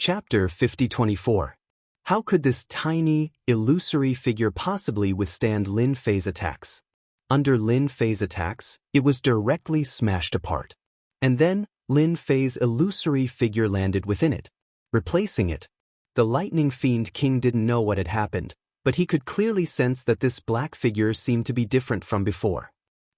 Chapter 5024. How could this tiny, illusory figure possibly withstand Lin Fei's attacks? Under Lin Fei's attacks, it was directly smashed apart. And then, Lin Fei's illusory figure landed within it, replacing it. The Lightning Fiend King didn't know what had happened, but he could clearly sense that this black figure seemed to be different from before.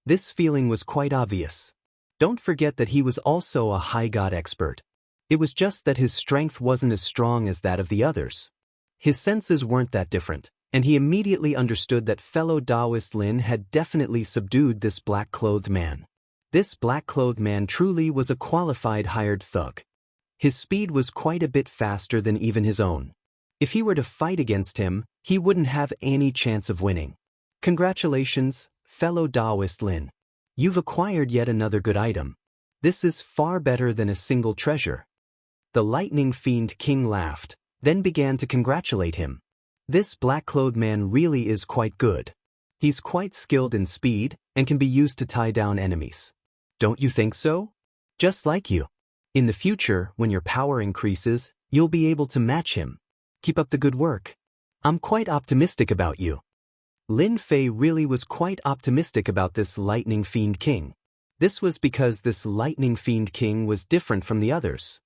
This feeling was quite obvious. Don't forget that he was also a high god expert. It was just that his strength wasn't as strong as that of the others. His senses weren't that different, and he immediately understood that fellow Taoist Lin had definitely subdued this black-clothed man. This black-clothed man truly was a qualified hired thug. His speed was quite a bit faster than even his own. If he were to fight against him, he wouldn't have any chance of winning. Congratulations, fellow Taoist Lin. You've acquired yet another good item. This is far better than a single treasure. The Lightning Fiend King laughed, then began to congratulate him. This black-clothed man really is quite good. He's quite skilled in speed and can be used to tie down enemies. Don't you think so? Just like you. In the future, when your power increases, you'll be able to match him. Keep up the good work. I'm quite optimistic about you. Lin Fei really was quite optimistic about this Lightning Fiend King. This was because this Lightning Fiend King was different from the others.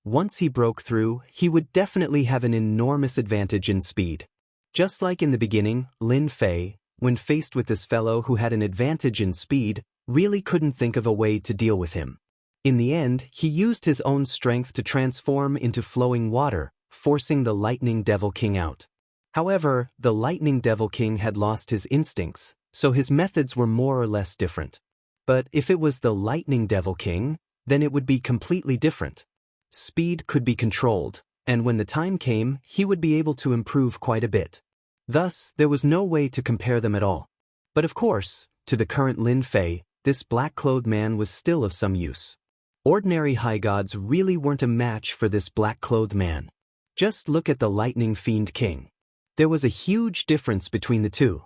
Once he broke through, he would definitely have an enormous advantage in speed. Just like in the beginning, Lin Fei, when faced with this fellow who had an advantage in speed, really couldn't think of a way to deal with him. In the end, he used his own strength to transform into flowing water, forcing the Lightning Devil King out. However, the Lightning Devil King had lost his instincts, so his methods were more or less different. But if it was the Lightning Devil King, then it would be completely different. Speed could be controlled, and when the time came, he would be able to improve quite a bit. Thus, there was no way to compare them at all. But of course, to the current Lin Fei, this black-clothed man was still of some use. Ordinary high gods really weren't a match for this black-clothed man. Just look at the Lightning Fiend King. There was a huge difference between the two.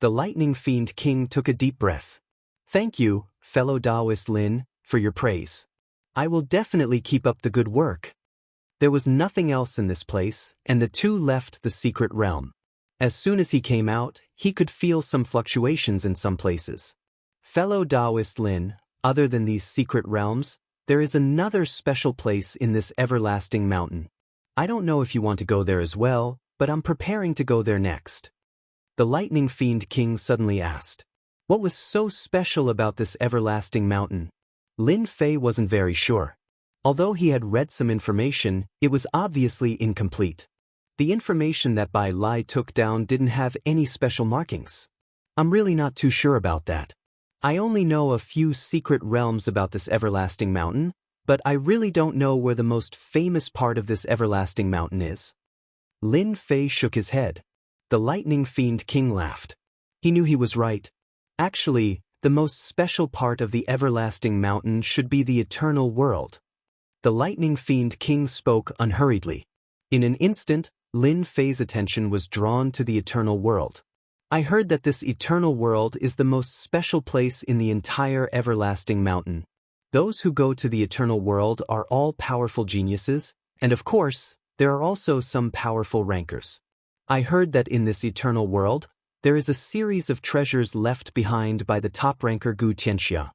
The Lightning Fiend King took a deep breath. Thank you, fellow Taoist Lin, for your praise. I will definitely keep up the good work. There was nothing else in this place, and the two left the secret realm. As soon as he came out, he could feel some fluctuations in some places. Fellow Taoist Lin, other than these secret realms, there is another special place in this everlasting mountain. I don't know if you want to go there as well, but I'm preparing to go there next. The Lightning Fiend King suddenly asked. What was so special about this everlasting mountain? Lin Fei wasn't very sure. Although he had read some information, it was obviously incomplete. The information that Bai Lai took down didn't have any special markings. I'm really not too sure about that. I only know a few secret realms about this everlasting mountain, but I really don't know where the most famous part of this everlasting mountain is. Lin Fei shook his head. The Lightning Fiend King laughed. He knew he was right. Actually, the most special part of the everlasting mountain should be the eternal world. The Lightning Fiend King spoke unhurriedly. In an instant, Lin Fei's attention was drawn to the eternal world. I heard that this eternal world is the most special place in the entire everlasting mountain. Those who go to the eternal world are all powerful geniuses, and of course, there are also some powerful rankers. I heard that in this eternal world, there is a series of treasures left behind by the top ranker Gu Tianxia.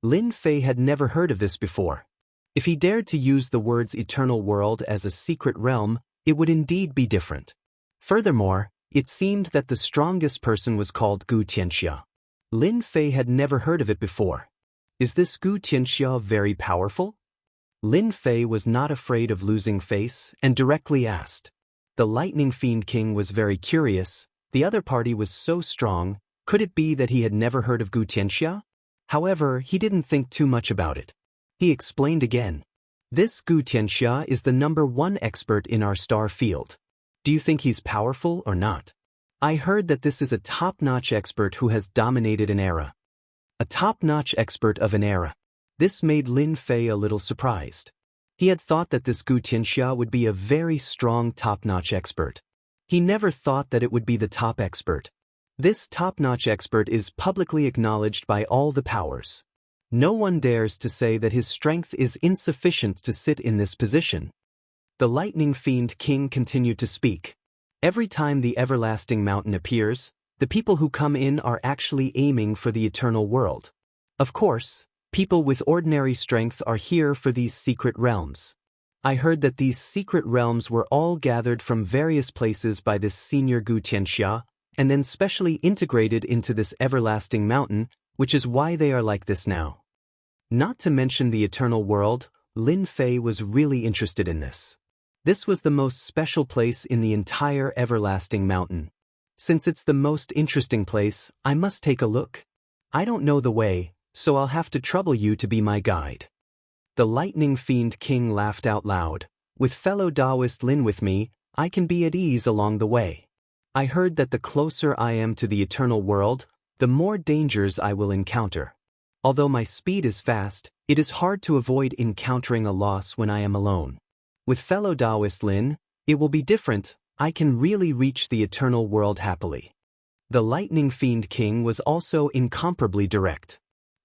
Lin Fei had never heard of this before. If he dared to use the words eternal world as a secret realm, it would indeed be different. Furthermore, it seemed that the strongest person was called Gu Tianxia. Lin Fei had never heard of it before. Is this Gu Tianxia very powerful? Lin Fei was not afraid of losing face and directly asked. The Lightning Fiend King was very curious. The other party was so strong, could it be that he had never heard of Gu Tianxia? However, he didn't think too much about it. He explained again. This Gu Tianxia is the #1 expert in our star field. Do you think he's powerful or not? I heard that this is a top-notch expert who has dominated an era. A top-notch expert of an era. This made Lin Fei a little surprised. He had thought that this Gu Tianxia would be a very strong top-notch expert. He never thought that it would be the top expert. This top-notch expert is publicly acknowledged by all the powers. No one dares to say that his strength is insufficient to sit in this position. The Lightning Fiend King continued to speak. Every time the everlasting mountain appears, the people who come in are actually aiming for the eternal world. Of course, people with ordinary strength are here for these secret realms. I heard that these secret realms were all gathered from various places by this senior Gu Tianxia, and then specially integrated into this everlasting mountain, which is why they are like this now. Not to mention the eternal world, Lin Fei was really interested in this. This was the most special place in the entire everlasting mountain. Since it's the most interesting place, I must take a look. I don't know the way, so I'll have to trouble you to be my guide. The Lightning Fiend King laughed out loud. With fellow Taoist Lin with me, I can be at ease along the way. I heard that the closer I am to the eternal world, the more dangers I will encounter. Although my speed is fast, it is hard to avoid encountering a loss when I am alone. With fellow Taoist Lin, it will be different. I can really reach the eternal world happily. The Lightning Fiend King was also incomparably direct.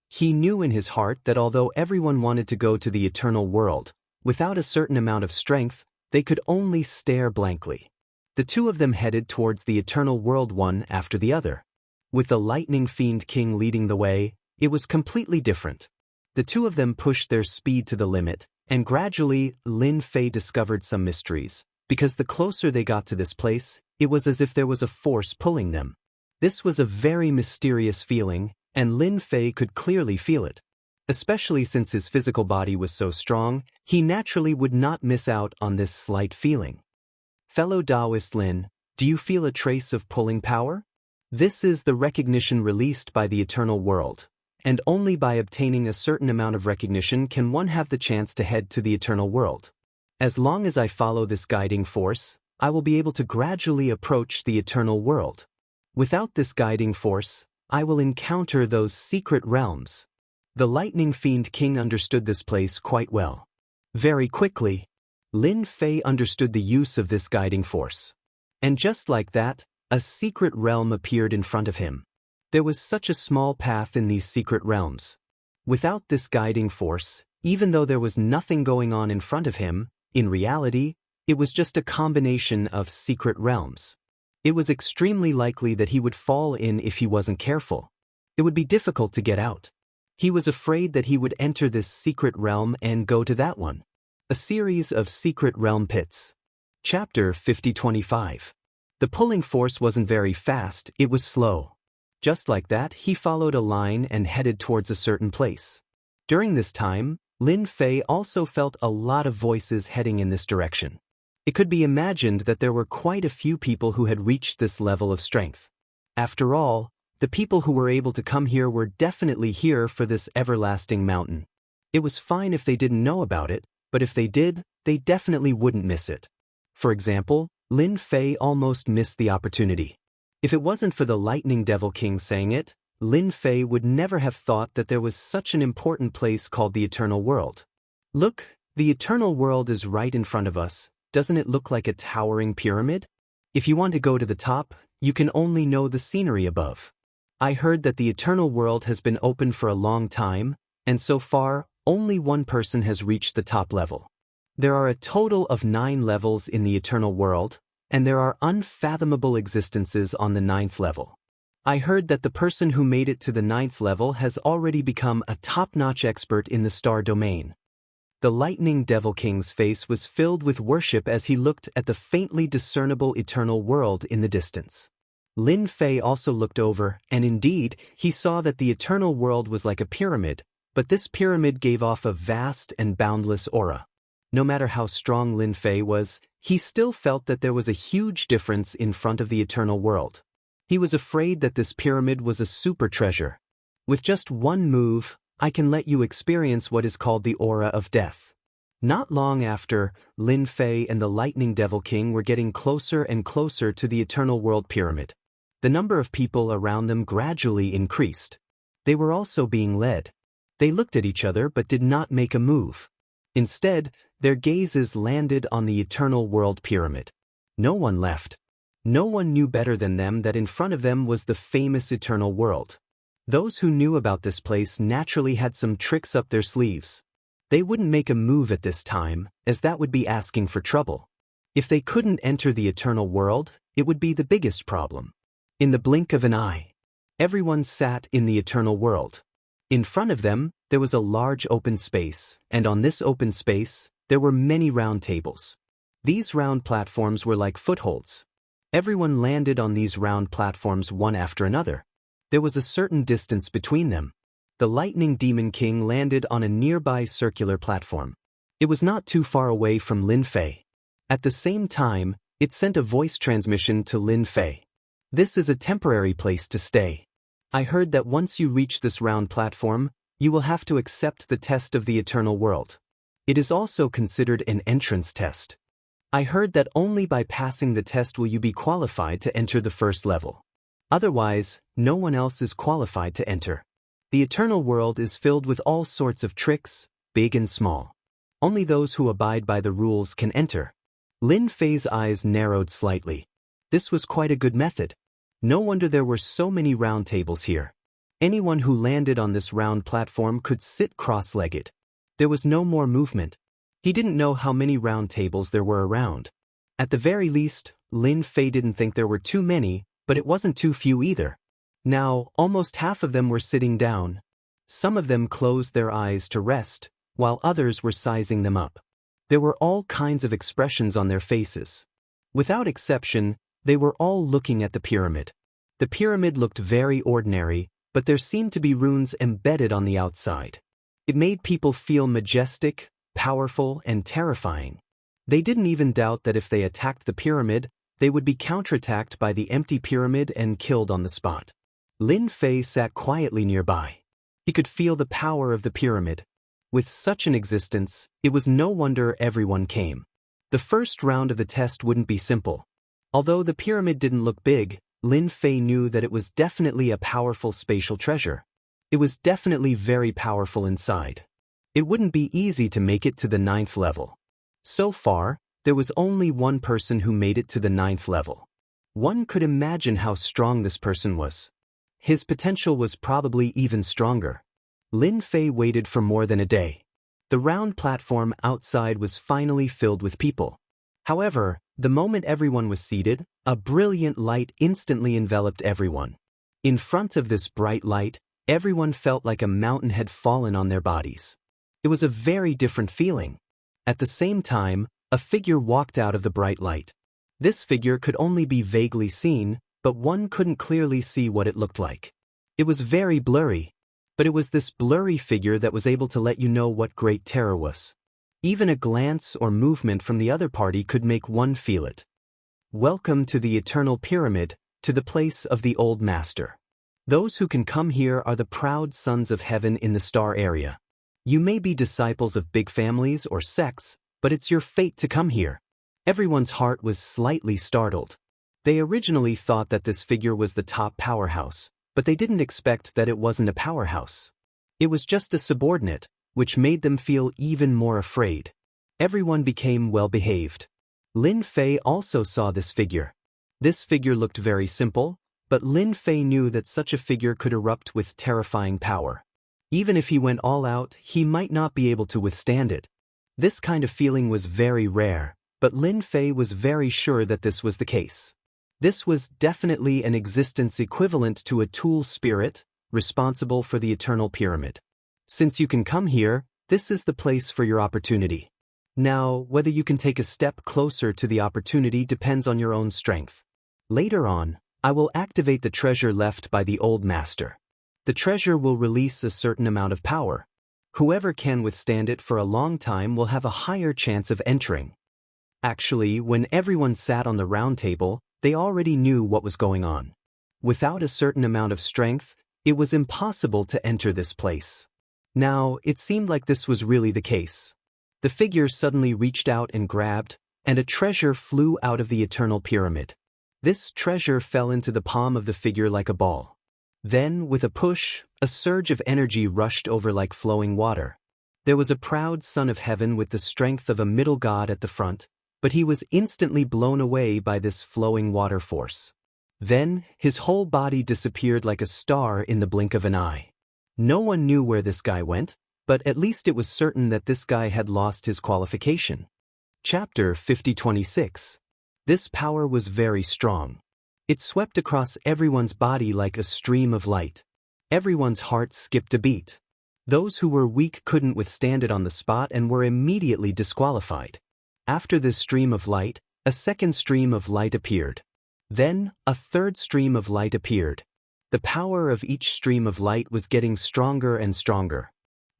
He knew in his heart that although everyone wanted to go to the eternal world, without a certain amount of strength, they could only stare blankly. The two of them headed towards the eternal world one after the other. With the Lightning Fiend King leading the way, it was completely different. The two of them pushed their speed to the limit, and gradually, Lin Fei discovered some mysteries. Because the closer they got to this place, it was as if there was a force pulling them. This was a very mysterious feeling, and Lin Fei could clearly feel it. Especially since his physical body was so strong, he naturally would not miss out on this slight feeling. Fellow Taoist Lin, do you feel a trace of pulling power? This is the recognition released by the eternal world. And only by obtaining a certain amount of recognition can one have the chance to head to the eternal world. As long as I follow this guiding force, I will be able to gradually approach the eternal world. Without this guiding force, I will encounter those secret realms. The Lightning Fiend King understood this place quite well. Very quickly, Lin Fei understood the use of this guiding force. And just like that, a secret realm appeared in front of him. There was such a small path in these secret realms. Without this guiding force, even though there was nothing going on in front of him, in reality, it was just a combination of secret realms. It was extremely likely that he would fall in if he wasn't careful. It would be difficult to get out. He was afraid that he would enter this secret realm and go to that one. A series of secret realm pits. Chapter 50-25. The pulling force wasn't very fast, it was slow. Just like that, he followed a line and headed towards a certain place. During this time, Lin Fei also felt a lot of voices heading in this direction. It could be imagined that there were quite a few people who had reached this level of strength. After all, the people who were able to come here were definitely here for this everlasting mountain. It was fine if they didn't know about it, but if they did, they definitely wouldn't miss it. For example, Lin Fei almost missed the opportunity. If it wasn't for the Lightning Devil King saying it, Lin Fei would never have thought that there was such an important place called the Eternal World. Look, the Eternal World is right in front of us. Doesn't it look like a towering pyramid? If you want to go to the top, you can only know the scenery above. I heard that the Eternal World has been open for a long time, and so far, only one person has reached the top level. There are a total of 9 levels in the Eternal World, and there are unfathomable existences on the 9th level. I heard that the person who made it to the 9th level has already become a top-notch expert in the star domain. The Lightning Devil King's face was filled with worship as he looked at the faintly discernible Eternal World in the distance. Lin Fei also looked over, and indeed, he saw that the Eternal World was like a pyramid, but this pyramid gave off a vast and boundless aura. No matter how strong Lin Fei was, he still felt that there was a huge difference in front of the Eternal World. He was afraid that this pyramid was a super treasure. With just one move, I can let you experience what is called the aura of death. Not long after, Lin Fei and the Lightning Devil King were getting closer and closer to the Eternal World Pyramid. The number of people around them gradually increased. They were also being led. They looked at each other but did not make a move. Instead, their gazes landed on the Eternal World Pyramid. No one left. No one knew better than them that in front of them was the famous Eternal World. Those who knew about this place naturally had some tricks up their sleeves. They wouldn't make a move at this time, as that would be asking for trouble. If they couldn't enter the eternal world, it would be the biggest problem. In the blink of an eye, everyone sat in the eternal world. In front of them, there was a large open space, and on this open space, there were many round tables. These round platforms were like footholds. Everyone landed on these round platforms one after another. There was a certain distance between them. The Lightning Demon King landed on a nearby circular platform. It was not too far away from Lin Fei. At the same time, it sent a voice transmission to Lin Fei. This is a temporary place to stay. I heard that once you reach this round platform, you will have to accept the test of the eternal world. It is also considered an entrance test. I heard that only by passing the test will you be qualified to enter the first level. Otherwise, no one else is qualified to enter. The eternal world is filled with all sorts of tricks, big and small. Only those who abide by the rules can enter. Lin Fei's eyes narrowed slightly. This was quite a good method. No wonder there were so many round tables here. Anyone who landed on this round platform could sit cross-legged. There was no more movement. He didn't know how many round tables there were around. At the very least, Lin Fei didn't think there were too many, but it wasn't too few either. Now, almost half of them were sitting down. Some of them closed their eyes to rest, while others were sizing them up. There were all kinds of expressions on their faces. Without exception, they were all looking at the pyramid. The pyramid looked very ordinary, but there seemed to be runes embedded on the outside. It made people feel majestic, powerful, and terrifying. They didn't even doubt that if they attacked the pyramid, they would be counterattacked by the empty pyramid and killed on the spot. Lin Fei sat quietly nearby. He could feel the power of the pyramid. With such an existence, it was no wonder everyone came. The first round of the test wouldn't be simple. Although the pyramid didn't look big, Lin Fei knew that it was definitely a powerful spatial treasure. It was definitely very powerful inside. It wouldn't be easy to make it to the 9th level. So far, there was only one person who made it to the 9th level. One could imagine how strong this person was. His potential was probably even stronger. Lin Fei waited for more than a day. The round platform outside was finally filled with people. However, the moment everyone was seated, a brilliant light instantly enveloped everyone. In front of this bright light, everyone felt like a mountain had fallen on their bodies. It was a very different feeling. At the same time, a figure walked out of the bright light. This figure could only be vaguely seen, but one couldn't clearly see what it looked like. It was very blurry, but it was this blurry figure that was able to let you know what great terror was. Even a glance or movement from the other party could make one feel it. Welcome to the Eternal Pyramid, to the place of the Old Master. Those who can come here are the proud sons of heaven in the star area. You may be disciples of big families or sects, but it's your fate to come here. Everyone's heart was slightly startled. They originally thought that this figure was the top powerhouse, but they didn't expect that it wasn't a powerhouse. It was just a subordinate, which made them feel even more afraid. Everyone became well-behaved. Lin Fei also saw this figure. This figure looked very simple, but Lin Fei knew that such a figure could erupt with terrifying power. Even if he went all out, he might not be able to withstand it. This kind of feeling was very rare, but Lin Fei was very sure that this was the case. This was definitely an existence equivalent to a tool spirit, responsible for the Eternal Pyramid. Since you can come here, this is the place for your opportunity. Now, whether you can take a step closer to the opportunity depends on your own strength. Later on, I will activate the treasure left by the Old Master. The treasure will release a certain amount of power. Whoever can withstand it for a long time will have a higher chance of entering. Actually, when everyone sat on the round table, they already knew what was going on. Without a certain amount of strength, it was impossible to enter this place. Now, it seemed like this was really the case. The figure suddenly reached out and grabbed, and a treasure flew out of the Eternal Pyramid. This treasure fell into the palm of the figure like a ball. Then, with a push, a surge of energy rushed over like flowing water. There was a proud son of heaven with the strength of a middle god at the front, but he was instantly blown away by this flowing water force. Then, his whole body disappeared like a star in the blink of an eye. No one knew where this guy went, But at least it was certain that this guy had lost his qualification. Chapter 5026. This power was very strong. It swept across everyone's body like a stream of light. Everyone's heart skipped a beat. Those who were weak couldn't withstand it on the spot and were immediately disqualified. After this stream of light, a second stream of light appeared. Then, a third stream of light appeared. The power of each stream of light was getting stronger and stronger.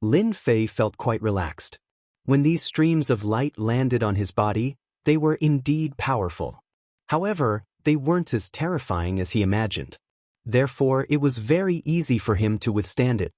Lin Fei felt quite relaxed. When these streams of light landed on his body, they were indeed powerful. However, they weren't as terrifying as he imagined. Therefore, it was very easy for him to withstand it.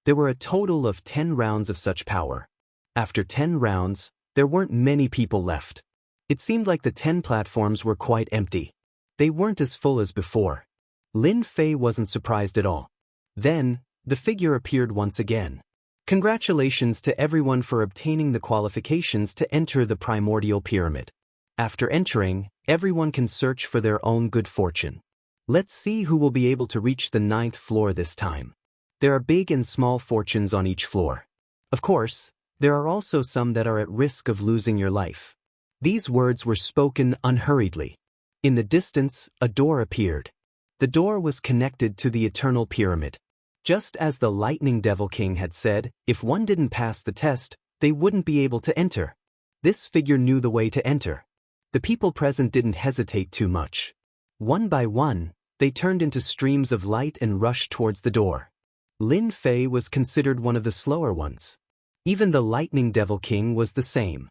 There were a total of 10 rounds of such power. After 10 rounds, there weren't many people left. It seemed like the 10 platforms were quite empty. They weren't as full as before. Lin Fei wasn't surprised at all. Then, the figure appeared once again. Congratulations to everyone for obtaining the qualifications to enter the primordial pyramid. After entering, everyone can search for their own good fortune. Let's see who will be able to reach the 9th floor this time. There are big and small fortunes on each floor. Of course, there are also some that are at risk of losing your life. These words were spoken unhurriedly. In the distance, a door appeared. The door was connected to the eternal pyramid. Just as the Lightning Devil King had said, if one didn't pass the test, they wouldn't be able to enter. This figure knew the way to enter. The people present didn't hesitate too much. One by one, they turned into streams of light and rushed towards the door. Lin Fei was considered one of the slower ones. Even the Lightning Devil King was the same.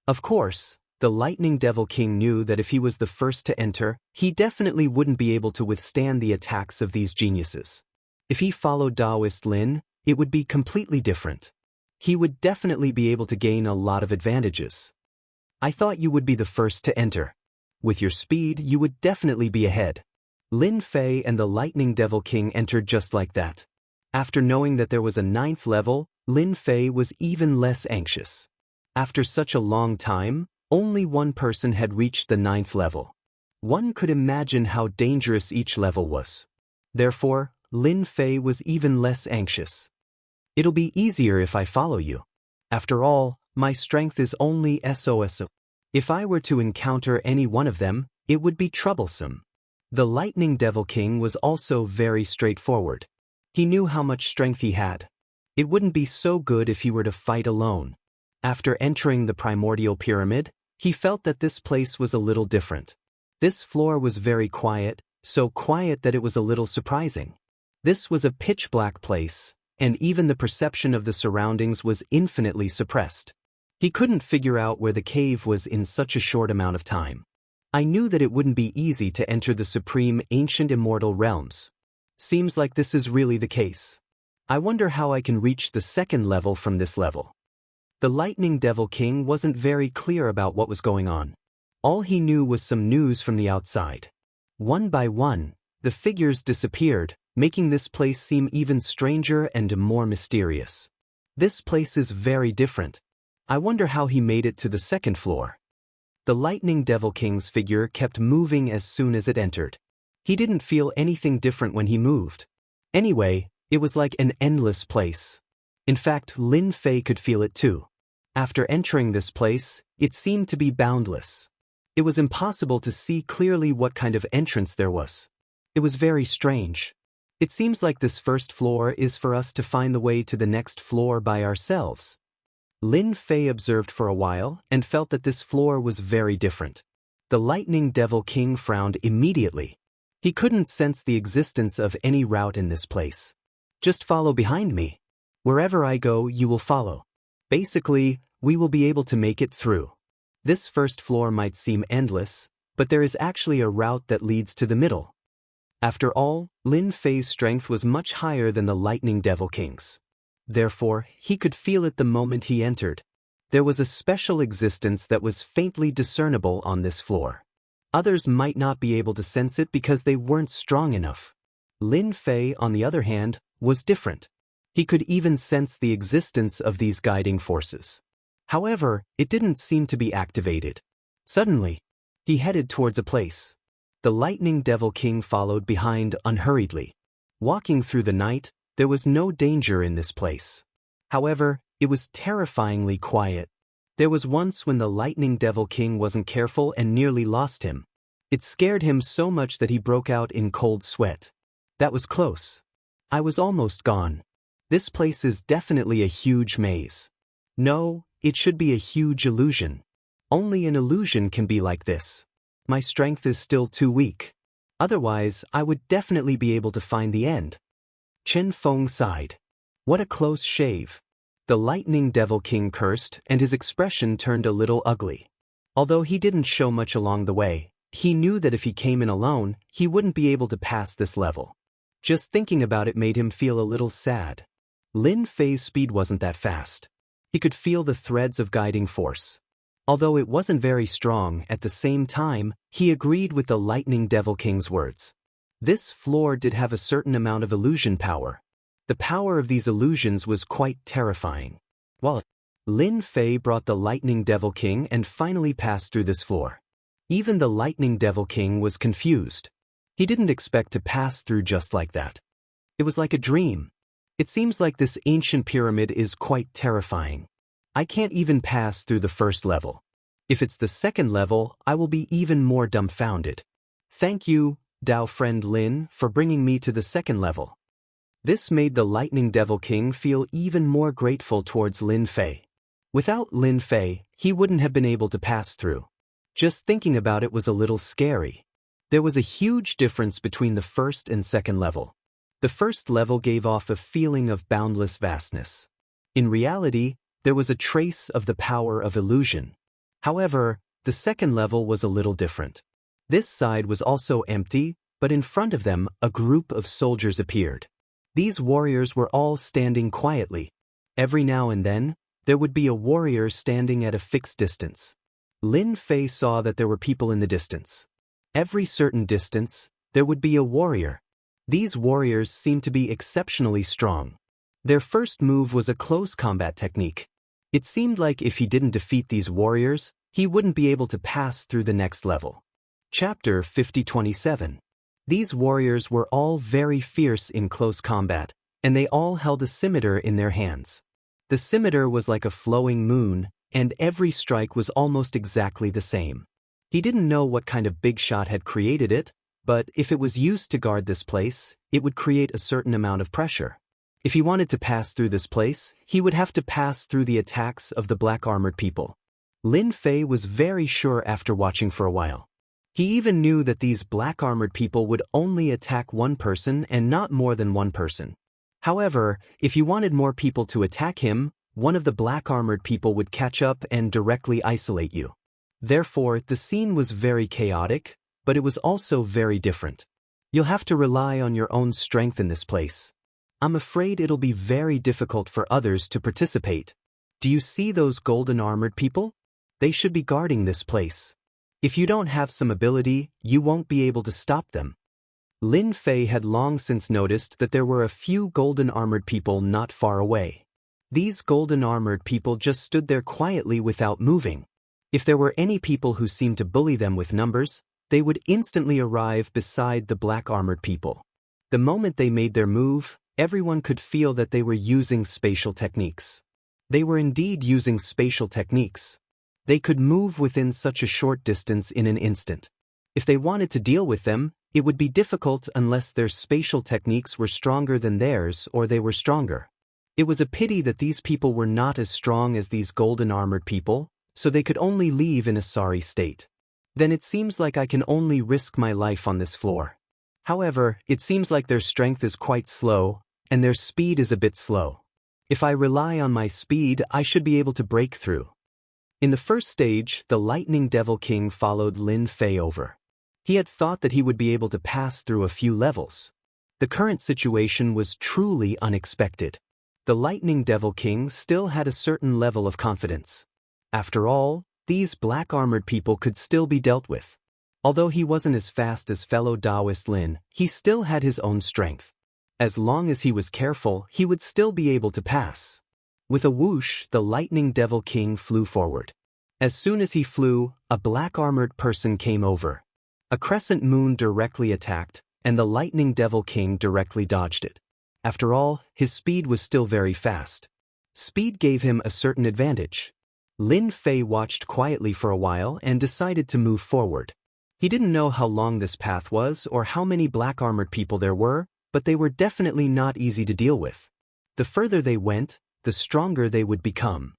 Of course, the Lightning Devil King knew that if he was the first to enter, he definitely wouldn't be able to withstand the attacks of these geniuses. If he followed Taoist Lin, it would be completely different. He would definitely be able to gain a lot of advantages. I thought you would be the first to enter. With your speed, you would definitely be ahead. Lin Fei and the Lightning Devil King entered just like that. After knowing that there was a 9th level, Lin Fei was even less anxious. After such a long time, only one person had reached the 9th level. One could imagine how dangerous each level was. Therefore, Lin Fei was even less anxious. It'll be easier if I follow you. After all, my strength is only SOSO. If I were to encounter any one of them, it would be troublesome. The Lightning Devil King was also very straightforward. He knew how much strength he had. It wouldn't be so good if he were to fight alone. After entering the primordial pyramid, he felt that this place was a little different. This floor was very quiet, so quiet that it was a little surprising. This was a pitch-black place, and even the perception of the surroundings was infinitely suppressed. He couldn't figure out where the cave was in such a short amount of time. I knew that it wouldn't be easy to enter the supreme ancient immortal realms. Seems like this is really the case. I wonder how I can reach the 2nd level from this level. The Lightning Devil King wasn't very clear about what was going on. All he knew was some news from the outside. One by one, the figures disappeared, making this place seem even stranger and more mysterious. This place is very different. I wonder how he made it to the 2nd floor. The Lightning Devil King's figure kept moving as soon as it entered. He didn't feel anything different when he moved. Anyway, it was like an endless place. In fact, Lin Fei could feel it too. After entering this place, it seemed to be boundless. It was impossible to see clearly what kind of entrance there was. It was very strange. It seems like this 1st floor is for us to find the way to the next floor by ourselves. Lin Fei observed for a while and felt that this floor was very different. The Lightning Devil King frowned immediately. He couldn't sense the existence of any route in this place. Just follow behind me. Wherever I go, you will follow. Basically, we will be able to make it through. This 1st floor might seem endless, but there is actually a route that leads to the middle. After all, Lin Fei's strength was much higher than the Lightning Devil King's. Therefore, he could feel it the moment he entered. There was a special existence that was faintly discernible on this floor. Others might not be able to sense it because they weren't strong enough. Lin Fei, on the other hand, was different. He could even sense the existence of these guiding forces. However, it didn't seem to be activated. Suddenly, he headed towards a place. The Lightning Devil King followed behind unhurriedly. Walking through the night, there was no danger in this place. However, It was terrifyingly quiet. There was once when the Lightning Devil King wasn't careful and nearly lost him. It scared him so much that he broke out in cold sweat. That was close. I was almost gone. This place is definitely a huge maze. No, it should be a huge illusion. Only an illusion can be like this. My strength is still too weak. Otherwise, I would definitely be able to find the end. Chen Feng sighed. What a close shave. The Lightning Devil King cursed, and his expression turned a little ugly. Although he didn't show much along the way, he knew that if he came in alone, he wouldn't be able to pass this level. Just thinking about it made him feel a little sad. Lin Fei's speed wasn't that fast. He could feel the threads of guiding force. Although it wasn't very strong, at the same time, he agreed with the Lightning Devil King's words. This floor did have a certain amount of illusion power. The power of these illusions was quite terrifying. Well, Lin Fei brought the Lightning Devil King and finally passed through this floor. Even the Lightning Devil King was confused. He didn't expect to pass through just like that. It was like a dream. It seems like this ancient pyramid is quite terrifying. I can't even pass through the first level. If it's the second level, I will be even more dumbfounded. Thank you, Dao friend Lin, for bringing me to the second level. This made the Lightning Devil King feel even more grateful towards Lin Fei. Without Lin Fei, he wouldn't have been able to pass through. Just thinking about it was a little scary. There was a huge difference between the first and second level. The first level gave off a feeling of boundless vastness. In reality, there was a trace of the power of illusion. However, the second level was a little different. This side was also empty, but in front of them, a group of soldiers appeared. These warriors were all standing quietly. Every now and then, there would be a warrior standing at a fixed distance. Lin Fei saw that there were people in the distance. Every certain distance, there would be a warrior. These warriors seemed to be exceptionally strong. Their first move was a close combat technique. It seemed like if he didn't defeat these warriors, he wouldn't be able to pass through the next level. Chapter 50-27. These warriors were all very fierce in close combat, and they all held a scimitar in their hands. The scimitar was like a flowing moon, and every strike was almost exactly the same. He didn't know what kind of big shot had created it, but if it was used to guard this place, it would create a certain amount of pressure. If he wanted to pass through this place, he would have to pass through the attacks of the black-armored people. Lin Fei was very sure after watching for a while. He even knew that these black-armored people would only attack one person and not more than one person. However, if he wanted more people to attack him, one of the black-armored people would catch up and directly isolate you. Therefore, the scene was very chaotic, but it was also very different. You'll have to rely on your own strength in this place. I'm afraid it'll be very difficult for others to participate. Do you see those golden-armored people? They should be guarding this place. If you don't have some ability, you won't be able to stop them. Lin Fei had long since noticed that there were a few golden-armored people not far away. These golden-armored people just stood there quietly without moving. If there were any people who seemed to bully them with numbers, they would instantly arrive beside the black-armored people. The moment they made their move, everyone could feel that they were using spatial techniques. They were indeed using spatial techniques. They could move within such a short distance in an instant. If they wanted to deal with them, it would be difficult unless their spatial techniques were stronger than theirs or they were stronger. It was a pity that these people were not as strong as these golden-armored people, so they could only leave in a sorry state. Then it seems like I can only risk my life on this floor. However, it seems like their strength is quite slow, and their speed is a bit slow. If I rely on my speed, I should be able to break through. In the first stage, the Lightning Devil King followed Lin Fei over. He had thought that he would be able to pass through a few levels. The current situation was truly unexpected. The Lightning Devil King still had a certain level of confidence. After all, these black-armored people could still be dealt with. Although he wasn't as fast as fellow Taoist Lin, he still had his own strength. As long as he was careful, he would still be able to pass. With a whoosh, the Lightning Devil King flew forward. As soon as he flew, a black-armored person came over. A crescent moon directly attacked, and the Lightning Devil King directly dodged it. After all, his speed was still very fast. Speed gave him a certain advantage. Lin Fei watched quietly for a while and decided to move forward. He didn't know how long this path was or how many black-armored people there were, but they were definitely not easy to deal with. The further they went, the stronger they would become.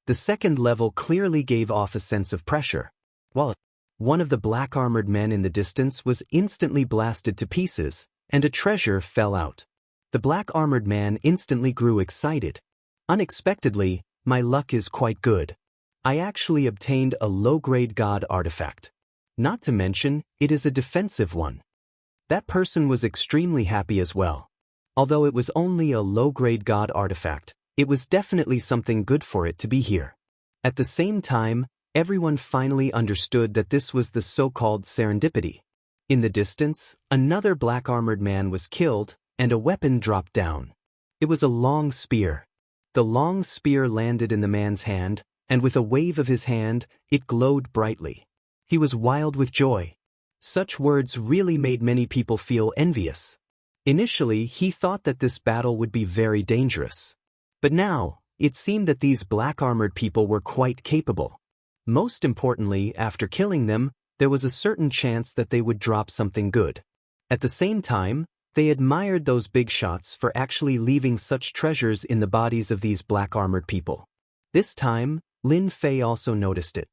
The second level clearly gave off a sense of pressure. While one of the black-armored men in the distance was instantly blasted to pieces, and a treasure fell out. The black-armored man instantly grew excited. Unexpectedly, my luck is quite good. I actually obtained a low-grade god artifact. Not to mention, it is a defensive one. That person was extremely happy as well. Although it was only a low-grade god artifact, it was definitely something good for it to be here. At the same time, everyone finally understood that this was the so-called serendipity. In the distance, another black-armored man was killed, and a weapon dropped down. It was a long spear. The long spear landed in the man's hand, and with a wave of his hand, it glowed brightly. He was wild with joy. Such words really made many people feel envious. Initially, he thought that this battle would be very dangerous. But now, it seemed that these black-armored people were quite capable. Most importantly, after killing them, there was a certain chance that they would drop something good. At the same time, they admired those big shots for actually leaving such treasures in the bodies of these black-armored people. This time, Lin Fei also noticed it.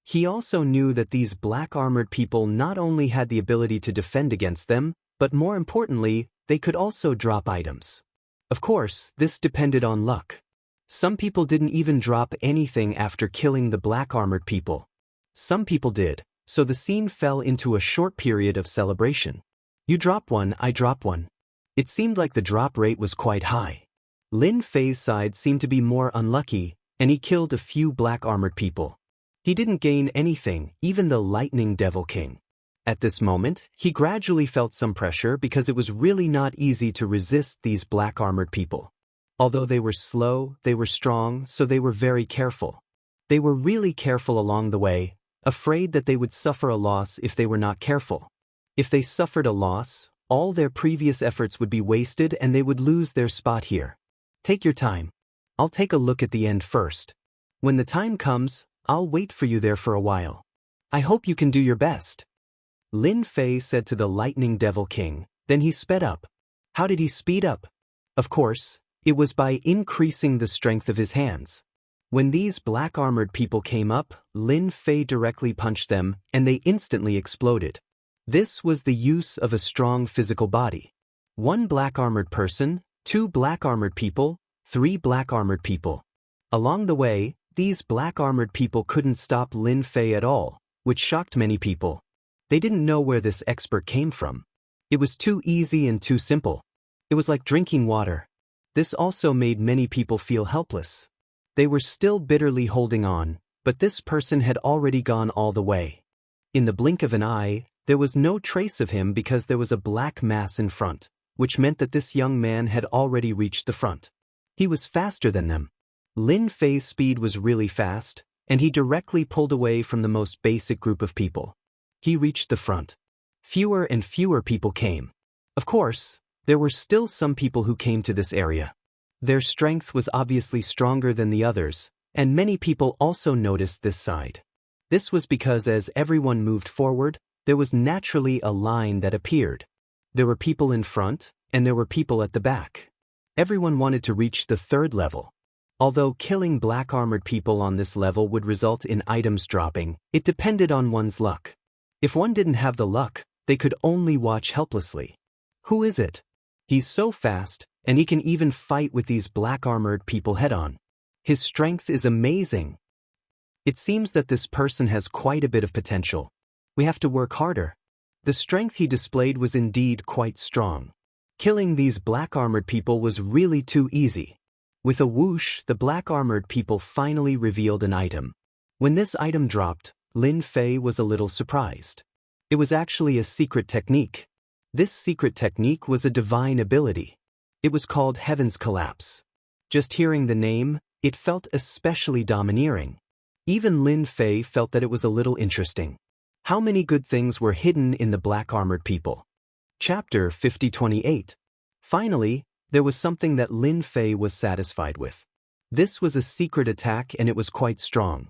He also knew that these black-armored people not only had the ability to defend against them, but more importantly, they could also drop items. Of course, this depended on luck. Some people didn't even drop anything after killing the black-armored people. Some people did, so the scene fell into a short period of celebration. You drop one, I drop one. It seemed like the drop rate was quite high. Lin Fei's side seemed to be more unlucky, and he killed a few black-armored people. He didn't gain anything, even the Lightning Devil King. At this moment, he gradually felt some pressure because it was really not easy to resist these black-armored people. Although they were slow, they were strong, so they were very careful. They were really careful along the way, afraid that they would suffer a loss if they were not careful. If they suffered a loss, all their previous efforts would be wasted and they would lose their spot here. Take your time. I'll take a look at the end first. When the time comes, I'll wait for you there for a while. I hope you can do your best. Lin Fei said to the Lightning Devil King, then he sped up. How did he speed up? Of course, it was by increasing the strength of his hands. When these black-armored people came up, Lin Fei directly punched them, and they instantly exploded. This was the use of a strong physical body. 1 black-armored person, 2 black-armored people, 3 black-armored people. Along the way, these black-armored people couldn't stop Lin Fei at all, which shocked many people. They didn't know where this expert came from. It was too easy and too simple. It was like drinking water. This also made many people feel helpless. They were still bitterly holding on, but this person had already gone all the way. In the blink of an eye, there was no trace of him because there was a black mass in front, which meant that this young man had already reached the front. He was faster than them. Lin Fei's speed was really fast, and he directly pulled away from the most basic group of people. He reached the front. Fewer and fewer people came. Of course, there were still some people who came to this area. Their strength was obviously stronger than the others, and many people also noticed this side. This was because as everyone moved forward, there was naturally a line that appeared. There were people in front, and there were people at the back. Everyone wanted to reach the 3rd level. Although killing black-armored people on this level would result in items dropping, it depended on one's luck. If one didn't have the luck, they could only watch helplessly. Who is it? He's so fast, and he can even fight with these black-armored people head-on. His strength is amazing. It seems that this person has quite a bit of potential. We have to work harder. The strength he displayed was indeed quite strong. Killing these black-armored people was really too easy. With a whoosh, the black-armored people finally revealed an item. When this item dropped, Lin Fei was a little surprised. It was actually a secret technique. This secret technique was a divine ability. It was called Heaven's Collapse. Just hearing the name, it felt especially domineering. Even Lin Fei felt that it was a little interesting. How many good things were hidden in the black-armored people? Chapter 5028. Finally, there was something that Lin Fei was satisfied with. This was a secret attack and it was quite strong.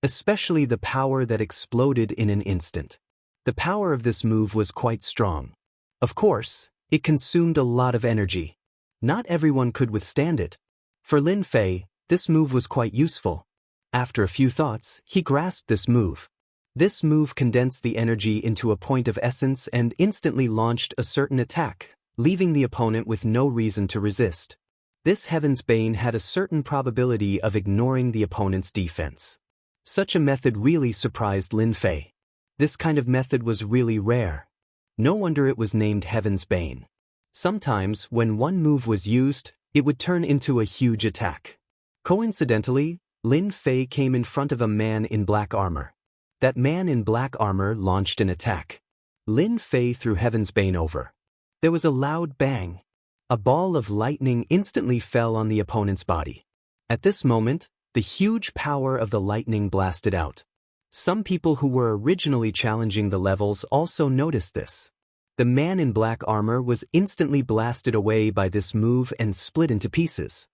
Especially the power that exploded in an instant. The power of this move was quite strong. Of course, it consumed a lot of energy. Not everyone could withstand it. For Lin Fei, this move was quite useful. After a few thoughts, he grasped this move. This move condensed the energy into a point of essence and instantly launched a certain attack, leaving the opponent with no reason to resist. This Heaven's Bane had a certain probability of ignoring the opponent's defense. Such a method really surprised Lin Fei. This kind of method was really rare. No wonder it was named Heaven's Bane. Sometimes, when one move was used, it would turn into a huge attack. Coincidentally, Lin Fei came in front of a man in black armor. That man in black armor launched an attack. Lin Fei threw Heaven's Bane over. There was a loud bang. A ball of lightning instantly fell on the opponent's body. At this moment, the huge power of the lightning blasted out. Some people who were originally challenging the levels also noticed this. The man in black armor was instantly blasted away by this move and split into pieces.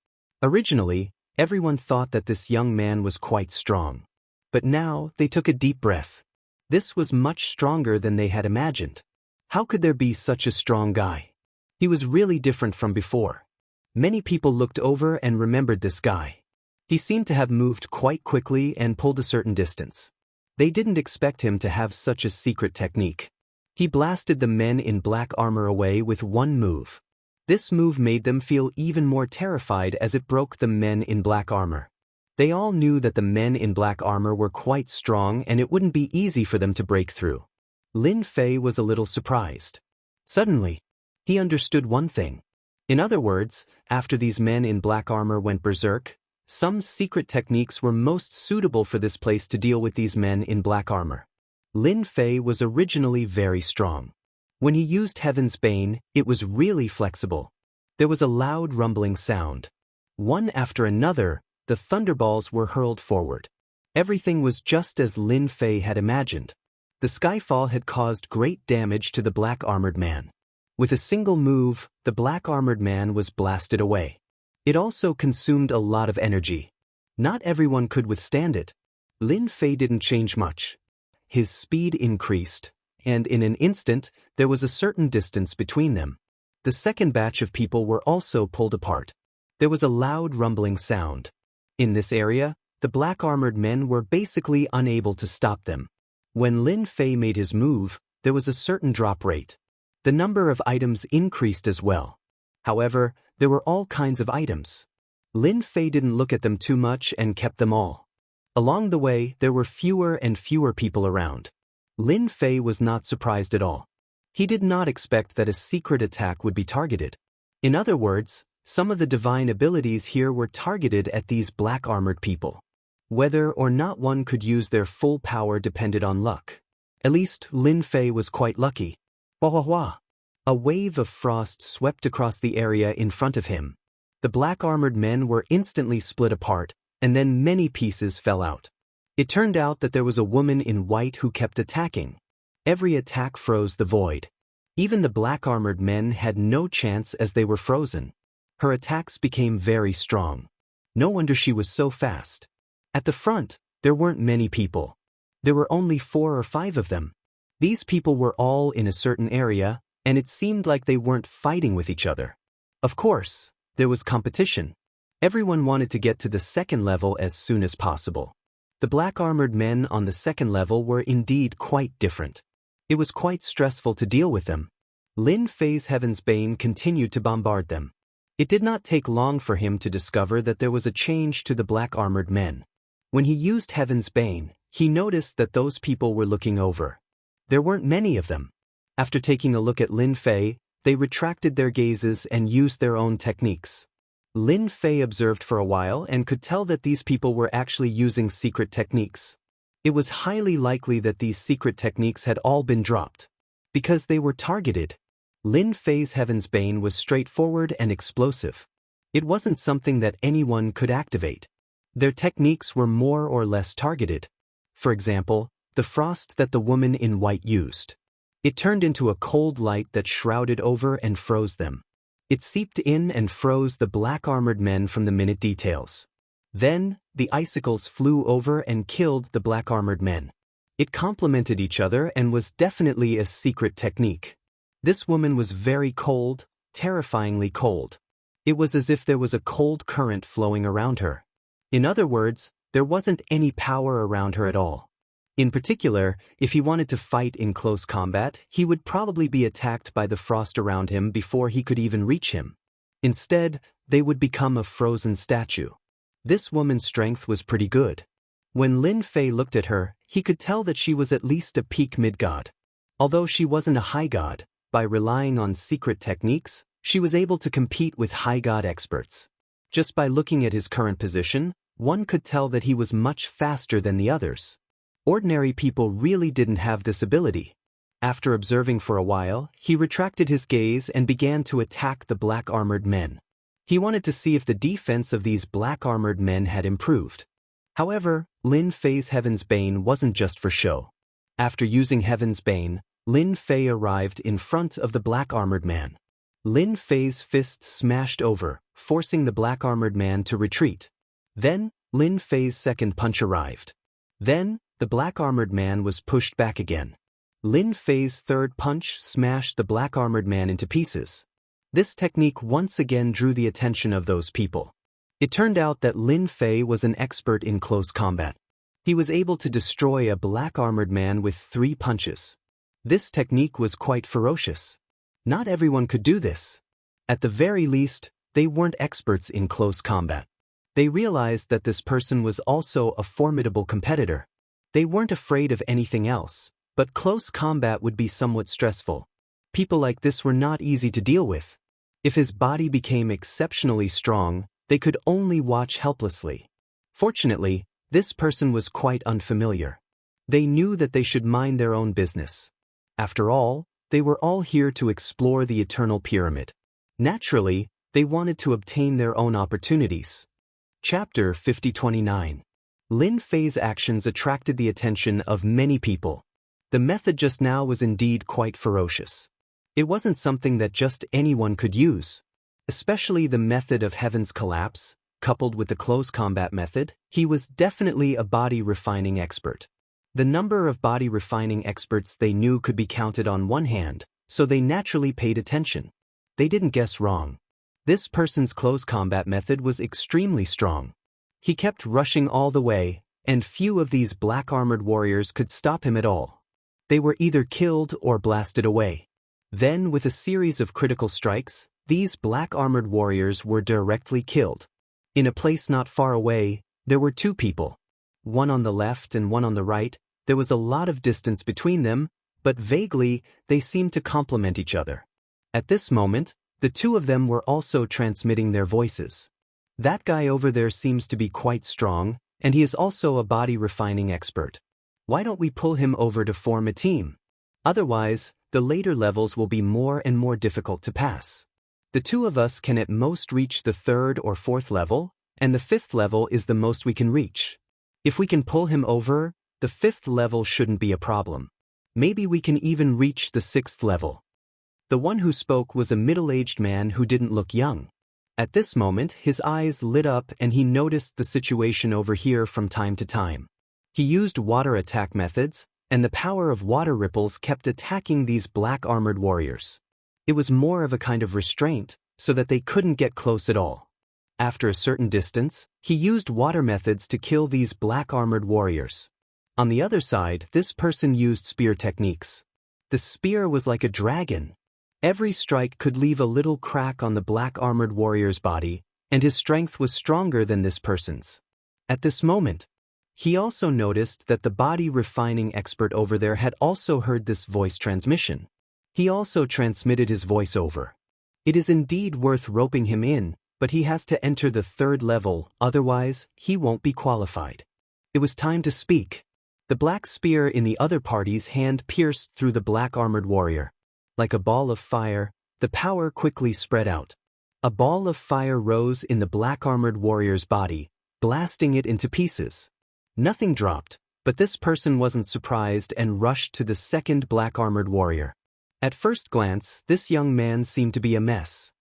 Originally, everyone thought that this young man was quite strong. But now, they took a deep breath. This was much stronger than they had imagined. How could there be such a strong guy? He was really different from before. Many people looked over and remembered this guy. He seemed to have moved quite quickly and pulled a certain distance. They didn't expect him to have such a secret technique. He blasted the men in black armor away with one move. This move made them feel even more terrified as it broke the men in black armor. They all knew that the men in black armor were quite strong and it wouldn't be easy for them to break through. Lin Fei was a little surprised. Suddenly, he understood one thing. In other words, after these men in black armor went berserk, some secret techniques were most suitable for this place to deal with these men in black armor. Lin Fei was originally very strong. When he used Heaven's Bane, it was really flexible. There was a loud rumbling sound. One after another, the thunderballs were hurled forward. Everything was just as Lin Fei had imagined. The skyfall had caused great damage to the black-armored man. With a single move, the black-armored man was blasted away. It also consumed a lot of energy. Not everyone could withstand it. Lin Fei didn't change much. His speed increased, and in an instant, there was a certain distance between them. The second batch of people were also pulled apart. There was a loud rumbling sound. In this area, the black-armored men were basically unable to stop them. When Lin Fei made his move, there was a certain drop rate. The number of items increased as well. However, there were all kinds of items. Lin Fei didn't look at them too much and kept them all. Along the way, there were fewer and fewer people around. Lin Fei was not surprised at all. He did not expect that a secret attack would be targeted. In other words, some of the divine abilities here were targeted at these black-armored people. Whether or not one could use their full power depended on luck. At least, Lin Fei was quite lucky. Wah wah wah. A wave of frost swept across the area in front of him. The black-armored men were instantly split apart, and then many pieces fell out. It turned out that there was a woman in white who kept attacking. Every attack froze the void. Even the black-armored men had no chance as they were frozen. Her attacks became very strong. No wonder she was so fast. At the front, there weren't many people. There were only 4 or 5 of them. These people were all in a certain area, and it seemed like they weren't fighting with each other. Of course, there was competition. Everyone wanted to get to the second level as soon as possible. The black-armored men on the second level were indeed quite different. It was quite stressful to deal with them. Lin Fei's Heaven's Bane continued to bombard them. It did not take long for him to discover that there was a change to the black-armored men. When he used Heaven's Bane, he noticed that those people were looking over. There weren't many of them. After taking a look at Lin Fei, they retracted their gazes and used their own techniques. Lin Fei observed for a while and could tell that these people were actually using secret techniques. It was highly likely that these secret techniques had all been dropped. Because they were targeted. Lin Fei's Heaven's Bane was straightforward and explosive. It wasn't something that anyone could activate. Their techniques were more or less targeted. For example, the frost that the woman in white used. It turned into a cold light that shrouded over and froze them. It seeped in and froze the black-armored men from the minute details. Then, the icicles flew over and killed the black-armored men. It complemented each other and was definitely a secret technique. This woman was very cold, terrifyingly cold. It was as if there was a cold current flowing around her. In other words, there wasn't any power around her at all. In particular, if he wanted to fight in close combat, he would probably be attacked by the frost around him before he could even reach him. Instead, they would become a frozen statue. This woman's strength was pretty good. When Lin Fei looked at her, he could tell that she was at least a peak mid-god. Although she wasn't a high god, by relying on secret techniques, she was able to compete with high god experts. Just by looking at his current position, one could tell that he was much faster than the others. Ordinary people really didn't have this ability. After observing for a while, he retracted his gaze and began to attack the black-armored men. He wanted to see if the defense of these black-armored men had improved. However, Lin Fei's Heaven's Bane wasn't just for show. After using Heaven's Bane, Lin Fei arrived in front of the black-armored man. Lin Fei's fist smashed over, forcing the black-armored man to retreat. Then, Lin Fei's second punch arrived. Then, the black-armored man was pushed back again. Lin Fei's third punch smashed the black-armored man into pieces. This technique once again drew the attention of those people. It turned out that Lin Fei was an expert in close combat. He was able to destroy a black-armored man with 3 punches. This technique was quite ferocious. Not everyone could do this. At the very least, they weren't experts in close combat. They realized that this person was also a formidable competitor. They weren't afraid of anything else, but close combat would be somewhat stressful. People like this were not easy to deal with. If his body became exceptionally strong, they could only watch helplessly. Fortunately, this person was quite unfamiliar. They knew that they should mind their own business. After all, they were all here to explore the Eternal Pyramid. Naturally, they wanted to obtain their own opportunities. Chapter 5029. Lin Fei's actions attracted the attention of many people. The method just now was indeed quite ferocious. It wasn't something that just anyone could use. Especially the method of Heaven's Collapse, coupled with the close combat method, he was definitely a body refining expert. The number of body refining experts they knew could be counted on one hand, so they naturally paid attention. They didn't guess wrong. This person's close combat method was extremely strong. He kept rushing all the way, and few of these black-armored warriors could stop him at all. They were either killed or blasted away. Then, with a series of critical strikes, these black-armored warriors were directly killed. In a place not far away, there were 2 people. One on the left and one on the right. There was a lot of distance between them, but vaguely, they seemed to complement each other. At this moment, the 2 of them were also transmitting their voices. That guy over there seems to be quite strong, and he is also a body refining expert. Why don't we pull him over to form a team? Otherwise, the later levels will be more and more difficult to pass. The 2 of us can at most reach the 3rd or 4th level, and the 5th level is the most we can reach. If we can pull him over, the 5th level shouldn't be a problem. Maybe we can even reach the 6th level. The one who spoke was a middle-aged man who didn't look young. At this moment, his eyes lit up and he noticed the situation over here from time to time. He used water attack methods, and the power of water ripples kept attacking these black-armored warriors. It was more of a kind of restraint, so that they couldn't get close at all. After a certain distance, he used water methods to kill these black-armored warriors. On the other side, this person used spear techniques. The spear was like a dragon. Every strike could leave a little crack on the black-armored warrior's body, and his strength was stronger than this person's. At this moment, he also noticed that the body refining expert over there had also heard this voice transmission. He also transmitted his voice over. It is indeed worth roping him in, but he has to enter the 3rd level, otherwise, he won't be qualified. It was time to speak. The black spear in the other party's hand pierced through the black-armored warrior. Like a ball of fire, the power quickly spread out. A ball of fire rose in the black-armored warrior's body, blasting it into pieces. Nothing dropped, but this person wasn't surprised and rushed to the 2nd black-armored warrior. At first glance, this young man seemed to be a mess.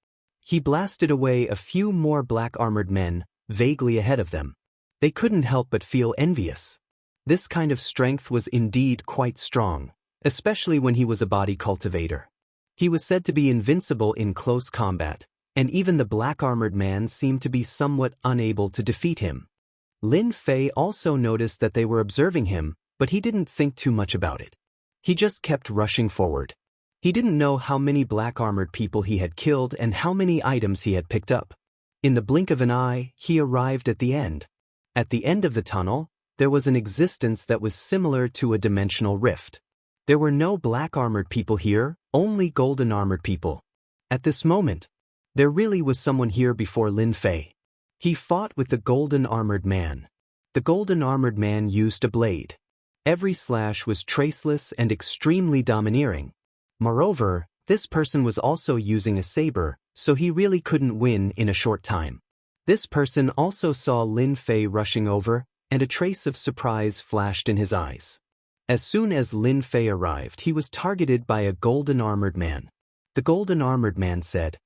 He blasted away a few more black-armored men, vaguely ahead of them. They couldn't help but feel envious. This kind of strength was indeed quite strong, especially when he was a body cultivator. He was said to be invincible in close combat, and even the black-armored man seemed to be somewhat unable to defeat him. Lin Fei also noticed that they were observing him, but he didn't think too much about it. He just kept rushing forward. He didn't know how many black-armored people he had killed and how many items he had picked up. In the blink of an eye, he arrived at the end. At the end of the tunnel, there was an existence that was similar to a dimensional rift. There were no black-armored people here, only golden-armored people. At this moment, there really was someone here before Lin Fei. He fought with the golden-armored man. The golden-armored man used a blade. Every slash was traceless and extremely domineering. Moreover, this person was also using a saber, so he really couldn't win in a short time. This person also saw Lin Fei rushing over, and a trace of surprise flashed in his eyes. As soon as Lin Fei arrived, he was targeted by a golden-armored man. The golden-armored man said.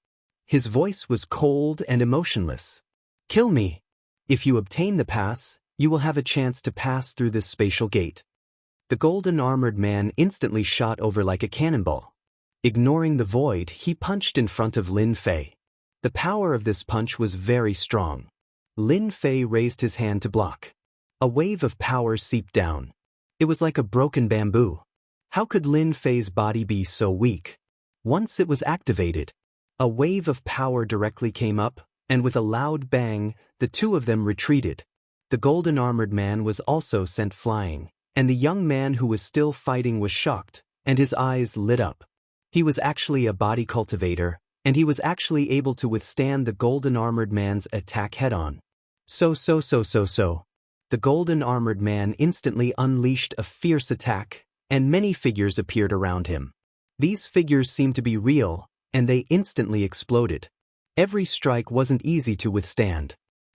His voice was cold and emotionless. "Kill me. If you obtain the pass, you will have a chance to pass through this spatial gate." The golden-armored man instantly shot over like a cannonball. Ignoring the void, he punched in front of Lin Fei. The power of this punch was very strong. Lin Fei raised his hand to block. A wave of power seeped down. It was like a broken bamboo. How could Lin Fei's body be so weak? Once it was activated, a wave of power directly came up, and with a loud bang, the two of them retreated. The golden-armored man was also sent flying, and the young man who was still fighting was shocked, and his eyes lit up. He was actually a body cultivator, and he was actually able to withstand the golden-armored man's attack head-on. So. The golden-armored man instantly unleashed a fierce attack, and many figures appeared around him. These figures seemed to be real, and they instantly exploded. Every strike wasn't easy to withstand.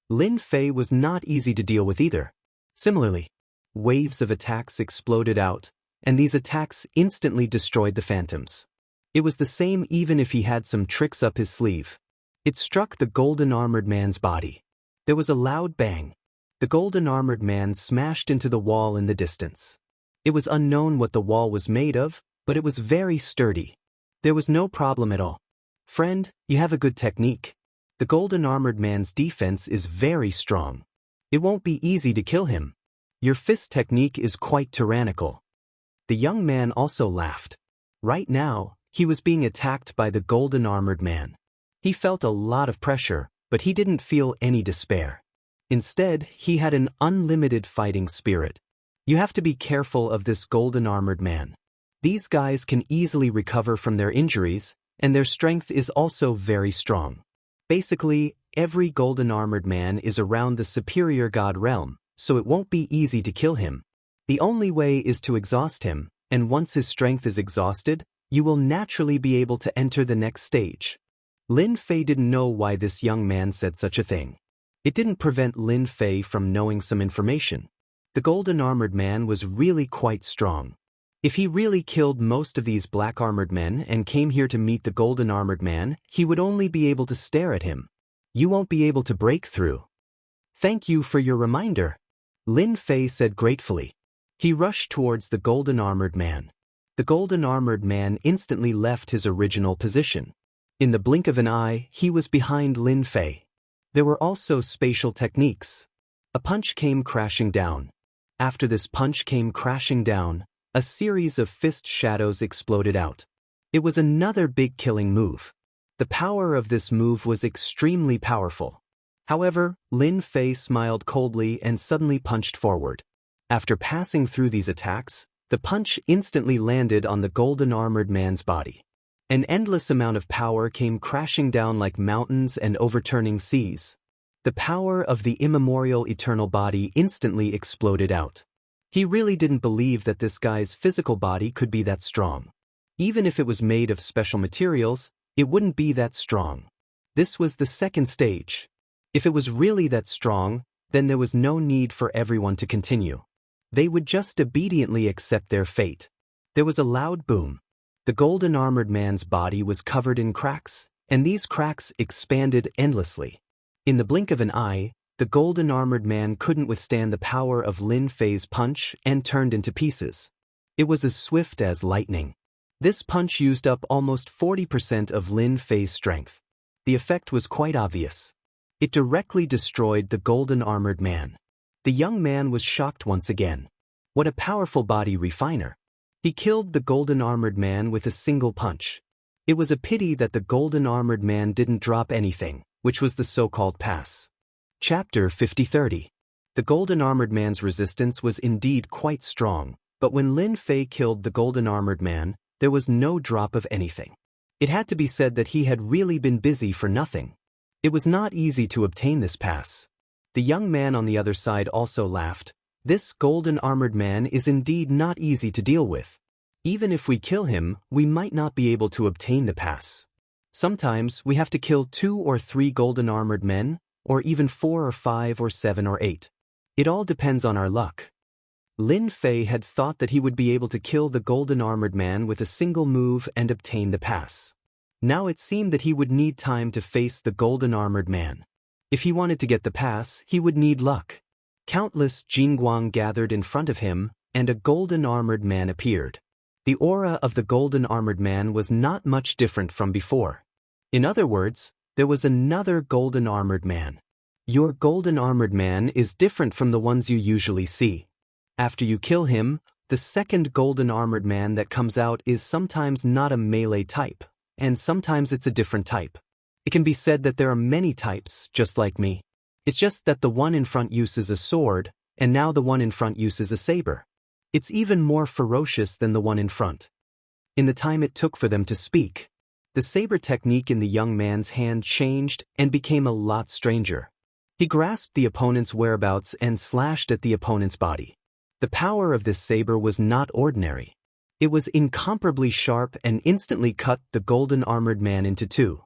Lin Fei was not easy to deal with either. Similarly, waves of attacks exploded out, and these attacks instantly destroyed the phantoms. It was the same even if he had some tricks up his sleeve. It struck the golden-armored man's body. There was a loud bang. The golden-armored man smashed into the wall in the distance. It was unknown what the wall was made of, but it was very sturdy. There was no problem at all. "Friend, you have a good technique. The golden-armored man's defense is very strong. It won't be easy to kill him. Your fist technique is quite tyrannical." The young man also laughed. Right now, he was being attacked by the golden-armored man. He felt a lot of pressure, but he didn't feel any despair. Instead, he had an unlimited fighting spirit. You have to be careful of this golden-armored man. These guys can easily recover from their injuries, and their strength is also very strong. Basically, every golden-armored man is around the superior god realm, so it won't be easy to kill him. The only way is to exhaust him, and once his strength is exhausted, you will naturally be able to enter the next stage. Lin Fei didn't know why this young man said such a thing. It didn't prevent Lin Fei from knowing some information. The golden-armored man was really quite strong. If he really killed most of these black-armored men and came here to meet the golden-armored man, he would only be able to stare at him. You won't be able to break through. "Thank you for your reminder," Lin Fei said gratefully. He rushed towards the golden-armored man. The golden-armored man instantly left his original position. In the blink of an eye, he was behind Lin Fei. There were also spatial techniques. A punch came crashing down. After this punch came crashing down, a series of fist shadows exploded out. It was another big killing move. The power of this move was extremely powerful. However, Lin Fei smiled coldly and suddenly punched forward. After passing through these attacks, the punch instantly landed on the golden-armored man's body. An endless amount of power came crashing down like mountains and overturning seas. The power of the immemorial eternal body instantly exploded out. He really didn't believe that this guy's physical body could be that strong. Even if it was made of special materials, it wouldn't be that strong. This was the second stage. If it was really that strong, then there was no need for everyone to continue. They would just obediently accept their fate. There was a loud boom. The golden-armored man's body was covered in cracks, and these cracks expanded endlessly. In the blink of an eye, The golden-armored man couldn't withstand the power of Lin Fei's punch and turned into pieces. It was as swift as lightning. This punch used up almost 40% of Lin Fei's strength. The effect was quite obvious. It directly destroyed the golden-armored man. The young man was shocked once again. What a powerful body refiner. He killed the golden-armored man with a single punch. It was a pity that the golden-armored man didn't drop anything, which was the so-called pass. Chapter 50-30. The golden-armored man's resistance was indeed quite strong, but when Lin Fei killed the golden-armored man, there was no drop of anything. It had to be said that he had really been busy for nothing. It was not easy to obtain this pass. The young man on the other side also laughed. This golden-armored man is indeed not easy to deal with. Even if we kill him, we might not be able to obtain the pass. Sometimes we have to kill 2 or 3 golden-armored men, or even 4 or 5 or 7 or 8. It all depends on our luck. Lin Fei had thought that he would be able to kill the golden-armored man with a single move and obtain the pass. Now it seemed that he would need time to face the golden-armored man. If he wanted to get the pass, he would need luck. Countless Jingguang gathered in front of him, and a golden-armored man appeared. The aura of the golden-armored man was not much different from before. In other words, there was another golden-armored man. Your golden-armored man is different from the ones you usually see. After you kill him, the second golden-armored man that comes out is sometimes not a melee type, and sometimes it's a different type. It can be said that there are many types, just like me. It's just that the one in front uses a sword, and now the one in front uses a saber. It's even more ferocious than the one in front. In the time it took for them to speak, the saber technique in the young man's hand changed and became a lot stranger. He grasped the opponent's whereabouts and slashed at the opponent's body. The power of this saber was not ordinary. It was incomparably sharp and instantly cut the golden-armored man into 2.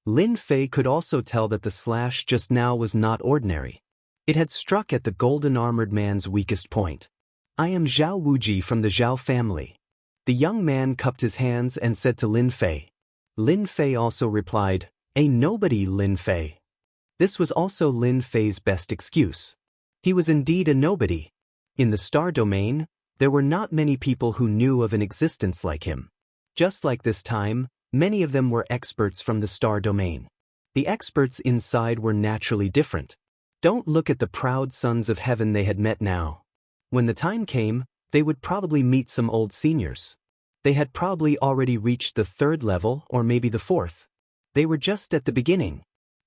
Lin Fei could also tell that the slash just now was not ordinary. It had struck at the golden-armored man's weakest point. I am Zhao Wuji from the Zhao family. The young man cupped his hands and said to Lin Fei. Lin Fei also replied, "A nobody, Lin Fei." This was also Lin Fei's best excuse. He was indeed a nobody. In the star domain, there were not many people who knew of an existence like him. Just like this time, many of them were experts from the star domain. The experts inside were naturally different. Don't look at the proud sons of heaven they had met now. When the time came, they would probably meet some old seniors. They had probably already reached the 3rd level or maybe the 4th. They were just at the beginning.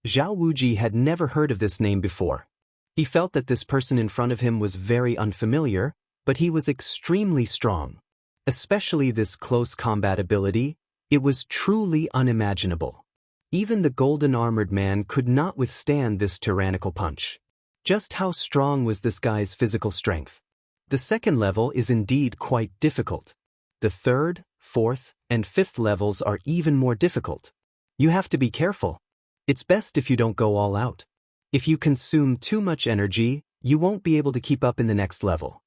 Zhao Wuji had never heard of this name before. He felt that this person in front of him was very unfamiliar, but he was extremely strong. Especially this close combat ability, it was truly unimaginable. Even the golden-armored man could not withstand this tyrannical punch. Just how strong was this guy's physical strength? The 2nd level is indeed quite difficult. The 3rd, 4th, and 5th levels are even more difficult. You have to be careful. It's best if you don't go all out. If you consume too much energy, you won't be able to keep up in the next level.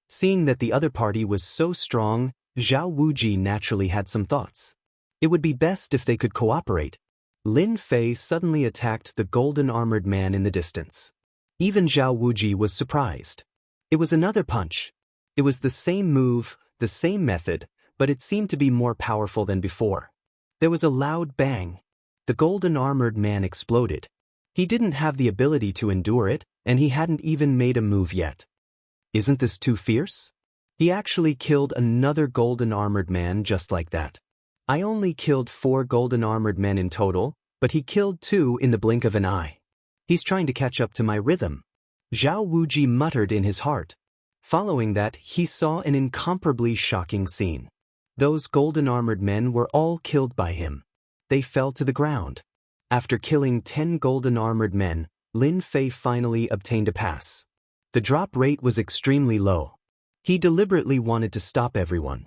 Seeing that the other party was so strong, Zhao Wuji naturally had some thoughts. It would be best if they could cooperate. Lin Fei suddenly attacked the golden-armored man in the distance. Even Zhao Wuji was surprised. It was another punch. It was the same move, the same method, but it seemed to be more powerful than before. There was a loud bang. The golden-armored man exploded. He didn't have the ability to endure it, and he hadn't even made a move yet. Isn't this too fierce? He actually killed another golden-armored man just like that. I only killed 4 golden-armored men in total, but he killed 2 in the blink of an eye. He's trying to catch up to my rhythm. Zhao Wuji muttered in his heart. Following that, he saw an incomparably shocking scene. Those golden-armored men were all killed by him. They fell to the ground. After killing 10 golden-armored men, Lin Fei finally obtained a pass. The drop rate was extremely low. He deliberately wanted to stop everyone.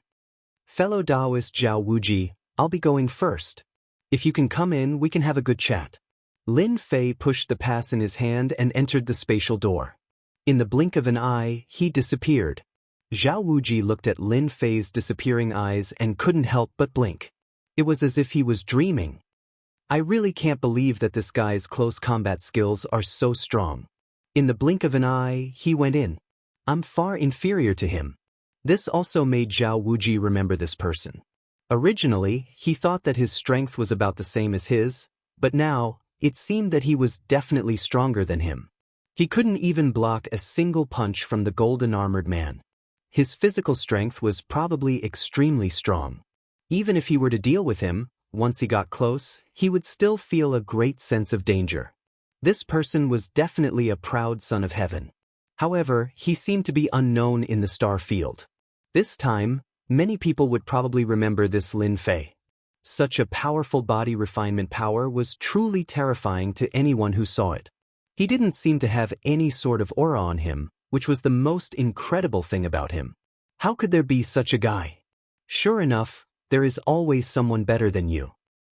Fellow Taoist Zhao Wuji, I'll be going first. If you can come in, we can have a good chat. Lin Fei pushed the pass in his hand and entered the spatial door. In the blink of an eye, he disappeared. Zhao Wuji looked at Lin Fei's disappearing eyes and couldn't help but blink. It was as if he was dreaming. I really can't believe that this guy's close combat skills are so strong. In the blink of an eye, he went in. I'm far inferior to him. This also made Zhao Wuji remember this person. Originally, he thought that his strength was about the same as his, but now, it seemed that he was definitely stronger than him. He couldn't even block a single punch from the golden-armored man. His physical strength was probably extremely strong. Even if he were to deal with him, once he got close, he would still feel a great sense of danger. This person was definitely a proud son of heaven. However, he seemed to be unknown in the star field. This time, many people would probably remember this Lin Fei. Such a powerful body refinement power was truly terrifying to anyone who saw it. He didn't seem to have any sort of aura on him, which was the most incredible thing about him. How could there be such a guy? Sure enough, there is always someone better than you.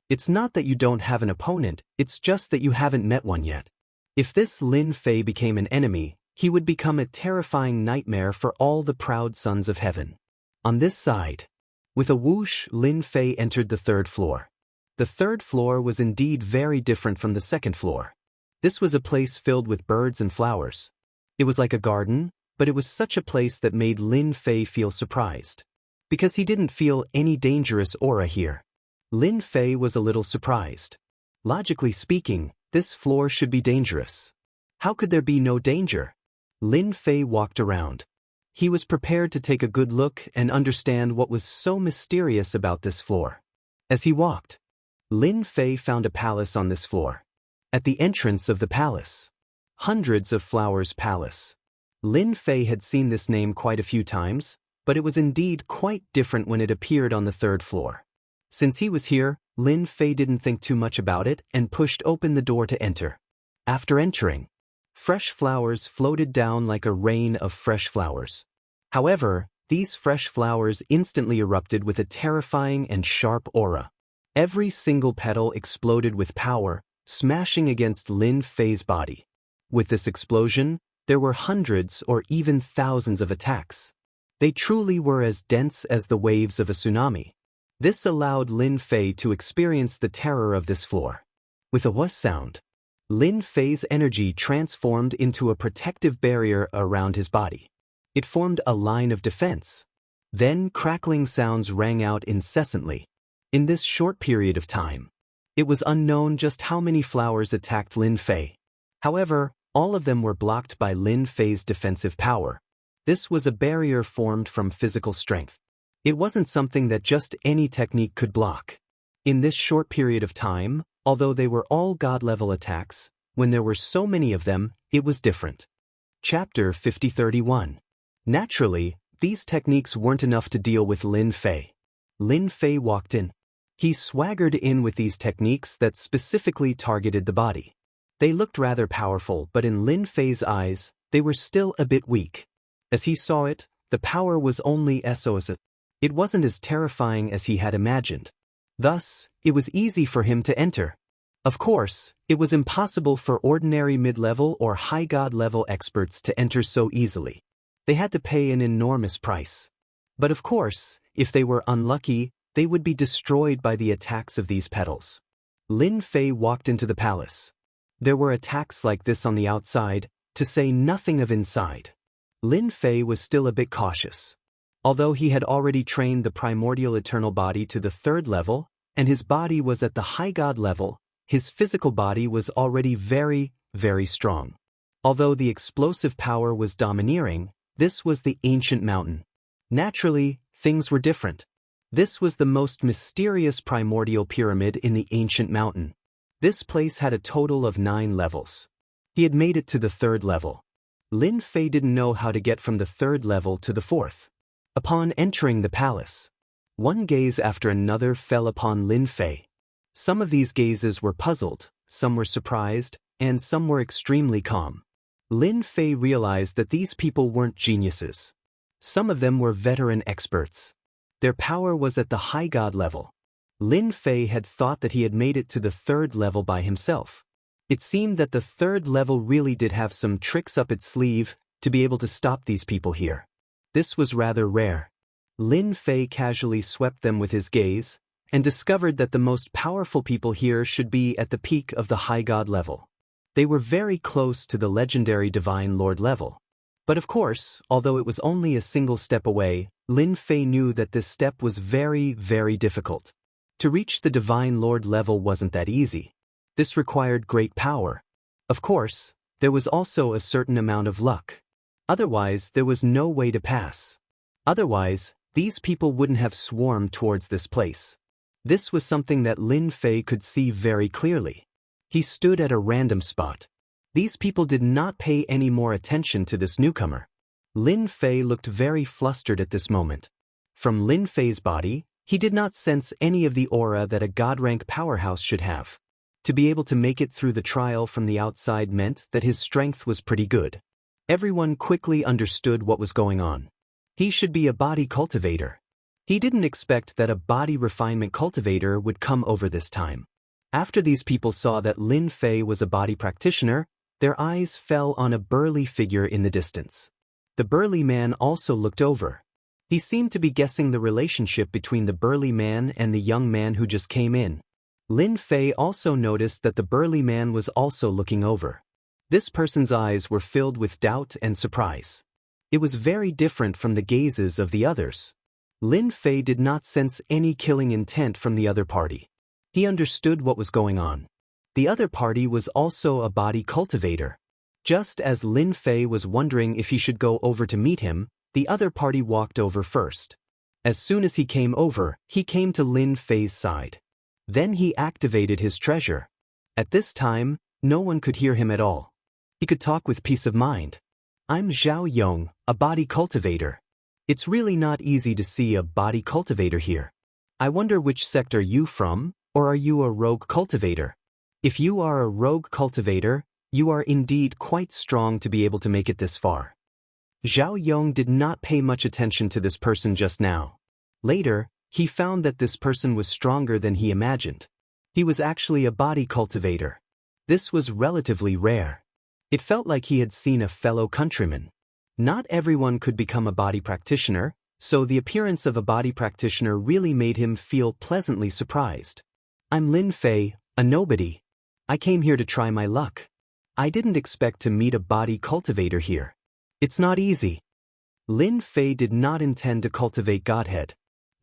It's not that you don't have an opponent, it's just that you haven't met one yet. If this Lin Fei became an enemy, he would become a terrifying nightmare for all the proud sons of heaven. On this side, with a whoosh, Lin Fei entered the third floor. The third floor was indeed very different from the second floor. This was a place filled with birds and flowers. It was like a garden, but it was such a place that made Lin Fei feel surprised. Because he didn't feel any dangerous aura here. Lin Fei was a little surprised. Logically speaking, this floor should be dangerous. How could there be no danger? Lin Fei walked around. He was prepared to take a good look and understand what was so mysterious about this floor. As he walked, Lin Fei found a palace on this floor. At the entrance of the palace, Hundreds of Flowers Palace. Lin Fei had seen this name quite a few times, but it was indeed quite different when it appeared on the third floor. Since he was here, Lin Fei didn't think too much about it and pushed open the door to enter. After entering, fresh flowers floated down like a rain of fresh flowers. However, these fresh flowers instantly erupted with a terrifying and sharp aura. Every single petal exploded with power, smashing against Lin Fei's body. With this explosion, there were hundreds or even thousands of attacks. They truly were as dense as the waves of a tsunami. This allowed Lin Fei to experience the terror of this floor. With a whoosh sound, Lin Fei's energy transformed into a protective barrier around his body. It formed a line of defense. Then crackling sounds rang out incessantly. In this short period of time, it was unknown just how many flowers attacked Lin Fei. However, all of them were blocked by Lin Fei's defensive power. This was a barrier formed from physical strength. It wasn't something that just any technique could block. In this short period of time, although they were all god-level attacks, when there were so many of them, it was different. Chapter 50-31. Naturally, these techniques weren't enough to deal with Lin Fei. Lin Fei walked in. He swaggered in with these techniques that specifically targeted the body. They looked rather powerful, but in Lin Fei's eyes, they were still a bit weak. As he saw it, the power was only SOS. It wasn't as terrifying as he had imagined. Thus, it was easy for him to enter. Of course, it was impossible for ordinary mid-level or high god-level experts to enter so easily. They had to pay an enormous price. But of course, if they were unlucky, they would be destroyed by the attacks of these petals. Lin Fei walked into the palace. There were attacks like this on the outside, to say nothing of inside. Lin Fei was still a bit cautious. Although he had already trained the primordial eternal body to the third level, and his body was at the high god level, his physical body was already very, very strong. Although the explosive power was domineering, this was the ancient mountain. Naturally, things were different. This was the most mysterious primordial pyramid in the ancient mountain. This place had a total of 9 levels. He had made it to the 3rd level. Lin Fei didn't know how to get from the 3rd level to the 4th. Upon entering the palace, one gaze after another fell upon Lin Fei. Some of these gazes were puzzled, some were surprised, and some were extremely calm. Lin Fei realized that these people weren't geniuses. Some of them were veteran experts. Their power was at the high god level. Lin Fei had thought that he had made it to the 3rd level by himself. It seemed that the 3rd level really did have some tricks up its sleeve to be able to stop these people here. This was rather rare. Lin Fei casually swept them with his gaze and discovered that the most powerful people here should be at the peak of the high god level. They were very close to the legendary Divine Lord level. But of course, although it was only a single step away, Lin Fei knew that this step was very, very difficult. To reach the Divine Lord level wasn't that easy. This required great power. Of course, there was also a certain amount of luck. Otherwise, there was no way to pass. Otherwise, these people wouldn't have swarmed towards this place. This was something that Lin Fei could see very clearly. He stood at a random spot. These people did not pay any more attention to this newcomer. Lin Fei looked very flustered at this moment. From Lin Fei's body, he did not sense any of the aura that a god-rank powerhouse should have. To be able to make it through the trial from the outside meant that his strength was pretty good. Everyone quickly understood what was going on. He should be a body cultivator. He didn't expect that a body refinement cultivator would come over this time. After these people saw that Lin Fei was a body practitioner, their eyes fell on a burly figure in the distance. The burly man also looked over. He seemed to be guessing the relationship between the burly man and the young man who just came in. Lin Fei also noticed that the burly man was also looking over. This person's eyes were filled with doubt and surprise. It was very different from the gazes of the others. Lin Fei did not sense any killing intent from the other party. He understood what was going on. The other party was also a body cultivator. Just as Lin Fei was wondering if he should go over to meet him, the other party walked over first. As soon as he came over, he came to Lin Fei's side. Then he activated his treasure. At this time, no one could hear him at all. He could talk with peace of mind. I'm Zhao Yong, a body cultivator. It's really not easy to see a body cultivator here. I wonder which sect are you from, or are you a rogue cultivator? If you are a rogue cultivator, you are indeed quite strong to be able to make it this far. Zhao Yong did not pay much attention to this person just now. Later, he found that this person was stronger than he imagined. He was actually a body cultivator. This was relatively rare. It felt like he had seen a fellow countryman. Not everyone could become a body practitioner, so the appearance of a body practitioner really made him feel pleasantly surprised. I'm Lin Fei, a nobody. I came here to try my luck. I didn't expect to meet a body cultivator here. It's not easy. Lin Fei did not intend to cultivate Godhead.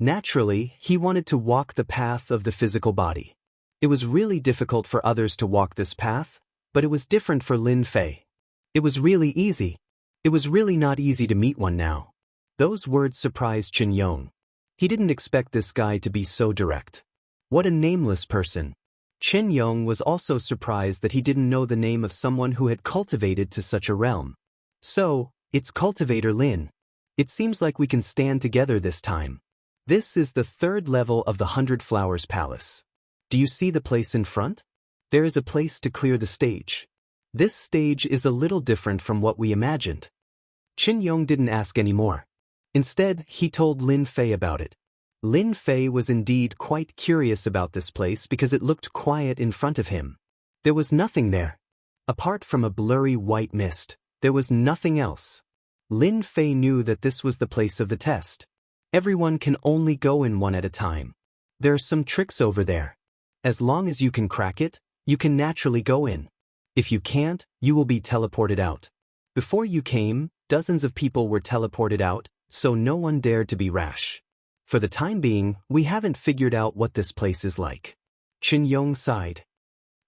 Naturally, he wanted to walk the path of the physical body. It was really difficult for others to walk this path, but it was different for Lin Fei. It was really easy. It was really not easy to meet one now. Those words surprised Qin Yong. He didn't expect this guy to be so direct. What a nameless person. Qin Yong was also surprised that he didn't know the name of someone who had cultivated to such a realm. So, it's Cultivator Lin. It seems like we can stand together this time. This is the third level of the 100 Flowers Palace. Do you see the place in front? There is a place to clear the stage. This stage is a little different from what we imagined. Qin Yong didn't ask any more. Instead, he told Lin Fei about it. Lin Fei was indeed quite curious about this place because it looked quiet in front of him. There was nothing there. Apart from a blurry white mist, there was nothing else. Lin Fei knew that this was the place of the test. Everyone can only go in one at a time. There are some tricks over there. As long as you can crack it, you can naturally go in. If you can't, you will be teleported out. Before you came, dozens of people were teleported out, so no one dared to be rash. For the time being, we haven't figured out what this place is like. Qin Yong sighed.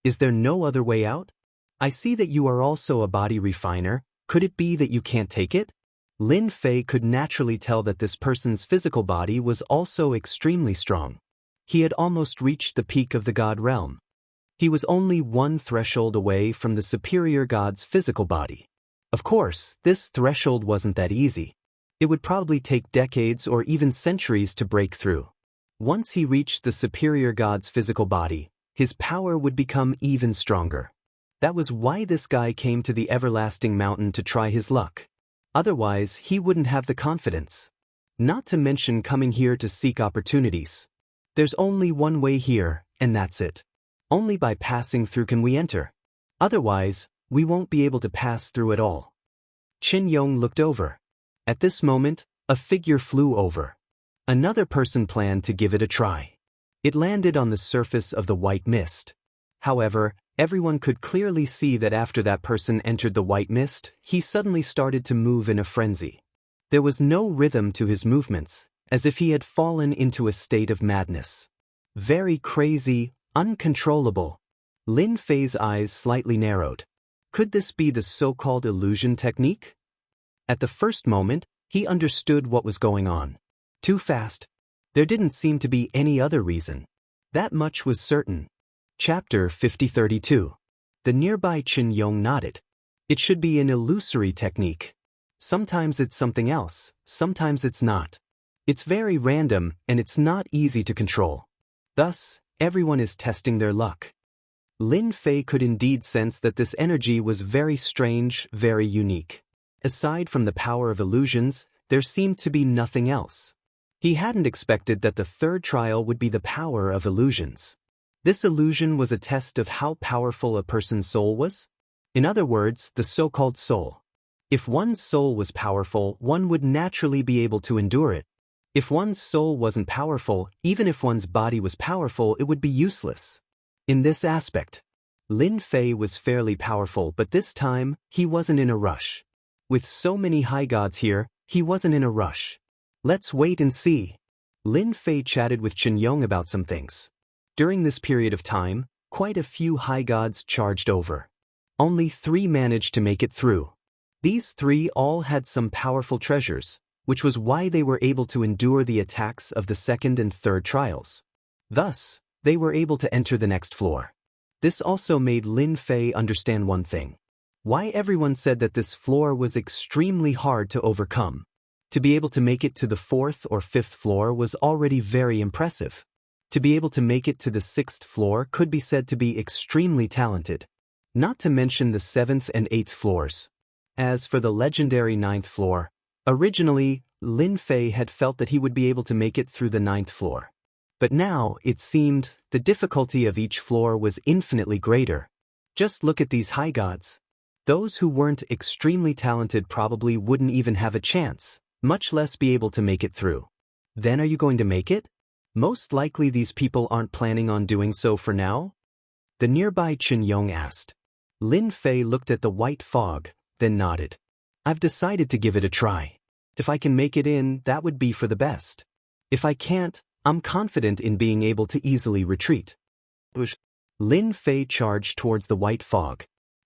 Is there no other way out? I see that you are also a body refiner. Could it be that you can't take it? Lin Fei could naturally tell that this person's physical body was also extremely strong. He had almost reached the peak of the god realm. He was only one threshold away from the superior god's physical body. Of course, this threshold wasn't that easy. It would probably take decades or even centuries to break through. Once he reached the superior god's physical body, his power would become even stronger. That was why this guy came to the Everlasting Mountain to try his luck. Otherwise, he wouldn't have the confidence. Not to mention coming here to seek opportunities. There's only one way here, and that's it. Only by passing through can we enter. Otherwise, we won't be able to pass through at all. Qin Yong looked over. At this moment, a figure flew over. Another person planned to give it a try. It landed on the surface of the white mist. However, Everyone could clearly see that after that person entered the white mist, he suddenly started to move in a frenzy. There was no rhythm to his movements, as if he had fallen into a state of madness. Very crazy, uncontrollable. Lin Fei's eyes slightly narrowed. Could this be the so-called illusion technique? At the first moment, he understood what was going on. Too fast. There didn't seem to be any other reason. That much was certain. Chapter 5032. The nearby Qin Yong nodded. It should be an illusory technique. Sometimes it's something else, sometimes it's not. It's very random, and it's not easy to control. Thus, everyone is testing their luck. Lin Fei could indeed sense that this energy was very strange, very unique. Aside from the power of illusions, there seemed to be nothing else. He hadn't expected that the third trial would be the power of illusions. This illusion was a test of how powerful a person's soul was. In other words, the so-called soul. If one's soul was powerful, one would naturally be able to endure it. If one's soul wasn't powerful, even if one's body was powerful, it would be useless. In this aspect, Lin Fei was fairly powerful, but this time, he wasn't in a rush. With so many high gods here, he wasn't in a rush. Let's wait and see. Lin Fei chatted with Qin Yong about some things. During this period of time, quite a few high gods charged over. Only 3 managed to make it through. These 3 all had some powerful treasures, which was why they were able to endure the attacks of the second and third trials. Thus, they were able to enter the next floor. This also made Lin Fei understand one thing. Why everyone said that this floor was extremely hard to overcome. To be able to make it to the 4th or 5th floor was already very impressive. To be able to make it to the 6th floor could be said to be extremely talented. Not to mention the 7th and 8th floors. As for the legendary 9th floor, originally, Lin Fei had felt that he would be able to make it through the 9th floor. But now, it seemed, the difficulty of each floor was infinitely greater. Just look at these high gods. Those who weren't extremely talented probably wouldn't even have a chance, much less be able to make it through. Then are you going to make it? Most likely these people aren't planning on doing so for now? The nearby Qin Yong asked. Lin Fei looked at the white fog, then nodded. I've decided to give it a try. If I can make it in, that would be for the best. If I can't, I'm confident in being able to easily retreat. Lin Fei charged towards the white fog.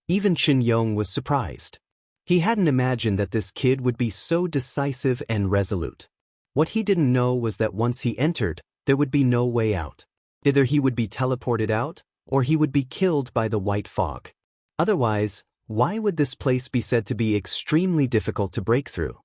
Even Qin Yong was surprised. He hadn't imagined that this kid would be so decisive and resolute. What he didn't know was that once he entered, there would be no way out. Either he would be teleported out, or he would be killed by the white fog. Otherwise, why would this place be said to be extremely difficult to break through?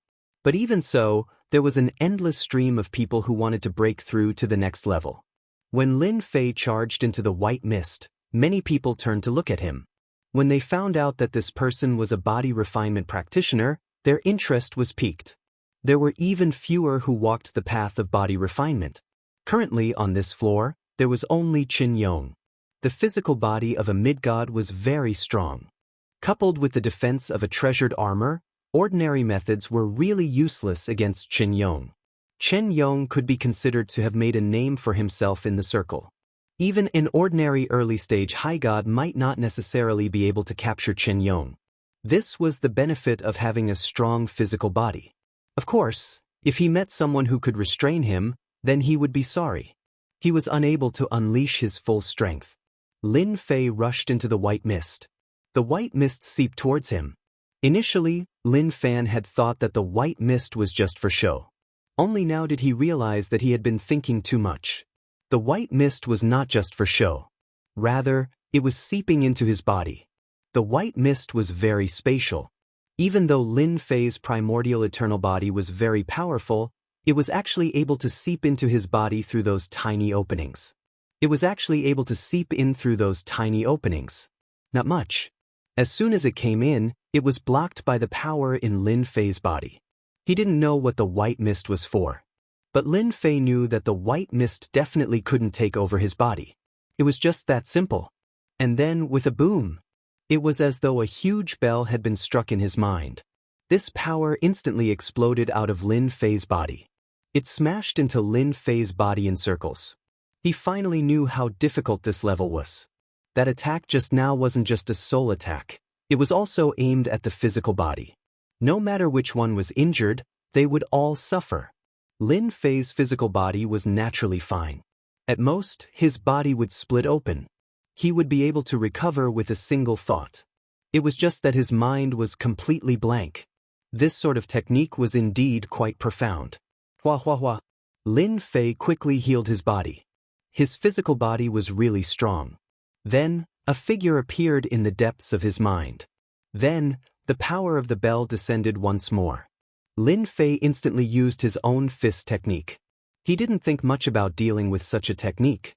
But even so, there was an endless stream of people who wanted to break through to the next level. When Lin Fei charged into the white mist, many people turned to look at him. When they found out that this person was a body refinement practitioner, their interest was piqued. There were even fewer who walked the path of body refinement. Currently on this floor, there was only Qin Yong. The physical body of a mid-god was very strong. Coupled with the defense of a treasured armor, ordinary methods were really useless against Qin Yong. Qin Yong could be considered to have made a name for himself in the circle. Even an ordinary early-stage high god might not necessarily be able to capture Qin Yong. This was the benefit of having a strong physical body. Of course, if he met someone who could restrain him, then he would be sorry. He was unable to unleash his full strength. Lin Fei rushed into the white mist. The white mist seeped towards him. Initially, Lin Fan had thought that the white mist was just for show. Only now did he realize that he had been thinking too much. The white mist was not just for show. Rather, it was seeping into his body. The white mist was very spatial. Even though Lin Fei's primordial eternal body was very powerful, it was actually able to seep into his body through those tiny openings. It was actually able to seep in through those tiny openings. Not much. As soon as it came in, it was blocked by the power in Lin Fei's body. He didn't know what the white mist was for. But Lin Fei knew that the white mist definitely couldn't take over his body. It was just that simple. And then, with a boom, it was as though a huge bell had been struck in his mind. This power instantly exploded out of Lin Fei's body. It smashed into Lin Fei's body in circles. He finally knew how difficult this level was. that attack just now wasn't just a soul attack. It was also aimed at the physical body. No matter which one was injured, they would all suffer. Lin Fei's physical body was naturally fine. At most, his body would split open. He would be able to recover with a single thought. It was just that his mind was completely blank. This sort of technique was indeed quite profound. Hua hua hua. Lin Fei quickly healed his body. His physical body was really strong. Then, a figure appeared in the depths of his mind. Then, the power of the bell descended once more. Lin Fei instantly used his own fist technique. He didn't think much about dealing with such a technique.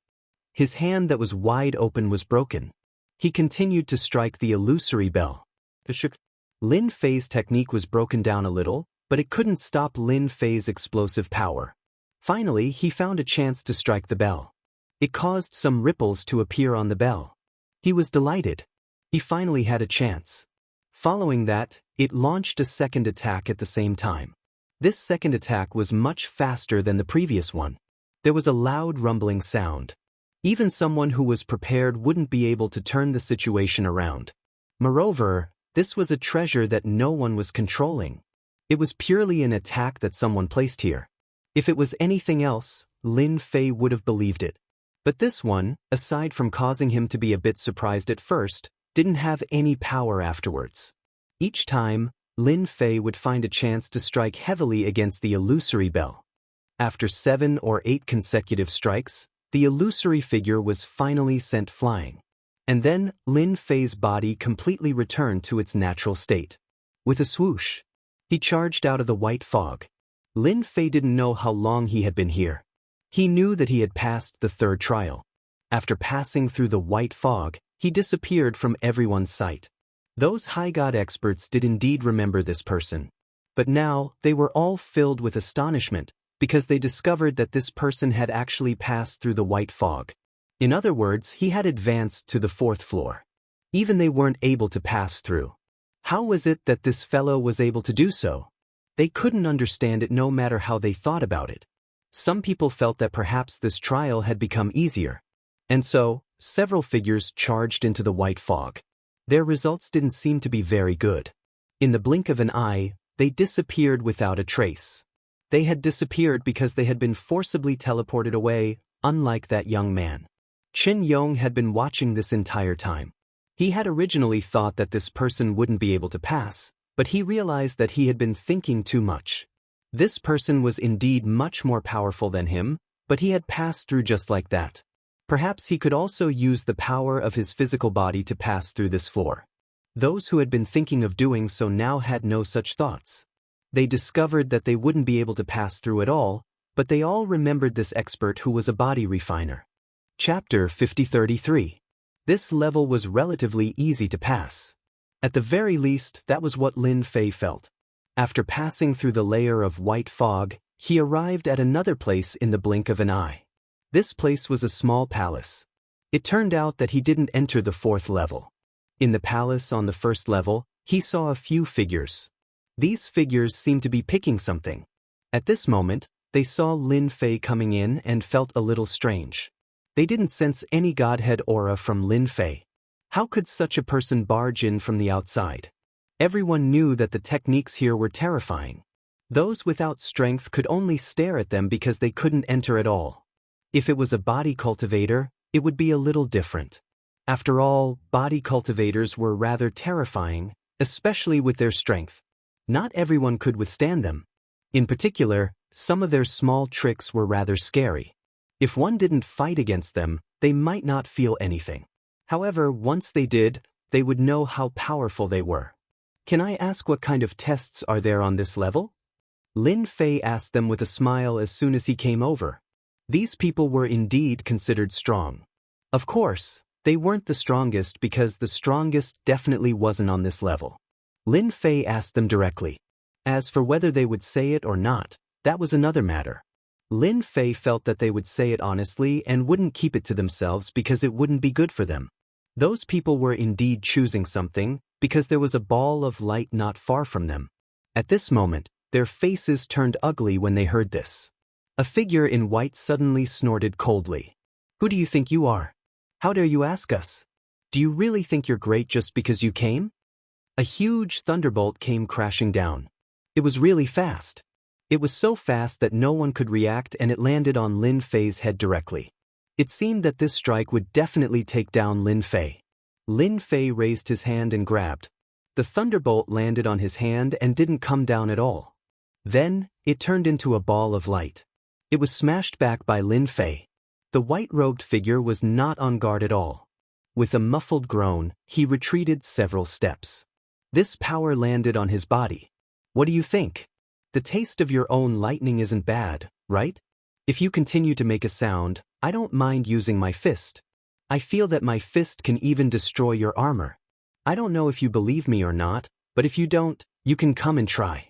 His hand that was wide open was broken. He continued to strike the illusory bell. Lin Fei's technique was broken down a little, but it couldn't stop Lin Fei's explosive power. Finally, he found a chance to strike the bell. It caused some ripples to appear on the bell. He was delighted. He finally had a chance. Following that, it launched a second attack at the same time. This second attack was much faster than the previous one. There was a loud rumbling sound. Even someone who was prepared wouldn't be able to turn the situation around. Moreover, this was a treasure that no one was controlling. It was purely an attack that someone placed here. If it was anything else, Lin Fei would have believed it. But this one, aside from causing him to be a bit surprised at first, didn't have any power afterwards. Each time, Lin Fei would find a chance to strike heavily against the illusory bell. After 7 or 8 consecutive strikes, the illusory figure was finally sent flying. And then, Lin Fei's body completely returned to its natural state. With a swoosh, he charged out of the white fog. Lin Fei didn't know how long he had been here. He knew that he had passed the third trial. After passing through the white fog, he disappeared from everyone's sight. Those high god experts did indeed remember this person. But now, they were all filled with astonishment, because they discovered that this person had actually passed through the white fog. In other words, he had advanced to the 4th floor. Even they weren't able to pass through. How was it that this fellow was able to do so? They couldn't understand it no matter how they thought about it. Some people felt that perhaps this trial had become easier. And so, several figures charged into the white fog. Their results didn't seem to be very good. In the blink of an eye, they disappeared without a trace. They had disappeared because they had been forcibly teleported away, unlike that young man. Qin Yong had been watching this entire time. He had originally thought that this person wouldn't be able to pass, but he realized that he had been thinking too much. This person was indeed much more powerful than him, but he had passed through just like that. Perhaps he could also use the power of his physical body to pass through this floor. Those who had been thinking of doing so now had no such thoughts. They discovered that they wouldn't be able to pass through at all, but they all remembered this expert who was a body refiner. Chapter 5033. This level was relatively easy to pass. At the very least, that was what Lin Fei felt. After passing through the layer of white fog, he arrived at another place in the blink of an eye. This place was a small palace. It turned out that he didn't enter the 4th level. In the palace on the 1st level, he saw a few figures. These figures seemed to be picking something. At this moment, they saw Lin Fei coming in and felt a little strange. They didn't sense any godhead aura from Lin Fei. How could such a person barge in from the outside? Everyone knew that the techniques here were terrifying. Those without strength could only stare at them because they couldn't enter at all. If it was a body cultivator, it would be a little different. After all, body cultivators were rather terrifying, especially with their strength. Not everyone could withstand them. In particular, some of their small tricks were rather scary. If one didn't fight against them, they might not feel anything. However, once they did, they would know how powerful they were. Can I ask what kind of tests are there on this level? Lin Fei asked them with a smile as soon as he came over. These people were indeed considered strong. Of course, they weren't the strongest because the strongest definitely wasn't on this level. Lin Fei asked them directly. As for whether they would say it or not, that was another matter. Lin Fei felt that they would say it honestly and wouldn't keep it to themselves because it wouldn't be good for them. Those people were indeed choosing something, because there was a ball of light not far from them. At this moment, their faces turned ugly when they heard this. A figure in white suddenly snorted coldly. "Who do you think you are? How dare you ask us?" Do you really think you're great just because you came? A huge thunderbolt came crashing down. It was really fast. It was so fast that no one could react, and it landed on Lin Fei's head directly. It seemed that this strike would definitely take down Lin Fei. Lin Fei raised his hand and grabbed. The thunderbolt landed on his hand and didn't come down at all. Then, it turned into a ball of light. It was smashed back by Lin Fei. The white-robed figure was not on guard at all. With a muffled groan, he retreated several steps. This power landed on his body. What do you think? The taste of your own lightning isn't bad, right? If you continue to make a sound, I don't mind using my fist. I feel that my fist can even destroy your armor. I don't know if you believe me or not, but if you don't, you can come and try.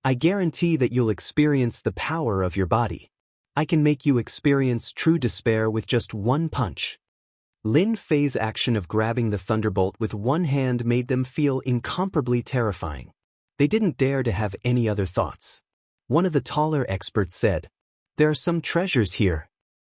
I guarantee that you'll experience the power of your body. I can make you experience true despair with just one punch. Lin Fei's action of grabbing the thunderbolt with one hand made them feel incomparably terrifying. They didn't dare to have any other thoughts. One of the taller experts said, "There are some treasures here.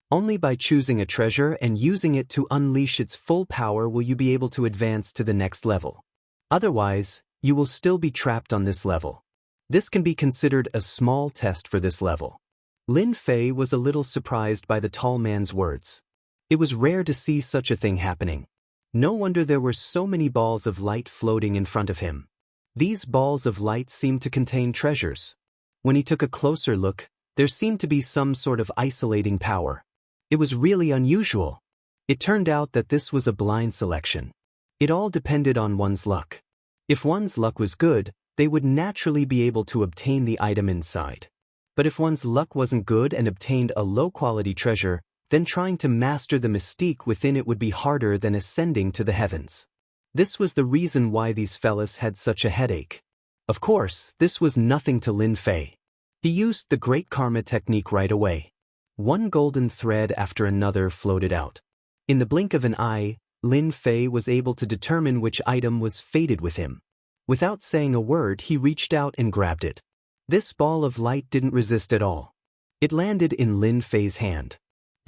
Only by choosing a treasure and using it to unleash its full power will you be able to advance to the next level. Otherwise, you will still be trapped on this level. This can be considered a small test for this level." Lin Fei was a little surprised by the tall man's words. It was rare to see such a thing happening. No wonder there were so many balls of light floating in front of him. These balls of light seemed to contain treasures. When he took a closer look, there seemed to be some sort of isolating power. It was really unusual. It turned out that this was a blind selection. It all depended on one's luck. If one's luck was good, they would naturally be able to obtain the item inside. But if one's luck wasn't good and obtained a low-quality treasure, then trying to master the mystique within it would be harder than ascending to the heavens. This was the reason why these fellas had such a headache. Of course, this was nothing to Lin Fei. He used the Great Karma technique right away. One golden thread after another floated out. In the blink of an eye, Lin Fei was able to determine which item was fated with him. Without saying a word, he reached out and grabbed it. This ball of light didn't resist at all. It landed in Lin Fei's hand.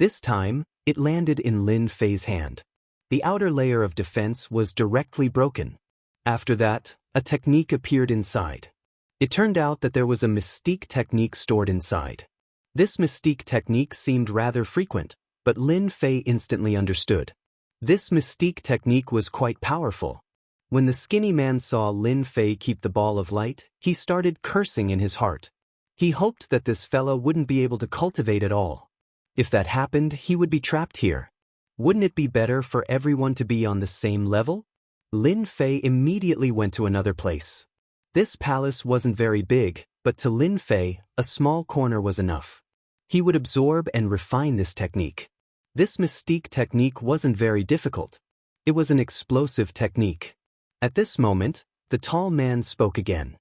This time, it landed in Lin Fei's hand. The outer layer of defense was directly broken. After that, a technique appeared inside. It turned out that there was a mystique technique stored inside. This mystique technique seemed rather frequent, but Lin Fei instantly understood. This mystique technique was quite powerful. When the skinny man saw Lin Fei keep the ball of light, he started cursing in his heart. He hoped that this fella wouldn't be able to cultivate at all. If that happened, he would be trapped here. Wouldn't it be better for everyone to be on the same level? Lin Fei immediately went to another place. This palace wasn't very big, but to Lin Fei, a small corner was enough. He would absorb and refine this technique. This mystique technique wasn't very difficult. It was an explosive technique. At this moment, the tall man spoke again.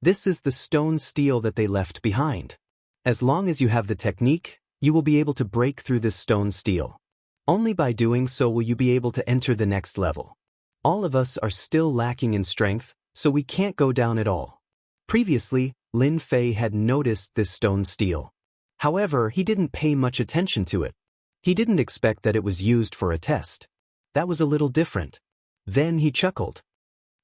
This is the stone steel that they left behind. As long as you have the technique, you will be able to break through this stone steel. Only by doing so will you be able to enter the next level. All of us are still lacking in strength, so we can't go down at all. Previously, Lin Fei had noticed this stone steel. However, he didn't pay much attention to it. He didn't expect that it was used for a test. That was a little different. Then he chuckled.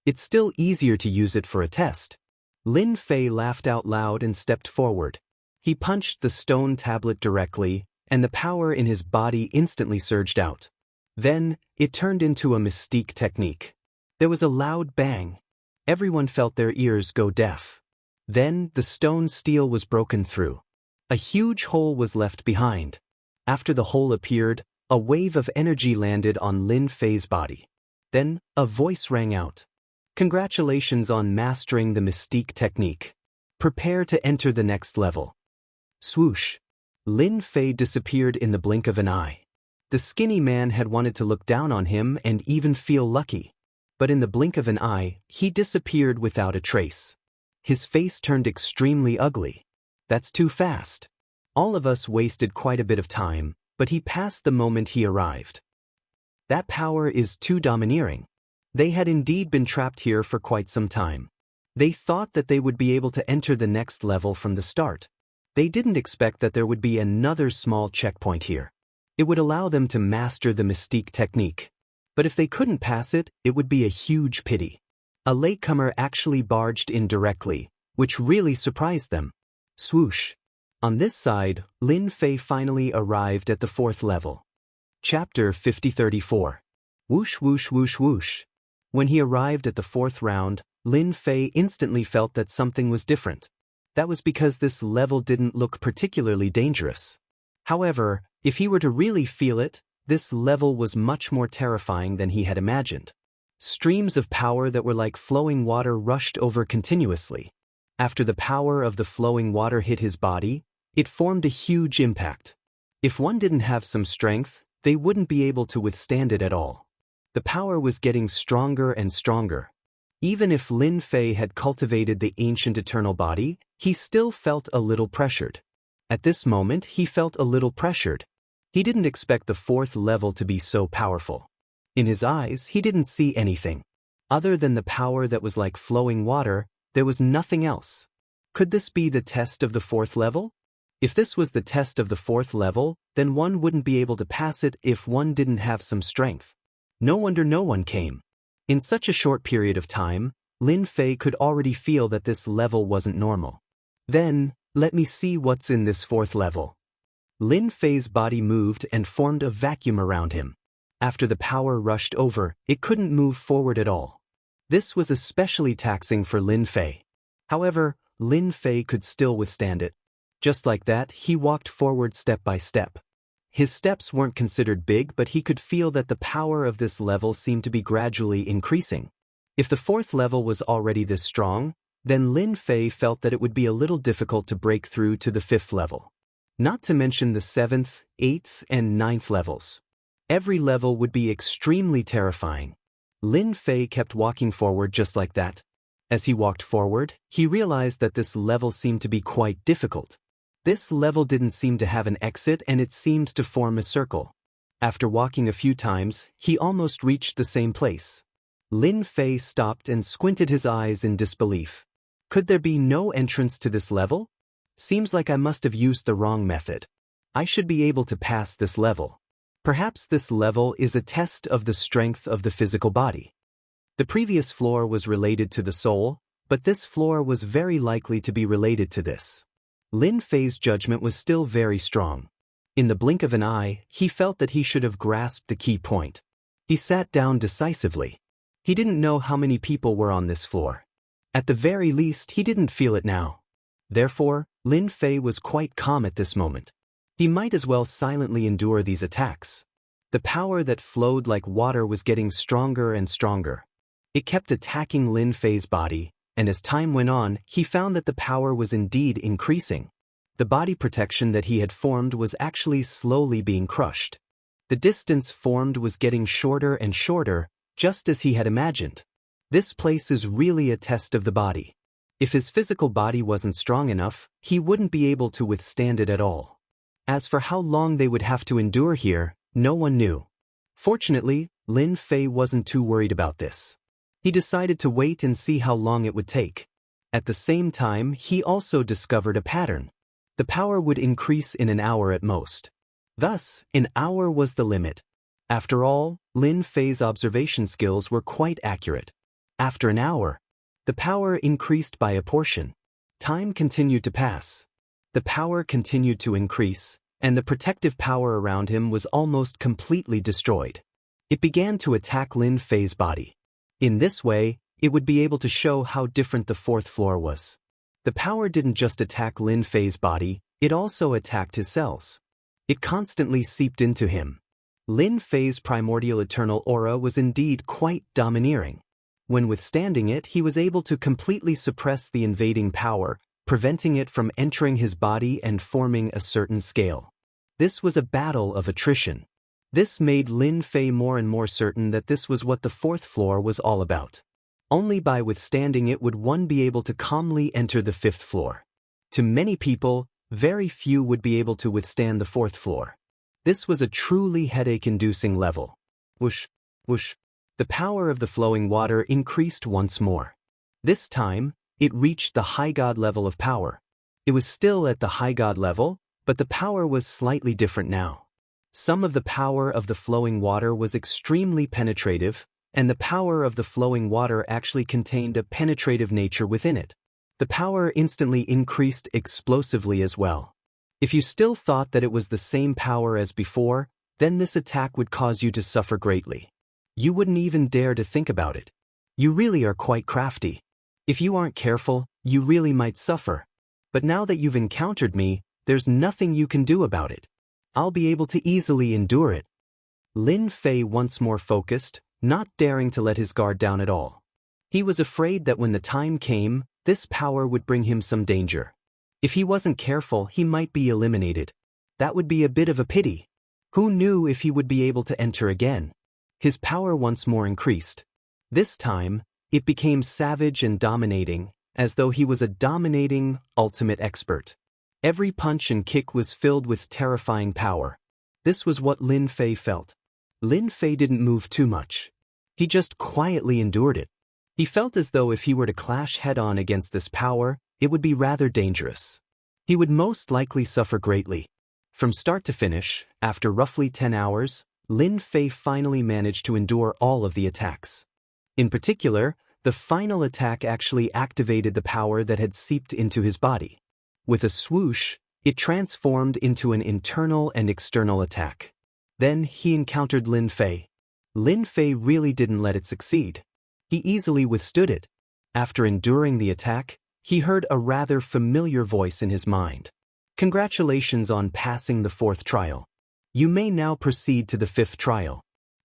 It's still easier to use it for a test. Lin Fei laughed out loud and stepped forward. He punched the stone tablet directly, and the power in his body instantly surged out. Then, it turned into a mystique technique. There was a loud bang. Everyone felt their ears go deaf. Then, the stone steel was broken through. A huge hole was left behind. After the hole appeared, a wave of energy landed on Lin Fei's body. Then, a voice rang out. Congratulations on mastering the mystique technique. Prepare to enter the next level. Swoosh. Lin Fei disappeared in the blink of an eye. The skinny man had wanted to look down on him and even feel lucky. But in the blink of an eye, he disappeared without a trace. His face turned extremely ugly. That's too fast. All of us wasted quite a bit of time, but he passed the moment he arrived. That power is too domineering. They had indeed been trapped here for quite some time. They thought that they would be able to enter the next level from the start. They didn't expect that there would be another small checkpoint here. It would allow them to master the mystique technique. But if they couldn't pass it, it would be a huge pity. A latecomer actually barged in directly, which really surprised them. Swoosh. On this side, Lin Fei finally arrived at the 4th level. Chapter 5034. Whoosh whoosh whoosh whoosh. When he arrived at the 4th round, Lin Fei instantly felt that something was different. That was because this level didn't look particularly dangerous. However, if he were to really feel it, this level was much more terrifying than he had imagined. Streams of power that were like flowing water rushed over continuously. After the power of the flowing water hit his body, it formed a huge impact. If one didn't have some strength, they wouldn't be able to withstand it at all. The power was getting stronger and stronger. Even if Lin Fei had cultivated the ancient eternal body, he still felt a little pressured. At this moment, he felt a little pressured. He didn't expect the 4th level to be so powerful. In his eyes, he didn't see anything. Other than the power that was like flowing water, there was nothing else. Could this be the test of the 4th level? If this was the test of the 4th level, then one wouldn't be able to pass it if one didn't have some strength. No wonder no one came. In such a short period of time, Lin Fei could already feel that this level wasn't normal. Then, let me see what's in this 4th level. Lin Fei's body moved and formed a vacuum around him. After the power rushed over, it couldn't move forward at all. This was especially taxing for Lin Fei. However, Lin Fei could still withstand it. Just like that, he walked forward step by step. His steps weren't considered big, but he could feel that the power of this level seemed to be gradually increasing. If the 4th level was already this strong, then Lin Fei felt that it would be a little difficult to break through to the 5th level. Not to mention the 7th, 8th, and 9th levels. Every level would be extremely terrifying. Lin Fei kept walking forward just like that. As he walked forward, he realized that this level seemed to be quite difficult. This level didn't seem to have an exit, and it seemed to form a circle. After walking a few times, he almost reached the same place. Lin Fei stopped and squinted his eyes in disbelief. Could there be no entrance to this level? Seems like I must have used the wrong method. I should be able to pass this level. Perhaps this level is a test of the strength of the physical body. The previous floor was related to the soul, but this floor was very likely to be related to this. Lin Fei's judgment was still very strong. In the blink of an eye, he felt that he should have grasped the key point. He sat down decisively. He didn't know how many people were on this floor. At the very least, he didn't feel it now. Therefore, Lin Fei was quite calm at this moment. He might as well silently endure these attacks. The power that flowed like water was getting stronger and stronger. It kept attacking Lin Fei's body, and as time went on, he found that the power was indeed increasing. The body protection that he had formed was actually slowly being crushed. The distance formed was getting shorter and shorter, just as he had imagined. This place is really a test of the body. If his physical body wasn't strong enough, he wouldn't be able to withstand it at all. As for how long they would have to endure here, no one knew. Fortunately, Lin Fei wasn't too worried about this. He decided to wait and see how long it would take. At the same time, he also discovered a pattern. The power would increase in an hour at most. Thus, an hour was the limit. After all, Lin Fei's observation skills were quite accurate. After an hour, the power increased by a portion. Time continued to pass. The power continued to increase, and the protective power around him was almost completely destroyed. It began to attack Lin Fei's body. In this way, it would be able to show how different the 4th floor was. The power didn't just attack Lin Fei's body, it also attacked his cells. It constantly seeped into him. Lin Fei's primordial eternal aura was indeed quite domineering. When withstanding it, he was able to completely suppress the invading power, preventing it from entering his body and forming a certain scale. This was a battle of attrition. This made Lin Fei more and more certain that this was what the 4th floor was all about. Only by withstanding it would one be able to calmly enter the 5th floor. To many people, very few would be able to withstand the 4th floor. This was a truly headache-inducing level. Whoosh, whoosh. The power of the flowing water increased once more. This time, it reached the high god level of power. It was still at the high god level, but the power was slightly different now. Some of the power of the flowing water was extremely penetrative, and the power of the flowing water actually contained a penetrative nature within it. The power instantly increased explosively as well. If you still thought that it was the same power as before, then this attack would cause you to suffer greatly. You wouldn't even dare to think about it. You really are quite crafty. If you aren't careful, you really might suffer. But now that you've encountered me, there's nothing you can do about it. I'll be able to easily endure it. Lin Fei once more focused, not daring to let his guard down at all. He was afraid that when the time came, this power would bring him some danger. If he wasn't careful, he might be eliminated. That would be a bit of a pity. Who knew if he would be able to enter again? His power once more increased. This time, it became savage and dominating, as though he was a dominating, ultimate expert. Every punch and kick was filled with terrifying power. This was what Lin Fei felt. Lin Fei didn't move too much. He just quietly endured it. He felt as though if he were to clash head-on against this power, it would be rather dangerous. He would most likely suffer greatly. From start to finish, after roughly 10 hours, Lin Fei finally managed to endure all of the attacks. In particular, the final attack actually activated the power that had seeped into his body. With a swoosh, it transformed into an internal and external attack. Then he encountered Lin Fei. Lin Fei really didn't let it succeed. He easily withstood it. After enduring the attack, he heard a rather familiar voice in his mind. Congratulations on passing the 4th trial. You may now proceed to the 5th trial.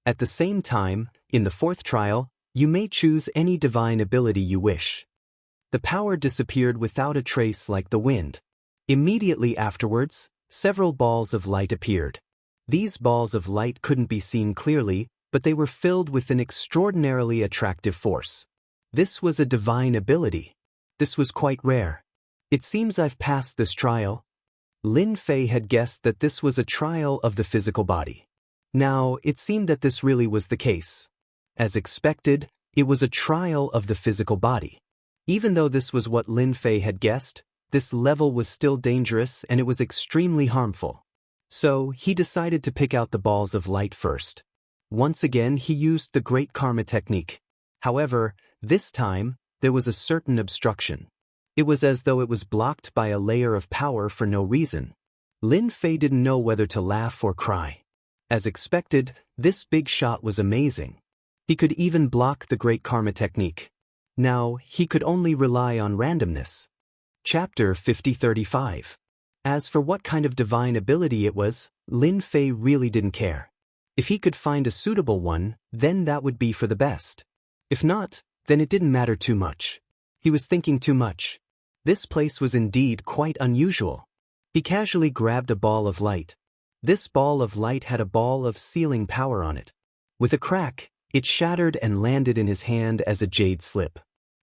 At the same time, in the 4th trial, you may choose any divine ability you wish. The power disappeared without a trace like the wind. Immediately afterwards, several balls of light appeared. These balls of light couldn't be seen clearly, but they were filled with an extraordinarily attractive force. This was a divine ability. This was quite rare. It seems I've passed this trial. Lin Fei had guessed that this was a trial of the physical body. Now, it seemed that this really was the case. As expected, it was a trial of the physical body. Even though this was what Lin Fei had guessed, this level was still dangerous and it was extremely harmful. So, he decided to pick out the balls of light first. Once again, he used the Great Karma technique. However, this time, there was a certain obstruction. It was as though it was blocked by a layer of power for no reason. Lin Fei didn't know whether to laugh or cry. As expected, this big shot was amazing. He could even block the Great Karma technique. Now, he could only rely on randomness. Chapter 50-35. As for what kind of divine ability it was, Lin Fei really didn't care. If he could find a suitable one, then that would be for the best. If not, then it didn't matter too much. He was thinking too much. This place was indeed quite unusual. He casually grabbed a ball of light. This ball of light had a ball of sealing power on it. With a crack, it shattered and landed in his hand as a jade slip.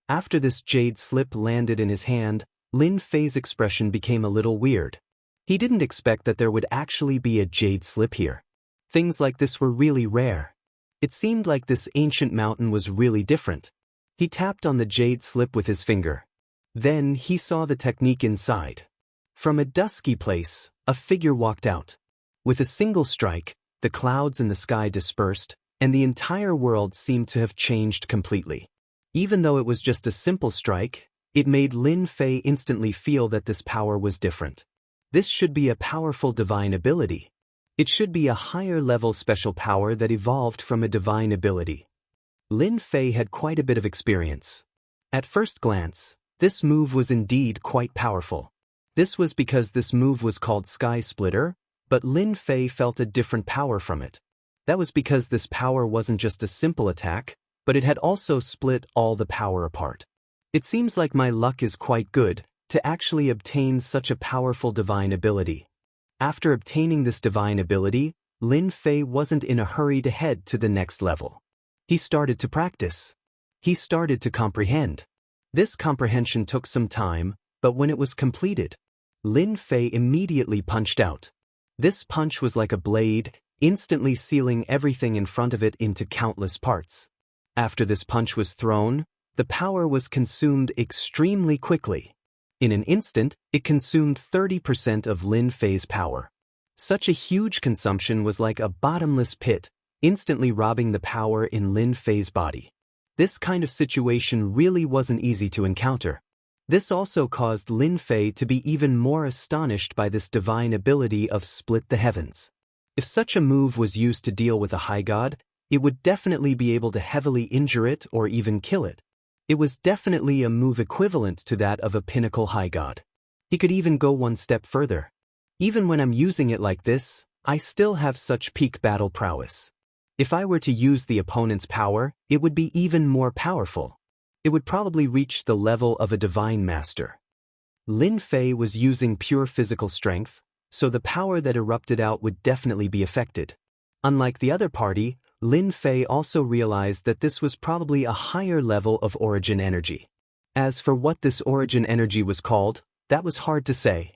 After this jade slip landed in his hand, Lin Fei's expression became a little weird. He didn't expect that there would actually be a jade slip here. Things like this were really rare. It seemed like this ancient mountain was really different. He tapped on the jade slip with his finger. Then he saw the technique inside. From a dusky place, a figure walked out. With a single strike, the clouds in the sky dispersed, and the entire world seemed to have changed completely. Even though it was just a simple strike, it made Lin Fei instantly feel that this power was different. This should be a powerful divine ability. It should be a higher-level special power that evolved from a divine ability. Lin Fei had quite a bit of experience. At first glance, this move was indeed quite powerful. This was because this move was called Sky Splitter, but Lin Fei felt a different power from it. That was because this power wasn't just a simple attack, but it had also split all the power apart. It seems like my luck is quite good to actually obtain such a powerful divine ability. After obtaining this divine ability, Lin Fei wasn't in a hurry to head to the next level. He started to practice. He started to comprehend. This comprehension took some time, but when it was completed, Lin Fei immediately punched out. This punch was like a blade, instantly sealing everything in front of it into countless parts. After this punch was thrown, the power was consumed extremely quickly. In an instant, it consumed 30% of Lin Fei's power. Such a huge consumption was like a bottomless pit, instantly robbing the power in Lin Fei's body. This kind of situation really wasn't easy to encounter. This also caused Lin Fei to be even more astonished by this divine ability of split the heavens. If such a move was used to deal with a high god, it would definitely be able to heavily injure it or even kill it. It was definitely a move equivalent to that of a pinnacle high god. He could even go one step further. Even when I'm using it like this, I still have such peak battle prowess. If I were to use the opponent's power, it would be even more powerful. It would probably reach the level of a divine master. Lin Fei was using pure physical strength, so the power that erupted out would definitely be affected. Unlike the other party, Lin Fei also realized that this was probably a higher level of origin energy. As for what this origin energy was called, that was hard to say.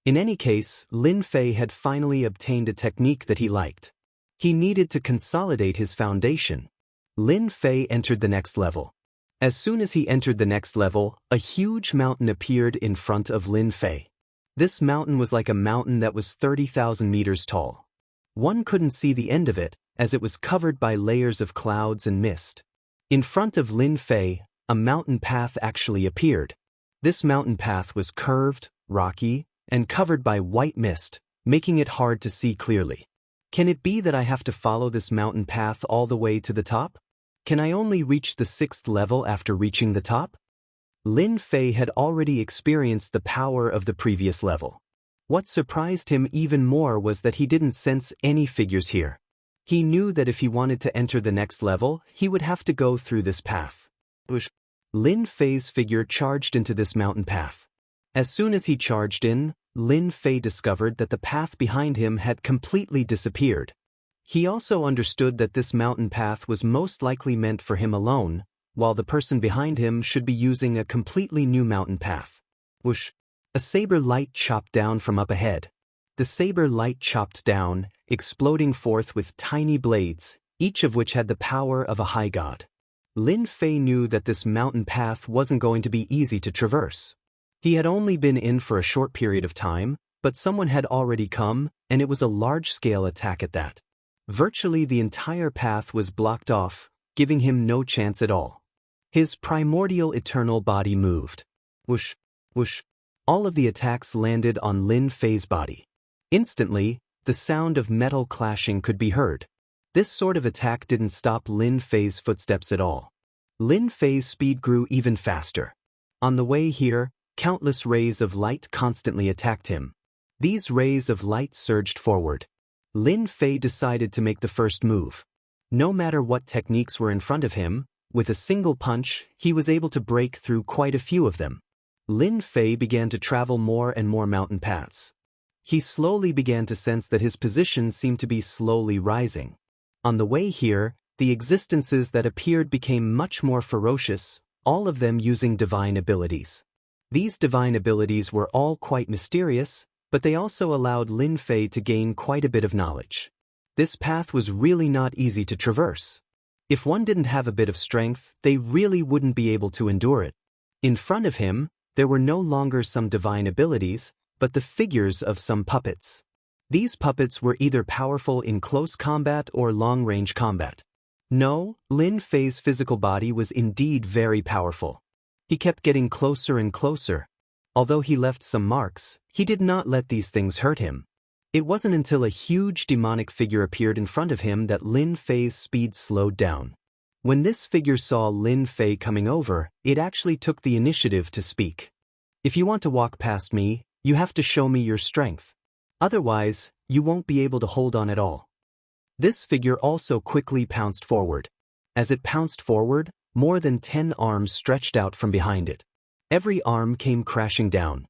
In any case, Lin Fei had finally obtained a technique that he liked. He needed to consolidate his foundation. Lin Fei entered the next level. As soon as he entered the next level, a huge mountain appeared in front of Lin Fei. This mountain was like a mountain that was 30,000 meters tall. One couldn't see the end of it, as it was covered by layers of clouds and mist. In front of Lin Fei, a mountain path actually appeared. This mountain path was curved, rocky, and covered by white mist, making it hard to see clearly. Can it be that I have to follow this mountain path all the way to the top? Can I only reach the 6th level after reaching the top? Lin Fei had already experienced the power of the previous level. What surprised him even more was that he didn't sense any figures here. He knew that if he wanted to enter the next level, he would have to go through this path. Lin Fei's figure charged into this mountain path. As soon as he charged in, Lin Fei discovered that the path behind him had completely disappeared. He also understood that this mountain path was most likely meant for him alone, while the person behind him should be using a completely new mountain path. Whoosh! A saber light chopped down from up ahead. The saber light chopped down, exploding forth with tiny blades, each of which had the power of a high god. Lin Fei knew that this mountain path wasn't going to be easy to traverse. He had only been in for a short period of time, but someone had already come, and it was a large-scale attack at that. Virtually the entire path was blocked off, giving him no chance at all. His primordial eternal body moved. Whoosh, whoosh. All of the attacks landed on Lin Fei's body. Instantly, the sound of metal clashing could be heard. This sort of attack didn't stop Lin Fei's footsteps at all. Lin Fei's speed grew even faster. On the way here, countless rays of light constantly attacked him. These rays of light surged forward. Lin Fei decided to make the first move. No matter what techniques were in front of him, with a single punch, he was able to break through quite a few of them. Lin Fei began to travel more and more mountain paths. He slowly began to sense that his position seemed to be slowly rising. On the way here, the existences that appeared became much more ferocious, all of them using divine abilities. These divine abilities were all quite mysterious, but they also allowed Lin Fei to gain quite a bit of knowledge. This path was really not easy to traverse. If one didn't have a bit of strength, they really wouldn't be able to endure it. In front of him, there were no longer some divine abilities, but the figures of some puppets. These puppets were either powerful in close combat or long-range combat. No, Lin Fei's physical body was indeed very powerful. He kept getting closer and closer. Although he left some marks, he did not let these things hurt him. It wasn't until a huge demonic figure appeared in front of him that Lin Fei's speed slowed down. When this figure saw Lin Fei coming over, it actually took the initiative to speak. If you want to walk past me, you have to show me your strength. Otherwise, you won't be able to hold on at all. This figure also quickly pounced forward. As it pounced forward, more than 10 arms stretched out from behind it. Every arm came crashing down.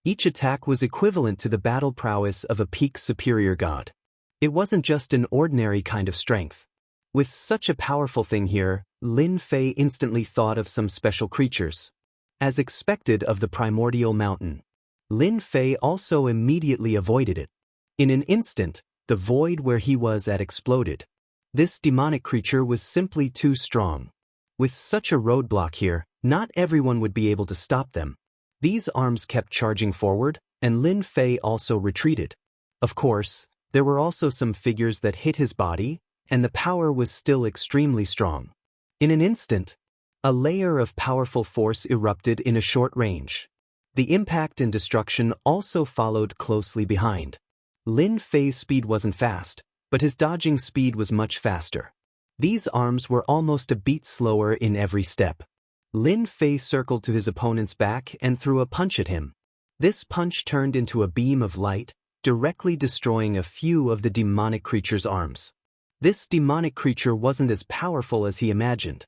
Each attack was equivalent to the battle prowess of a peak superior god. It wasn't just an ordinary kind of strength. With such a powerful thing here, Lin Fei instantly thought of some special creatures. As expected of the primordial mountain, Lin Fei also immediately avoided it. In an instant, the void where he was at exploded. This demonic creature was simply too strong. With such a roadblock here, not everyone would be able to stop them. These arms kept charging forward, and Lin Fei also retreated. Of course, There were also some figures that hit his body, and the power was still extremely strong. In an instant, a layer of powerful force erupted in a short range. The impact and destruction also followed closely behind. Lin Fei's speed wasn't fast, but his dodging speed was much faster. These arms were almost a beat slower in every step. Lin Fei circled to his opponent's back and threw a punch at him. This punch turned into a beam of light, directly destroying a few of the demonic creature's arms. This demonic creature wasn't as powerful as he imagined.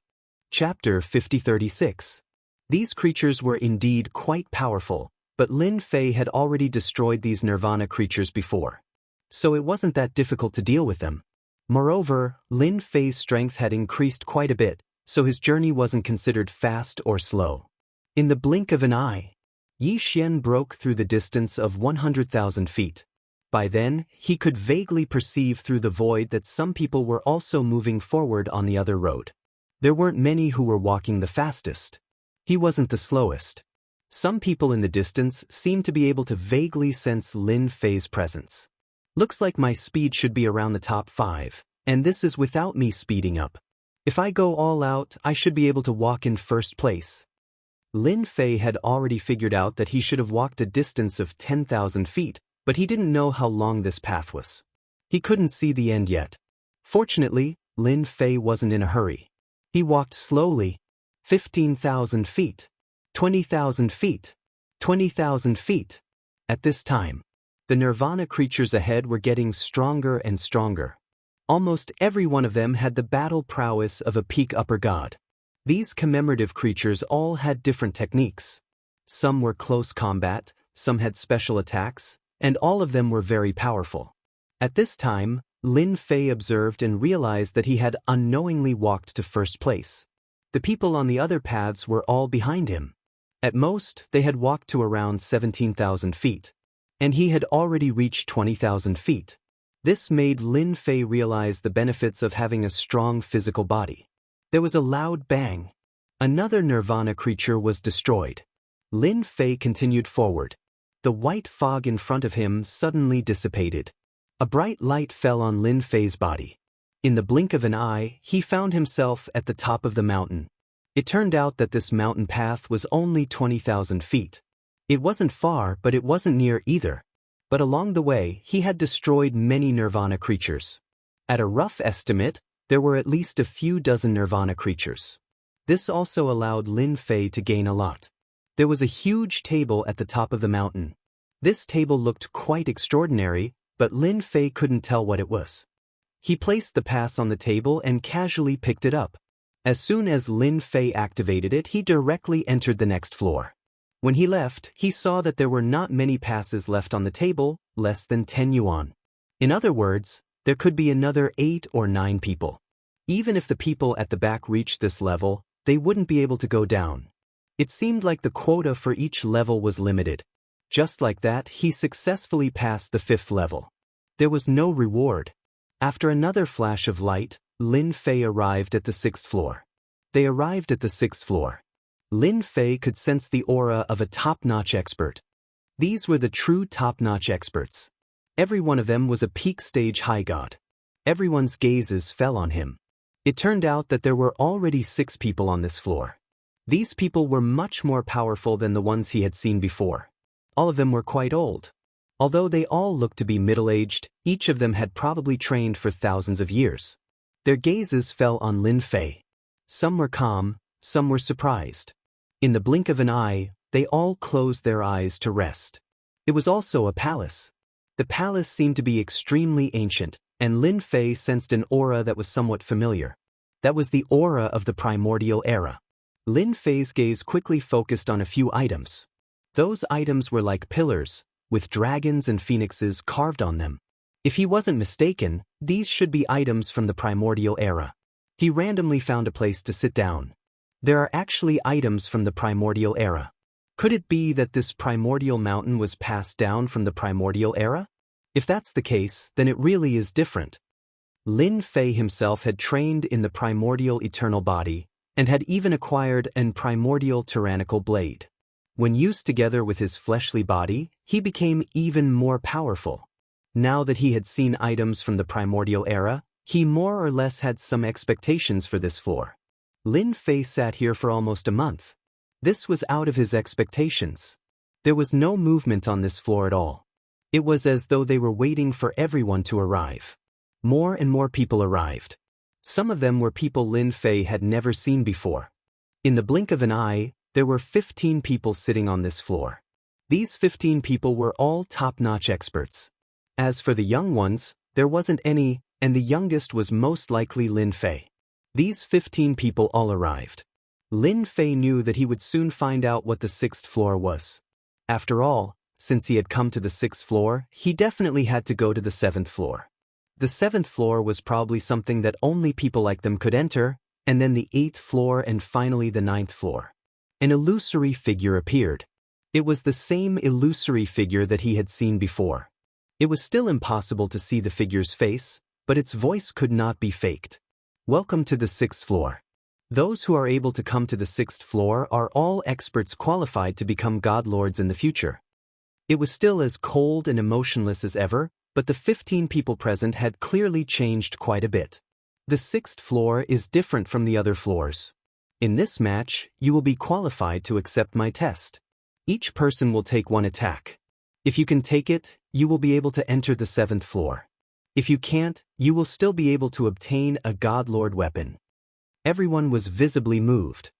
Chapter 5036. These creatures were indeed quite powerful, but Lin Fei had already destroyed these nirvana creatures before. So it wasn't that difficult to deal with them. Moreover, Lin Fei's strength had increased quite a bit, so his journey wasn't considered fast or slow. In the blink of an eye, Yi Xian broke through the distance of 100,000 feet. By then, he could vaguely perceive through the void that some people were also moving forward on the other road. There weren't many who were walking the fastest. He wasn't the slowest. Some people in the distance seemed to be able to vaguely sense Lin Fei's presence. Looks like my speed should be around the top 5, and this is without me speeding up. If I go all out, I should be able to walk in first place. Lin Fei had already figured out that he should have walked a distance of 10,000 feet, but he didn't know how long this path was. He couldn't see the end yet. Fortunately, Lin Fei wasn't in a hurry. He walked slowly. 15,000 feet. 20,000 feet. 20,000 feet. At this time, the nirvana creatures ahead were getting stronger and stronger. Almost every one of them had the battle prowess of a peak upper god. These commemorative creatures all had different techniques. Some were close combat, some had special attacks, and all of them were very powerful. At this time, Lin Fei observed and realized that he had unknowingly walked to first place. The people on the other paths were all behind him. At most, they had walked to around 17,000 feet. And he had already reached 20,000 feet. This made Lin Fei realize the benefits of having a strong physical body. There was a loud bang. Another nirvana creature was destroyed. Lin Fei continued forward. The white fog in front of him suddenly dissipated. A bright light fell on Lin Fei's body. In the blink of an eye, he found himself at the top of the mountain. It turned out that this mountain path was only 20,000 feet. It wasn't far, but it wasn't near either. But along the way, he had destroyed many nirvana creatures. At a rough estimate, there were at least a few dozen nirvana creatures. This also allowed Lin Fei to gain a lot. There was a huge table at the top of the mountain. This table looked quite extraordinary, but Lin Fei couldn't tell what it was. He placed the pass on the table and casually picked it up. As soon as Lin Fei activated it, he directly entered the next floor. When he left, he saw that there were not many passes left on the table, less than 10 yuan. In other words, there could be another 8 or 9 people. Even if the people at the back reached this level, they wouldn't be able to go down. It seemed like the quota for each level was limited. Just like that, he successfully passed the 5th level. There was no reward. After another flash of light, Lin Fei arrived at the 6th floor. They arrived at the 6th floor. Lin Fei could sense the aura of a top-notch expert. These were the true top-notch experts. Every one of them was a peak stage high god. Everyone's gazes fell on him. It turned out that there were already 6 people on this floor. These people were much more powerful than the ones he had seen before. All of them were quite old. Although they all looked to be middle-aged, each of them had probably trained for thousands of years. Their gazes fell on Lin Fei. Some were calm, some were surprised. In the blink of an eye, they all closed their eyes to rest. It was also a palace. The palace seemed to be extremely ancient, and Lin Fei sensed an aura that was somewhat familiar. That was the aura of the primordial era. Lin Fei's gaze quickly focused on a few items. Those items were like pillars, with dragons and phoenixes carved on them. If he wasn't mistaken, these should be items from the primordial era. He randomly found a place to sit down. There are actually items from the primordial era. Could it be that this primordial mountain was passed down from the primordial era? If that's the case, then it really is different. Lin Fei himself had trained in the primordial eternal body, and had even acquired an primordial tyrannical blade. When used together with his fleshly body, he became even more powerful. Now that he had seen items from the primordial era, he more or less had some expectations for this floor. Lin Fei sat here for almost a month. This was out of his expectations. There was no movement on this floor at all. It was as though they were waiting for everyone to arrive. More and more people arrived. Some of them were people Lin Fei had never seen before. In the blink of an eye, there were 15 people sitting on this floor. These 15 people were all top-notch experts. As for the young ones, there wasn't any, and the youngest was most likely Lin Fei. These 15 people all arrived. Lin Fei knew that he would soon find out what the 6th floor was. After all, since he had come to the 6th floor, he definitely had to go to the 7th floor. The 7th floor was probably something that only people like them could enter, and then the 8th floor and finally the 9th floor. An illusory figure appeared. It was the same illusory figure that he had seen before. It was still impossible to see the figure's face, but its voice could not be faked. Welcome to the 6th floor. Those who are able to come to the 6th floor are all experts qualified to become god lords in the future. It was still as cold and emotionless as ever, but the 15 people present had clearly changed quite a bit. The 6th floor is different from the other floors. In this match, you will be qualified to accept my test. Each person will take one attack. If you can take it, you will be able to enter the 7th floor. If you can't, you will still be able to obtain a god lord weapon. Everyone was visibly moved.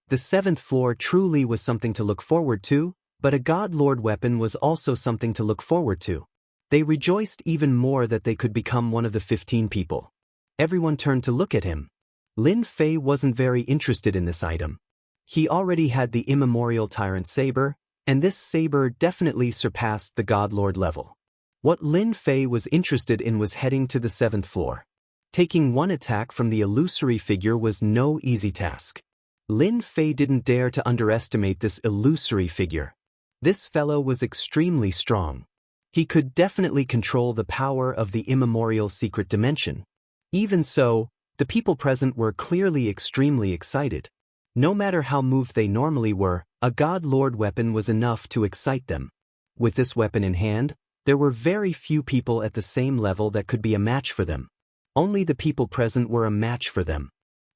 The 7th floor truly was something to look forward to, but a god lord weapon was also something to look forward to. They rejoiced even more that they could become one of the 15 people. Everyone turned to look at him. Lin Fei wasn't very interested in this item. He already had the immemorial tyrant saber, and this saber definitely surpassed the god lord level. What Lin Fei was interested in was heading to the 7th floor. Taking one attack from the illusory figure was no easy task. Lin Fei didn't dare to underestimate this illusory figure. This fellow was extremely strong. He could definitely control the power of the immemorial secret dimension. Even so, the people present were clearly extremely excited. No matter how moved they normally were, a god lord weapon was enough to excite them. With this weapon in hand, there were very few people at the same level that could be a match for them. Only the people present were a match for them.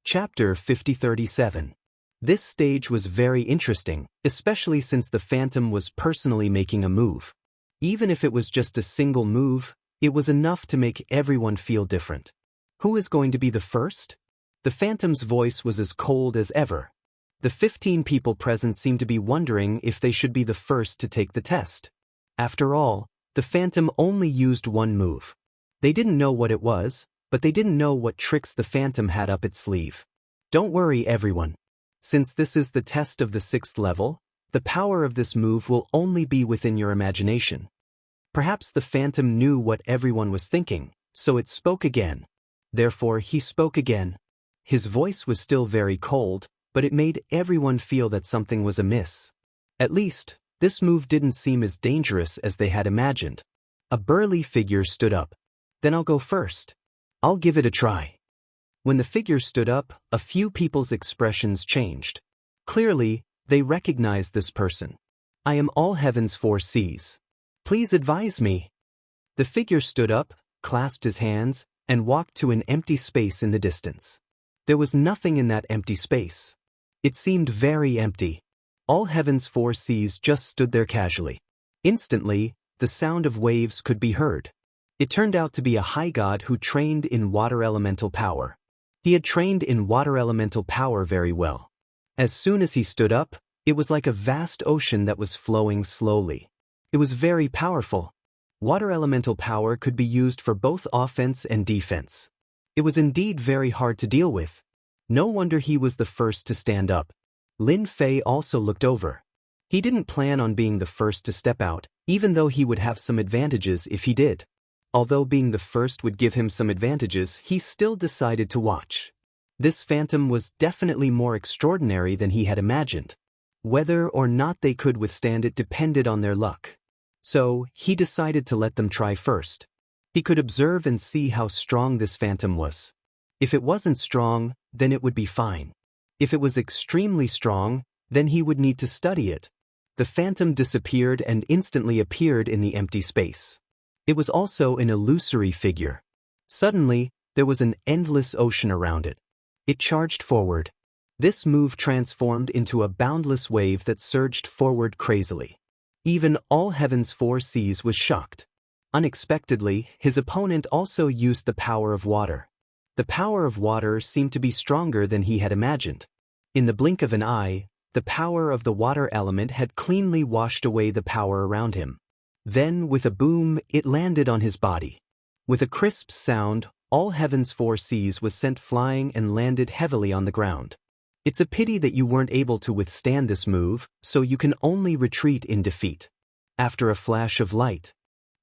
Chapter 5037. This stage was very interesting, especially since the Phantom was personally making a move. Even if it was just a single move, it was enough to make everyone feel different. Who is going to be the first? The Phantom's voice was as cold as ever. The 15 people present seemed to be wondering if they should be the first to take the test. After all, the Phantom only used one move. They didn't know what it was, but they didn't know what tricks the Phantom had up its sleeve. Don't worry, everyone. Since this is the test of the 6th level, the power of this move will only be within your imagination. Perhaps the Phantom knew what everyone was thinking, so it spoke again. Therefore, he spoke again. His voice was still very cold, but it made everyone feel that something was amiss. At least, this move didn't seem as dangerous as they had imagined. A burly figure stood up. Then I'll go first. I'll give it a try. When the figure stood up, a few people's expressions changed. Clearly, they recognized this person. I am all heaven's 4 seas. Please advise me. The figure stood up, clasped his hands, and walked to an empty space in the distance. There was nothing in that empty space. It seemed very empty. All heaven's 4 seas just stood there casually. Instantly, the sound of waves could be heard. It turned out to be a high god who trained in water elemental power. He had trained in water elemental power very well. As soon as he stood up, it was like a vast ocean that was flowing slowly. It was very powerful. Water elemental power could be used for both offense and defense. It was indeed very hard to deal with. No wonder he was the first to stand up. Lin Fei also looked over. He didn't plan on being the first to step out, even though he would have some advantages if he did. Although being the first would give him some advantages, he still decided to watch. This Phantom was definitely more extraordinary than he had imagined. Whether or not they could withstand it depended on their luck. So, he decided to let them try first. He could observe and see how strong this Phantom was. If it wasn't strong, then it would be fine. If it was extremely strong, then he would need to study it. The Phantom disappeared and instantly appeared in the empty space. It was also an illusory figure. Suddenly, there was an endless ocean around it. It charged forward. This move transformed into a boundless wave that surged forward crazily. Even all heaven's four seas was shocked. Unexpectedly, his opponent also used the power of water. The power of water seemed to be stronger than he had imagined. In the blink of an eye, the power of the water element had cleanly washed away the power around him. Then, with a boom, it landed on his body. With a crisp sound, all heaven's four seas was sent flying and landed heavily on the ground. It's a pity that you weren't able to withstand this move, so you can only retreat in defeat. After a flash of light,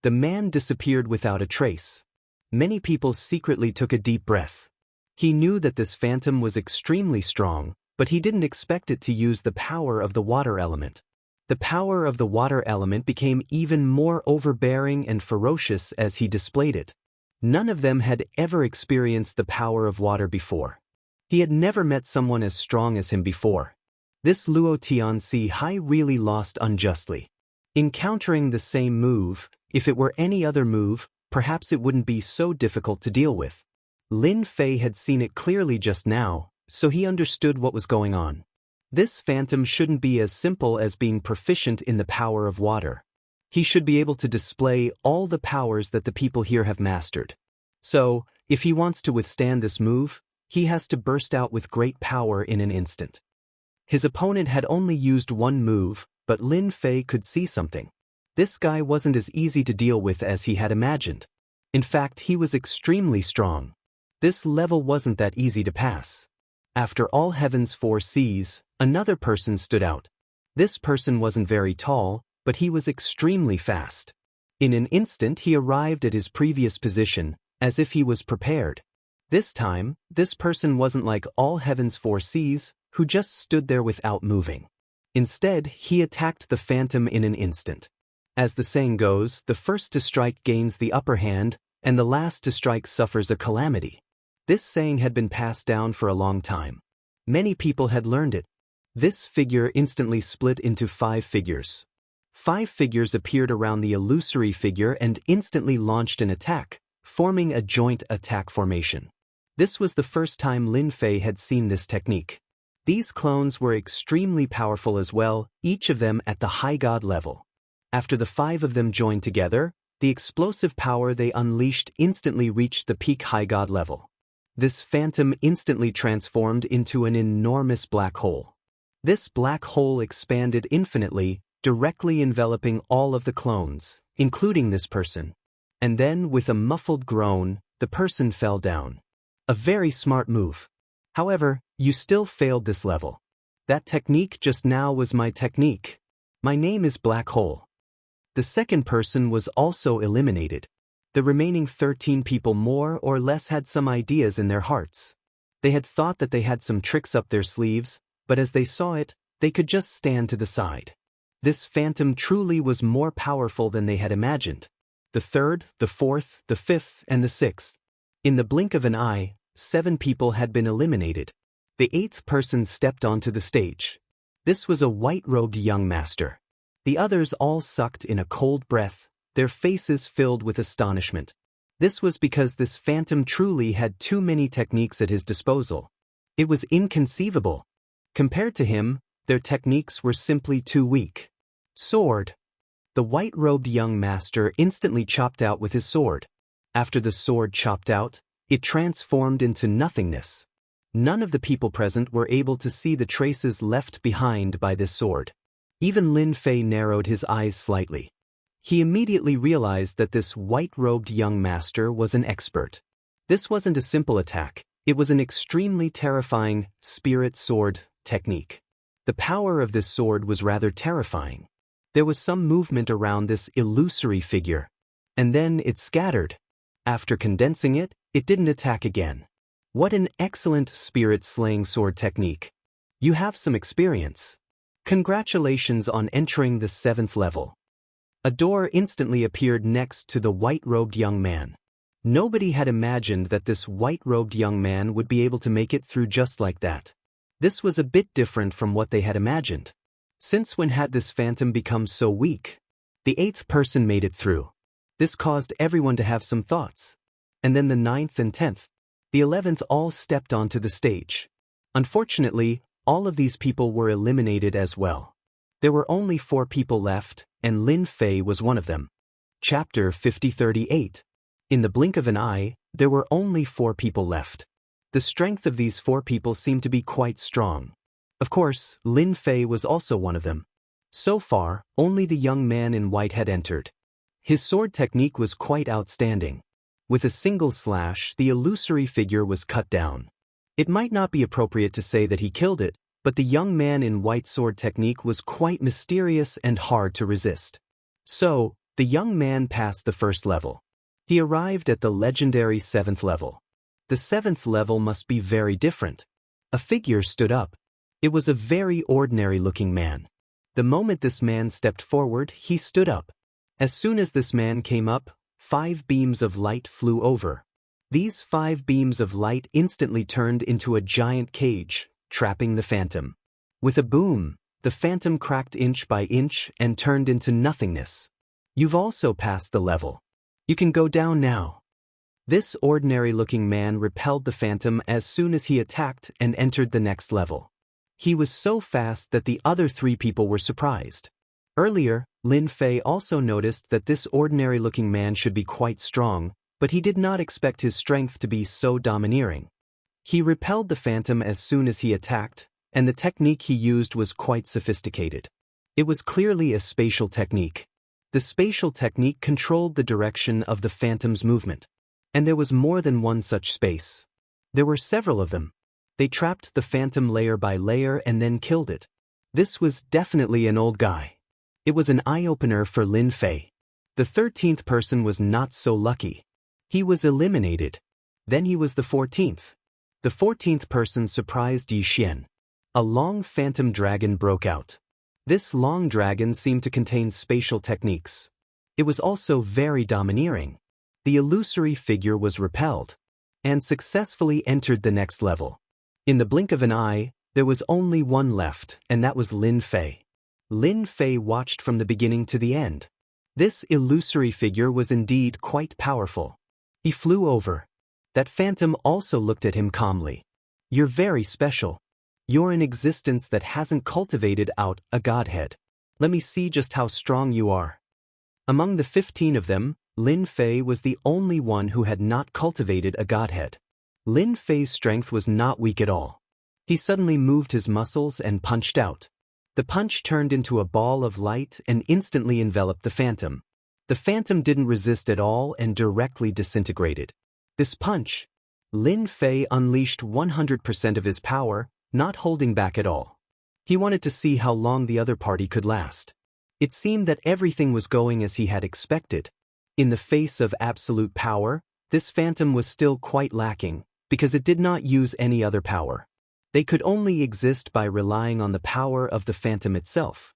the man disappeared without a trace. Many people secretly took a deep breath. He knew that this phantom was extremely strong, but he didn't expect it to use the power of the water element. The power of the water element became even more overbearing and ferocious as he displayed it. None of them had ever experienced the power of water before. He had never met someone as strong as him before. This Luo Tianxi Hai really lost unjustly. Encountering the same move, if it were any other move, perhaps it wouldn't be so difficult to deal with. Lin Fei had seen it clearly just now, so he understood what was going on. This phantom shouldn't be as simple as being proficient in the power of water. He should be able to display all the powers that the people here have mastered. So, if he wants to withstand this move, he has to burst out with great power in an instant. His opponent had only used one move, but Lin Fei could see something. This guy wasn't as easy to deal with as he had imagined. In fact, he was extremely strong. This level wasn't that easy to pass. After all heaven's four seas, another person stood out. This person wasn't very tall, but he was extremely fast. In an instant he arrived at his previous position, as if he was prepared. This time, this person wasn't like all heaven's four seas, who just stood there without moving. Instead, he attacked the phantom in an instant. As the saying goes, the first to strike gains the upper hand, and the last to strike suffers a calamity. This saying had been passed down for a long time. Many people had learned it. This figure instantly split into 5 figures. 5 figures appeared around the illusory figure and instantly launched an attack, forming a joint attack formation. This was the first time Lin Fei had seen this technique. These clones were extremely powerful as well, each of them at the high god level. After the 5 of them joined together, the explosive power they unleashed instantly reached the peak high god level. This phantom instantly transformed into an enormous black hole. This black hole expanded infinitely, directly enveloping all of the clones, including this person. And then, with a muffled groan, the person fell down. A very smart move. However, you still failed this level. That technique just now was my technique. My name is Black Hole. The second person was also eliminated. The remaining 13 people more or less had some ideas in their hearts. They had thought that they had some tricks up their sleeves, but as they saw it, they could just stand to the side. This phantom truly was more powerful than they had imagined. The third, the fourth, the fifth, and the sixth. In the blink of an eye, 7 people had been eliminated. The 8th person stepped onto the stage. This was a white-robed young master. The others all sucked in a cold breath, their faces filled with astonishment. This was because this phantom truly had too many techniques at his disposal. It was inconceivable. Compared to him, their techniques were simply too weak. Sword. The white-robed young master instantly chopped out with his sword. After the sword chopped out, it transformed into nothingness. None of the people present were able to see the traces left behind by this sword. Even Lin Fei narrowed his eyes slightly. He immediately realized that this white-robed young master was an expert. This wasn't a simple attack, it was an extremely terrifying spirit sword technique. The power of this sword was rather terrifying. There was some movement around this illusory figure. And then it scattered. After condensing it, it didn't attack again. What an excellent spirit-slaying sword technique. You have some experience. Congratulations on entering the 7th level. A door instantly appeared next to the white-robed young man. Nobody had imagined that this white-robed young man would be able to make it through just like that. This was a bit different from what they had imagined. Since when had this phantom become so weak? The 8th person made it through. This caused everyone to have some thoughts. And then the 9th and 10th. The 11th all stepped onto the stage. Unfortunately, all of these people were eliminated as well. There were only 4 people left, and Lin Fei was one of them. Chapter 5038. In the blink of an eye, there were only 4 people left. The strength of these 4 people seemed to be quite strong. Of course, Lin Fei was also one of them. So far, only the young man in white had entered. His sword technique was quite outstanding. With a single slash, the illusory figure was cut down. It might not be appropriate to say that he killed it, but the young man in white sword technique was quite mysterious and hard to resist. So, the young man passed the first level. He arrived at the legendary 7th level. The 7th level must be very different. A figure stood up. It was a very ordinary-looking man. The moment this man stepped forward, he stood up. As soon as this man came up, 5 beams of light flew over. These 5 beams of light instantly turned into a giant cage, trapping the phantom. With a boom, the phantom cracked inch by inch and turned into nothingness. You've also passed the level. You can go down now. This ordinary-looking man repelled the phantom as soon as he attacked and entered the next level. He was so fast that the other 3 people were surprised. Earlier, Lin Fei also noticed that this ordinary-looking man should be quite strong, but he did not expect his strength to be so domineering. He repelled the phantom as soon as he attacked, and the technique he used was quite sophisticated. It was clearly a spatial technique. The spatial technique controlled the direction of the phantom's movement. And there was more than one such space. There were several of them. They trapped the phantom layer by layer and then killed it. This was definitely an old guy. It was an eye-opener for Lin Fei. The 13th person was not so lucky. He was eliminated. Then he was the 14th. The 14th person surprised Yi Xian. A long phantom dragon broke out. This long dragon seemed to contain spatial techniques. It was also very domineering. The illusory figure was repelled and successfully entered the next level. In the blink of an eye, there was only one left, and that was Lin Fei. Lin Fei watched from the beginning to the end. This illusory figure was indeed quite powerful. He flew over. That phantom also looked at him calmly. You're very special. You're an existence that hasn't cultivated out a godhead. Let me see just how strong you are. Among the 15 of them, Lin Fei was the only one who had not cultivated a godhead. Lin Fei's strength was not weak at all. He suddenly moved his muscles and punched out. The punch turned into a ball of light and instantly enveloped the phantom. The phantom didn't resist at all and directly disintegrated. This punch, Lin Fei unleashed 100% of his power, not holding back at all. He wanted to see how long the other party could last. It seemed that everything was going as he had expected. In the face of absolute power, this phantom was still quite lacking, because it did not use any other power. They could only exist by relying on the power of the phantom itself.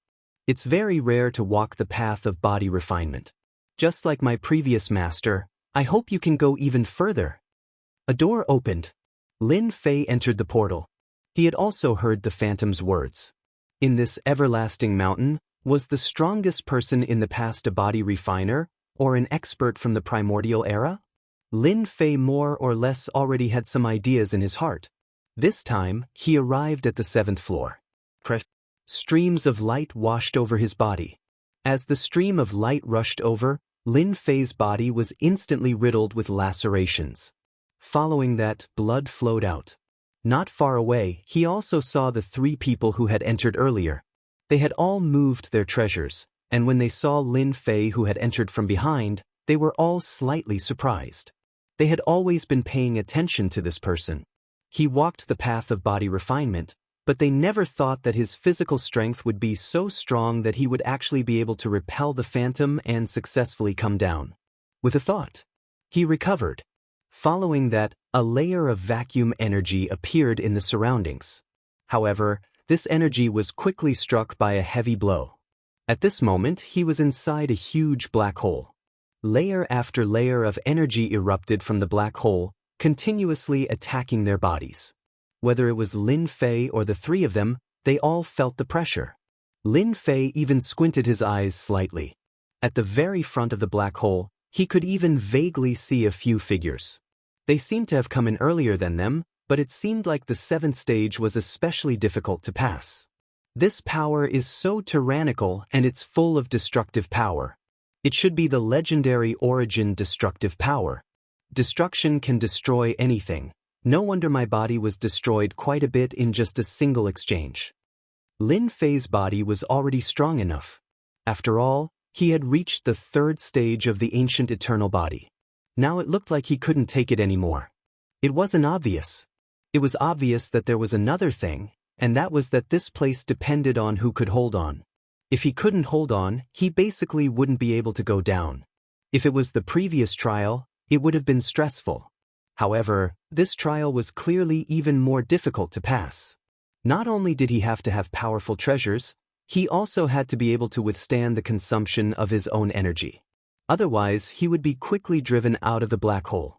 It's very rare to walk the path of body refinement. Just like my previous master, I hope you can go even further. A door opened. Lin Fei entered the portal. He had also heard the phantom's words. In this everlasting mountain, was the strongest person in the past a body refiner, or an expert from the primordial era? Lin Fei more or less already had some ideas in his heart. This time, he arrived at the 7th floor. Streams of light washed over his body. As the stream of light rushed over, Lin Fei's body was instantly riddled with lacerations. Following that, blood flowed out. Not far away, he also saw the 3 people who had entered earlier. They had all moved their treasures, and when they saw Lin Fei who had entered from behind, they were all slightly surprised. They had always been paying attention to this person. He walked the path of body refinement, but they never thought that his physical strength would be so strong that he would actually be able to repel the phantom and successfully come down. With a thought, he recovered. Following that, a layer of vacuum energy appeared in the surroundings. However, this energy was quickly struck by a heavy blow. At this moment, he was inside a huge black hole. Layer after layer of energy erupted from the black hole, continuously attacking their bodies. Whether it was Lin Fei or the 3 of them, they all felt the pressure. Lin Fei even squinted his eyes slightly. At the very front of the black hole, He could even vaguely see a few figures. They seemed to have come in earlier than them, but it seemed like the 7th stage was especially difficult to pass. This power is so tyrannical and it's full of destructive power. It should be the legendary origin destructive power. Destruction can destroy anything. No wonder my body was destroyed quite a bit in just a single exchange. Lin Fei's body was already strong enough. After all, he had reached the 3rd stage of the ancient eternal body. Now it looked like he couldn't take it anymore. It wasn't obvious. It was obvious that there was another thing, and that was that this place depended on who could hold on. If he couldn't hold on, he basically wouldn't be able to go down. If it was the previous trial, it would have been stressful. However, this trial was clearly even more difficult to pass. Not only did he have to have powerful treasures, he also had to be able to withstand the consumption of his own energy. Otherwise, he would be quickly driven out of the black hole.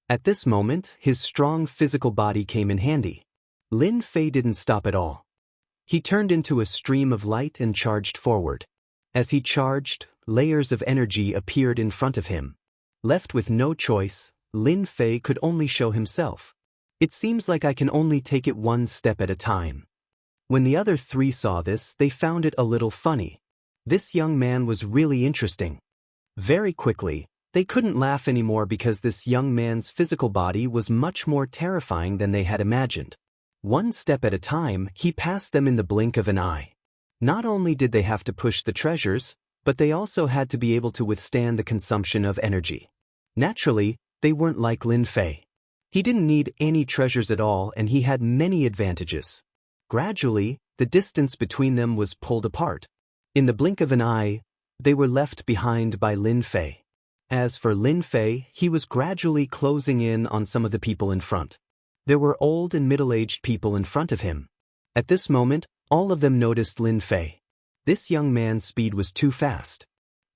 At this moment, his strong physical body came in handy. Lin Fei didn't stop at all. He turned into a stream of light and charged forward. As he charged, layers of energy appeared in front of him. Left with no choice, Lin Fei could only show himself. It seems like I can only take it one step at a time. When the other 3 saw this, they found it a little funny. This young man was really interesting. Very quickly, they couldn't laugh anymore because this young man's physical body was much more terrifying than they had imagined. One step at a time, he passed them in the blink of an eye. Not only did they have to push the treasures, but they also had to be able to withstand the consumption of energy. Naturally, they weren't like Lin Fei. He didn't need any treasures at all and he had many advantages. Gradually, the distance between them was pulled apart. In the blink of an eye, they were left behind by Lin Fei. As for Lin Fei, he was gradually closing in on some of the people in front. There were old and middle-aged people in front of him. At this moment, all of them noticed Lin Fei. This young man's speed was too fast.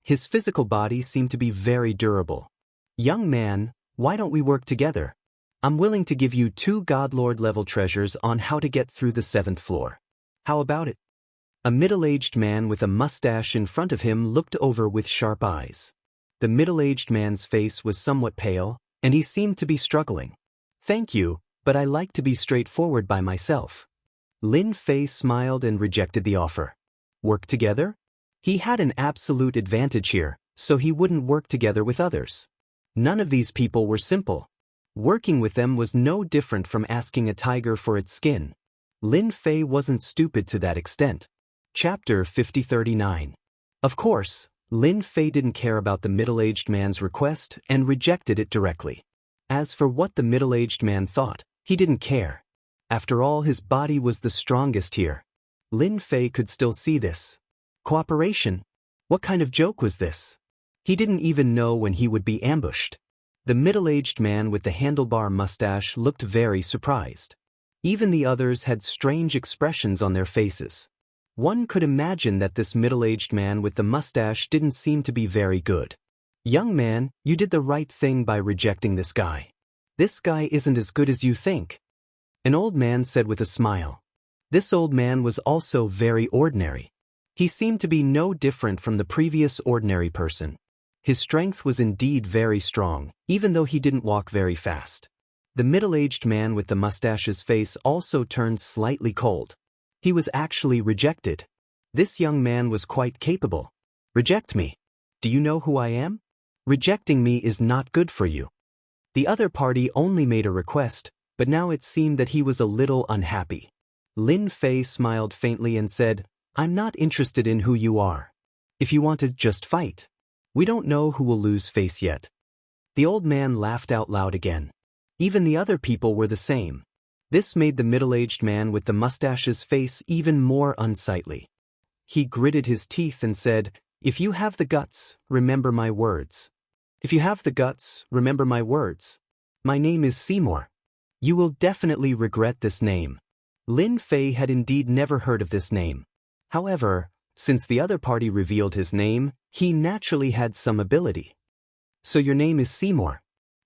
His physical body seemed to be very durable. "Young man, why don't we work together? I'm willing to give you 2 Godlord-level treasures on how to get through the 7th floor. How about it?" A middle-aged man with a mustache in front of him looked over with sharp eyes. The middle-aged man's face was somewhat pale, and he seemed to be struggling. "Thank you, but I like to be straightforward by myself." Lin Fei smiled and rejected the offer. Work together? He had an absolute advantage here, so he wouldn't work together with others. None of these people were simple. Working with them was no different from asking a tiger for its skin. Lin Fei wasn't stupid to that extent. Chapter 5039. Of course, Lin Fei didn't care about the middle-aged man's request and rejected it directly. As for what the middle-aged man thought, he didn't care. After all, his body was the strongest here. Lin Fei could still see this. Cooperation? What kind of joke was this? He didn't even know when he would be ambushed. The middle-aged man with the handlebar mustache looked very surprised. Even the others had strange expressions on their faces. One could imagine that this middle-aged man with the mustache didn't seem to be very good. "Young man, you did the right thing by rejecting this guy. This guy isn't as good as you think," an old man said with a smile. This old man was also very ordinary. He seemed to be no different from the previous ordinary person. His strength was indeed very strong, even though he didn't walk very fast. The middle-aged man with the mustache's face also turned slightly cold. He was actually rejected. This young man was quite capable. "Reject me. Do you know who I am? Rejecting me is not good for you." The other party only made a request, but now it seemed that he was a little unhappy. Lin Fei smiled faintly and said, "I'm not interested in who you are. If you want to, just fight. We don't know who will lose face yet." The old man laughed out loud again. Even the other people were the same. This made the middle-aged man with the mustache's face even more unsightly. He gritted his teeth and said, "If you have the guts, remember my words. If you have the guts, remember my words. My name is Seymour. You will definitely regret this name." Lin Fei had indeed never heard of this name. However, since the other party revealed his name, he naturally had some ability. "So your name is Seymour.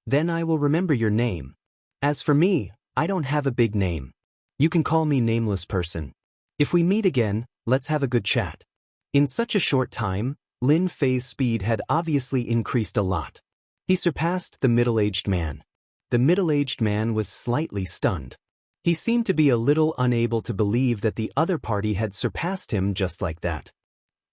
Then I will remember your name. As for me, I don't have a big name. You can call me Nameless Person. If we meet again, let's have a good chat." In such a short time, Lin Fei's speed had obviously increased a lot. He surpassed the middle-aged man. The middle-aged man was slightly stunned. He seemed to be a little unable to believe that the other party had surpassed him just like that.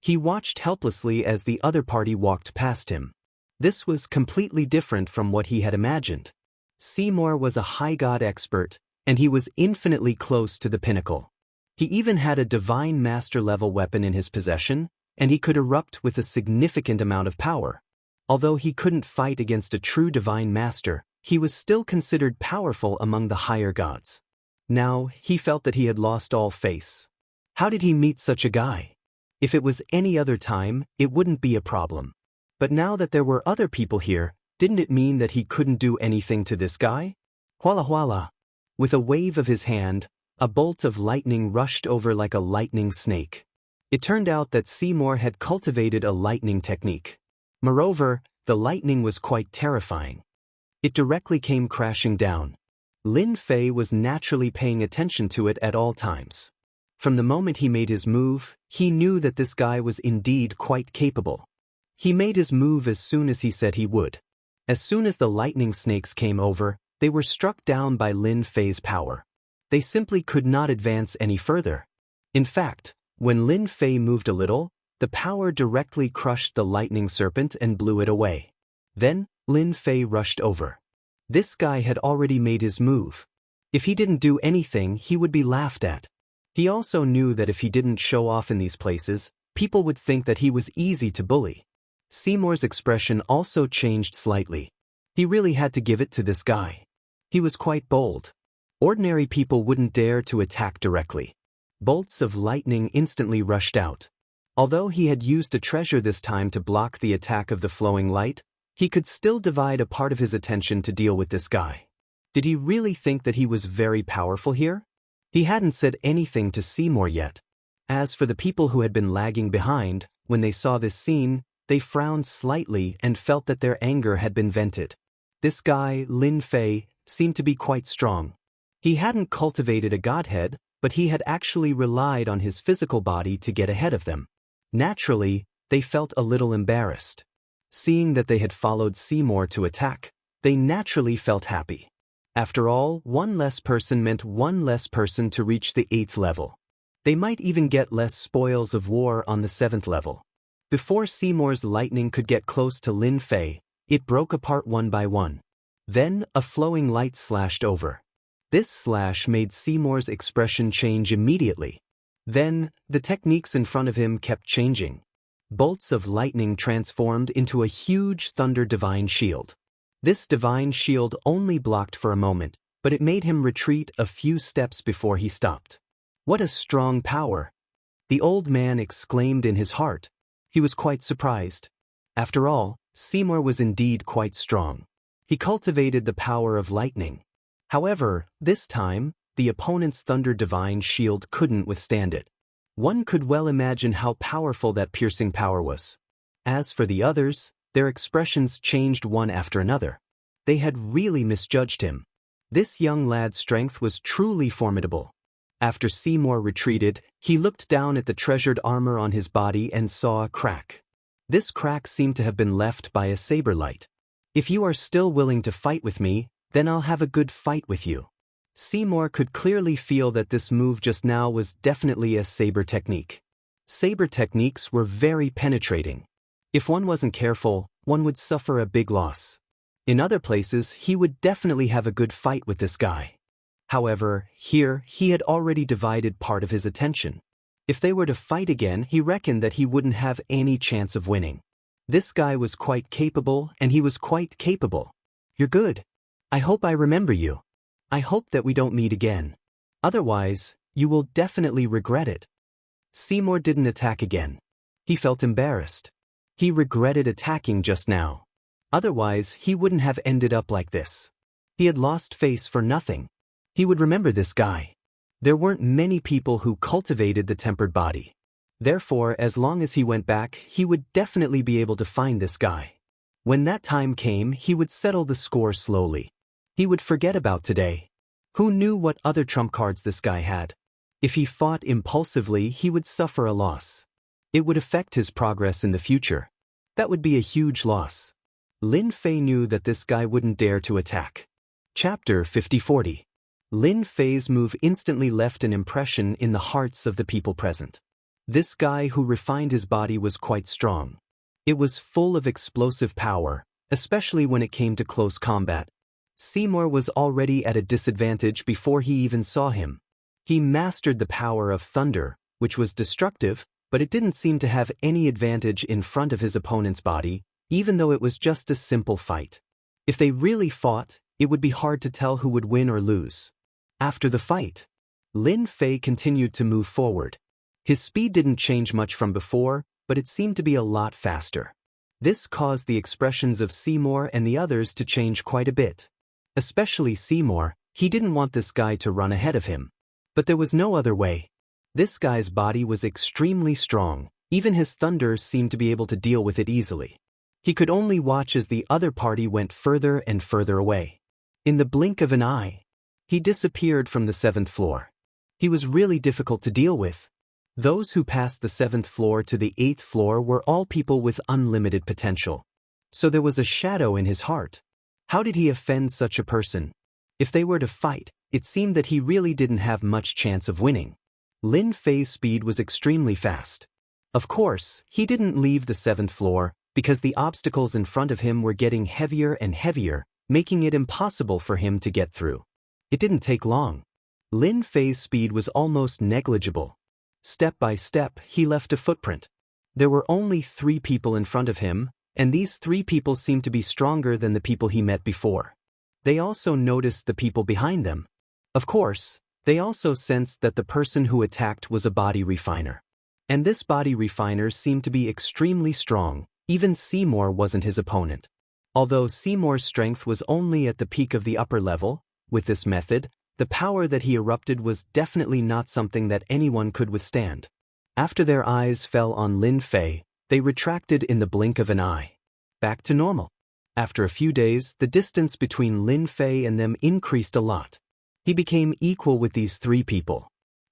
He watched helplessly as the other party walked past him. This was completely different from what he had imagined. Seymour was a high god expert, and he was infinitely close to the pinnacle. He even had a divine master-level weapon in his possession, and he could erupt with a significant amount of power. Although he couldn't fight against a true divine master, he was still considered powerful among the higher gods. Now, he felt that he had lost all face. How did he meet such a guy? If it was any other time, it wouldn't be a problem. But now that there were other people here, didn't it mean that he couldn't do anything to this guy? Huala huala. With a wave of his hand, a bolt of lightning rushed over like a lightning snake. It turned out that Seymour had cultivated a lightning technique. Moreover, the lightning was quite terrifying. It directly came crashing down. Lin Fei was naturally paying attention to it at all times. From the moment he made his move, he knew that this guy was indeed quite capable. He made his move as soon as he said he would. As soon as the lightning snakes came over, they were struck down by Lin Fei's power. They simply could not advance any further. In fact, when Lin Fei moved a little, the power directly crushed the lightning serpent and blew it away. Then, Lin Fei rushed over. This guy had already made his move. If he didn't do anything, he would be laughed at. He also knew that if he didn't show off in these places, people would think that he was easy to bully. Seymour's expression also changed slightly. He really had to give it to this guy. He was quite bold. Ordinary people wouldn't dare to attack directly. Bolts of lightning instantly rushed out. Although he had used a treasure this time to block the attack of the flowing light, he could still divide a part of his attention to deal with this guy. Did he really think that he was very powerful here? He hadn't said anything to Seymour yet. As for the people who had been lagging behind, when they saw this scene, they frowned slightly and felt that their anger had been vented. This guy, Lin Fei, seemed to be quite strong. He hadn't cultivated a godhead, but he had actually relied on his physical body to get ahead of them. Naturally, they felt a little embarrassed. Seeing that they had followed Seymour to attack, they naturally felt happy. After all, one less person meant one less person to reach the 8th level. They might even get less spoils of war on the 7th level. Before Seymour's lightning could get close to Lin Fei, it broke apart one by one. Then, a flowing light slashed over. This slash made Seymour's expression change immediately. Then, the techniques in front of him kept changing. Bolts of lightning transformed into a huge thunder divine shield. This divine shield only blocked for a moment, but it made him retreat a few steps before he stopped. What a strong power! The old man exclaimed in his heart. He was quite surprised. After all, Seymour was indeed quite strong. He cultivated the power of lightning. However, this time, the opponent's Thunder Divine Shield couldn't withstand it. One could well imagine how powerful that piercing power was. As for the others, their expressions changed one after another. They had really misjudged him. This young lad's strength was truly formidable. After Seymour retreated, he looked down at the treasured armor on his body and saw a crack. This crack seemed to have been left by a saber light. If you are still willing to fight with me, then I'll have a good fight with you. Seymour could clearly feel that this move just now was definitely a saber technique. Saber techniques were very penetrating. If one wasn't careful, one would suffer a big loss. In other places, he would definitely have a good fight with this guy. However, here, he had already divided part of his attention. If they were to fight again, he reckoned that he wouldn't have any chance of winning. This guy was quite capable, and he was quite capable. You're good. I hope I remember you. I hope that we don't meet again. Otherwise, you will definitely regret it. Seymour didn't attack again. He felt embarrassed. He regretted attacking just now. Otherwise, he wouldn't have ended up like this. He had lost face for nothing. He would remember this guy. There weren't many people who cultivated the tempered body. Therefore, as long as he went back, he would definitely be able to find this guy. When that time came, he would settle the score slowly. He would forget about today. Who knew what other trump cards this guy had? If he fought impulsively, he would suffer a loss. It would affect his progress in the future. That would be a huge loss. Lin Fei knew that this guy wouldn't dare to attack. Chapter 50-40. Lin Fei's move instantly left an impression in the hearts of the people present. This guy who refined his body was quite strong. It was full of explosive power, especially when it came to close combat. Seymour was already at a disadvantage before he even saw him. He mastered the power of thunder, which was destructive, but it didn't seem to have any advantage in front of his opponent's body, even though it was just a simple fight. If they really fought, it would be hard to tell who would win or lose. After the fight, Lin Fei continued to move forward. His speed didn't change much from before, but it seemed to be a lot faster. This caused the expressions of Seymour and the others to change quite a bit. Especially Seymour, he didn't want this guy to run ahead of him. But there was no other way. This guy's body was extremely strong, even his thunder seemed to be able to deal with it easily. He could only watch as the other party went further and further away. In the blink of an eye, he disappeared from the 7th floor. He was really difficult to deal with. Those who passed the 7th floor to the 8th floor were all people with unlimited potential. So there was a shadow in his heart. How did he offend such a person? If they were to fight, it seemed that he really didn't have much chance of winning. Lin Fei's speed was extremely fast. Of course, he didn't leave the 7th floor, because the obstacles in front of him were getting heavier and heavier, making it impossible for him to get through. It didn't take long. Lin Fei's speed was almost negligible. Step by step, he left a footprint. There were only 3 people in front of him, and these 3 people seemed to be stronger than the people he met before. They also noticed the people behind them. Of course, they also sensed that the person who attacked was a body refiner. And this body refiner seemed to be extremely strong. Even Seymour wasn't his opponent. Although Seymour's strength was only at the peak of the upper level, with this method, the power that he erupted was definitely not something that anyone could withstand. After their eyes fell on Lin Fei, they retracted in the blink of an eye. Back to normal. After a few days, the distance between Lin Fei and them increased a lot. He became equal with these 3 people.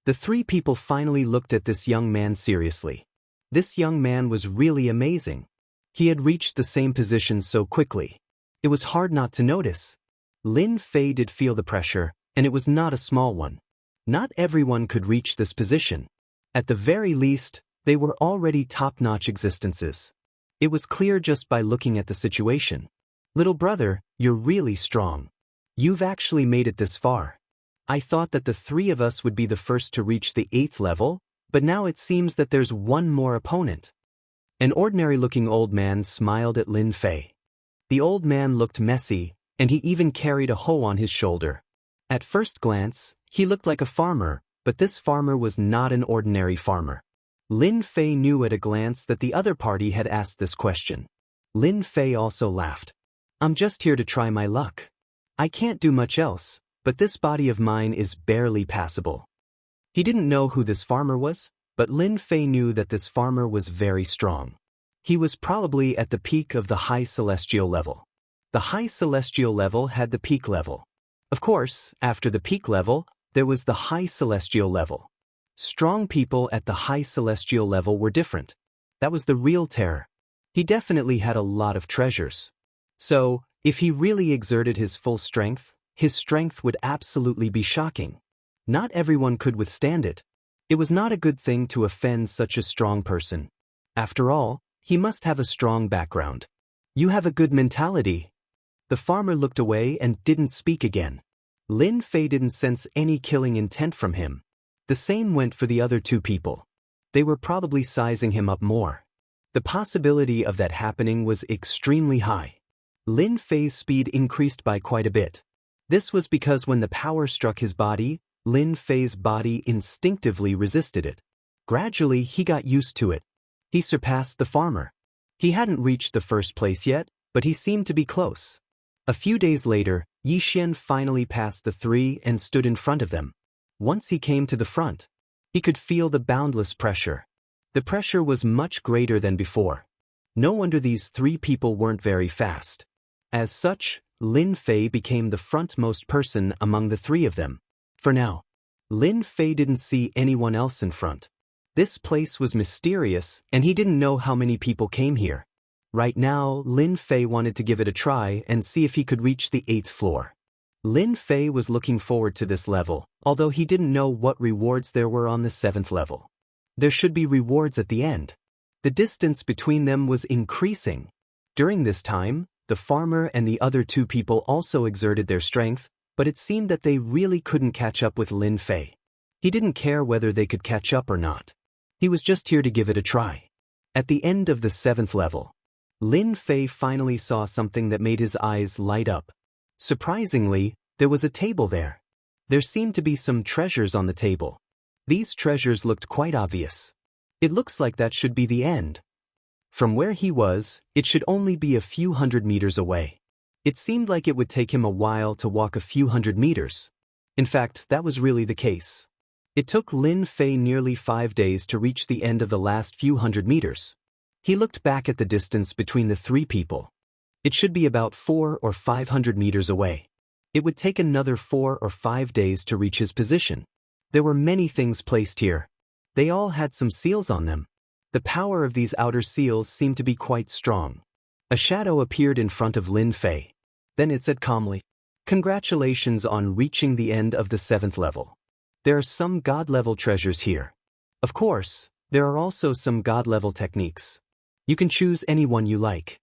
The 3 people finally looked at this young man seriously. This young man was really amazing. He had reached the same position so quickly. It was hard not to notice. Lin Fei did feel the pressure, and it was not a small one. Not everyone could reach this position. At the very least, they were already top-notch existences. It was clear just by looking at the situation. Little brother, you're really strong. You've actually made it this far. I thought that the 3 of us would be the first to reach the 8th level, but now it seems that there's one more opponent. An ordinary-looking old man smiled at Lin Fei. The old man looked messy, and he even carried a hoe on his shoulder. At first glance, he looked like a farmer, but this farmer was not an ordinary farmer. Lin Fei knew at a glance that the other party had asked this question. Lin Fei also laughed. I'm just here to try my luck. I can't do much else, but this body of mine is barely passable. He didn't know who this farmer was, but Lin Fei knew that this farmer was very strong. He was probably at the peak of the high celestial level. The high celestial level had the peak level. Of course, after the peak level, there was the high celestial level. Strong people at the high celestial level were different. That was the real terror. He definitely had a lot of treasures. So, if he really exerted his full strength, his strength would absolutely be shocking. Not everyone could withstand it. It was not a good thing to offend such a strong person. After all, he must have a strong background. You have a good mentality. The farmer looked away and didn't speak again. Lin Fei didn't sense any killing intent from him. The same went for the other 2 people. They were probably sizing him up more. The possibility of that happening was extremely high. Lin Fei's speed increased by quite a bit. This was because when the power struck his body, Lin Fei's body instinctively resisted it. Gradually, he got used to it. He surpassed the farmer. He hadn't reached the first place yet, but he seemed to be close. A few days later, Yi Xian finally passed the 3 and stood in front of them. Once he came to the front, he could feel the boundless pressure. The pressure was much greater than before. No wonder these 3 people weren't very fast. As such, Lin Fei became the frontmost person among the 3 of them. For now, Lin Fei didn't see anyone else in front. This place was mysterious, and he didn't know how many people came here. Right now, Lin Fei wanted to give it a try and see if he could reach the 8th floor. Lin Fei was looking forward to this level, although he didn't know what rewards there were on the 7th level. There should be rewards at the end. The distance between them was increasing. During this time, the farmer and the other 2 people also exerted their strength, but it seemed that they really couldn't catch up with Lin Fei. He didn't care whether they could catch up or not. He was just here to give it a try. At the end of the 7th level, Lin Fei finally saw something that made his eyes light up. Surprisingly, there was a table there. There seemed to be some treasures on the table. These treasures looked quite obvious. It looks like that should be the end. From where he was, it should only be a few hundred meters away. It seemed like it would take him a while to walk a few hundred meters. In fact, that was really the case. It took Lin Fei nearly 5 days to reach the end of the last few hundred meters. He looked back at the distance between the 3 people. It should be about 400 or 500 meters away. It would take another 4 or 5 days to reach his position. There were many things placed here. They all had some seals on them. The power of these outer seals seemed to be quite strong. A shadow appeared in front of Lin Fei. Then it said calmly, "Congratulations on reaching the end of the 7th level. There are some God-level treasures here. Of course, there are also some God-level techniques. You can choose any one you like."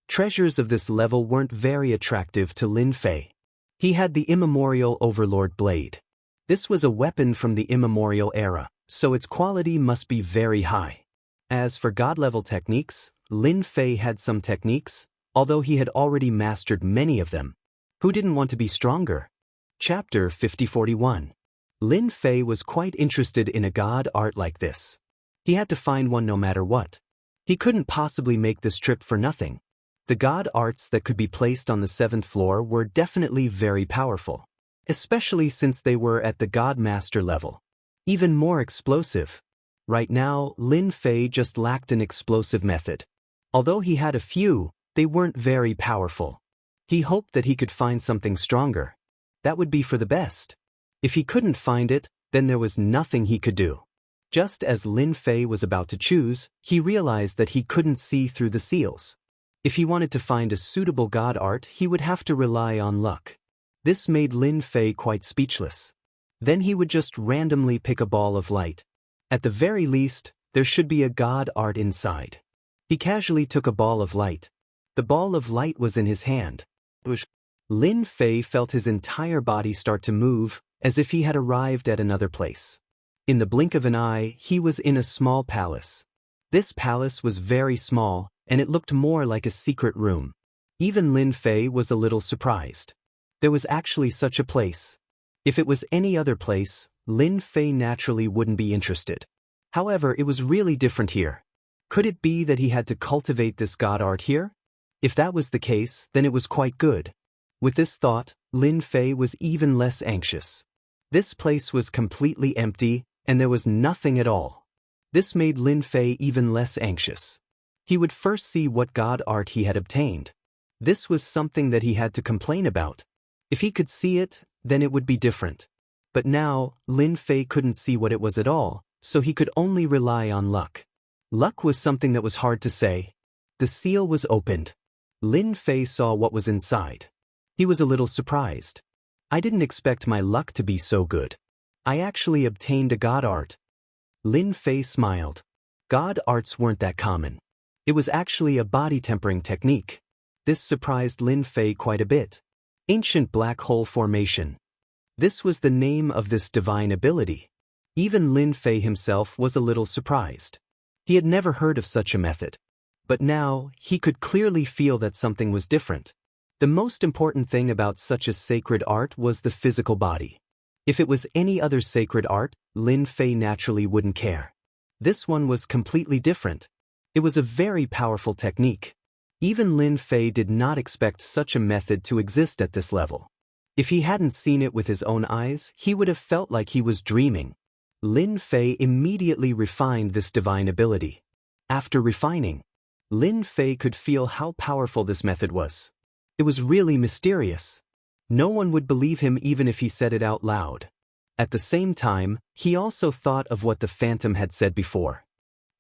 Treasures of this level weren't very attractive to Lin Fei. He had the Immemorial Overlord Blade. This was a weapon from the Immemorial era, so its quality must be very high. As for God-level techniques, Lin Fei had some techniques, although he had already mastered many of them. Who didn't want to be stronger? Chapter 5041. Lin Fei was quite interested in a god art like this. He had to find one no matter what. He couldn't possibly make this trip for nothing. The god arts that could be placed on the 7th floor were definitely very powerful, especially since they were at the God Master level. Even more explosive. Right now, Lin Fei just lacked an explosive method. Although he had a few, they weren't very powerful. He hoped that he could find something stronger. That would be for the best. If he couldn't find it, then there was nothing he could do. Just as Lin Fei was about to choose, he realized that he couldn't see through the seals. If he wanted to find a suitable god art, he would have to rely on luck. This made Lin Fei quite speechless. Then he would just randomly pick a ball of light. At the very least, there should be a god art inside. He casually took a ball of light. The ball of light was in his hand. Lin Fei felt his entire body start to move, as if he had arrived at another place. In the blink of an eye, he was in a small palace. This palace was very small, and it looked more like a secret room. Even Lin Fei was a little surprised. There was actually such a place. If it was any other place, Lin Fei naturally wouldn't be interested. However, it was really different here. Could it be that he had to cultivate this god art here? If that was the case, then it was quite good. With this thought, Lin Fei was even less anxious. This place was completely empty, and there was nothing at all. This made Lin Fei even less anxious. He would first see what god art he had obtained. This was something that he had to complain about. If he could see it, then it would be different. But now, Lin Fei couldn't see what it was at all, so he could only rely on luck. Luck was something that was hard to say. The seal was opened. Lin Fei saw what was inside. He was a little surprised. I didn't expect my luck to be so good. I actually obtained a god art. Lin Fei smiled. God arts weren't that common. It was actually a body tempering technique. This surprised Lin Fei quite a bit. Ancient Black Hole Formation. This was the name of this divine ability. Even Lin Fei himself was a little surprised. He had never heard of such a method. But now, he could clearly feel that something was different. The most important thing about such a sacred art was the physical body. If it was any other sacred art, Lin Fei naturally wouldn't care. This one was completely different. It was a very powerful technique. Even Lin Fei did not expect such a method to exist at this level. If he hadn't seen it with his own eyes, he would have felt like he was dreaming. Lin Fei immediately refined this divine ability. After refining, Lin Fei could feel how powerful this method was. It was really mysterious. No one would believe him even if he said it out loud. At the same time, he also thought of what the Phantom had said before.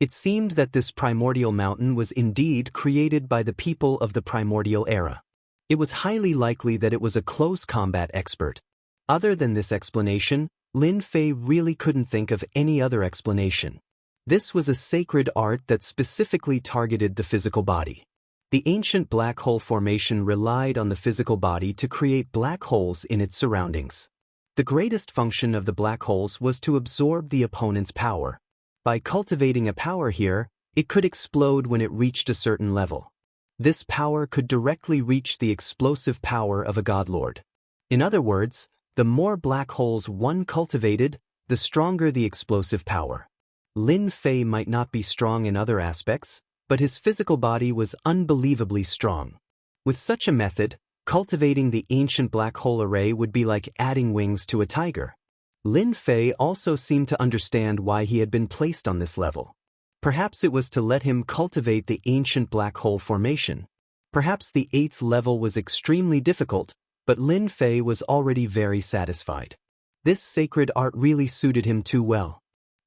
It seemed that this primordial mountain was indeed created by the people of the primordial era. It was highly likely that it was a close combat expert. Other than this explanation, Lin Fei really couldn't think of any other explanation. This was a sacred art that specifically targeted the physical body. The ancient black hole formation relied on the physical body to create black holes in its surroundings. The greatest function of the black holes was to absorb the opponent's power. By cultivating a power here, it could explode when it reached a certain level. This power could directly reach the explosive power of a godlord. In other words, the more black holes one cultivated, the stronger the explosive power. Lin Fei might not be strong in other aspects, but his physical body was unbelievably strong. With such a method, cultivating the ancient black hole array would be like adding wings to a tiger. Lin Fei also seemed to understand why he had been placed on this level. Perhaps it was to let him cultivate the ancient black hole formation. Perhaps the 8th level was extremely difficult, but Lin Fei was already very satisfied. This sacred art really suited him too well.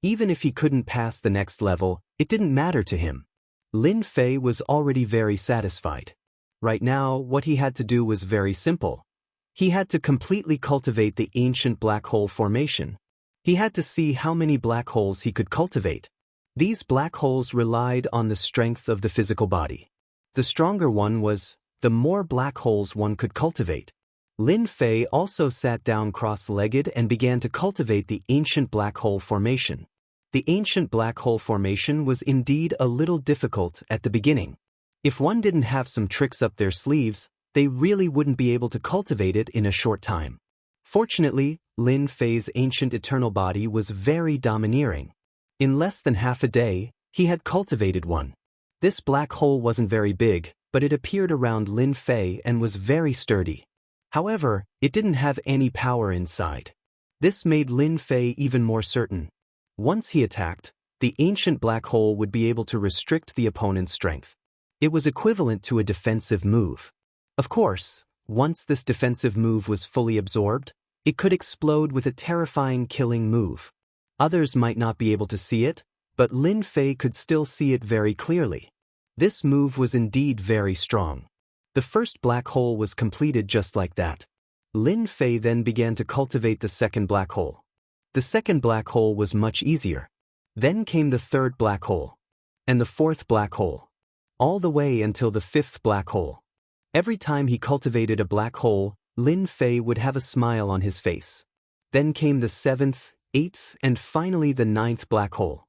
Even if he couldn't pass the next level, it didn't matter to him. Lin Fei was already very satisfied. Right now, what he had to do was very simple. He had to completely cultivate the ancient black hole formation. He had to see how many black holes he could cultivate. These black holes relied on the strength of the physical body. The stronger one was, the more black holes one could cultivate. Lin Fei also sat down cross-legged and began to cultivate the ancient black hole formation. The ancient black hole formation was indeed a little difficult at the beginning. If one didn't have some tricks up their sleeves, they really wouldn't be able to cultivate it in a short time. Fortunately, Lin Fei's ancient eternal body was very domineering. In less than half a day, he had cultivated one. This black hole wasn't very big, but it appeared around Lin Fei and was very sturdy. However, it didn't have any power inside. This made Lin Fei even more certain. Once he attacked, the ancient black hole would be able to restrict the opponent's strength. It was equivalent to a defensive move. Of course, once this defensive move was fully absorbed, it could explode with a terrifying killing move. Others might not be able to see it, but Lin Fei could still see it very clearly. This move was indeed very strong. The first black hole was completed just like that. Lin Fei then began to cultivate the second black hole. The second black hole was much easier. Then came the third black hole. And the fourth black hole. All the way until the fifth black hole. Every time he cultivated a black hole, Lin Fei would have a smile on his face. Then came the 7th, 8th, and finally the 9th black hole.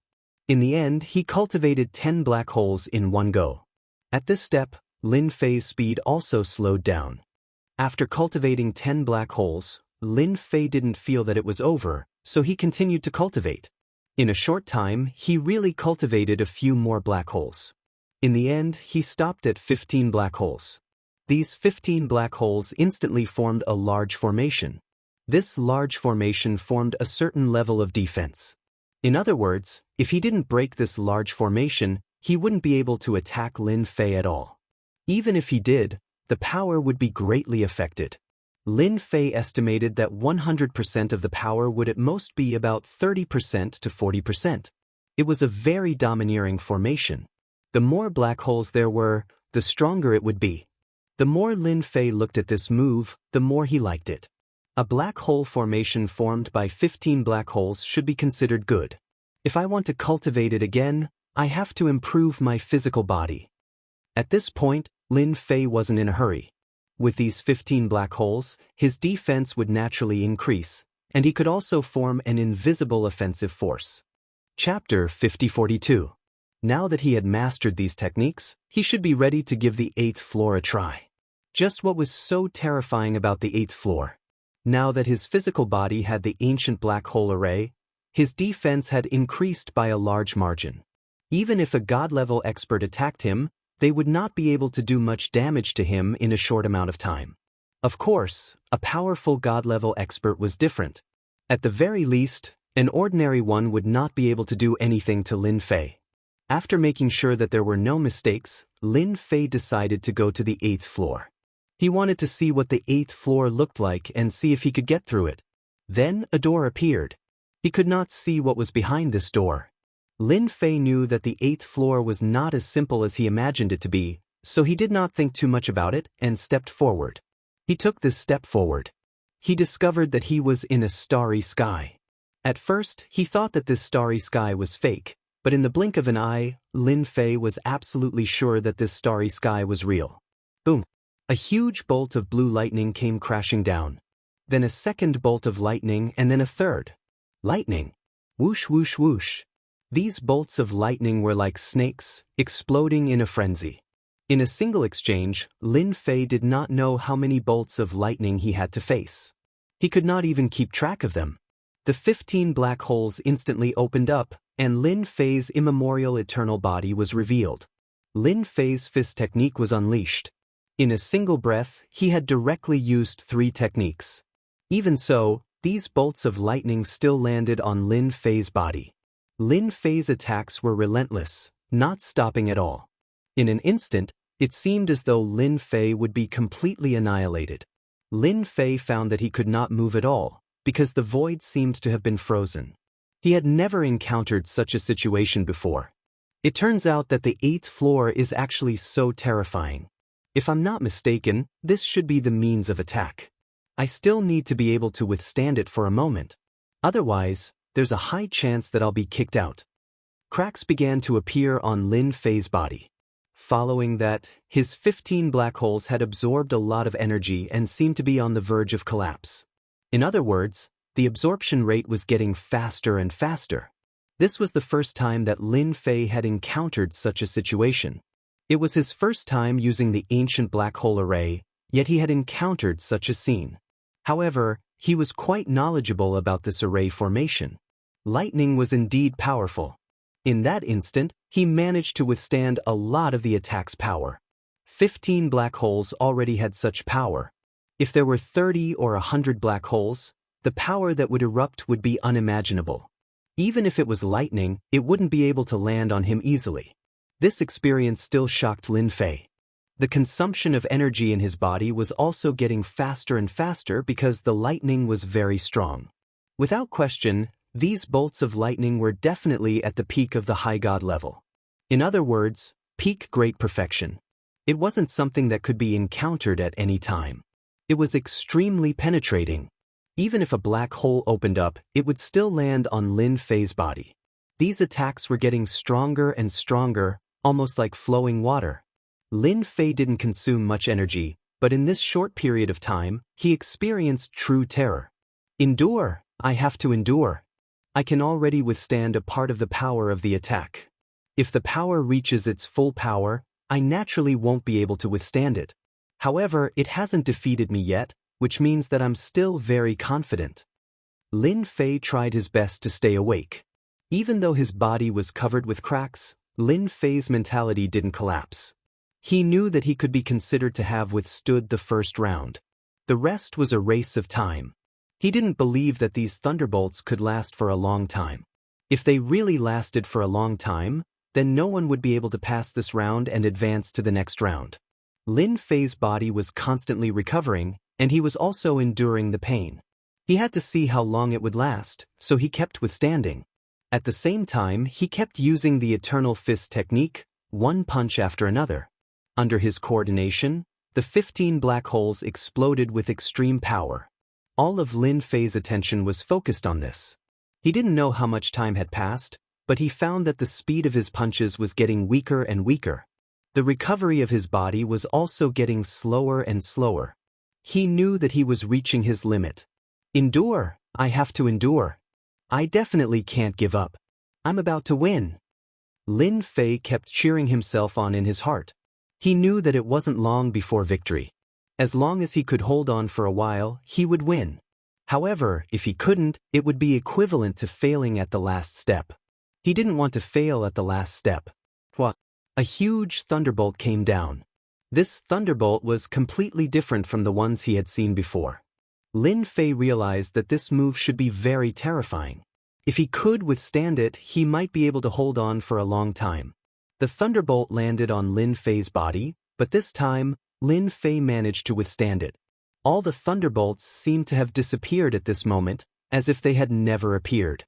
In the end, he cultivated 10 black holes in one go. At this step, Lin Fei's speed also slowed down. After cultivating 10 black holes, Lin Fei didn't feel that it was over, so he continued to cultivate. In a short time, he really cultivated a few more black holes. In the end, he stopped at 15 black holes. These 15 black holes instantly formed a large formation. This large formation formed a certain level of defense. In other words, if he didn't break this large formation, he wouldn't be able to attack Lin Fei at all. Even if he did, the power would be greatly affected. Lin Fei estimated that 100% of the power would at most be about 30% to 40%. It was a very domineering formation. The more black holes there were, the stronger it would be. The more Lin Fei looked at this move, the more he liked it. A black hole formation formed by 15 black holes should be considered good. If I want to cultivate it again, I have to improve my physical body. At this point, Lin Fei wasn't in a hurry. With these 15 black holes, his defense would naturally increase, and he could also form an invisible offensive force. Chapter 5042. Now that he had mastered these techniques, he should be ready to give the 8th floor a try. Just what was so terrifying about the 8th floor? Now that his physical body had the ancient black hole array, his defense had increased by a large margin. Even if a god-level expert attacked him, they would not be able to do much damage to him in a short amount of time. Of course, a powerful god-level expert was different. At the very least, an ordinary one would not be able to do anything to Lin Fei. After making sure that there were no mistakes, Lin Fei decided to go to the 8th floor. He wanted to see what the 8th floor looked like and see if he could get through it. Then a door appeared. He could not see what was behind this door. Lin Fei knew that the 8th floor was not as simple as he imagined it to be, so he did not think too much about it and stepped forward. He took this step forward. He discovered that he was in a starry sky. At first, he thought that this starry sky was fake, but in the blink of an eye, Lin Fei was absolutely sure that this starry sky was real. Boom! A huge bolt of blue lightning came crashing down. Then a second bolt of lightning and then a third. Lightning! Whoosh whoosh whoosh! These bolts of lightning were like snakes, exploding in a frenzy. In a single exchange, Lin Fei did not know how many bolts of lightning he had to face. He could not even keep track of them. The 15 black holes instantly opened up, and Lin Fei's immemorial eternal body was revealed. Lin Fei's fist technique was unleashed. In a single breath, he had directly used 3 techniques. Even so, these bolts of lightning still landed on Lin Fei's body. Lin Fei's attacks were relentless, not stopping at all. In an instant, it seemed as though Lin Fei would be completely annihilated. Lin Fei found that he could not move at all, because the void seemed to have been frozen. He had never encountered such a situation before. It turns out that the 8th floor is actually so terrifying. If I'm not mistaken, this should be the means of attack. I still need to be able to withstand it for a moment. Otherwise, there's a high chance that I'll be kicked out. Cracks began to appear on Lin Fei's body. Following that, his 15 black holes had absorbed a lot of energy and seemed to be on the verge of collapse. In other words, the absorption rate was getting faster and faster. This was the first time that Lin Fei had encountered such a situation. It was his first time using the ancient black hole array, yet he had encountered such a scene. However, he was quite knowledgeable about this array formation. Lightning was indeed powerful. In that instant, he managed to withstand a lot of the attack's power. 15 black holes already had such power. If there were 30 or 100 black holes, the power that would erupt would be unimaginable. Even if it was lightning, it wouldn't be able to land on him easily. This experience still shocked Lin Fei. The consumption of energy in his body was also getting faster and faster because the lightning was very strong. Without question, these bolts of lightning were definitely at the peak of the high god level. In other words, peak great perfection. It wasn't something that could be encountered at any time. It was extremely penetrating. Even if a black hole opened up, it would still land on Lin Fei's body. These attacks were getting stronger and stronger, almost like flowing water. Lin Fei didn't consume much energy, but in this short period of time, he experienced true terror. Endure, I have to endure. I can already withstand a part of the power of the attack. If the power reaches its full power, I naturally won't be able to withstand it. However, it hasn't defeated me yet, which means that I'm still very confident. Lin Fei tried his best to stay awake. Even though his body was covered with cracks, Lin Fei's mentality didn't collapse. He knew that he could be considered to have withstood the first round. The rest was a race of time. He didn't believe that these thunderbolts could last for a long time. If they really lasted for a long time, then no one would be able to pass this round and advance to the next round. Lin Fei's body was constantly recovering, and he was also enduring the pain. He had to see how long it would last, so he kept withstanding. At the same time, he kept using the Eternal Fist technique, one punch after another. Under his coordination, the 15 black holes exploded with extreme power. All of Lin Fei's attention was focused on this. He didn't know how much time had passed, but he found that the speed of his punches was getting weaker and weaker. The recovery of his body was also getting slower and slower. He knew that he was reaching his limit. Endure, I have to endure. I definitely can't give up. I'm about to win. Lin Fei kept cheering himself on in his heart. He knew that it wasn't long before victory. As long as he could hold on for a while, he would win. However, if he couldn't, it would be equivalent to failing at the last step. He didn't want to fail at the last step. A huge thunderbolt came down. This thunderbolt was completely different from the ones he had seen before. Lin Fei realized that this move should be very terrifying. If he could withstand it, he might be able to hold on for a long time. The thunderbolt landed on Lin Fei's body, but this time, Lin Fei managed to withstand it. All the thunderbolts seemed to have disappeared at this moment, as if they had never appeared.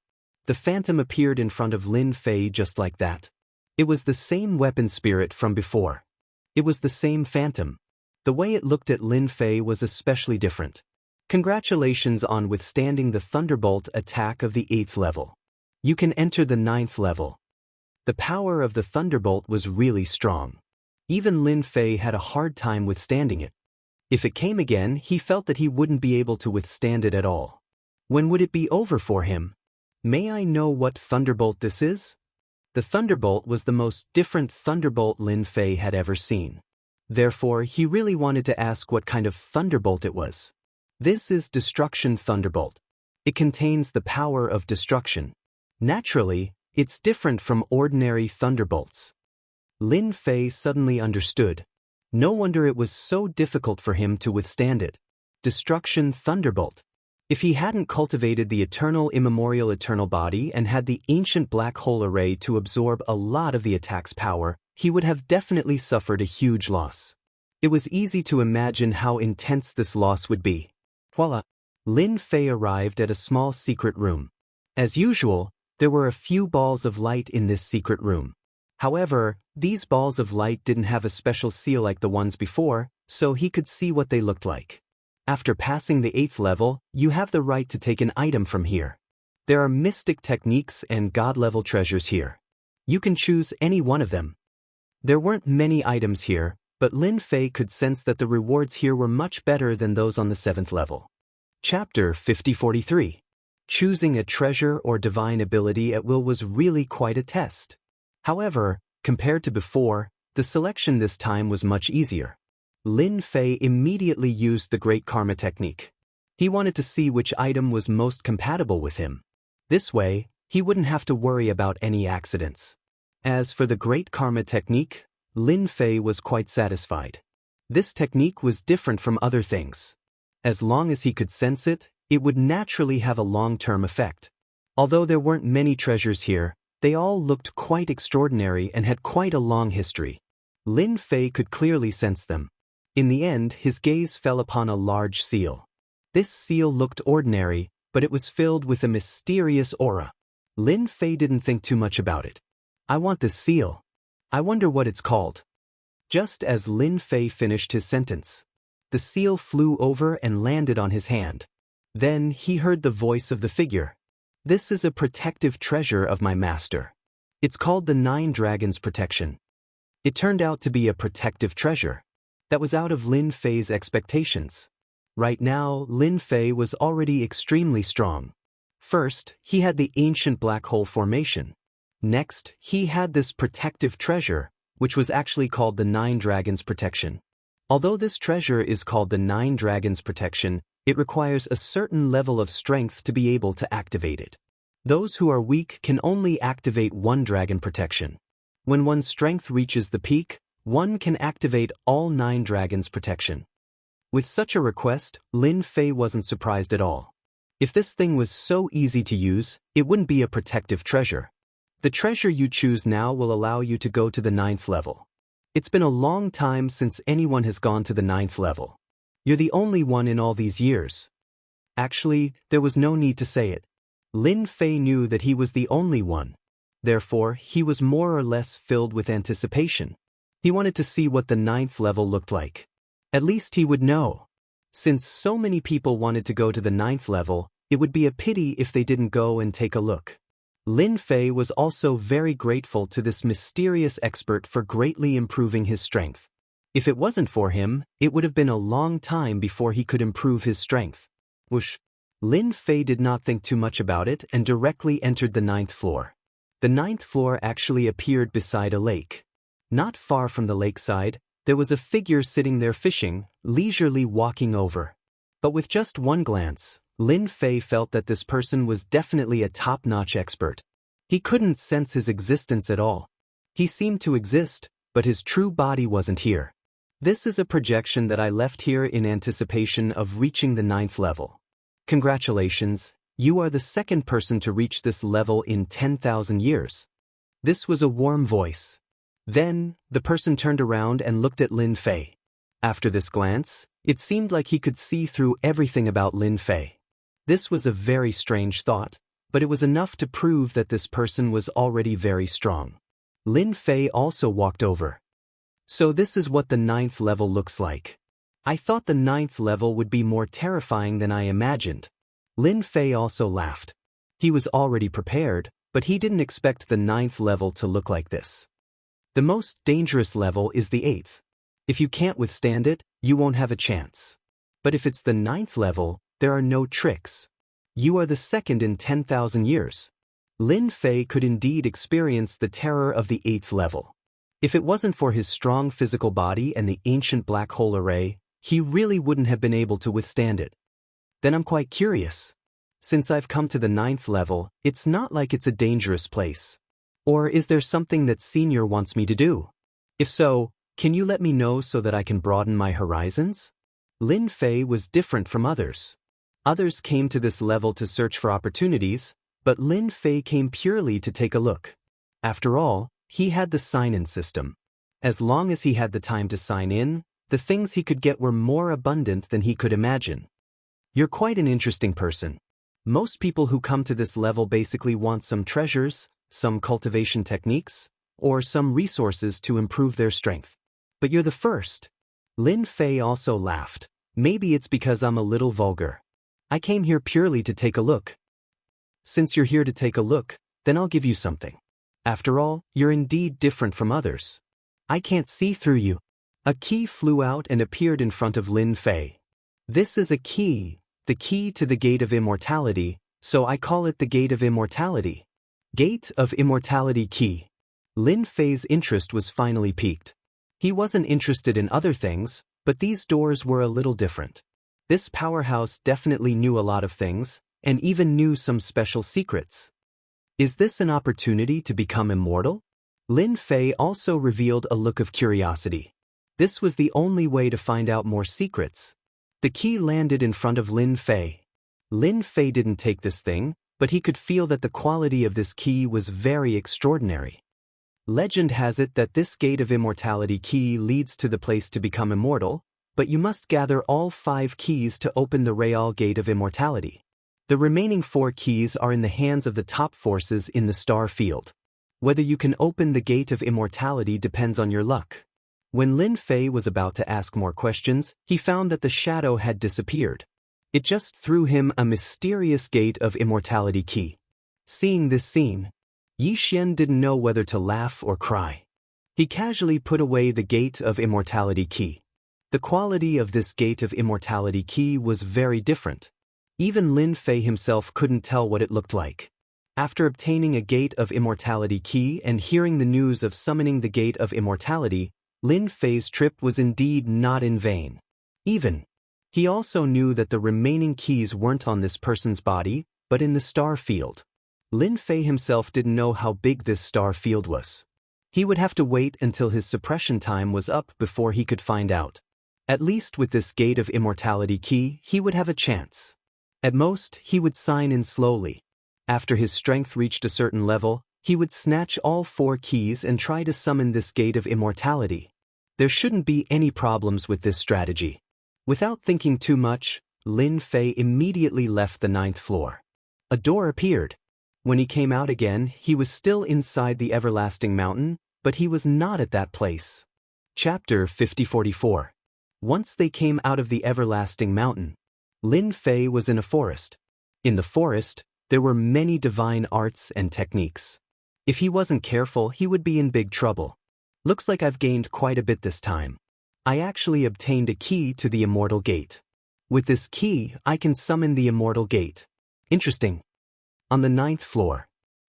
The phantom appeared in front of Lin Fei just like that. It was the same weapon spirit from before. It was the same phantom. The way it looked at Lin Fei was especially different. Congratulations on withstanding the Thunderbolt attack of the 8th level. You can enter the 9th level. The power of the Thunderbolt was really strong. Even Lin Fei had a hard time withstanding it. If it came again, he felt that he wouldn't be able to withstand it at all. When would it be over for him? May I know what Thunderbolt this is? The Thunderbolt was the most different Thunderbolt Lin Fei had ever seen. Therefore, he really wanted to ask what kind of Thunderbolt it was. This is Destruction Thunderbolt. It contains the power of destruction. Naturally, it's different from ordinary Thunderbolts. Lin Fei suddenly understood. No wonder it was so difficult for him to withstand it. Destruction Thunderbolt. If he hadn't cultivated the eternal immemorial eternal body and had the ancient black hole array to absorb a lot of the attack's power, he would have definitely suffered a huge loss. It was easy to imagine how intense this loss would be. Voila! Lin Fei arrived at a small secret room. As usual, there were a few balls of light in this secret room. However, these balls of light didn't have a special seal like the ones before, so he could see what they looked like. After passing the 8th level, you have the right to take an item from here. There are mystic techniques and god-level treasures here. You can choose any one of them. There weren't many items here, but Lin Fei could sense that the rewards here were much better than those on the 7th level. Chapter 5043. Choosing a treasure or divine ability at will was really quite a test. However, compared to before, the selection this time was much easier. Lin Fei immediately used the Great Karma technique. He wanted to see which item was most compatible with him. This way, he wouldn't have to worry about any accidents. As for the Great Karma technique, Lin Fei was quite satisfied. This technique was different from other things. As long as he could sense it, it would naturally have a long-term effect. Although there weren't many treasures here, they all looked quite extraordinary and had quite a long history. Lin Fei could clearly sense them. In the end, his gaze fell upon a large seal. This seal looked ordinary, but it was filled with a mysterious aura. Lin Fei didn't think too much about it. I want this seal. I wonder what it's called. Just as Lin Fei finished his sentence, the seal flew over and landed on his hand. Then he heard the voice of the figure. This is a protective treasure of my master. It's called the 9 Dragons Protection. It turned out to be a protective treasure. That was out of Lin Fei's expectations. Right now, Lin Fei was already extremely strong. First, he had the ancient black hole formation. Next, he had this protective treasure, which was actually called the 9 Dragons Protection. Although this treasure is called the 9 Dragons Protection, it requires a certain level of strength to be able to activate it. Those who are weak can only activate 1 dragon protection. When one's strength reaches the peak, one can activate all 9 dragons protection. With such a request, Lin Fei wasn't surprised at all. If this thing was so easy to use, it wouldn't be a protective treasure. The treasure you choose now will allow you to go to the 9th level. It's been a long time since anyone has gone to the 9th level. You're the only one in all these years. Actually, there was no need to say it. Lin Fei knew that he was the only one. Therefore, he was more or less filled with anticipation. He wanted to see what the 9th level looked like. At least he would know. Since so many people wanted to go to the 9th level, it would be a pity if they didn't go and take a look. Lin Fei was also very grateful to this mysterious expert for greatly improving his strength. If it wasn't for him, it would have been a long time before he could improve his strength. Whoosh! Lin Fei did not think too much about it and directly entered the 9th floor. The 9th floor actually appeared beside a lake. Not far from the lakeside, there was a figure sitting there fishing, leisurely walking over. But with just one glance, Lin Fei felt that this person was definitely a top-notch expert. He couldn't sense his existence at all. He seemed to exist, but his true body wasn't here. This is a projection that I left here in anticipation of reaching the 9th level. Congratulations, you are the second person to reach this level in 10,000 years. This was a warm voice. Then, the person turned around and looked at Lin Fei. After this glance, it seemed like he could see through everything about Lin Fei. This was a very strange thought, but it was enough to prove that this person was already very strong. Lin Fei also walked over. So this is what the 9th level looks like. I thought the 9th level would be more terrifying than I imagined. Lin Fei also laughed. He was already prepared, but he didn't expect the 9th level to look like this. The most dangerous level is the 8th. If you can't withstand it, you won't have a chance. But if it's the 9th level, there are no tricks. You are the second in 10,000 years. Lin Fei could indeed experience the terror of the 8th level. If it wasn't for his strong physical body and the ancient black hole array, he really wouldn't have been able to withstand it. Then I'm quite curious. Since I've come to the 9th level, it's not like it's a dangerous place. Or is there something that Senior wants me to do? If so, can you let me know so that I can broaden my horizons? Lin Fei was different from others. Others came to this level to search for opportunities, but Lin Fei came purely to take a look. After all, he had the sign-in system. As long as he had the time to sign in, the things he could get were more abundant than he could imagine. You're quite an interesting person. Most people who come to this level basically want some treasures, some cultivation techniques, or some resources to improve their strength. But you're the first. Lin Fei also laughed. Maybe it's because I'm a little vulgar. I came here purely to take a look. Since you're here to take a look, then I'll give you something. After all, you're indeed different from others. I can't see through you. A key flew out and appeared in front of Lin Fei. This is a key, the key to the Gate of Immortality, so I call it the Gate of Immortality. Gate of Immortality Key. Lin Fei's interest was finally piqued. He wasn't interested in other things, but these doors were a little different. This powerhouse definitely knew a lot of things, and even knew some special secrets. Is this an opportunity to become immortal? Lin Fei also revealed a look of curiosity. This was the only way to find out more secrets. The key landed in front of Lin Fei. Lin Fei didn't take this thing, but he could feel that the quality of this key was very extraordinary. Legend has it that this Gate of Immortality key leads to the place to become immortal, but you must gather all 5 keys to open the Real Gate of Immortality. The remaining 4 keys are in the hands of the top forces in the star field. Whether you can open the Gate of Immortality depends on your luck. When Lin Fei was about to ask more questions, he found that the shadow had disappeared. It just threw him a mysterious Gate of Immortality key. Seeing this scene, Yi Xian didn't know whether to laugh or cry. He casually put away the Gate of Immortality key. The quality of this Gate of Immortality key was very different. Even Lin Fei himself couldn't tell what it looked like. After obtaining a Gate of Immortality key and hearing the news of summoning the Gate of Immortality, Lin Fei's trip was indeed not in vain. He also knew that the remaining keys weren't on this person's body, but in the star field. Lin Fei himself didn't know how big this star field was. He would have to wait until his suppression time was up before he could find out. At least with this Gate of Immortality key, he would have a chance. At most, he would sign in slowly. After his strength reached a certain level, he would snatch all 4 keys and try to summon this Gate of Immortality. There shouldn't be any problems with this strategy. Without thinking too much, Lin Fei immediately left the 9th floor. A door appeared. When he came out again, he was still inside the Everlasting Mountain, but he was not at that place. Chapter 5044. Once they came out of the Everlasting Mountain, Lin Fei was in a forest. In the forest, there were many divine arts and techniques. If he wasn't careful, he would be in big trouble. Looks like I've gained quite a bit this time. I actually obtained a key to the Immortal Gate. With this key, I can summon the Immortal Gate. Interesting. On the 9th floor,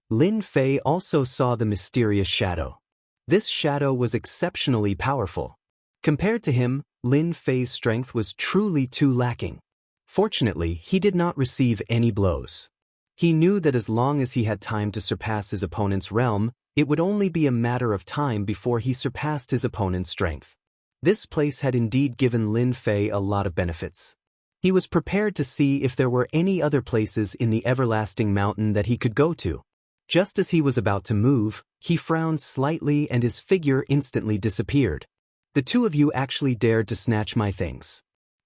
Lin Fei also saw the mysterious shadow. This shadow was exceptionally powerful. Compared to him, Lin Fei's strength was truly too lacking. Fortunately, he did not receive any blows. He knew that as long as he had time to surpass his opponent's realm, it would only be a matter of time before he surpassed his opponent's strength. This place had indeed given Lin Fei a lot of benefits. He was prepared to see if there were any other places in the Everlasting Mountain that he could go to. Just as he was about to move, he frowned slightly and his figure instantly disappeared. The 2 of you actually dared to snatch my things.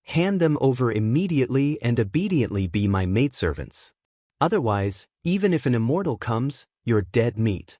Hand them over immediately and obediently be my maidservants. Otherwise, even if an immortal comes, you're dead meat."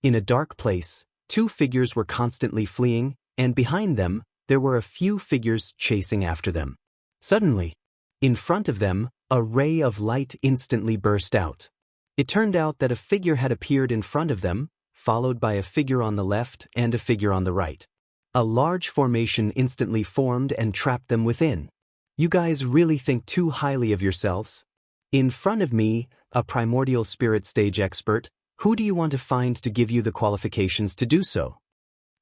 In a dark place, 2 figures were constantly fleeing, and behind them, there were a few figures chasing after them. Suddenly, in front of them, a ray of light instantly burst out. It turned out that a figure had appeared in front of them, followed by a figure on the left and a figure on the right. A large formation instantly formed and trapped them within. "You guys really think too highly of yourselves? In front of me, a primordial spirit stage expert. Who do you want to find to give you the qualifications to do so?"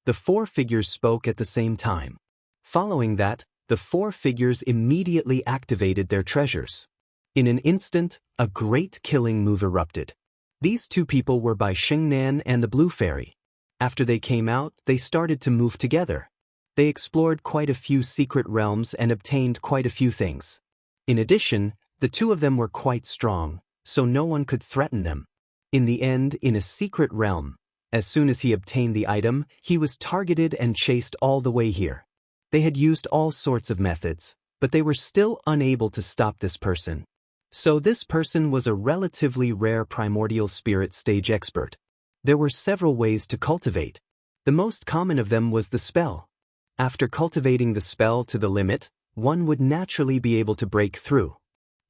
The 4 figures spoke at the same time. Following that, the 4 figures immediately activated their treasures. In an instant, a great killing move erupted. These 2 people were by Xingnan and the Blue Fairy. After they came out, they started to move together. They explored quite a few secret realms and obtained quite a few things. In addition, the 2 of them were quite strong, so no one could threaten them. In the end, in a secret realm, as soon as he obtained the item, he was targeted and chased all the way here. They had used all sorts of methods, but they were still unable to stop this person. So this person was a relatively rare primordial spirit stage expert. There were several ways to cultivate. The most common of them was the spell. After cultivating the spell to the limit, one would naturally be able to break through.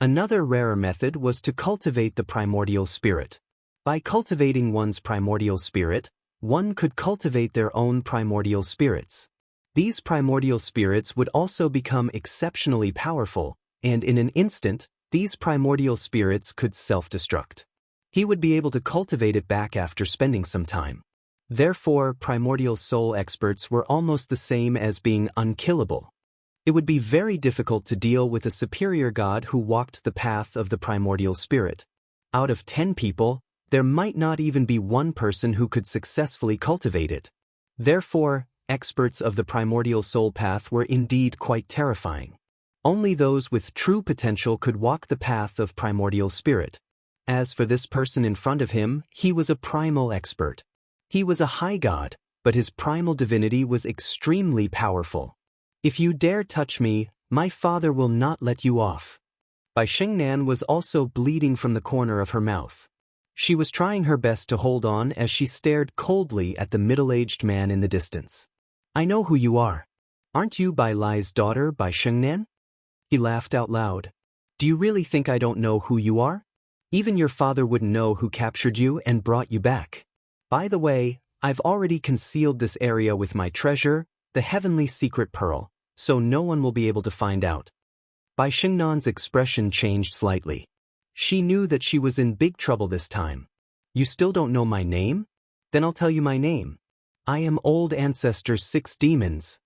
Another rarer method was to cultivate the primordial spirit. By cultivating one's primordial spirit, one could cultivate their own primordial spirits. These primordial spirits would also become exceptionally powerful, and in an instant, these primordial spirits could self-destruct. He would be able to cultivate it back after spending some time. Therefore, primordial soul experts were almost the same as being unkillable. It would be very difficult to deal with a superior god who walked the path of the primordial spirit. Out of 10 people, there might not even be one person who could successfully cultivate it. Therefore, experts of the primordial soul path were indeed quite terrifying. Only those with true potential could walk the path of primordial spirit. As for this person in front of him, he was a primal expert. He was a high god, but his primal divinity was extremely powerful. "If you dare touch me, my father will not let you off." Bai Xingnan was also bleeding from the corner of her mouth. She was trying her best to hold on as she stared coldly at the middle-aged man in the distance. "I know who you are. Aren't you Bai Lai's daughter, Bai Xingnan?" He laughed out loud. "Do you really think I don't know who you are? Even your father wouldn't know who captured you and brought you back. By the way, I've already concealed this area with my treasure, the heavenly secret pearl, so no one will be able to find out." Bai Xingnan's expression changed slightly. She knew that she was in big trouble this time. "You still don't know my name? Then I'll tell you my name. I am Old Ancestor 6 Demons."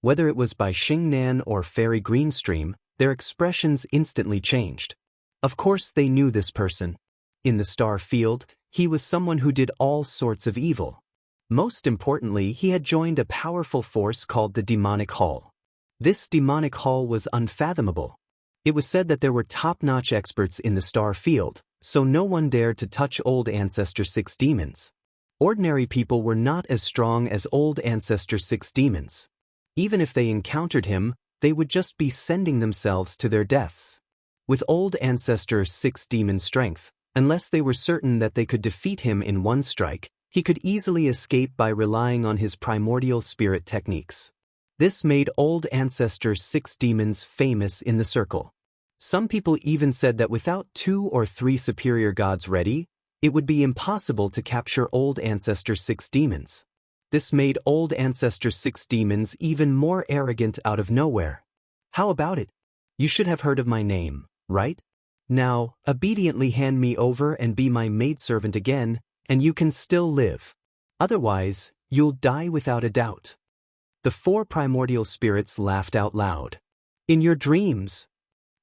Whether it was Bai Xingnan or Fairy Greenstream, their expressions instantly changed. Of course they knew this person. In the star field, he was someone who did all sorts of evil. Most importantly, he had joined a powerful force called the Demonic Hall. This Demonic Hall was unfathomable. It was said that there were top-notch experts in the star field, so no one dared to touch Old Ancestor 6 Demons. Ordinary people were not as strong as Old Ancestor 6 Demons. Even if they encountered him, they would just be sending themselves to their deaths. With Old Ancestor 6 Demon strength, unless they were certain that they could defeat him in one strike, he could easily escape by relying on his primordial spirit techniques. This made Old Ancestor 6 Demons famous in the circle. Some people even said that without 2 or 3 superior gods ready, it would be impossible to capture Old Ancestor 6 Demons. This made Old Ancestor 6 Demons even more arrogant out of nowhere. "How about it? You should have heard of my name, right? Now, obediently hand me over and be my maidservant again, and you can still live. Otherwise, you'll die without a doubt." The 4 primordial spirits laughed out loud. "In your dreams."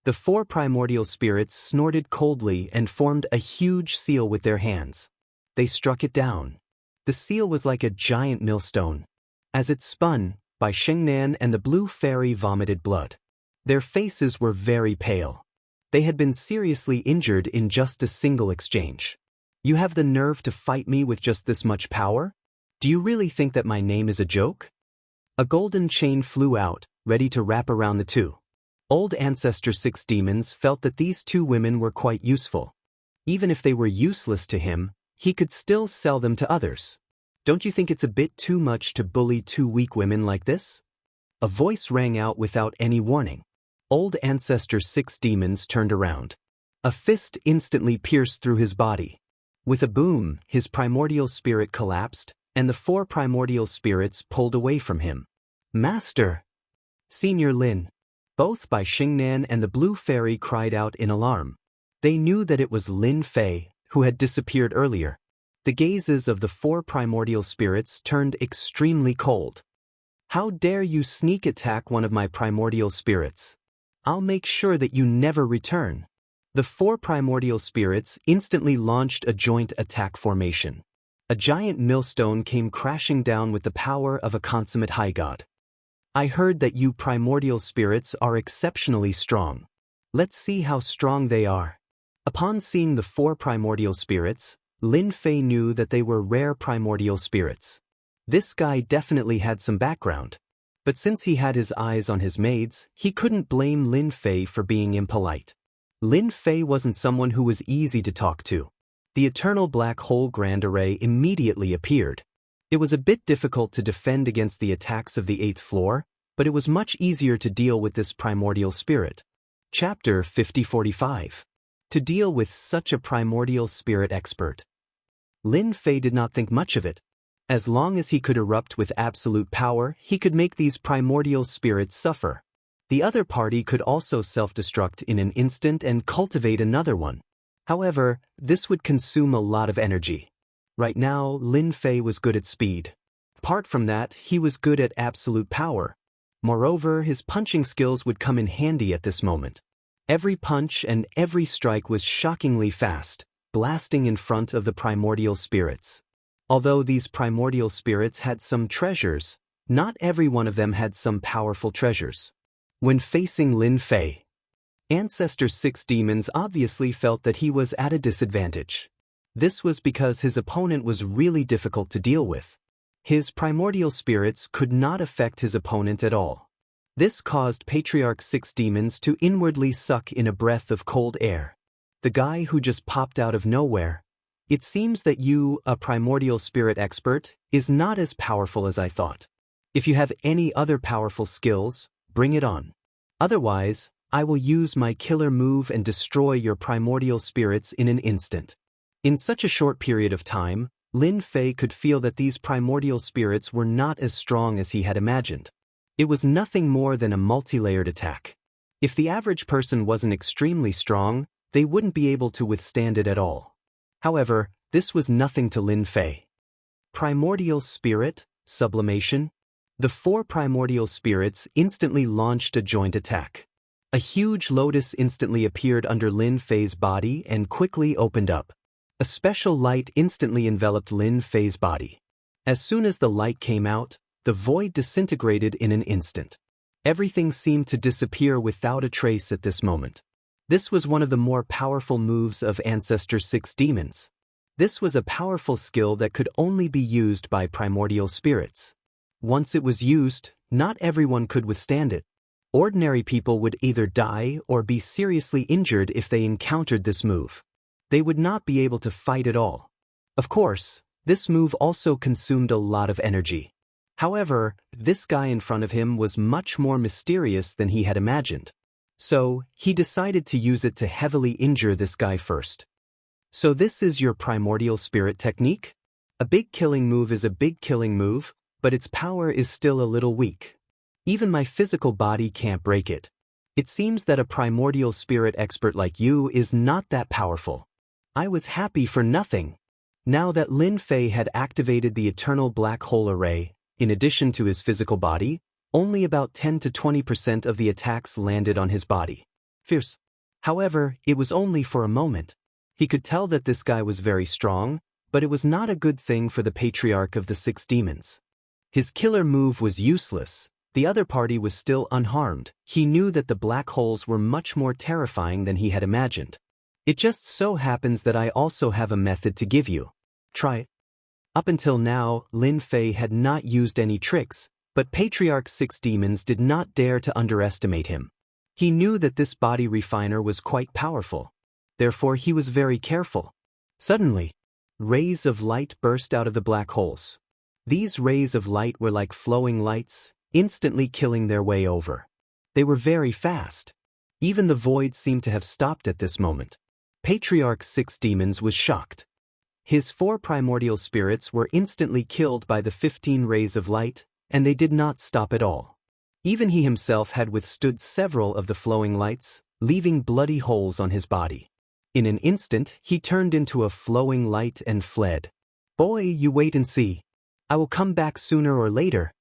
The 4 primordial spirits snorted coldly and formed a huge seal with their hands. They struck it down. The seal was like a giant millstone. As it spun, Bai Xingnan and the Blue Fairy vomited blood. Their faces were very pale. They had been seriously injured in just a single exchange. "You have the nerve to fight me with just this much power? Do you really think that my name is a joke?" A golden chain flew out, ready to wrap around the 2. Old Ancestor 6 demons felt that these two women were quite useful. Even if they were useless to him, he could still sell them to others. Don't you think it's a bit too much to bully two weak women like this? A voice rang out without any warning. Old Ancestor 6 demons turned around. A fist instantly pierced through his body. With a boom, his primordial spirit collapsed, and the 4 primordial spirits pulled away from him. Master! Senior Lin! Both Bai Xingnan and the Blue Fairy cried out in alarm. They knew that it was Lin Fei, who had disappeared earlier. The gazes of the 4 primordial spirits turned extremely cold. How dare you sneak attack one of my primordial spirits? I'll make sure that you never return. The 4 primordial spirits instantly launched a joint attack formation. A giant millstone came crashing down with the power of a consummate high god. I heard that you primordial spirits are exceptionally strong. Let's see how strong they are. Upon seeing the 4 primordial spirits, Lin Fei knew that they were rare primordial spirits. This guy definitely had some background. But since he had his eyes on his maids, he couldn't blame Lin Fei for being impolite. Lin Fei wasn't someone who was easy to talk to. The Eternal Black Hole Grand Array immediately appeared. It was a bit difficult to defend against the attacks of the 8th floor, but it was much easier to deal with this primordial spirit. Chapter 5045. To deal with such a primordial spirit expert. Lin Fei did not think much of it. As long as he could erupt with absolute power, he could make these primordial spirits suffer. The other party could also self-destruct in an instant and cultivate another one. However, this would consume a lot of energy. Right now, Lin Fei was good at speed. Apart from that, he was good at absolute power. Moreover, his punching skills would come in handy at this moment. Every punch and every strike was shockingly fast, blasting in front of the primordial spirits. Although these primordial spirits had some treasures, not every one of them had some powerful treasures. When facing Lin Fei, Ancestor 6 demons obviously felt that he was at a disadvantage. This was because his opponent was really difficult to deal with. His primordial spirits could not affect his opponent at all. This caused Patriarch 6 demons to inwardly suck in a breath of cold air. The guy who just popped out of nowhere. It seems that you, a primordial spirit expert, is not as powerful as I thought. If you have any other powerful skills, bring it on. Otherwise, I will use my killer move and destroy your primordial spirits in an instant. In such a short period of time, Lin Fei could feel that these primordial spirits were not as strong as he had imagined. It was nothing more than a multi-layered attack. If the average person wasn't extremely strong, they wouldn't be able to withstand it at all. However, this was nothing to Lin Fei. Primordial spirit, sublimation. The 4 primordial spirits instantly launched a joint attack. A huge lotus instantly appeared under Lin Fei's body and quickly opened up. A special light instantly enveloped Lin Fei's body. As soon as the light came out, the void disintegrated in an instant. Everything seemed to disappear without a trace at this moment. This was one of the more powerful moves of Ancestor 6 demons. This was a powerful skill that could only be used by primordial spirits. Once it was used, not everyone could withstand it. Ordinary people would either die or be seriously injured if they encountered this move. They would not be able to fight at all. Of course, this move also consumed a lot of energy. However, this guy in front of him was much more mysterious than he had imagined. So, he decided to use it to heavily injure this guy first. So this is your primordial spirit technique? A big killing move is a big killing move, but its power is still a little weak. Even my physical body can't break it. It seems that a primordial spirit expert like you is not that powerful. I was happy for nothing. Now that Lin Fei had activated the Eternal Black Hole Array, in addition to his physical body, only about 10 to 20% of the attacks landed on his body. Fierce. However, it was only for a moment. He could tell that this guy was very strong, but it was not a good thing for the Patriarch of the 6 demons. His killer move was useless. The other party was still unharmed. He knew that the black holes were much more terrifying than he had imagined. It just so happens that I also have a method to give you. Try it. Up until now, Lin Fei had not used any tricks, but Patriarch 6 demons did not dare to underestimate him. He knew that this body refiner was quite powerful. Therefore he was very careful. Suddenly, rays of light burst out of the black holes. These rays of light were like flowing lights, instantly killing their way over. They were very fast. Even the void seemed to have stopped at this moment. Patriarch 6 Demons was shocked. His 4 primordial spirits were instantly killed by the 15 rays of light, and they did not stop at all. Even he himself had withstood several of the flowing lights, leaving bloody holes on his body. In an instant, he turned into a flowing light and fled. "Boy, you wait and see. I will come back sooner or later."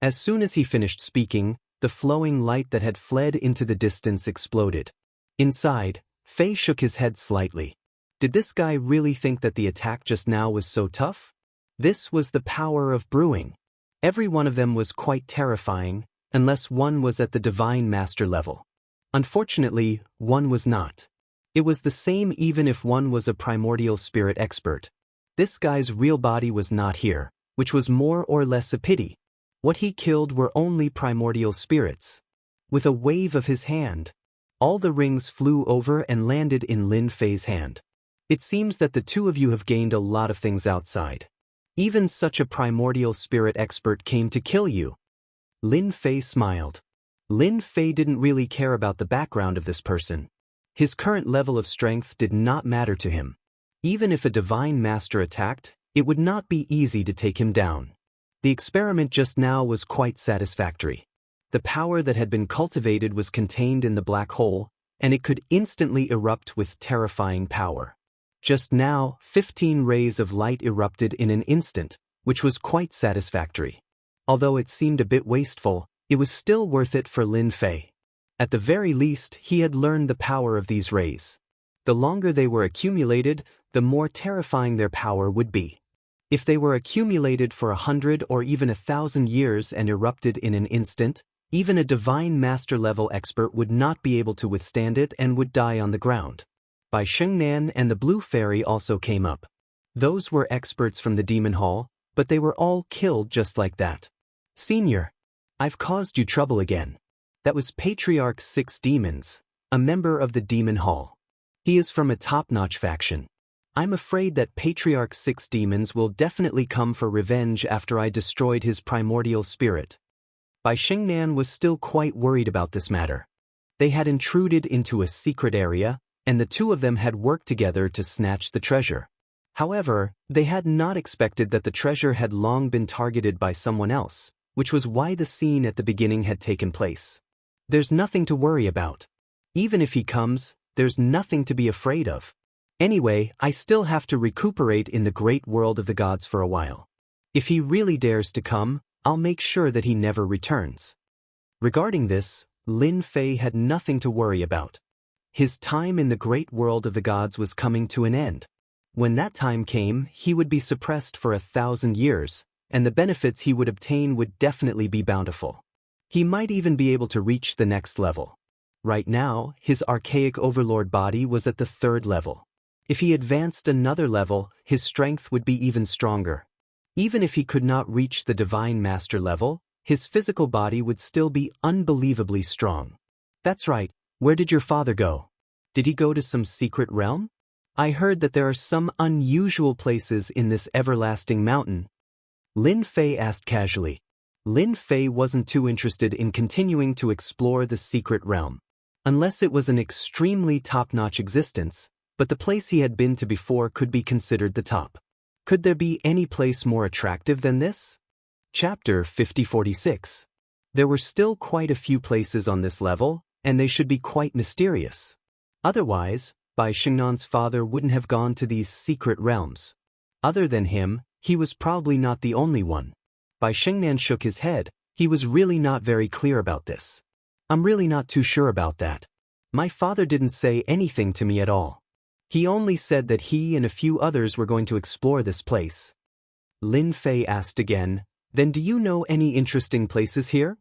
As soon as he finished speaking, the flowing light that had fled into the distance exploded. Inside, Fei shook his head slightly. Did this guy really think that the attack just now was so tough? This was the power of brewing. Every one of them was quite terrifying, unless one was at the Divine Master level. Unfortunately, one was not. It was the same even if one was a primordial spirit expert. This guy's real body was not here, which was more or less a pity. What he killed were only primordial spirits. With a wave of his hand, all the rings flew over and landed in Lin Fei's hand. It seems that the two of you have gained a lot of things outside. Even such a primordial spirit expert came to kill you. Lin Fei smiled. Lin Fei didn't really care about the background of this person. His current level of strength did not matter to him. Even if a divine master attacked, it would not be easy to take him down. The experiment just now was quite satisfactory. The power that had been cultivated was contained in the black hole, and it could instantly erupt with terrifying power. Just now, 15 rays of light erupted in an instant, which was quite satisfactory. Although it seemed a bit wasteful, it was still worth it for Lin Fei. At the very least, he had learned the power of these rays. The longer they were accumulated, the more terrifying their power would be. If they were accumulated for 100 or even 1,000 years and erupted in an instant, even a divine master level expert would not be able to withstand it and would die on the ground. Bai Shengnan and the Blue Fairy also came up. Those were experts from the Demon Hall, but they were all killed just like that. "Senior, I've caused you trouble again." That was Patriarch 6 Demons, a member of the Demon Hall. He is from a top-notch faction. I'm afraid that Patriarch 6 Demons will definitely come for revenge after I destroyed his primordial spirit. Bai Shengnan was still quite worried about this matter. They had intruded into a secret area, and the two of them had worked together to snatch the treasure. However, they had not expected that the treasure had long been targeted by someone else, which was why the scene at the beginning had taken place. There's nothing to worry about. Even if he comes, there's nothing to be afraid of. Anyway, I still have to recuperate in the great world of the gods for a while. If he really dares to come, I'll make sure that he never returns. Regarding this, Lin Fei had nothing to worry about. His time in the great world of the gods was coming to an end. When that time came, he would be suppressed for 1,000 years, and the benefits he would obtain would definitely be bountiful. He might even be able to reach the next level. Right now, his archaic overlord body was at the 3rd level. If he advanced another level, his strength would be even stronger. Even if he could not reach the Divine Master level, his physical body would still be unbelievably strong. That's right, where did your father go? Did he go to some secret realm? I heard that there are some unusual places in this everlasting mountain. Lin Fei asked casually. Lin Fei wasn't too interested in continuing to explore the secret realm. Unless it was an extremely top-notch existence, but the place he had been to before could be considered the top. Could there be any place more attractive than this? Chapter 5046. There were still quite a few places on this level, and they should be quite mysterious. Otherwise, Bai Shengnan's father wouldn't have gone to these secret realms. Other than him, he was probably not the only one. Bai Shengnan shook his head. He was really not very clear about this. I'm really not too sure about that. My father didn't say anything to me at all. He only said that he and a few others were going to explore this place. Lin Fei asked again, then do you know any interesting places here?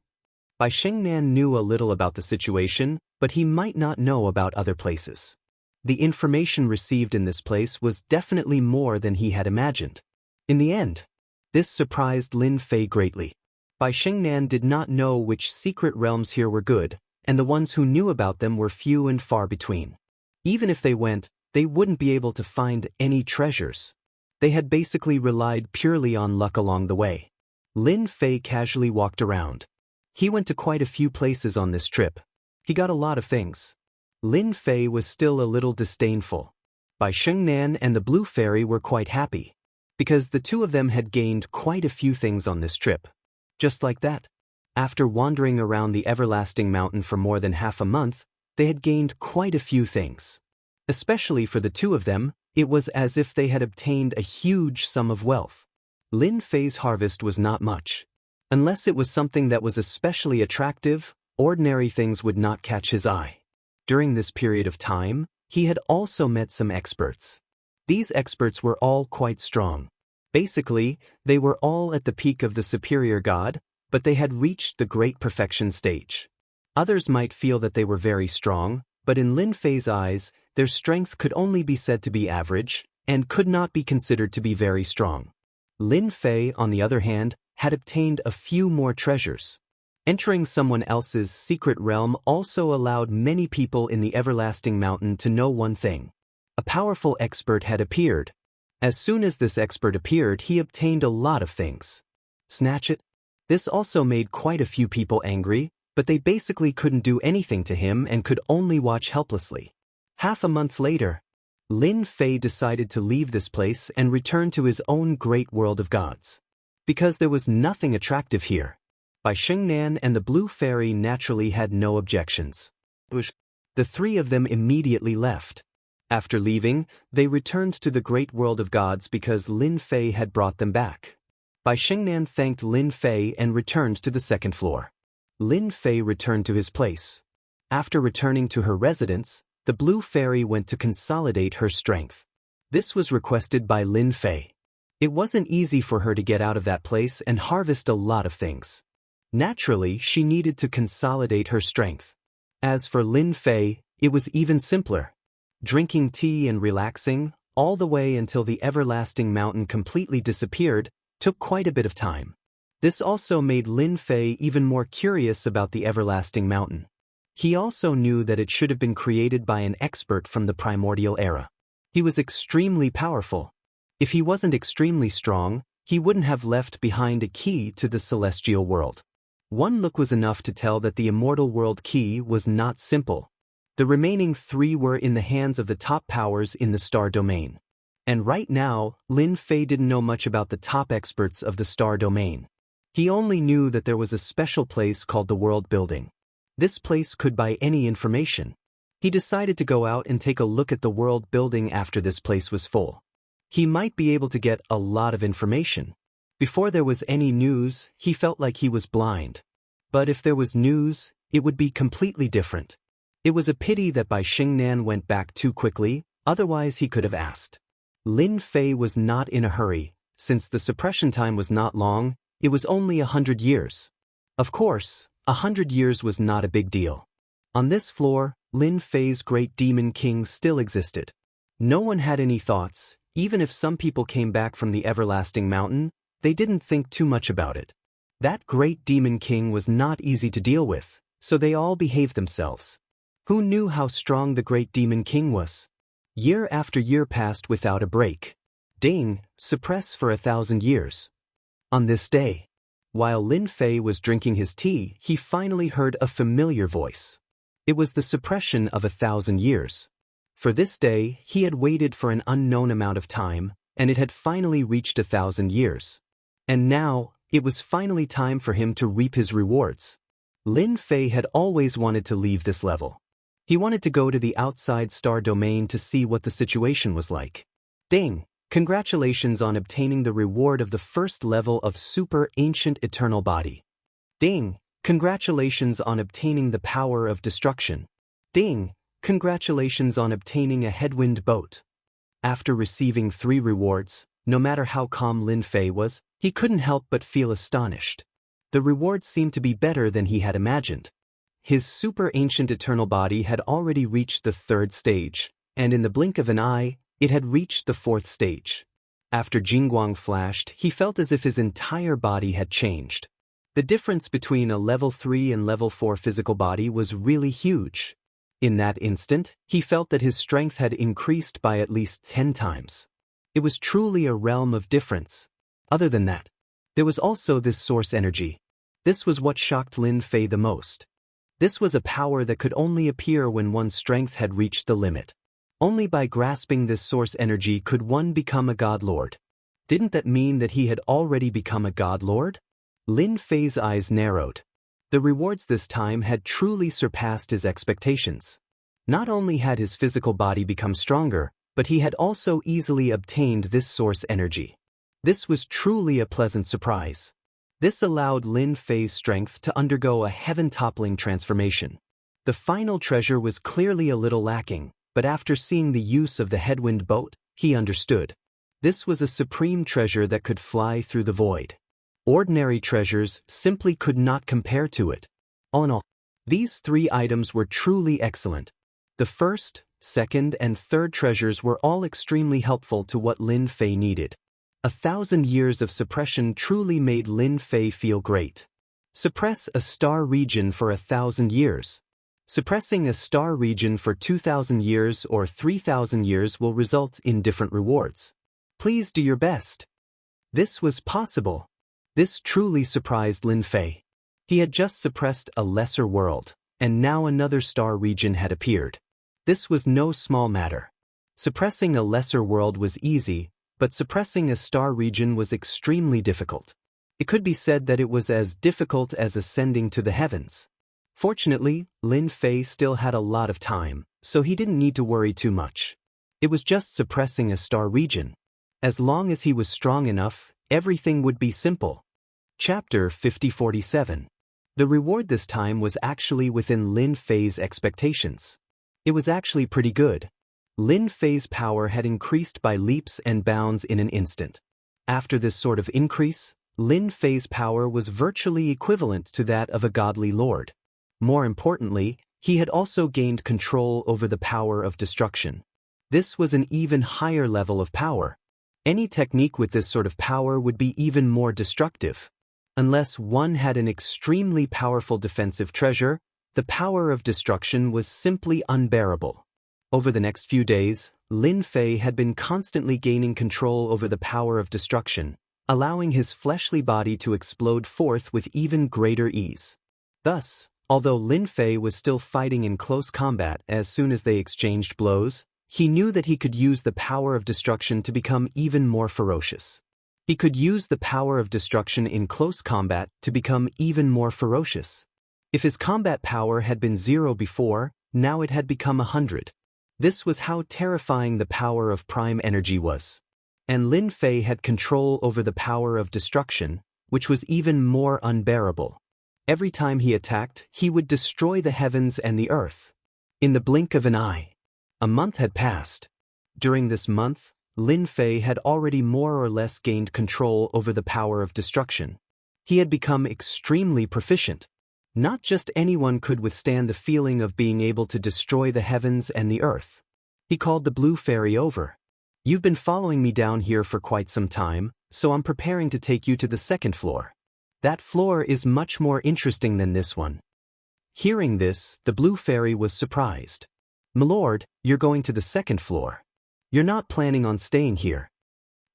Bai Shengnan knew a little about the situation, but he might not know about other places. The information received in this place was definitely more than he had imagined. In the end, this surprised Lin Fei greatly. Bai Shengnan did not know which secret realms here were good, and the ones who knew about them were few and far between. Even if they went, they wouldn't be able to find any treasures. They had basically relied purely on luck along the way. Lin Fei casually walked around. He went to quite a few places on this trip. He got a lot of things. Lin Fei was still a little disdainful. Bai Shengnan and the Blue Fairy were quite happy, because the two of them had gained quite a few things on this trip. Just like that. After wandering around the Everlasting Mountain for more than half a month, they had gained quite a few things. Especially for the two of them, it was as if they had obtained a huge sum of wealth. Lin Fei's harvest was not much. Unless it was something that was especially attractive, ordinary things would not catch his eye. During this period of time, he had also met some experts. These experts were all quite strong. Basically, they were all at the peak of the superior god, but they had reached the great perfection stage. Others might feel that they were very strong, but in Lin Fei's eyes, their strength could only be said to be average, and could not be considered to be very strong. Lin Fei, on the other hand, had obtained a few more treasures. Entering someone else's secret realm also allowed many people in the Everlasting Mountain to know one thing. A powerful expert had appeared. As soon as this expert appeared, he obtained a lot of things. Snatch it? This also made quite a few people angry, but they basically couldn't do anything to him and could only watch helplessly. Half a month later, Lin Fei decided to leave this place and return to his own great world of gods. Because there was nothing attractive here. Bai Shengnan and the Blue Fairy naturally had no objections. The three of them immediately left. After leaving, they returned to the great world of gods because Lin Fei had brought them back. Bai Shengnan thanked Lin Fei and returned to the second floor. Lin Fei returned to his place. After returning to her residence, the Blue Fairy went to consolidate her strength. This was requested by Lin Fei. It wasn't easy for her to get out of that place and harvest a lot of things. Naturally, she needed to consolidate her strength. As for Lin Fei, it was even simpler. Drinking tea and relaxing, all the way until the Everlasting Mountain completely disappeared, took quite a bit of time. This also made Lin Fei even more curious about the Everlasting Mountain. He also knew that it should have been created by an expert from the primordial era. He was extremely powerful. If he wasn't extremely strong, he wouldn't have left behind a key to the celestial world. One look was enough to tell that the Immortal World key was not simple. The remaining three were in the hands of the top powers in the star domain. And right now, Lin Fei didn't know much about the top experts of the star domain. He only knew that there was a special place called the World Building. This place could buy any information. He decided to go out and take a look at the World Building after this place was full. He might be able to get a lot of information. Before there was any news, he felt like he was blind. But if there was news, it would be completely different. It was a pity that Bai Shengnan went back too quickly, otherwise he could have asked. Lin Fei was not in a hurry, since the suppression time was not long, it was only 100 years. Of course, 100 years was not a big deal. On this floor, Lin Fei's great demon king still existed. No one had any thoughts, even if some people came back from the Everlasting Mountain, they didn't think too much about it. That great demon king was not easy to deal with, so they all behaved themselves. Who knew how strong the great demon king was? Year after year passed without a break. Ding, suppress for 1,000 years. On this day, while Lin Fei was drinking his tea, he finally heard a familiar voice. It was the suppression of 1,000 years. For this day, he had waited for an unknown amount of time, and it had finally reached 1,000 years. And now, it was finally time for him to reap his rewards. Lin Fei had always wanted to leave this level. He wanted to go to the outside star domain to see what the situation was like. Ding! Congratulations on obtaining the reward of the first level of Super Ancient Eternal Body. Ding! Congratulations on obtaining the power of destruction. Ding! Congratulations on obtaining a headwind boat. After receiving 3 rewards, no matter how calm Lin Fei was, he couldn't help but feel astonished. The rewards seemed to be better than he had imagined. His super ancient eternal body had already reached the 3rd stage, and in the blink of an eye, it had reached the 4th stage. After Jingguang flashed, he felt as if his entire body had changed. The difference between a level 3 and level 4 physical body was really huge. In that instant, he felt that his strength had increased by at least 10 times. It was truly a realm of difference. Other than that, there was also this source energy. This was what shocked Lin Fei the most. This was a power that could only appear when one's strength had reached the limit. Only by grasping this source energy could one become a god lord. Didn't that mean that he had already become a god lord? Lin Fei's eyes narrowed. The rewards this time had truly surpassed his expectations. Not only had his physical body become stronger, but he had also easily obtained this source energy. This was truly a pleasant surprise. This allowed Lin Fei's strength to undergo a heaven-toppling transformation. The final treasure was clearly a little lacking, but after seeing the use of the headwind boat, he understood. This was a supreme treasure that could fly through the void. Ordinary treasures simply could not compare to it. All in all, these 3 items were truly excellent. The first, second, and third treasures were all extremely helpful to what Lin Fei needed. 1,000 years of suppression truly made Lin Fei feel great. Suppress a star region for 1,000 years. Suppressing a star region for 2,000 years or 3,000 years will result in different rewards. Please do your best. This was possible. This truly surprised Lin Fei. He had just suppressed a lesser world, and now another star region had appeared. This was no small matter. Suppressing a lesser world was easy, but suppressing a star region was extremely difficult. It could be said that it was as difficult as ascending to the heavens. Fortunately, Lin Fei still had a lot of time, so he didn't need to worry too much. It was just suppressing a star region. As long as he was strong enough, everything would be simple. Chapter 5047. The reward this time was actually within Lin Fei's expectations. It was actually pretty good. Lin Fei's power had increased by leaps and bounds in an instant. After this sort of increase, Lin Fei's power was virtually equivalent to that of a godly lord. More importantly, he had also gained control over the power of destruction. This was an even higher level of power. Any technique with this sort of power would be even more destructive. Unless one had an extremely powerful defensive treasure, the power of destruction was simply unbearable. Over the next few days, Lin Fei had been constantly gaining control over the power of destruction, allowing his fleshly body to explode forth with even greater ease. Thus, although Lin Fei was still fighting in close combat as soon as they exchanged blows, he knew that he could use the power of destruction to become even more ferocious. He could use the power of destruction in close combat to become even more ferocious. If his combat power had been 0 before, now it had become 100. This was how terrifying the power of prime energy was. And Lin Fei had control over the power of destruction, which was even more unbearable. Every time he attacked, he would destroy the heavens and the earth. In the blink of an eye. A month had passed. During this month, Lin Fei had already more or less gained control over the power of destruction. He had become extremely proficient. Not just anyone could withstand the feeling of being able to destroy the heavens and the earth. He called the blue fairy over. "You've been following me down here for quite some time, so I'm preparing to take you to the 2nd floor. That floor is much more interesting than this one." Hearing this, the blue fairy was surprised. "Milord, you're going to the 2nd floor. You're not planning on staying here."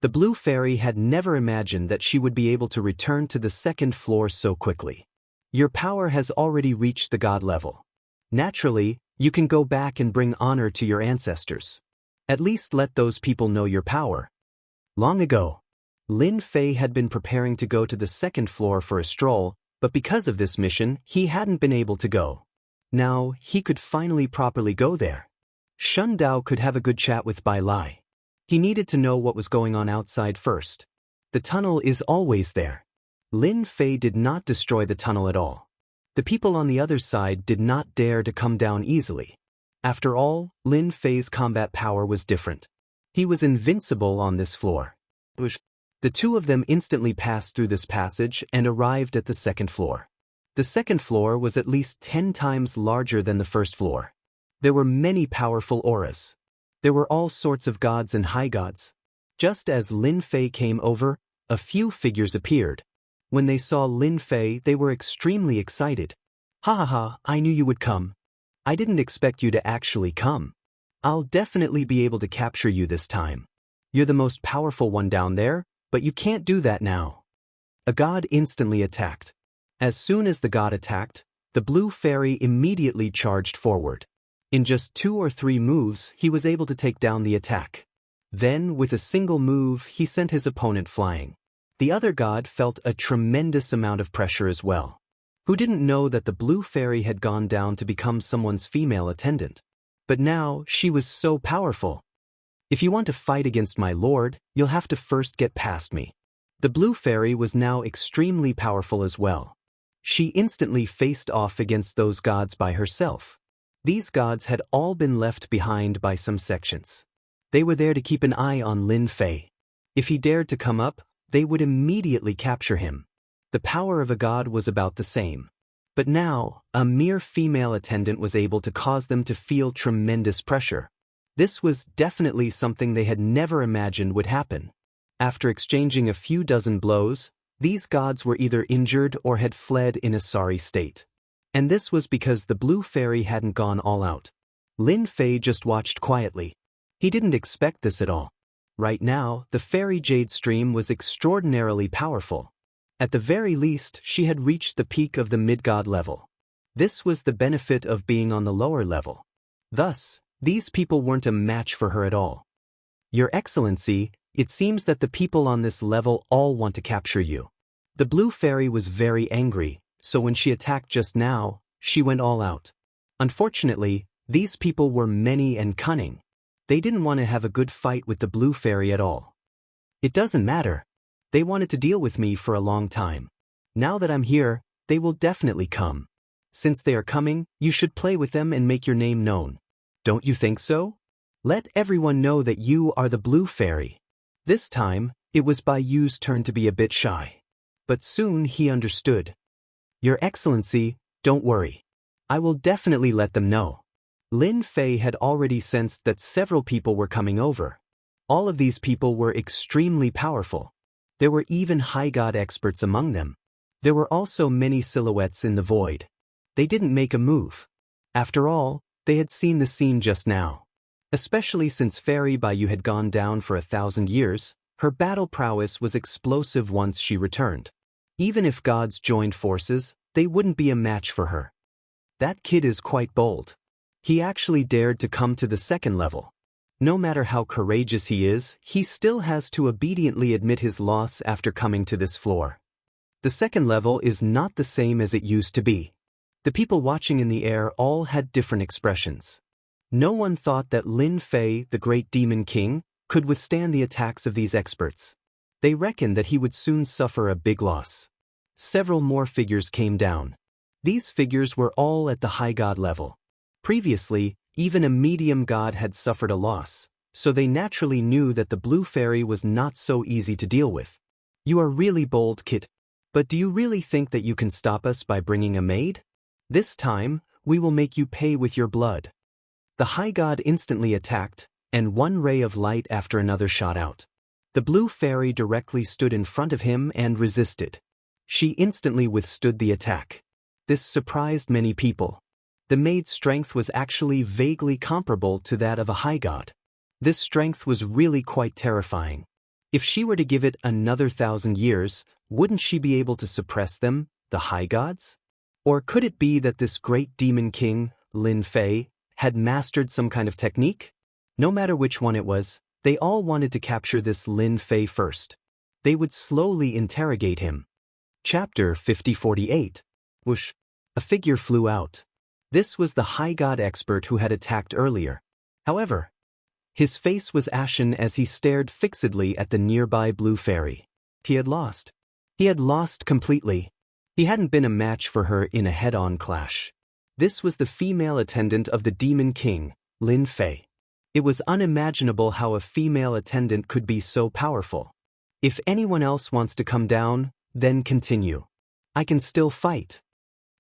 The blue fairy had never imagined that she would be able to return to the 2nd floor so quickly. "Your power has already reached the god level. Naturally, you can go back and bring honor to your ancestors. At least let those people know your power." Long ago, Lin Fei had been preparing to go to the 2nd floor for a stroll, but because of this mission, he hadn't been able to go. Now, he could finally properly go there. Shun Dao could have a good chat with Bai Lai. He needed to know what was going on outside first. The tunnel is always there. Lin Fei did not destroy the tunnel at all. The people on the other side did not dare to come down easily. After all, Lin Fei's combat power was different. He was invincible on this floor. The two of them instantly passed through this passage and arrived at the 2nd floor. The 2nd floor was at least 10 times larger than the 1st floor. There were many powerful auras. There were all sorts of gods and high gods. Just as Lin Fei came over, a few figures appeared. When they saw Lin Fei, they were extremely excited. Ha ha ha, I knew you would come. I didn't expect you to actually come. I'll definitely be able to capture you this time. You're the most powerful one down there, but you can't do that now. A god instantly attacked. As soon as the god attacked, the blue fairy immediately charged forward. In just 2 or 3 moves, he was able to take down the attack. Then, with a single move, he sent his opponent flying. The other god felt a tremendous amount of pressure as well. Who didn't know that the blue fairy had gone down to become someone's female attendant? But now, she was so powerful. If you want to fight against my lord, you'll have to first get past me. The blue fairy was now extremely powerful as well. She instantly faced off against those gods by herself. These gods had all been left behind by some sections. They were there to keep an eye on Lin Fei. If he dared to come up, they would immediately capture him. The power of a god was about the same. But now, a mere female attendant was able to cause them to feel tremendous pressure. This was definitely something they had never imagined would happen. After exchanging a few dozen blows, these gods were either injured or had fled in a sorry state. And this was because the blue fairy hadn't gone all out. Lin Fei just watched quietly. He didn't expect this at all. Right now, the fairy jade stream was extraordinarily powerful. At the very least, she had reached the peak of the mid-god level. This was the benefit of being on the lower level. Thus, these people weren't a match for her at all. Your Excellency, it seems that the people on this level all want to capture you. The blue fairy was very angry, so when she attacked just now, she went all out. Unfortunately, these people were many and cunning. They didn't want to have a good fight with the blue fairy at all. It doesn't matter. They wanted to deal with me for a long time. Now that I'm here, they will definitely come. Since they are coming, you should play with them and make your name known. Don't you think so? Let everyone know that you are the blue fairy. This time, it was Bai Yu's turn to be a bit shy. But soon he understood. Your Excellency, don't worry. I will definitely let them know. Lin Fei had already sensed that several people were coming over. All of these people were extremely powerful. There were even high god experts among them. There were also many silhouettes in the void. They didn't make a move. After all, they had seen the scene just now. Especially since Fairy Bai Yu had gone down for 1,000 years, her battle prowess was explosive once she returned. Even if gods joined forces, they wouldn't be a match for her. That kid is quite bold. He actually dared to come to the second level. No matter how courageous he is, he still has to obediently admit his loss after coming to this floor. The second level is not the same as it used to be. The people watching in the air all had different expressions. No one thought that Lin Fei, the great demon king, could withstand the attacks of these experts. They reckoned that he would soon suffer a big loss. Several more figures came down. These figures were all at the high god level. Previously, even a medium god had suffered a loss, so they naturally knew that the blue fairy was not so easy to deal with. You are really bold, kid. But do you really think that you can stop us by bringing a maid? This time, we will make you pay with your blood. The high god instantly attacked, and one ray of light after another shot out. The blue fairy directly stood in front of him and resisted. She instantly withstood the attack. This surprised many people. The maid's strength was actually vaguely comparable to that of a high god. This strength was really quite terrifying. If she were to give it another 1,000 years, wouldn't she be able to suppress them, the high gods? Or could it be that this great demon king, Lin Fei, had mastered some kind of technique? No matter which one it was, they all wanted to capture this Lin Fei first. They would slowly interrogate him. Chapter 5048. Whoosh. A figure flew out. This was the high god expert who had attacked earlier. However, his face was ashen as he stared fixedly at the nearby blue fairy. He had lost. He had lost completely. He hadn't been a match for her in a head-on clash. This was the female attendant of the demon king, Lin Fei. It was unimaginable how a female attendant could be so powerful. If anyone else wants to come down, then continue. I can still fight.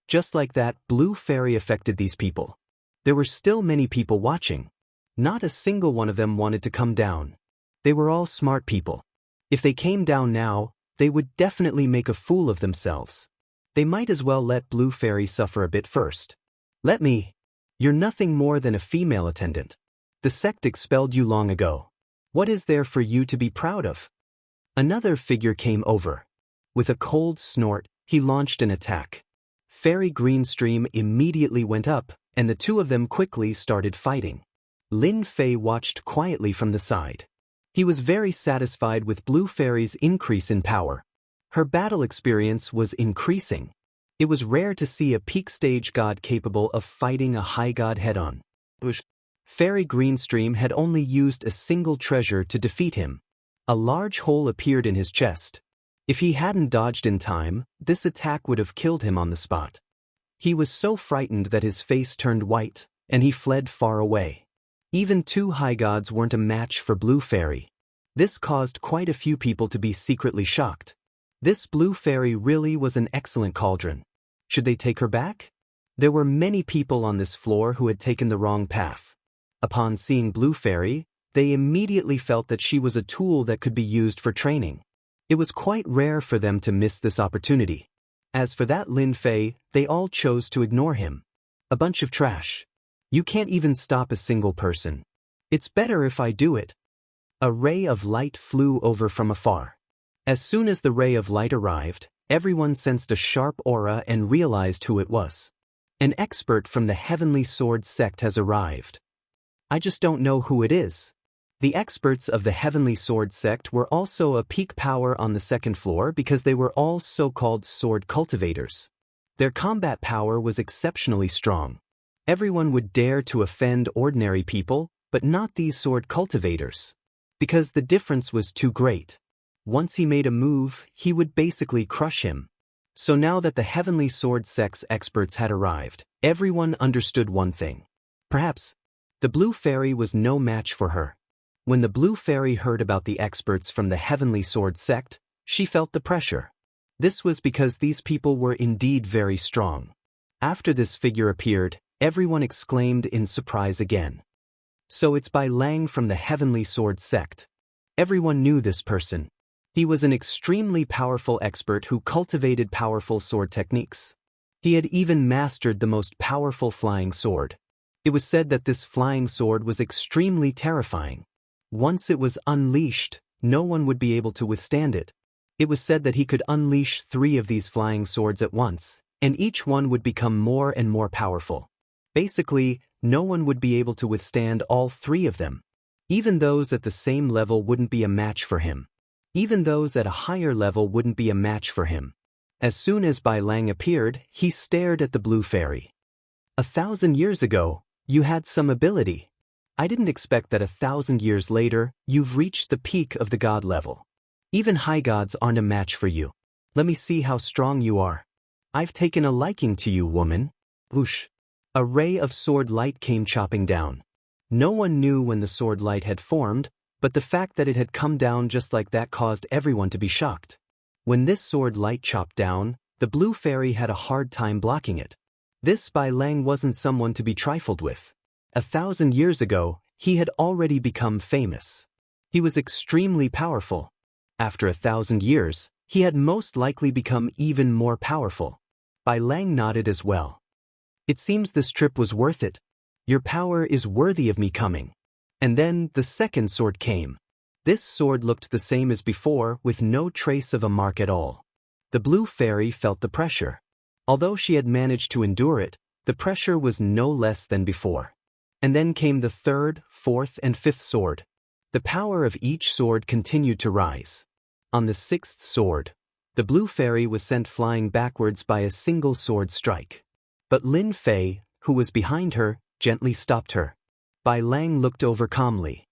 Just like that, blue fairy affected these people. There were still many people watching. Not a single one of them wanted to come down. They were all smart people. If they came down now, they would definitely make a fool of themselves. They might as well let Blue Fairy suffer a bit first. Let me. You're nothing more than a female attendant. The sect expelled you long ago. What is there for you to be proud of? Another figure came over. With a cold snort, he launched an attack. Fairy Greenstream immediately went up, and the two of them quickly started fighting. Lin Fei watched quietly from the side. He was very satisfied with Blue Fairy's increase in power. Her battle experience was increasing. It was rare to see a peak stage god capable of fighting a high god head-on. Fairy Greenstream had only used a single treasure to defeat him. A large hole appeared in his chest. If he hadn't dodged in time, this attack would have killed him on the spot. He was so frightened that his face turned white, and he fled far away. Even two high gods weren't a match for Blue Fairy. This caused quite a few people to be secretly shocked. This Blue Fairy really was an excellent cauldron. Should they take her back? There were many people on this floor who had taken the wrong path. Upon seeing Blue Fairy, they immediately felt that she was a tool that could be used for training. It was quite rare for them to miss this opportunity. As for that Lin Fei, they all chose to ignore him. A bunch of trash. You can't even stop a single person. It's better if I do it. A ray of light flew over from afar. As soon as the ray of light arrived, everyone sensed a sharp aura and realized who it was. An expert from the Heavenly Sword sect has arrived. I just don't know who it is. The experts of the Heavenly Sword sect were also a peak power on the second floor because they were all so-called sword cultivators. Their combat power was exceptionally strong. Everyone would dare to offend ordinary people, but not these sword cultivators. Because the difference was too great. Once he made a move, he would basically crush him. So now that the Heavenly Sword sect's experts had arrived, everyone understood one thing. Perhaps the Blue Fairy was no match for her. When the Blue Fairy heard about the experts from the Heavenly Sword sect, she felt the pressure. This was because these people were indeed very strong. After this figure appeared, everyone exclaimed in surprise again. So it's Bai Lang from the Heavenly Sword sect. Everyone knew this person. He was an extremely powerful expert who cultivated powerful sword techniques. He had even mastered the most powerful flying sword. It was said that this flying sword was extremely terrifying. Once it was unleashed, no one would be able to withstand it. It was said that he could unleash 3 of these flying swords at once, and each one would become more and more powerful. Basically, no one would be able to withstand all 3 of them. Even those at the same level wouldn't be a match for him. Even those at a higher level wouldn't be a match for him. As soon as Bai Lang appeared, he stared at the Blue Fairy. 1,000 years ago, you had some ability. I didn't expect that 1,000 years later, you've reached the peak of the god level. Even high gods aren't a match for you. Let me see how strong you are. I've taken a liking to you, woman. Whoosh. A ray of sword light came chopping down. No one knew when the sword light had formed, but the fact that it had come down just like that caused everyone to be shocked. When this sword light chopped down, the Blue Fairy had a hard time blocking it. This Bai Lang wasn't someone to be trifled with. 1,000 years ago, he had already become famous. He was extremely powerful. After 1,000 years, he had most likely become even more powerful. Bai Lang nodded as well. It seems this trip was worth it. Your power is worthy of me coming. And then the second sword came. This sword looked the same as before, with no trace of a mark at all. The Blue Fairy felt the pressure. Although she had managed to endure it, the pressure was no less than before. And then came the third, fourth, and fifth sword. The power of each sword continued to rise. On the 6th sword, the Blue Fairy was sent flying backwards by a single sword strike. But Lin Fei, who was behind her, gently stopped her. Bai Lang looked over calmly.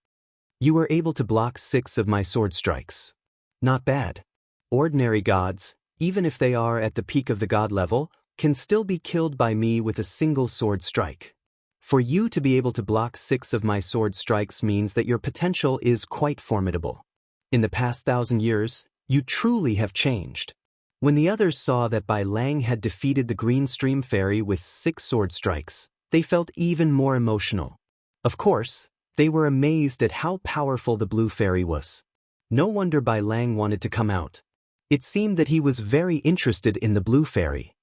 You were able to block 6 of my sword strikes. Not bad. Ordinary gods, even if they are at the peak of the god level, can still be killed by me with a single sword strike. For you to be able to block 6 of my sword strikes means that your potential is quite formidable. In the past 1,000 years, you truly have changed. When the others saw that Bai Lang had defeated the Green Stream Fairy with 6 sword strikes, they felt even more emotional. Of course, they were amazed at how powerful the Blue Fairy was. No wonder Bai Lang wanted to come out. It seemed that he was very interested in the blue fairy.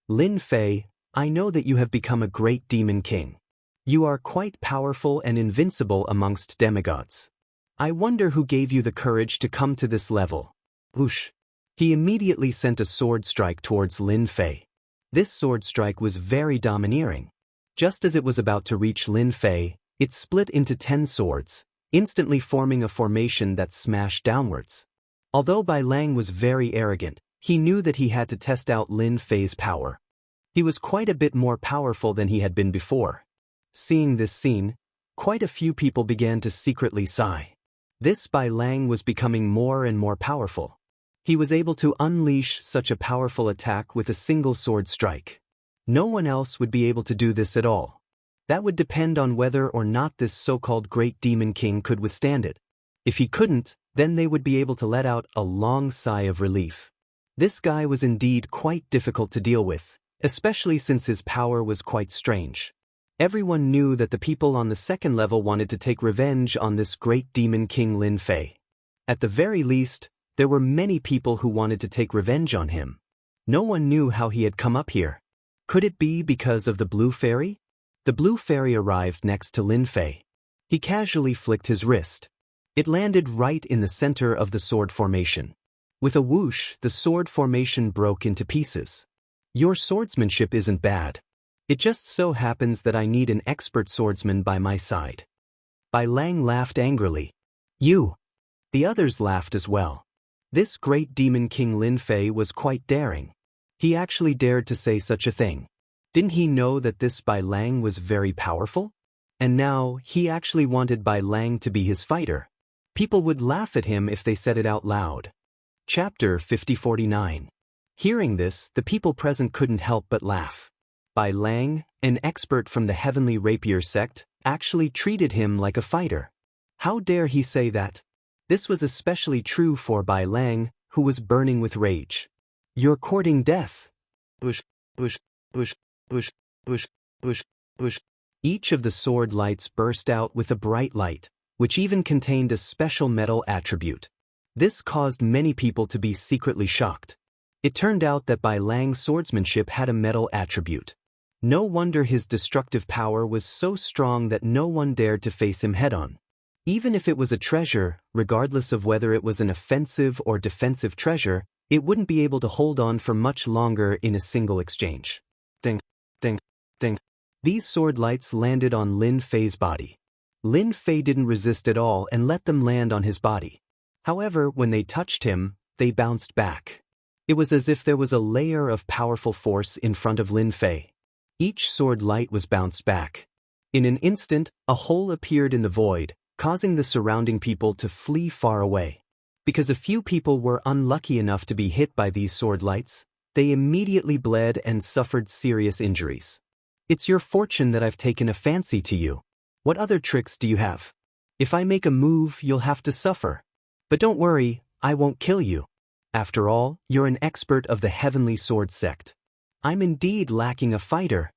Lin Fei, I know that you have become a great demon king. You are quite powerful and invincible amongst demigods. I wonder who gave you the courage to come to this level. Whoosh! He immediately sent a sword strike towards Lin Fei. This sword strike was very domineering. Just as it was about to reach Lin Fei, it split into 10 swords, instantly forming a formation that smashed downwards. Although Bai Lang was very arrogant, he knew that he had to test out Lin Fei's power. He was quite a bit more powerful than he had been before. Seeing this scene, quite a few people began to secretly sigh. This Bai Lang was becoming more and more powerful. He was able to unleash such a powerful attack with a single sword strike. No one else would be able to do this at all. That would depend on whether or not this so-called great demon king could withstand it. If he couldn't, then they would be able to let out a long sigh of relief. This guy was indeed quite difficult to deal with, especially since his power was quite strange. Everyone knew that the people on the second level wanted to take revenge on this great demon king Lin Fei. At the very least, there were many people who wanted to take revenge on him. No one knew how he had come up here. Could it be because of the blue fairy? The blue fairy arrived next to Lin Fei. He casually flicked his wrist. It landed right in the center of the sword formation. With a whoosh, the sword formation broke into pieces. Your swordsmanship isn't bad. It just so happens that I need an expert swordsman by my side. Bai Lang laughed angrily. You! The others laughed as well. This great demon king Lin Fei was quite daring. He actually dared to say such a thing. Didn't he know that this Bai Lang was very powerful? And now, he actually wanted Bai Lang to be his fighter. People would laugh at him if they said it out loud. Chapter 5049. Hearing this, the people present couldn't help but laugh. Bai Lang, an expert from the Heavenly Rapier sect, actually treated him like a fighter. How dare he say that? This was especially true for Bai Lang, who was burning with rage. You're courting death. Bush, bush, bush, bush, bush, bush, bush. Each of the sword lights burst out with a bright light, which even contained a special metal attribute. This caused many people to be secretly shocked. It turned out that Bai Lang's swordsmanship had a metal attribute. No wonder his destructive power was so strong that no one dared to face him head-on. Even if it was a treasure, regardless of whether it was an offensive or defensive treasure, it wouldn't be able to hold on for much longer in a single exchange. Ding, ding, ding. These sword lights landed on Lin Fei's body. Lin Fei didn't resist at all and let them land on his body. However, when they touched him, they bounced back. It was as if there was a layer of powerful force in front of Lin Fei. Each sword light was bounced back. In an instant, a hole appeared in the void, causing the surrounding people to flee far away. Because a few people were unlucky enough to be hit by these sword lights, they immediately bled and suffered serious injuries. It's your fortune that I've taken a fancy to you. What other tricks do you have? If I make a move, you'll have to suffer. But don't worry, I won't kill you. After all, you're an expert of the Heavenly Sword sect. I'm indeed lacking a fighter.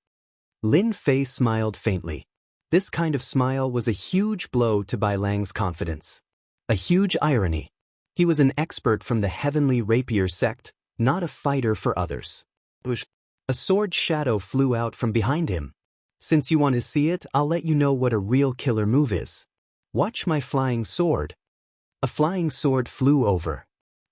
Lin Fei smiled faintly. This kind of smile was a huge blow to Bai Lang's confidence. A huge irony. He was an expert from the Heavenly Rapier sect, not a fighter for others. A sword shadow flew out from behind him. Since you want to see it, I'll let you know what a real killer move is. Watch my flying sword. A flying sword flew over.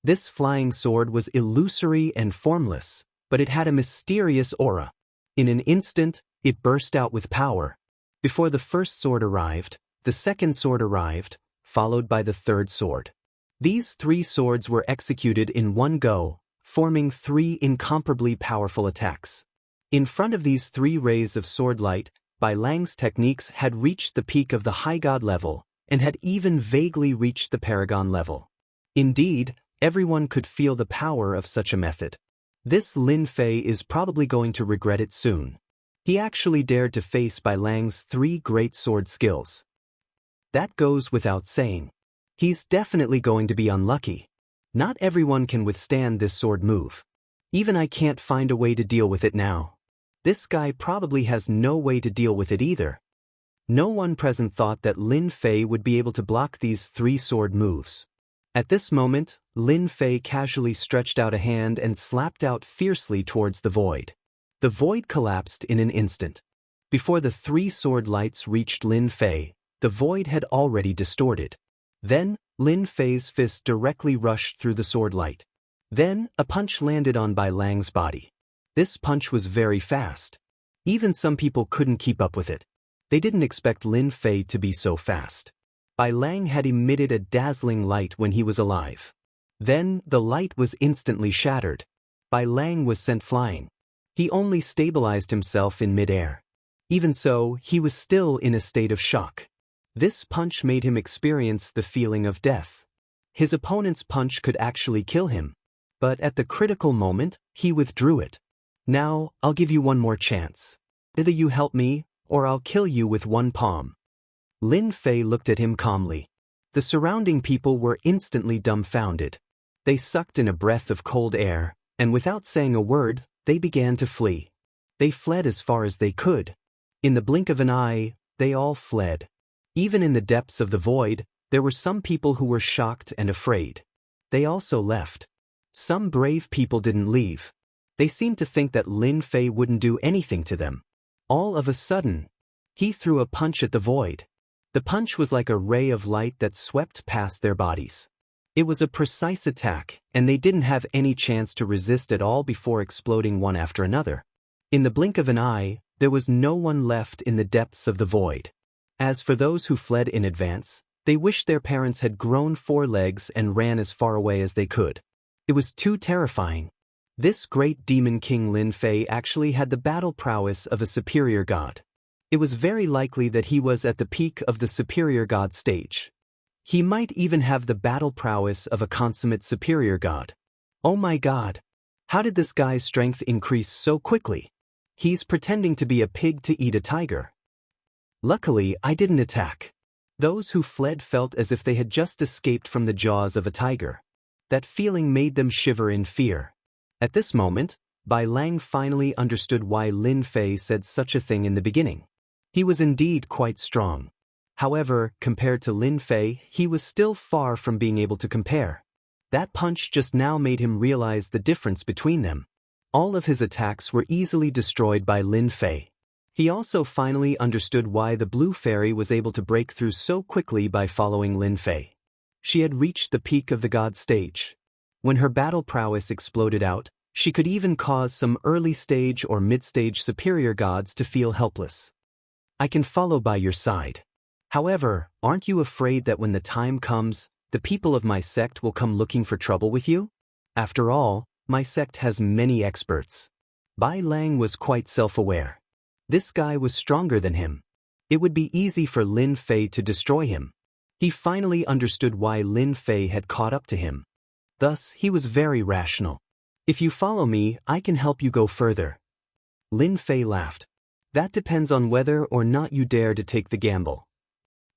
This flying sword was illusory and formless, but it had a mysterious aura. In an instant, it burst out with power. Before the first sword arrived, the second sword arrived, followed by the third sword. These 3 swords were executed in one go, forming 3 incomparably powerful attacks. In front of these 3 rays of sword light, Bai Lang's techniques had reached the peak of the high god level, and had even vaguely reached the paragon level. Indeed, everyone could feel the power of such a method. This Lin Fei is probably going to regret it soon. He actually dared to face Bai Lang's 3 great sword skills. That goes without saying. He's definitely going to be unlucky. Not everyone can withstand this sword move. Even I can't find a way to deal with it now. This guy probably has no way to deal with it either. No one present thought that Lin Fei would be able to block these 3 sword moves. At this moment, Lin Fei casually stretched out a hand and slapped out fiercely towards the void. The void collapsed in an instant. Before the three sword lights reached Lin Fei, the void had already distorted. Then, Lin Fei's fist directly rushed through the sword light. Then, a punch landed on Bai Lang's body. This punch was very fast. Even some people couldn't keep up with it. They didn't expect Lin Fei to be so fast. Bai Lang had emitted a dazzling light when he was alive. Then, the light was instantly shattered. Bai Lang was sent flying. He only stabilized himself in mid-air. Even so, he was still in a state of shock. This punch made him experience the feeling of death. His opponent's punch could actually kill him. But at the critical moment, he withdrew it. Now, I'll give you one more chance. Either you help me, or I'll kill you with one palm. Lin Fei looked at him calmly. The surrounding people were instantly dumbfounded. They sucked in a breath of cold air, and without saying a word, they began to flee. They fled as far as they could. In the blink of an eye, they all fled. Even in the depths of the void, there were some people who were shocked and afraid. They also left. Some brave people didn't leave. They seemed to think that Lin Fei wouldn't do anything to them. All of a sudden, he threw a punch at the void. The punch was like a ray of light that swept past their bodies. It was a precise attack, and they didn't have any chance to resist at all before exploding one after another. In the blink of an eye, there was no one left in the depths of the void. As for those who fled in advance, they wished their parents had grown 4 legs and ran as far away as they could. It was too terrifying. This great demon king Lin Fei actually had the battle prowess of a superior god. It was very likely that he was at the peak of the superior god stage. He might even have the battle prowess of a consummate superior god. Oh my god! How did this guy's strength increase so quickly? He's pretending to be a pig to eat a tiger. Luckily, I didn't attack. Those who fled felt as if they had just escaped from the jaws of a tiger. That feeling made them shiver in fear. At this moment, Bai Lang finally understood why Lin Fei said such a thing in the beginning. He was indeed quite strong. However, compared to Lin Fei, he was still far from being able to compare. That punch just now made him realize the difference between them. All of his attacks were easily destroyed by Lin Fei. He also finally understood why the blue fairy was able to break through so quickly by following Lin Fei. She had reached the peak of the god stage. When her battle prowess exploded out, she could even cause some early stage or mid-stage superior gods to feel helpless. I can follow by your side. However, aren't you afraid that when the time comes, the people of my sect will come looking for trouble with you? After all, my sect has many experts. Bai Lang was quite self-aware. This guy was stronger than him. It would be easy for Lin Fei to destroy him. He finally understood why Lin Fei had caught up to him. Thus, he was very rational. If you follow me, I can help you go further. Lin Fei laughed. That depends on whether or not you dare to take the gamble.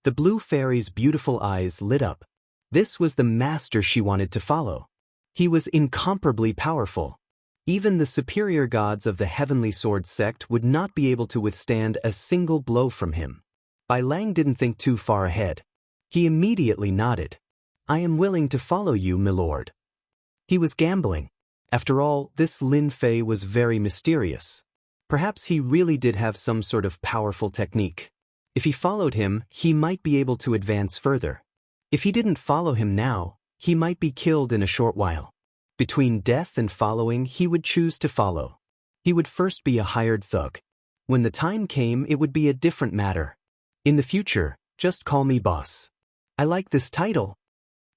The blue fairy's beautiful eyes lit up. This was the master she wanted to follow. He was incomparably powerful. Even the superior gods of the Heavenly Sword sect would not be able to withstand a single blow from him. Bai Lang didn't think too far ahead. He immediately nodded. I am willing to follow you, milord. He was gambling. After all, this Lin Fei was very mysterious. Perhaps he really did have some sort of powerful technique. If he followed him, he might be able to advance further. If he didn't follow him now, he might be killed in a short while. Between death and following, he would choose to follow. He would first be a hired thug. When the time came, it would be a different matter. In the future, just call me boss. I like this title.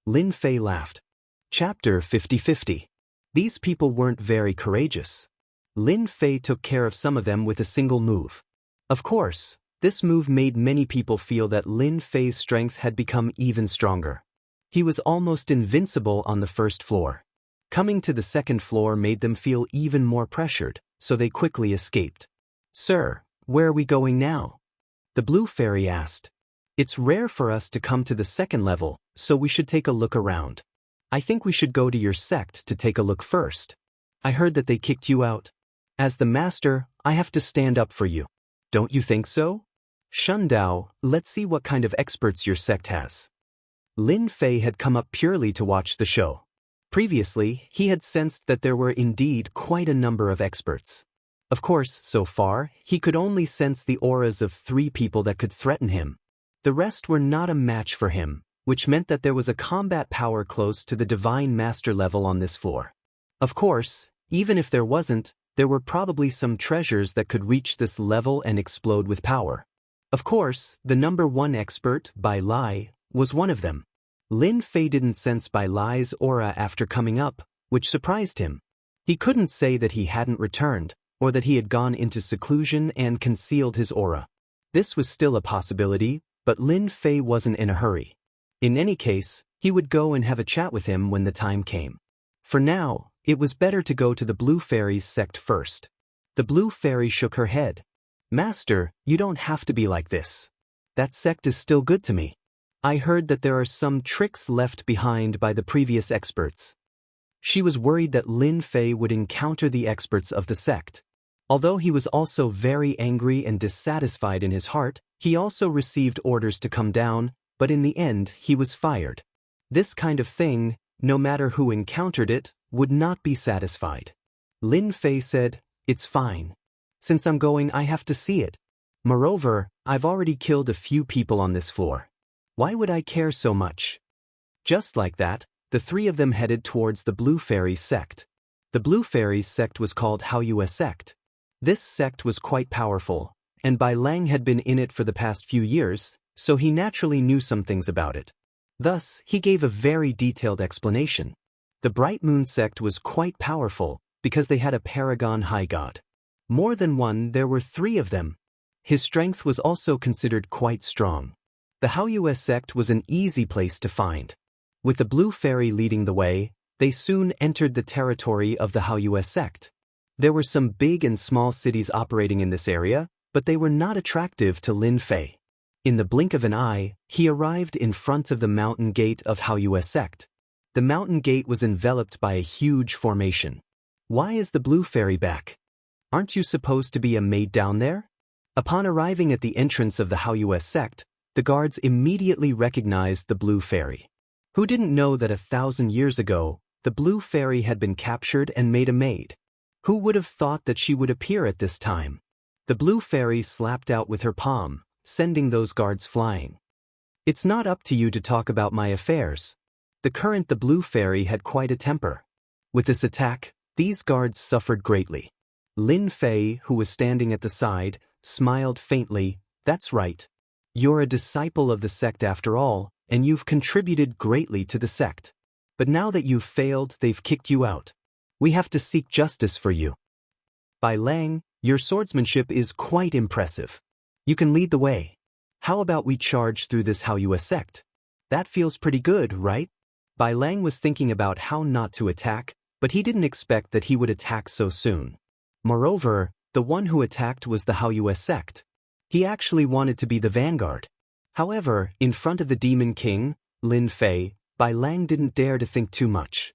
Lin Fei laughed. Chapter 50-50. These people weren't very courageous. Lin Fei took care of some of them with a single move. Of course, this move made many people feel that Lin Fei's strength had become even stronger. He was almost invincible on the first floor. Coming to the second floor made them feel even more pressured, so they quickly escaped. Sir, where are we going now? The blue fairy asked. It's rare for us to come to the second level, so we should take a look around. I think we should go to your sect to take a look first. I heard that they kicked you out. As the master, I have to stand up for you. Don't you think so? Shundao, let's see what kind of experts your sect has. Lin Fei had come up purely to watch the show. Previously, he had sensed that there were indeed quite a number of experts. Of course, so far, he could only sense the auras of 3 people that could threaten him. The rest were not a match for him, which meant that there was a combat power close to the Divine Master level on this floor. Of course, even if there wasn't, there were probably some treasures that could reach this level and explode with power. Of course, the number 1 expert, Bai Lai, was one of them. Lin Fei didn't sense Bai Lai's aura after coming up, which surprised him. He couldn't say that he hadn't returned, or that he had gone into seclusion and concealed his aura. This was still a possibility, but Lin Fei wasn't in a hurry. In any case, he would go and have a chat with him when the time came. For now, it was better to go to the Blue Fairy's sect first. The Blue Fairy shook her head. "Master, you don't have to be like this. That sect is still good to me. I heard that there are some tricks left behind by the previous experts." She was worried that Lin Fei would encounter the experts of the sect. Although he was also very angry and dissatisfied in his heart, he also received orders to come down, but in the end he was fired. This kind of thing, no matter who encountered it, would not be satisfied. Lin Fei said, "It's fine. Since I'm going, I have to see it. Moreover, I've already killed a few people on this floor. Why would I care so much?" Just like that, the 3 of them headed towards the Blue Fairy's sect. The Blue Fairy's sect was called Haoyue sect. This sect was quite powerful, and Bai Lang had been in it for the past few years, so he naturally knew some things about it. Thus, he gave a very detailed explanation. The Bright Moon sect was quite powerful, because they had a paragon high god. More than one, there were 3 of them. His strength was also considered quite strong. The Haoyue sect was an easy place to find. With the Blue Fairy leading the way, they soon entered the territory of the Haoyue sect. There were some big and small cities operating in this area, but they were not attractive to Lin Fei. In the blink of an eye, he arrived in front of the mountain gate of Haoyue sect. The mountain gate was enveloped by a huge formation. "Why is the Blue Fairy back? Aren't you supposed to be a maid down there?" Upon arriving at the entrance of the Haoyue sect, the guards immediately recognized the Blue Fairy. Who didn't know that 1,000 years ago, the Blue Fairy had been captured and made a maid? Who would have thought that she would appear at this time? The Blue Fairy slapped out with her palm, sending those guards flying. "It's not up to you to talk about my affairs." The Blue Fairy had quite a temper. With this attack, these guards suffered greatly. Lin Fei, who was standing at the side, smiled faintly. "That's right. You're a disciple of the sect after all, and you've contributed greatly to the sect. But now that you've failed, they've kicked you out. We have to seek justice for you. Bai Lang, your swordsmanship is quite impressive. You can lead the way. How about we charge through this Haoyue sect? That feels pretty good, right?" Bai Lang was thinking about how not to attack, but he didn't expect that he would attack so soon. Moreover, the one who attacked was the Haoyue sect. He actually wanted to be the vanguard. However, in front of the Demon King, Lin Fei, Bai Lang didn't dare to think too much.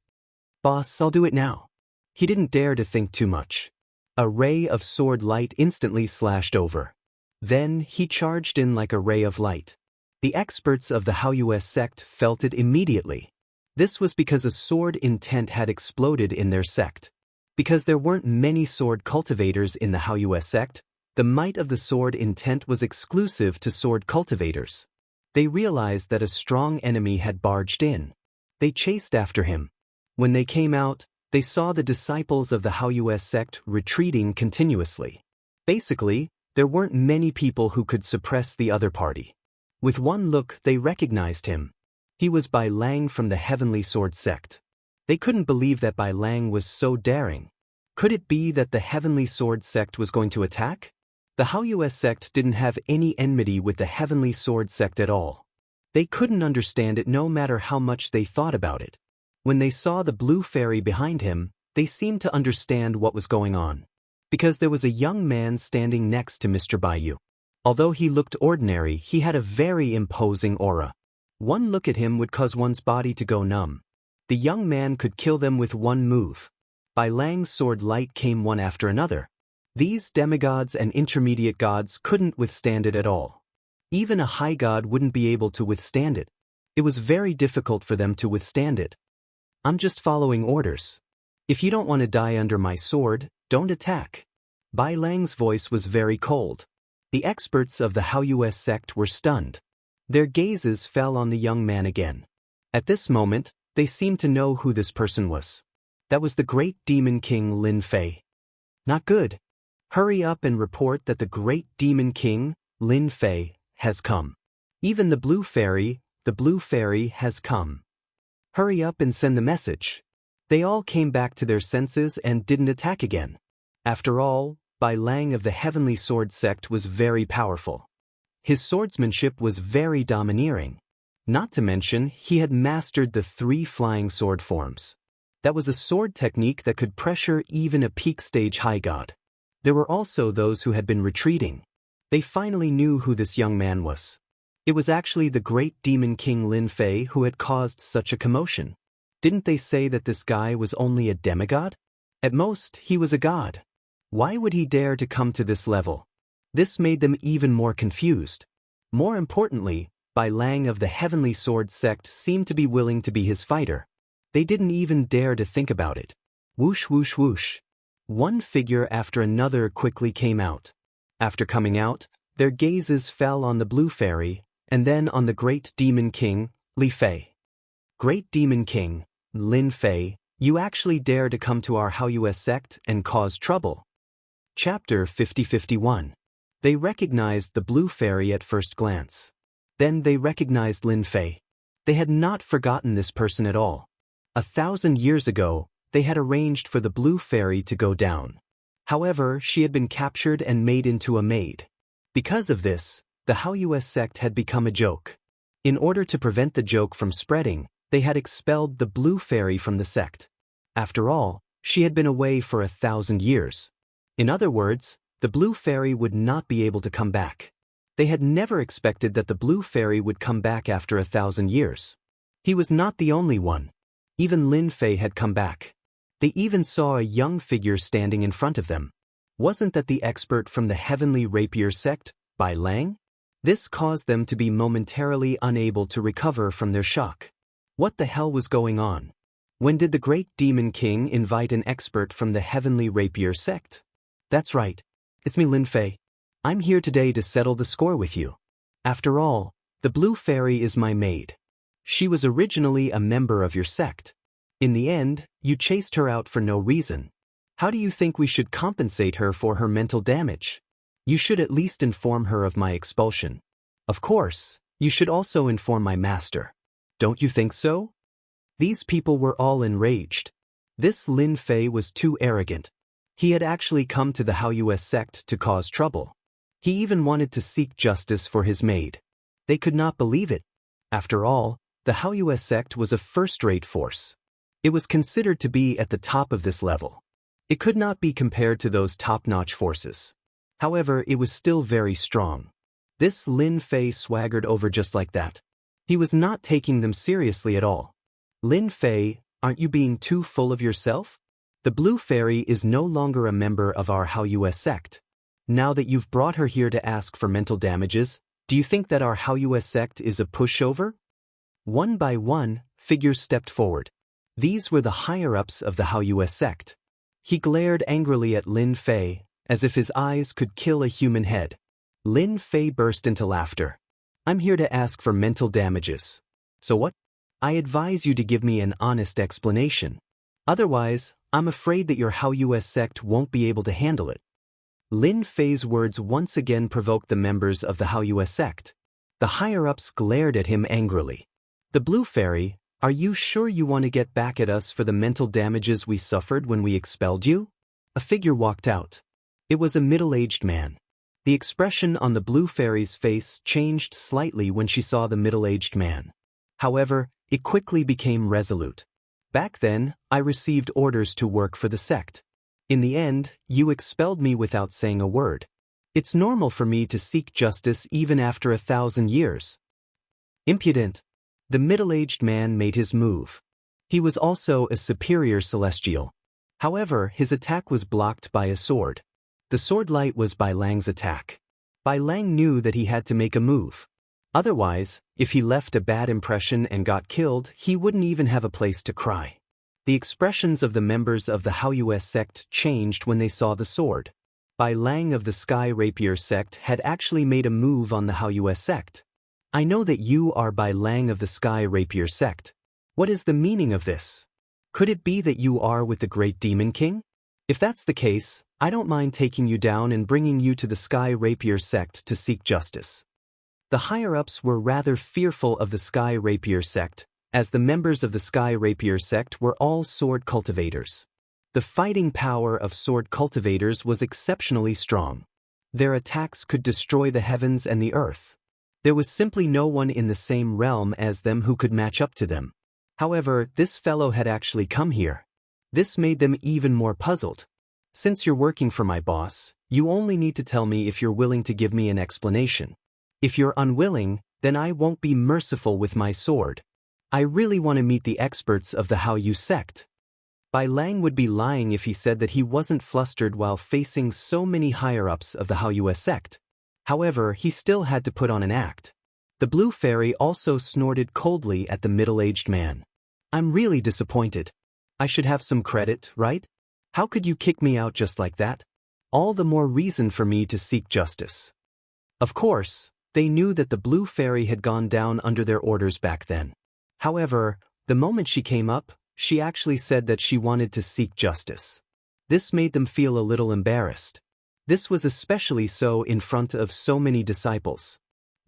"Boss, I'll do it now." He didn't dare to think too much. A ray of sword light instantly slashed over. Then he charged in like a ray of light. The experts of the Haoyue sect felt it immediately. This was because a sword intent had exploded in their sect. Because there weren't many sword cultivators in the Haoyue sect, the might of the sword intent was exclusive to sword cultivators. They realized that a strong enemy had barged in. They chased after him. When they came out, they saw the disciples of the Haoyue sect retreating continuously. Basically, there weren't many people who could suppress the other party. With one look, they recognized him. He was Bai Lang from the Heavenly Sword sect. They couldn't believe that Bai Lang was so daring. Could it be that the Heavenly Sword sect was going to attack? The Haoyue sect didn't have any enmity with the Heavenly Sword sect at all. They couldn't understand it no matter how much they thought about it. When they saw the Blue Fairy behind him, they seemed to understand what was going on. Because there was a young man standing next to Mr. Baiyu. Although he looked ordinary, he had a very imposing aura. One look at him would cause one's body to go numb. The young man could kill them with one move. Bai Lang's sword light came one after another. These demigods and intermediate gods couldn't withstand it at all. Even a high god wouldn't be able to withstand it. It was very difficult for them to withstand it. I'm just following orders. If you don't want to die under my sword, don't attack. Bai Lang's voice was very cold. The experts of the Haoyue sect were stunned. Their gazes fell on the young man again. At this moment, they seemed to know who this person was. That was the great demon king Lin Fei. Not good. Hurry up and report that the great demon king, Lin Fei, has come. Even the blue fairy has come. Hurry up and send the message. They all came back to their senses and didn't attack again. After all, Bai Lang of the Heavenly Sword sect was very powerful. His swordsmanship was very domineering. Not to mention, he had mastered the 3 flying sword forms. That was a sword technique that could pressure even a peak stage high god. There were also those who had been retreating. They finally knew who this young man was. It was actually the great demon king Lin Fei who had caused such a commotion. Didn't they say that this guy was only a demigod? At most, he was a god. Why would he dare to come to this level? This made them even more confused. More importantly, Bai Lang of the Heavenly Sword sect seemed to be willing to be his fighter. They didn't even dare to think about it. Whoosh whoosh whoosh. One figure after another quickly came out. After coming out, their gazes fell on the blue fairy, and then on the great demon king, Li Fei. Great demon king, Lin Fei, you actually dare to come to our Haoyue sect and cause trouble. Chapter 50-51. They recognized the blue fairy at first glance. Then they recognized Lin Fei. They had not forgotten this person at all. 1,000 years ago, they had arranged for the blue fairy to go down. However, she had been captured and made into a maid. Because of this, the Haoyue sect had become a joke. In order to prevent the joke from spreading, they had expelled the blue fairy from the sect. After all, she had been away for 1,000 years. In other words, the blue fairy would not be able to come back. They had never expected that the blue fairy would come back after 1,000 years. He was not the only one. Even Lin Fei had come back. They even saw a young figure standing in front of them. Wasn't that the expert from the Heavenly Rapier sect, Bai Lang? This caused them to be momentarily unable to recover from their shock. What the hell was going on? When did the great demon king invite an expert from the Heavenly Rapier sect? That's right. It's me, Lin Fei. I'm here today to settle the score with you. After all, the blue fairy is my maid. She was originally a member of your sect. In the end, you chased her out for no reason. How do you think we should compensate her for her mental damage? You should at least inform her of my expulsion. Of course, you should also inform my master. Don't you think so? These people were all enraged. This Lin Fei was too arrogant. He had actually come to the Haoyue sect to cause trouble. He even wanted to seek justice for his maid. They could not believe it. After all, the Haoyue sect was a first-rate force. It was considered to be at the top of this level. It could not be compared to those top-notch forces. However, it was still very strong. This Lin Fei swaggered over just like that. He was not taking them seriously at all. Lin Fei, aren't you being too full of yourself? The blue fairy is no longer a member of our Haoyue sect. Now that you've brought her here to ask for mental damages, do you think that our Haoyue sect is a pushover? One by one, figures stepped forward. These were the higher-ups of the Haoyue sect. He glared angrily at Lin Fei, as if his eyes could kill a human head. Lin Fei burst into laughter. I'm here to ask for mental damages. So what? I advise you to give me an honest explanation. Otherwise, I'm afraid that your Haoyue sect won't be able to handle it. Lin Fei's words once again provoked the members of the Haoyue sect. The higher-ups glared at him angrily. The blue fairy, are you sure you want to get back at us for the mental damages we suffered when we expelled you? A figure walked out. It was a middle-aged man. The expression on the blue fairy's face changed slightly when she saw the middle-aged man. However, it quickly became resolute. Back then, I received orders to work for the sect. In the end, you expelled me without saying a word. It's normal for me to seek justice even after 1,000 years. Impudent. The middle-aged man made his move. He was also a superior celestial. However, his attack was blocked by a sword. The sword light was Bai Lang's attack. Bai Lang knew that he had to make a move. Otherwise, if he left a bad impression and got killed, he wouldn't even have a place to cry. The expressions of the members of the Haoyue sect changed when they saw the sword. Bai Lang of the Sky Rapier sect had actually made a move on the Haoyue sect. I know that you are Bai Lang of the Sky Rapier sect. What is the meaning of this? Could it be that you are with the Great Demon King? If that's the case, I don't mind taking you down and bringing you to the Sky Rapier sect to seek justice. The higher-ups were rather fearful of the Sky Rapier sect, as the members of the Sky Rapier sect were all sword cultivators. The fighting power of sword cultivators was exceptionally strong. Their attacks could destroy the heavens and the earth. There was simply no one in the same realm as them who could match up to them. However, this fellow had actually come here. This made them even more puzzled. Since you're working for my boss, you only need to tell me if you're willing to give me an explanation. If you're unwilling, then I won't be merciful with my sword. I really want to meet the experts of the Haoyu sect. Bai Lang would be lying if he said that he wasn't flustered while facing so many higher-ups of the Haoyu sect. However, he still had to put on an act. The blue fairy also snorted coldly at the middle-aged man. I'm really disappointed. I should have some credit, right? How could you kick me out just like that? All the more reason for me to seek justice. Of course, they knew that the blue fairy had gone down under their orders back then. However, the moment she came up, she actually said that she wanted to seek justice. This made them feel a little embarrassed. This was especially so in front of so many disciples.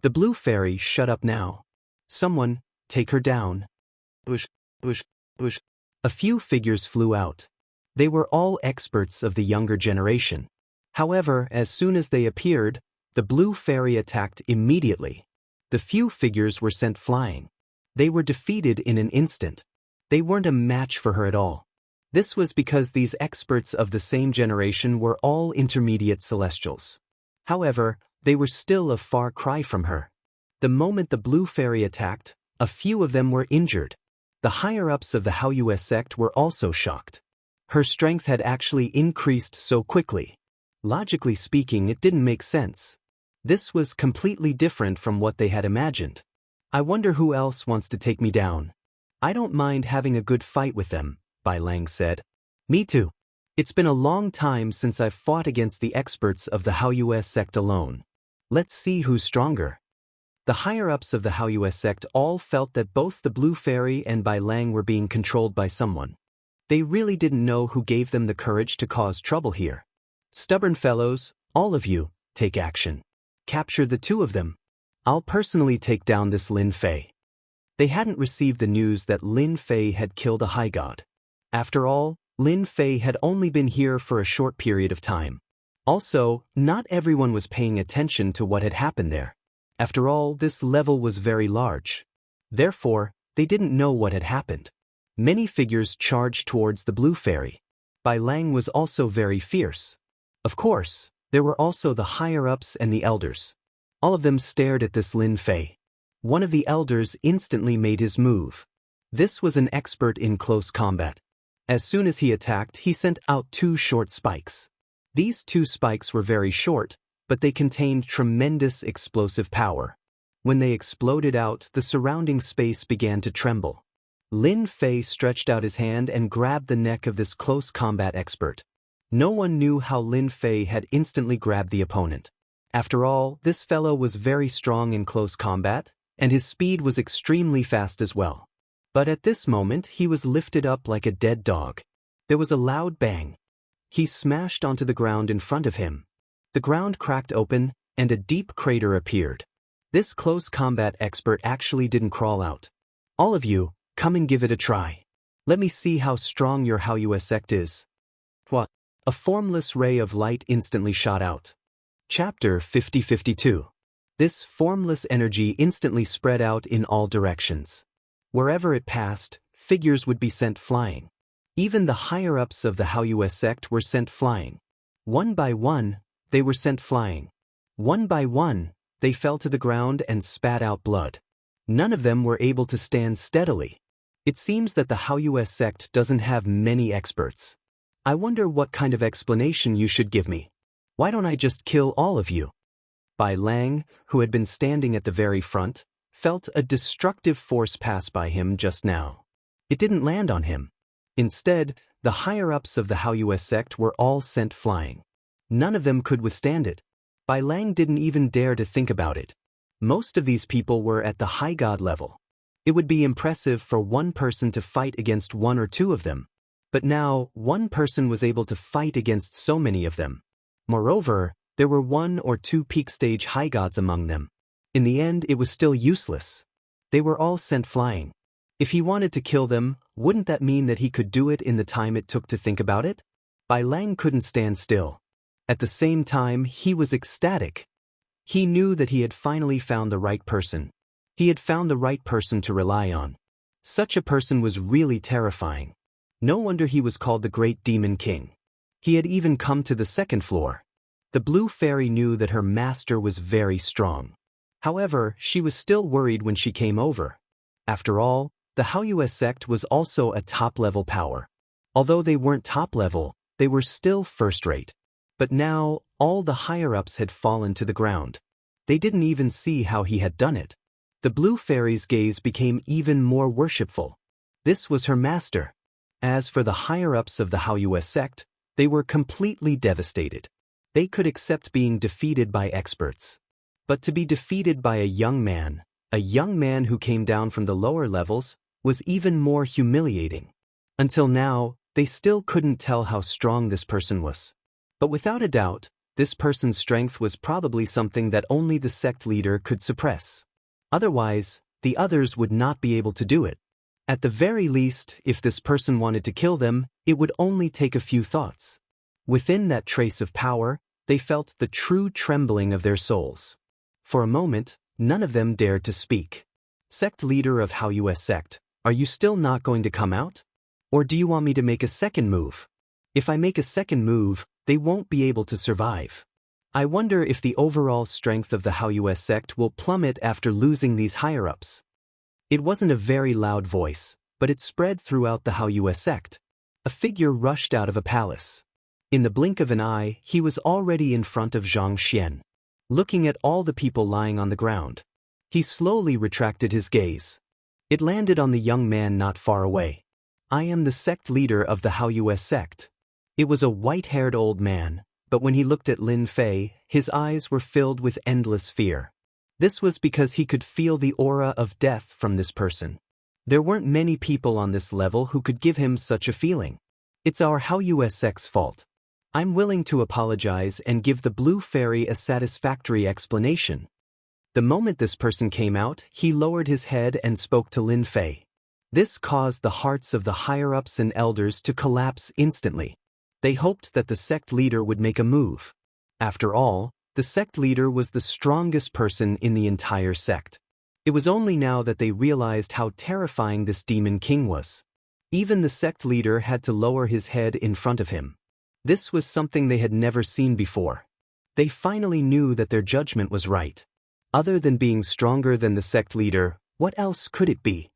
The blue fairy shut up now. Someone, take her down. Bush, bush, bush. A few figures flew out. They were all experts of the younger generation. However, as soon as they appeared, the blue fairy attacked immediately. The few figures were sent flying. They were defeated in an instant. They weren't a match for her at all. This was because these experts of the same generation were all intermediate celestials. However, they were still a far cry from her. The moment the blue fairy attacked, a few of them were injured. The higher-ups of the Haoyu sect were also shocked. Her strength had actually increased so quickly. Logically speaking, it didn't make sense. This was completely different from what they had imagined. I wonder who else wants to take me down. I don't mind having a good fight with them, Bai Lang said. Me too. It's been a long time since I've fought against the experts of the Haoyu sect alone. Let's see who's stronger. The higher-ups of the Haoyu sect all felt that both the blue fairy and Bai Lang were being controlled by someone. They really didn't know who gave them the courage to cause trouble here. Stubborn fellows, all of you, take action. Capture the two of them. I'll personally take down this Lin Fei. They hadn't received the news that Lin Fei had killed a high god. After all, Lin Fei had only been here for a short period of time. Also, not everyone was paying attention to what had happened there. After all, this level was very large. Therefore, they didn't know what had happened. Many figures charged towards the blue fairy. Bai Lang was also very fierce. Of course, there were also the higher-ups and the elders. All of them stared at this Lin Fei. One of the elders instantly made his move. This was an expert in close combat. As soon as he attacked, he sent out two short spikes. These two spikes were very short, but they contained tremendous explosive power. When they exploded out, the surrounding space began to tremble. Lin Fei stretched out his hand and grabbed the neck of this close combat expert. No one knew how Lin Fei had instantly grabbed the opponent. After all, this fellow was very strong in close combat, and his speed was extremely fast as well. But at this moment, he was lifted up like a dead dog. There was a loud bang. He smashed onto the ground in front of him. The ground cracked open, and a deep crater appeared. This close combat expert actually didn't crawl out. All of you, come and give it a try. Let me see how strong your Haoyu sect is. What? A formless ray of light instantly shot out. Chapter 50-52. This formless energy instantly spread out in all directions. Wherever it passed, figures would be sent flying. Even the higher-ups of the Haoyu sect were sent flying. One by one, they were sent flying. One by one, they fell to the ground and spat out blood. None of them were able to stand steadily. It seems that the Haoyu sect doesn't have many experts. I wonder what kind of explanation you should give me. Why don't I just kill all of you? Bai Lang, who had been standing at the very front, felt a destructive force pass by him just now. It didn't land on him. Instead, the higher-ups of the Haoyue sect were all sent flying. None of them could withstand it. Bai Lang didn't even dare to think about it. Most of these people were at the high god level. It would be impressive for one person to fight against one or two of them. But now, one person was able to fight against so many of them. Moreover, there were one or two peak-stage high gods among them. In the end, it was still useless. They were all sent flying. If he wanted to kill them, wouldn't that mean that he could do it in the time it took to think about it? Bai Lang couldn't stand still. At the same time, he was ecstatic. He knew that he had finally found the right person. He had found the right person to rely on. Such a person was really terrifying. No wonder he was called the Great Demon King. He had even come to the second floor. The blue fairy knew that her master was very strong. However, she was still worried when she came over. After all, the Haoyue sect was also a top-level power. Although they weren't top-level, they were still first-rate. But now, all the higher-ups had fallen to the ground. They didn't even see how he had done it. The blue fairy's gaze became even more worshipful. This was her master. As for the higher-ups of the Haoyue sect, they were completely devastated. They could accept being defeated by experts. But to be defeated by a young man who came down from the lower levels, was even more humiliating. Until now, they still couldn't tell how strong this person was. But without a doubt, this person's strength was probably something that only the sect leader could suppress. Otherwise, the others would not be able to do it. At the very least, if this person wanted to kill them, it would only take a few thoughts. Within that trace of power, they felt the true trembling of their souls. For a moment, none of them dared to speak. Sect leader of Haoyue sect, are you still not going to come out? Or do you want me to make a second move? If I make a second move, they won't be able to survive. I wonder if the overall strength of the Haoyue sect will plummet after losing these higher-ups. It wasn't a very loud voice, but it spread throughout the Haoyue sect. A figure rushed out of a palace. In the blink of an eye, he was already in front of Zhang Xian. Looking at all the people lying on the ground, he slowly retracted his gaze. It landed on the young man not far away. I am the sect leader of the Haoyue sect. It was a white-haired old man, but when he looked at Lin Fei, his eyes were filled with endless fear. This was because he could feel the aura of death from this person. There weren't many people on this level who could give him such a feeling. It's our Haoyue sect's fault. I'm willing to apologize and give the blue fairy a satisfactory explanation. The moment this person came out, he lowered his head and spoke to Lin Fei. This caused the hearts of the higher-ups and elders to collapse instantly. They hoped that the sect leader would make a move. After all, the sect leader was the strongest person in the entire sect. It was only now that they realized how terrifying this demon king was. Even the sect leader had to lower his head in front of him. This was something they had never seen before. They finally knew that their judgment was right. Other than being stronger than the sect leader, what else could it be?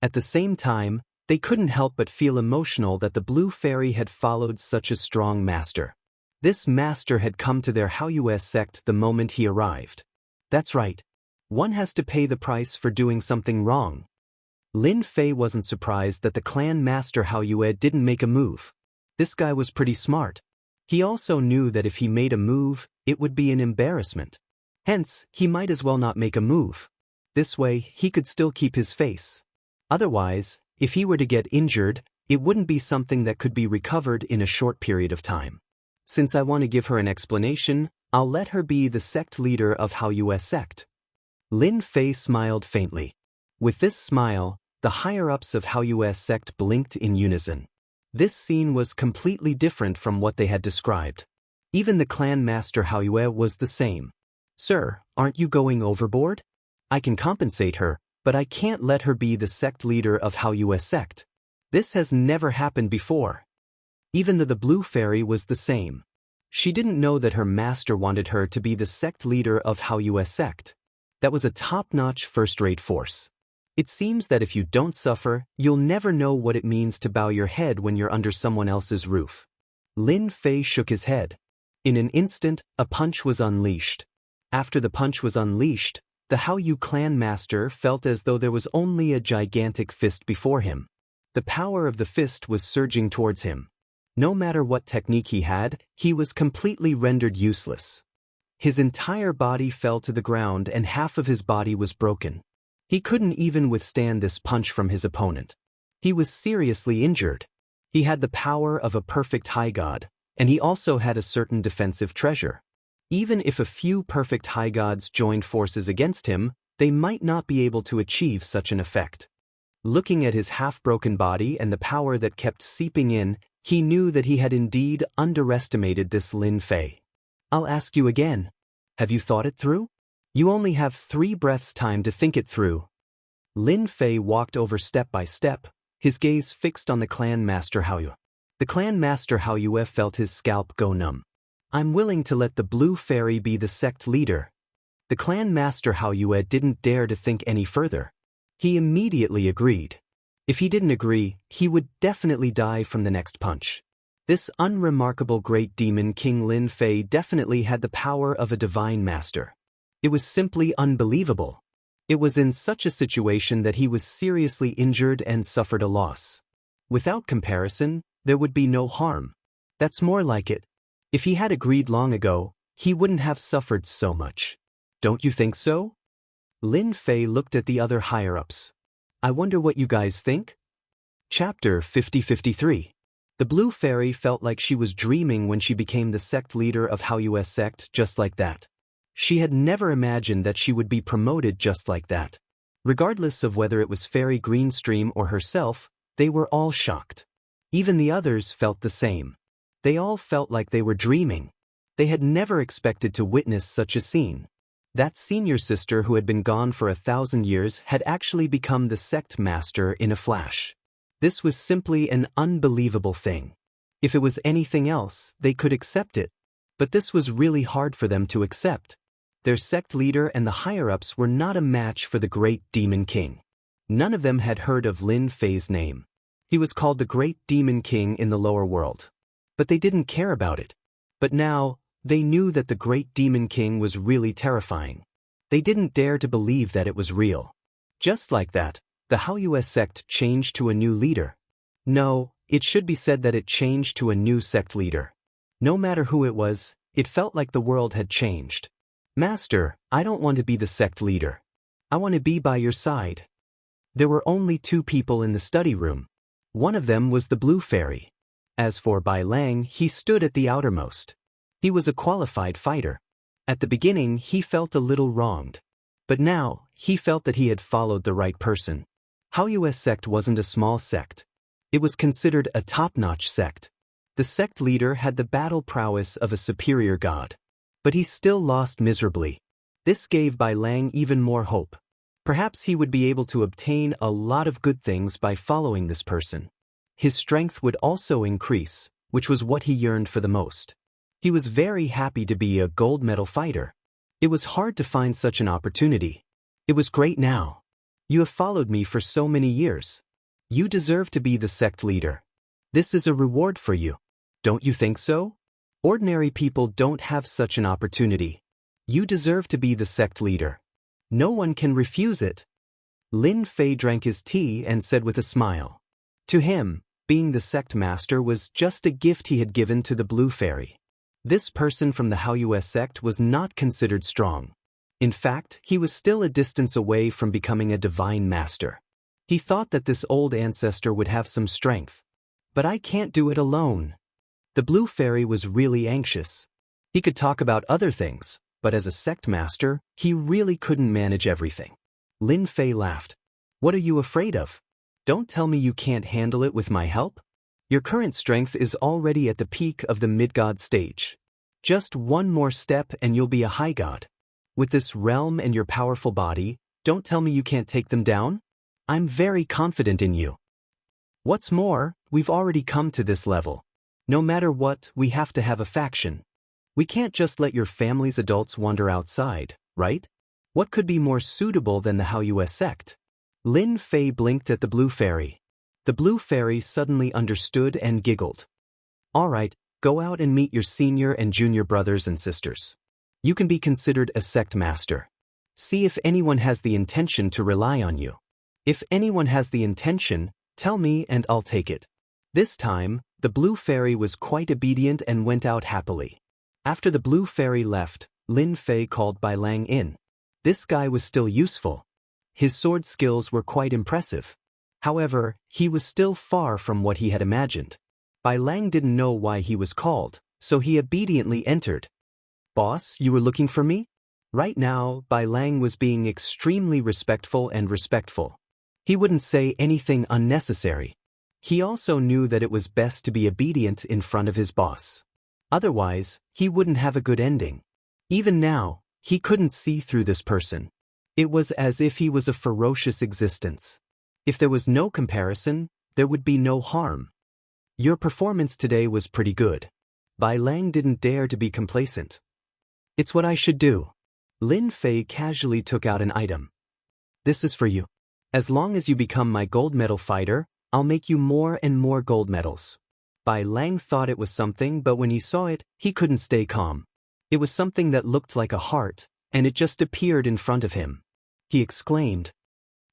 At the same time, they couldn't help but feel emotional that the blue fairy had followed such a strong master. This master had come to their Haoyue sect the moment he arrived. That's right. One has to pay the price for doing something wrong. Lin Fei wasn't surprised that the clan master Haoyue didn't make a move. This guy was pretty smart. He also knew that if he made a move, it would be an embarrassment. Hence, he might as well not make a move. This way, he could still keep his face. Otherwise, if he were to get injured, it wouldn't be something that could be recovered in a short period of time. Since I want to give her an explanation, I'll let her be the sect leader of Haoyue sect. Lin Fei smiled faintly. With this smile, the higher-ups of Haoyue sect blinked in unison. This scene was completely different from what they had described. Even the clan master Haoyue was the same. Sir, aren't you going overboard? I can compensate her, but I can't let her be the sect leader of Haoyue sect. This has never happened before. Even the blue fairy was the same. She didn't know that her master wanted her to be the sect leader of Haoyue sect. That was a top-notch first-rate force. It seems that if you don't suffer, you'll never know what it means to bow your head when you're under someone else's roof. Lin Fei shook his head. In an instant, a punch was unleashed. After the punch was unleashed, the Haoyu clan master felt as though there was only a gigantic fist before him. The power of the fist was surging towards him. No matter what technique he had, he was completely rendered useless. His entire body fell to the ground and half of his body was broken. He couldn't even withstand this punch from his opponent. He was seriously injured. He had the power of a perfect high god, and he also had a certain defensive treasure. Even if a few perfect high gods joined forces against him, they might not be able to achieve such an effect. Looking at his half-broken body and the power that kept seeping in, he knew that he had indeed underestimated this Lin Fei. I'll ask you again. Have you thought it through? You only have 3 breaths time to think it through. Lin Fei walked over step by step, his gaze fixed on the clan master Haoyu. The clan master Haoyu felt his scalp go numb. I'm willing to let the blue fairy be the sect leader. The clan master Haoyu didn't dare to think any further. He immediately agreed. If he didn't agree, he would definitely die from the next punch. This unremarkable great demon King Lin Fei definitely had the power of a divine master. It was simply unbelievable. It was in such a situation that he was seriously injured and suffered a loss. Without comparison, there would be no harm. That's more like it. If he had agreed long ago, he wouldn't have suffered so much. Don't you think so? Lin Fei looked at the other higher-ups. I wonder what you guys think? Chapter 50-53. The Blue Fairy felt like she was dreaming when she became the sect leader of Haoyu's sect just like that. She had never imagined that she would be promoted just like that. Regardless of whether it was Fairy Greenstream or herself, they were all shocked. Even the others felt the same. They all felt like they were dreaming. They had never expected to witness such a scene. That senior sister who had been gone for 1,000 years had actually become the sect master in a flash. This was simply an unbelievable thing. If it was anything else, they could accept it. But this was really hard for them to accept. Their sect leader and the higher-ups were not a match for the Great Demon King. None of them had heard of Lin Fei's name. He was called the Great Demon King in the lower world. But they didn't care about it. But now, they knew that the Great Demon King was really terrifying. They didn't dare to believe that it was real. Just like that, the Haoyu sect changed to a new leader. No, it should be said that it changed to a new sect leader. No matter who it was, it felt like the world had changed. Master, I don't want to be the sect leader. I want to be by your side. There were only 2 people in the study room. One of them was the Blue Fairy. As for Bai Lang, he stood at the outermost. He was a qualified fighter. At the beginning, he felt a little wronged. But now, he felt that he had followed the right person. Haoyu's sect wasn't a small sect. It was considered a top-notch sect. The sect leader had the battle prowess of a superior god. But he still lost miserably. This gave Bai Lang even more hope. Perhaps he would be able to obtain a lot of good things by following this person. His strength would also increase, which was what he yearned for the most. He was very happy to be a gold medal fighter. It was hard to find such an opportunity. It was great now. You have followed me for so many years. You deserve to be the sect leader. This is a reward for you. Don't you think so? Ordinary people don't have such an opportunity. You deserve to be the sect leader. No one can refuse it. Lin Fei drank his tea and said with a smile. To him, being the sect master was just a gift he had given to the Blue Fairy. This person from the Haoyu sect was not considered strong. In fact, he was still a distance away from becoming a divine master. He thought that this old ancestor would have some strength. But I can't do it alone. The Blue Fairy was really anxious. He could talk about other things, but as a sect master, he really couldn't manage everything. Lin Fei laughed. What are you afraid of? Don't tell me you can't handle it with my help? Your current strength is already at the peak of the mid-god stage. Just one more step and you'll be a high god. With this realm and your powerful body, don't tell me you can't take them down? I'm very confident in you. What's more, we've already come to this level. No matter what, we have to have a faction. We can't just let your family's adults wander outside, right? What could be more suitable than the Haoyu sect? Lin Fei blinked at the Blue Fairy. The Blue Fairy suddenly understood and giggled. All right, go out and meet your senior and junior brothers and sisters. You can be considered a sect master. See if anyone has the intention to rely on you. If anyone has the intention, tell me and I'll take it. This time, the blue fairy was quite obedient and went out happily. After the blue fairy left, Lin Fei called Bai Lang in. This guy was still useful. His sword skills were quite impressive. However, he was still far from what he had imagined. Bai Lang didn't know why he was called, so he obediently entered. Boss, you were looking for me? Right now, Bai Lang was being extremely respectful and respectful. He wouldn't say anything unnecessary. He also knew that it was best to be obedient in front of his boss. Otherwise, he wouldn't have a good ending. Even now, he couldn't see through this person. It was as if he was a ferocious existence. If there was no comparison, there would be no harm. Your performance today was pretty good. Bai Lang didn't dare to be complacent. It's what I should do. Lin Fei casually took out an item. This is for you. As long as you become my gold medal fighter, I'll make you more and more gold medals. Bai Lang thought it was something, but when he saw it, he couldn't stay calm. It was something that looked like a heart, and it just appeared in front of him. He exclaimed,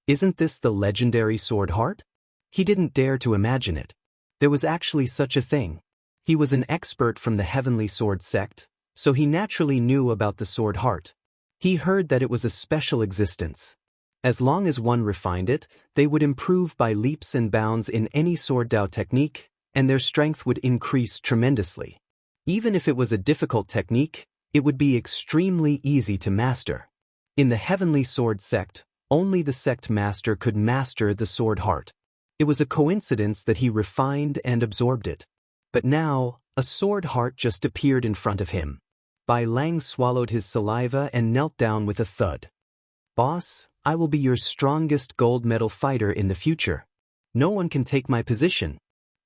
"Isn't this the legendary sword heart?" He didn't dare to imagine it. There was actually such a thing. He was an expert from the Heavenly Sword sect, so he naturally knew about the sword heart. He heard that it was a special existence. As long as one refined it, they would improve by leaps and bounds in any sword Dao technique, and their strength would increase tremendously. Even if it was a difficult technique, it would be extremely easy to master. In the Heavenly Sword sect, only the sect master could master the sword heart. It was a coincidence that he refined and absorbed it. But now, a sword heart just appeared in front of him. Bai Lang swallowed his saliva and knelt down with a thud. Boss, I will be your strongest gold medal fighter in the future. No one can take my position.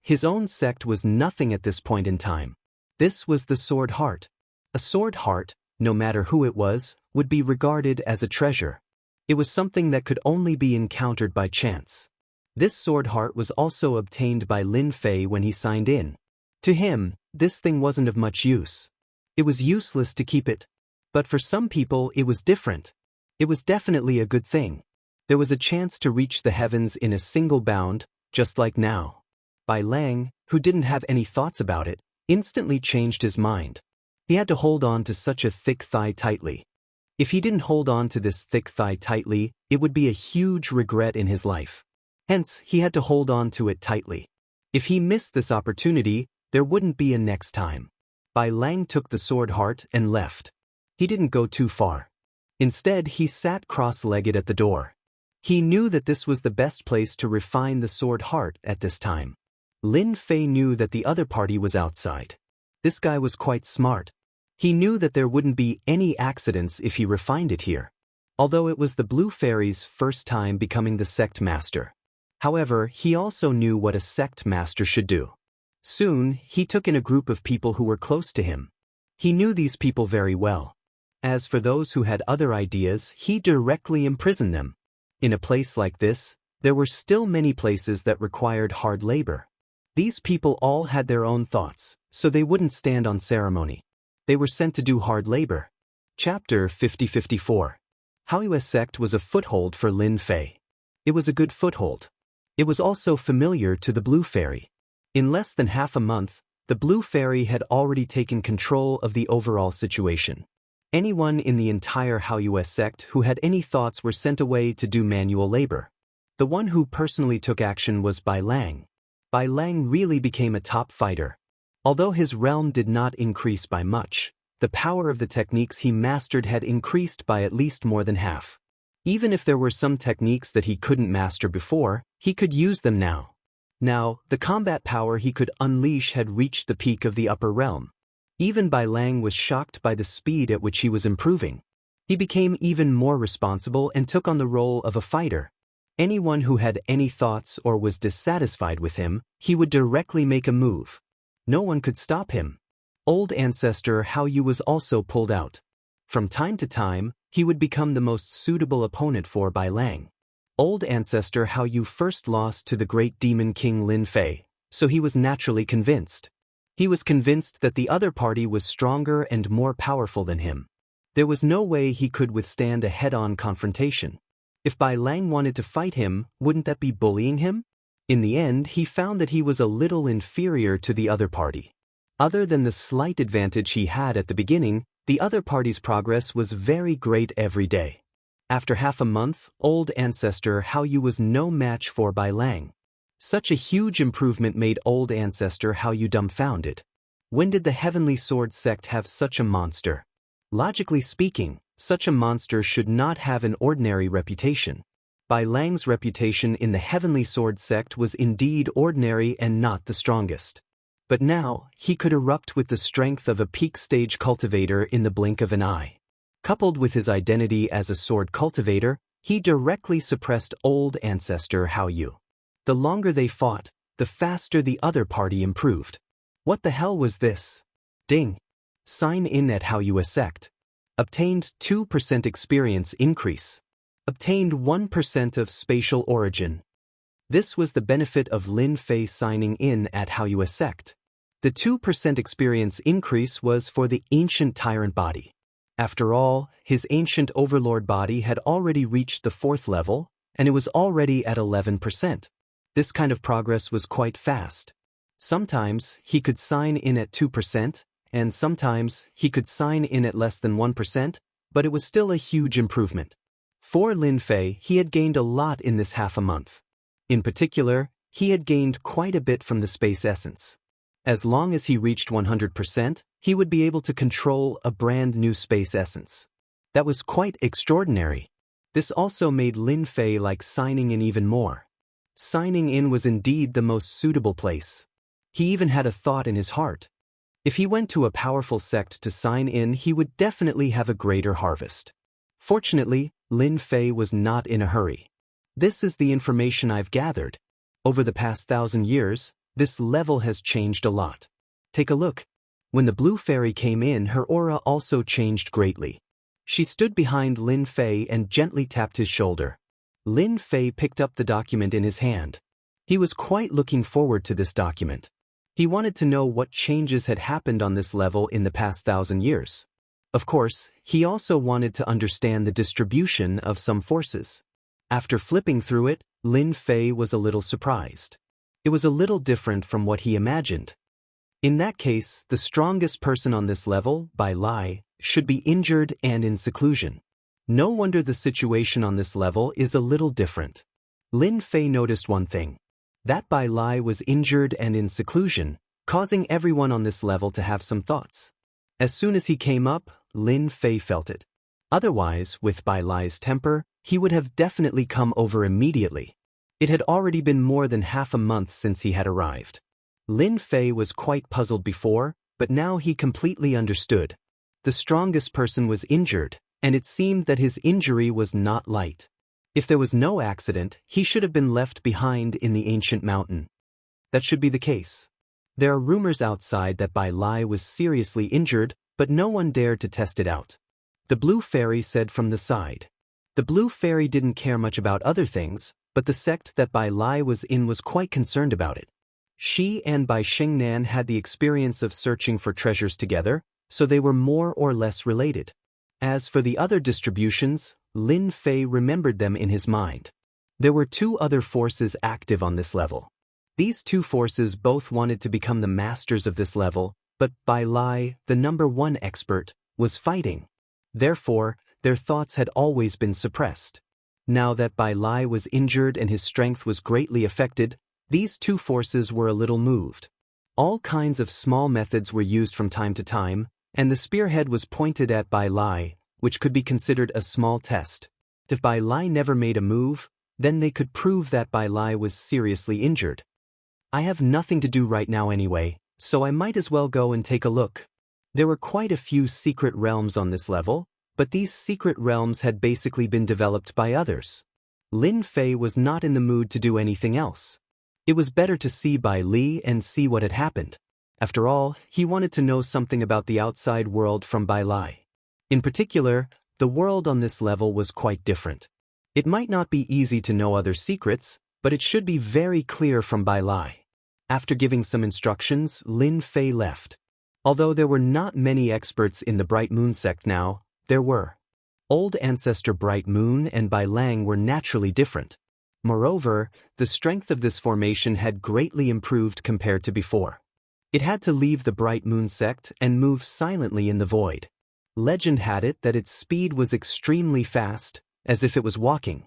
His own sect was nothing at this point in time. This was the sword heart. A sword heart, no matter who it was, would be regarded as a treasure. It was something that could only be encountered by chance. This sword heart was also obtained by Lin Fei when he signed in. To him, this thing wasn't of much use. It was useless to keep it. But for some people it was different. It was definitely a good thing. There was a chance to reach the heavens in a single bound, just like now. Bai Lang, who didn't have any thoughts about it, instantly changed his mind. He had to hold on to such a thick thigh tightly. If he didn't hold on to this thick thigh tightly, it would be a huge regret in his life. Hence, he had to hold on to it tightly. If he missed this opportunity, there wouldn't be a next time. Bai Lang took the sword heart and left. He didn't go too far. Instead, he sat cross-legged at the door. He knew that this was the best place to refine the sword heart at this time. Lin Fei knew that the other party was outside. This guy was quite smart. He knew that there wouldn't be any accidents if he refined it here. Although it was the Blue Fairy's first time becoming the sect master. However, he also knew what a sect master should do. Soon, he took in a group of people who were close to him. He knew these people very well. As for those who had other ideas, he directly imprisoned them. In a place like this, there were still many places that required hard labor. These people all had their own thoughts, so they wouldn't stand on ceremony. They were sent to do hard labor. Chapter 50-54. Haoyue sect was a foothold for Lin Fei. It was a good foothold. It was also familiar to the Blue Fairy. In less than half a month, the Blue Fairy had already taken control of the overall situation. Anyone in the entire Haoyue sect who had any thoughts were sent away to do manual labor. The one who personally took action was Bai Lang. Bai Lang really became a top fighter. Although his realm did not increase by much, the power of the techniques he mastered had increased by at least more than half. Even if there were some techniques that he couldn't master before, he could use them now. Now, the combat power he could unleash had reached the peak of the upper realm. Even Bai Lang was shocked by the speed at which he was improving. He became even more responsible and took on the role of a fighter. Anyone who had any thoughts or was dissatisfied with him, he would directly make a move. No one could stop him. Old ancestor Haoyu was also pulled out. From time to time, he would become the most suitable opponent for Bai Lang. Old ancestor Haoyu first lost to the great demon king Lin Fei, so he was naturally convinced. He was convinced that the other party was stronger and more powerful than him. There was no way he could withstand a head-on confrontation. If Bai Lang wanted to fight him, wouldn't that be bullying him? In the end, he found that he was a little inferior to the other party. Other than the slight advantage he had at the beginning, the other party's progress was very great every day. After half a month, old ancestor Hao Yu was no match for Bai Lang. Such a huge improvement made old ancestor Hao Yu dumbfounded. When did the Heavenly Sword sect have such a monster? Logically speaking, such a monster should not have an ordinary reputation. Bai Lang's reputation in the Heavenly Sword sect was indeed ordinary and not the strongest. But now, he could erupt with the strength of a peak-stage cultivator in the blink of an eye. Coupled with his identity as a sword cultivator, he directly suppressed old ancestor Hao Yu. The longer they fought, the faster the other party improved. What the hell was this? Ding. Sign in at Hao Yu sect. Obtained 2% experience increase. Obtained 1% of spatial origin. This was the benefit of Lin Fei signing in at Hao Yu sect. The 2% experience increase was for the ancient tyrant body. After all, his ancient overlord body had already reached the 4th level, and it was already at 11%. This kind of progress was quite fast. Sometimes he could sign in at 2%, and sometimes he could sign in at less than 1%, but it was still a huge improvement. For Lin Fei, he had gained a lot in this half a month. In particular, he had gained quite a bit from the space essence. As long as he reached 100%, he would be able to control a brand new space essence. That was quite extraordinary. This also made Lin Fei like signing in even more. Signing in was indeed the most suitable place. He even had a thought in his heart. If he went to a powerful sect to sign in, he would definitely have a greater harvest. Fortunately, Lin Fei was not in a hurry. This is the information I've gathered. Over the past 1,000 years, this level has changed a lot. Take a look. When the blue fairy came in, her aura also changed greatly. She stood behind Lin Fei and gently tapped his shoulder. Lin Fei picked up the document in his hand. He was quite looking forward to this document. He wanted to know what changes had happened on this level in the past 1,000 years. Of course, he also wanted to understand the distribution of some forces. After flipping through it, Lin Fei was a little surprised. It was a little different from what he imagined. In that case, the strongest person on this level, Bai Lai, should be injured and in seclusion. No wonder the situation on this level is a little different. Lin Fei noticed one thing. That Bai Lai was injured and in seclusion, causing everyone on this level to have some thoughts. As soon as he came up, Lin Fei felt it. Otherwise, with Bai Lai's temper, he would have definitely come over immediately. It had already been more than half a month since he had arrived. Lin Fei was quite puzzled before, but now he completely understood. The strongest person was injured, and it seemed that his injury was not light. If there was no accident, he should have been left behind in the ancient mountain. That should be the case. There are rumors outside that Bai Lai was seriously injured, but no one dared to test it out. The blue fairy said from the side. The blue fairy didn't care much about other things, but the sect that Bai Lai was in was quite concerned about it. She and Bai Xingnan had the experience of searching for treasures together, so they were more or less related. As for the other distributions, Lin Fei remembered them in his mind. There were 2 other forces active on this level. These 2 forces both wanted to become the masters of this level, but Bai Lai, the number 1 expert, was fighting. Therefore, their thoughts had always been suppressed. Now that Bai Lai was injured and his strength was greatly affected, these 2 forces were a little moved. All kinds of small methods were used from time to time, and the spearhead was pointed at Bai Lai, which could be considered a small test. If Bai Lai never made a move, then they could prove that Bai Lai was seriously injured. I have nothing to do right now anyway, so I might as well go and take a look. There were quite a few secret realms on this level, but these secret realms had basically been developed by others. Lin Fei was not in the mood to do anything else. It was better to see Bai Li and see what had happened. After all, he wanted to know something about the outside world from Bai Lai. In particular, the world on this level was quite different. It might not be easy to know other secrets, but it should be very clear from Bai Lai. After giving some instructions, Lin Fei left. Although there were not many experts in the Bright Moon sect now, There were. Old ancestor Bright Moon and Bai Lang were naturally different. Moreover, the strength of this formation had greatly improved compared to before. It had to leave the Bright Moon sect and move silently in the void. Legend had it that its speed was extremely fast, as if it was walking.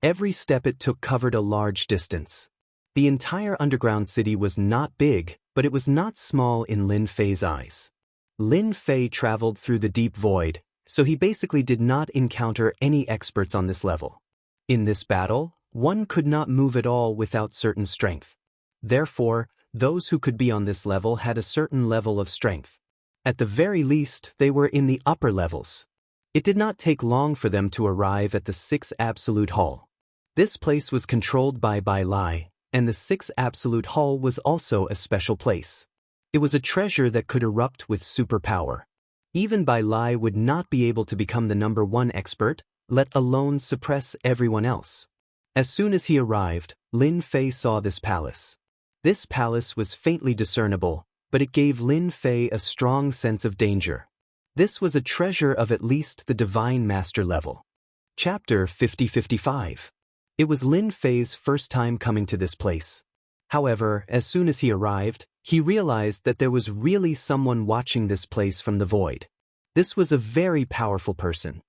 Every step it took covered a large distance. The entire underground city was not big, but it was not small in Lin Fei's eyes. Lin Fei traveled through the deep void, so he basically did not encounter any experts on this level. In this battle, one could not move at all without certain strength. Therefore, those who could be on this level had a certain level of strength. At the very least, they were in the upper levels. It did not take long for them to arrive at the 6 Absolute Hall. This place was controlled by Bai Lai, and the 6 Absolute Hall was also a special place. It was a treasure that could erupt with superpower. Even Bai Lai would not be able to become the number 1 expert, let alone suppress everyone else. As soon as he arrived, Lin Fei saw this palace. This palace was faintly discernible, but it gave Lin Fei a strong sense of danger. This was a treasure of at least the Divine Master level. Chapter 50-55. It was Lin Fei's first time coming to this place. However, as soon as he arrived, he realized that there was really someone watching this place from the void. This was a very powerful person.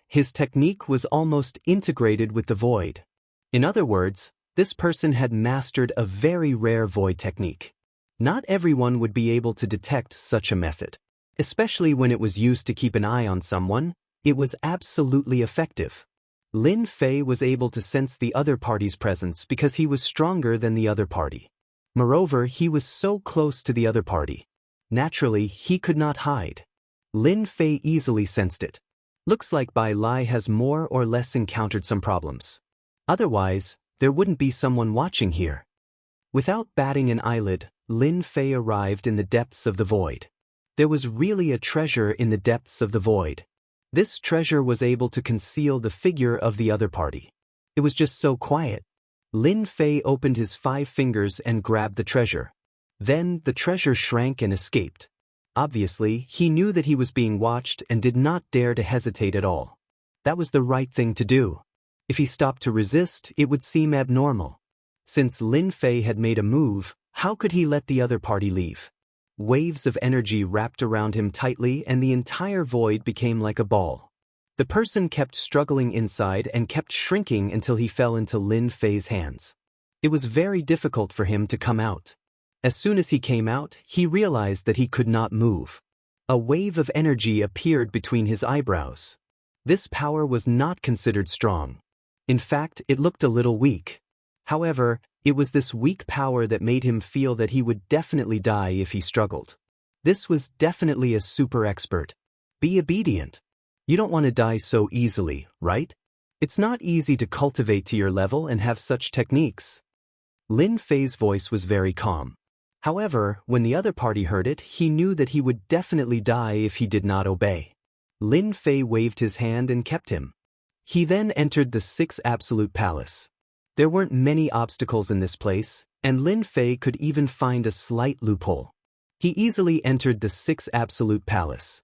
His technique was almost integrated with the void. In other words, this person had mastered a very rare void technique. Not everyone would be able to detect such a method. Especially when it was used to keep an eye on someone, it was absolutely effective. Lin Fei was able to sense the other party's presence because he was stronger than the other party. Moreover, he was so close to the other party. Naturally, he could not hide. Lin Fei easily sensed it. Looks like Bai Lai has more or less encountered some problems. Otherwise, there wouldn't be someone watching here. Without batting an eyelid, Lin Fei arrived in the depths of the void. There was really a treasure in the depths of the void. This treasure was able to conceal the figure of the other party. It was just so quiet. Lin Fei opened his 5 fingers and grabbed the treasure. Then the treasure shrank and escaped. Obviously, he knew that he was being watched and did not dare to hesitate at all. That was the right thing to do. If he stopped to resist, it would seem abnormal. Since Lin Fei had made a move, how could he let the other party leave? Waves of energy wrapped around him tightly and the entire void became like a ball. The person kept struggling inside and kept shrinking until he fell into Lin Fei's hands. It was very difficult for him to come out. As soon as he came out, he realized that he could not move. A wave of energy appeared between his eyebrows. This power was not considered strong. In fact, it looked a little weak. However, it was this weak power that made him feel that he would definitely die if he struggled. This was definitely a super expert. Be obedient. You don't want to die so easily, right? It's not easy to cultivate to your level and have such techniques. Lin Fei's voice was very calm. However, when the other party heard it, he knew that he would definitely die if he did not obey. Lin Fei waved his hand and kept him. He then entered the 6 Absolute Palace. There weren't many obstacles in this place, and Lin Fei could even find a slight loophole. He easily entered the 6 Absolute Palace.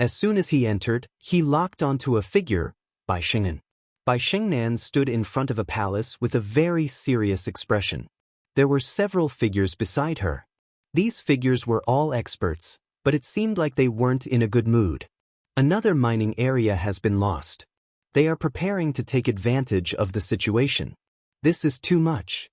As soon as he entered, he locked onto a figure, Bai Xingnan. Bai Xingnan stood in front of a palace with a very serious expression. There were several figures beside her. These figures were all experts, but it seemed like they weren't in a good mood. Another mining area has been lost. They are preparing to take advantage of the situation. This is too much.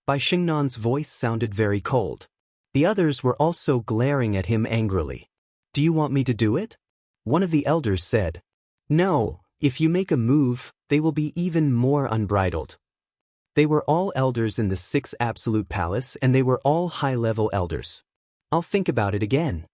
Bai Xingnan's voice sounded very cold. The others were also glaring at him angrily. Do you want me to do it? One of the elders said. No, if you make a move, they will be even more unbridled. They were all elders in the 6 Absolute Palace and they were all high-level elders. I'll think about it again.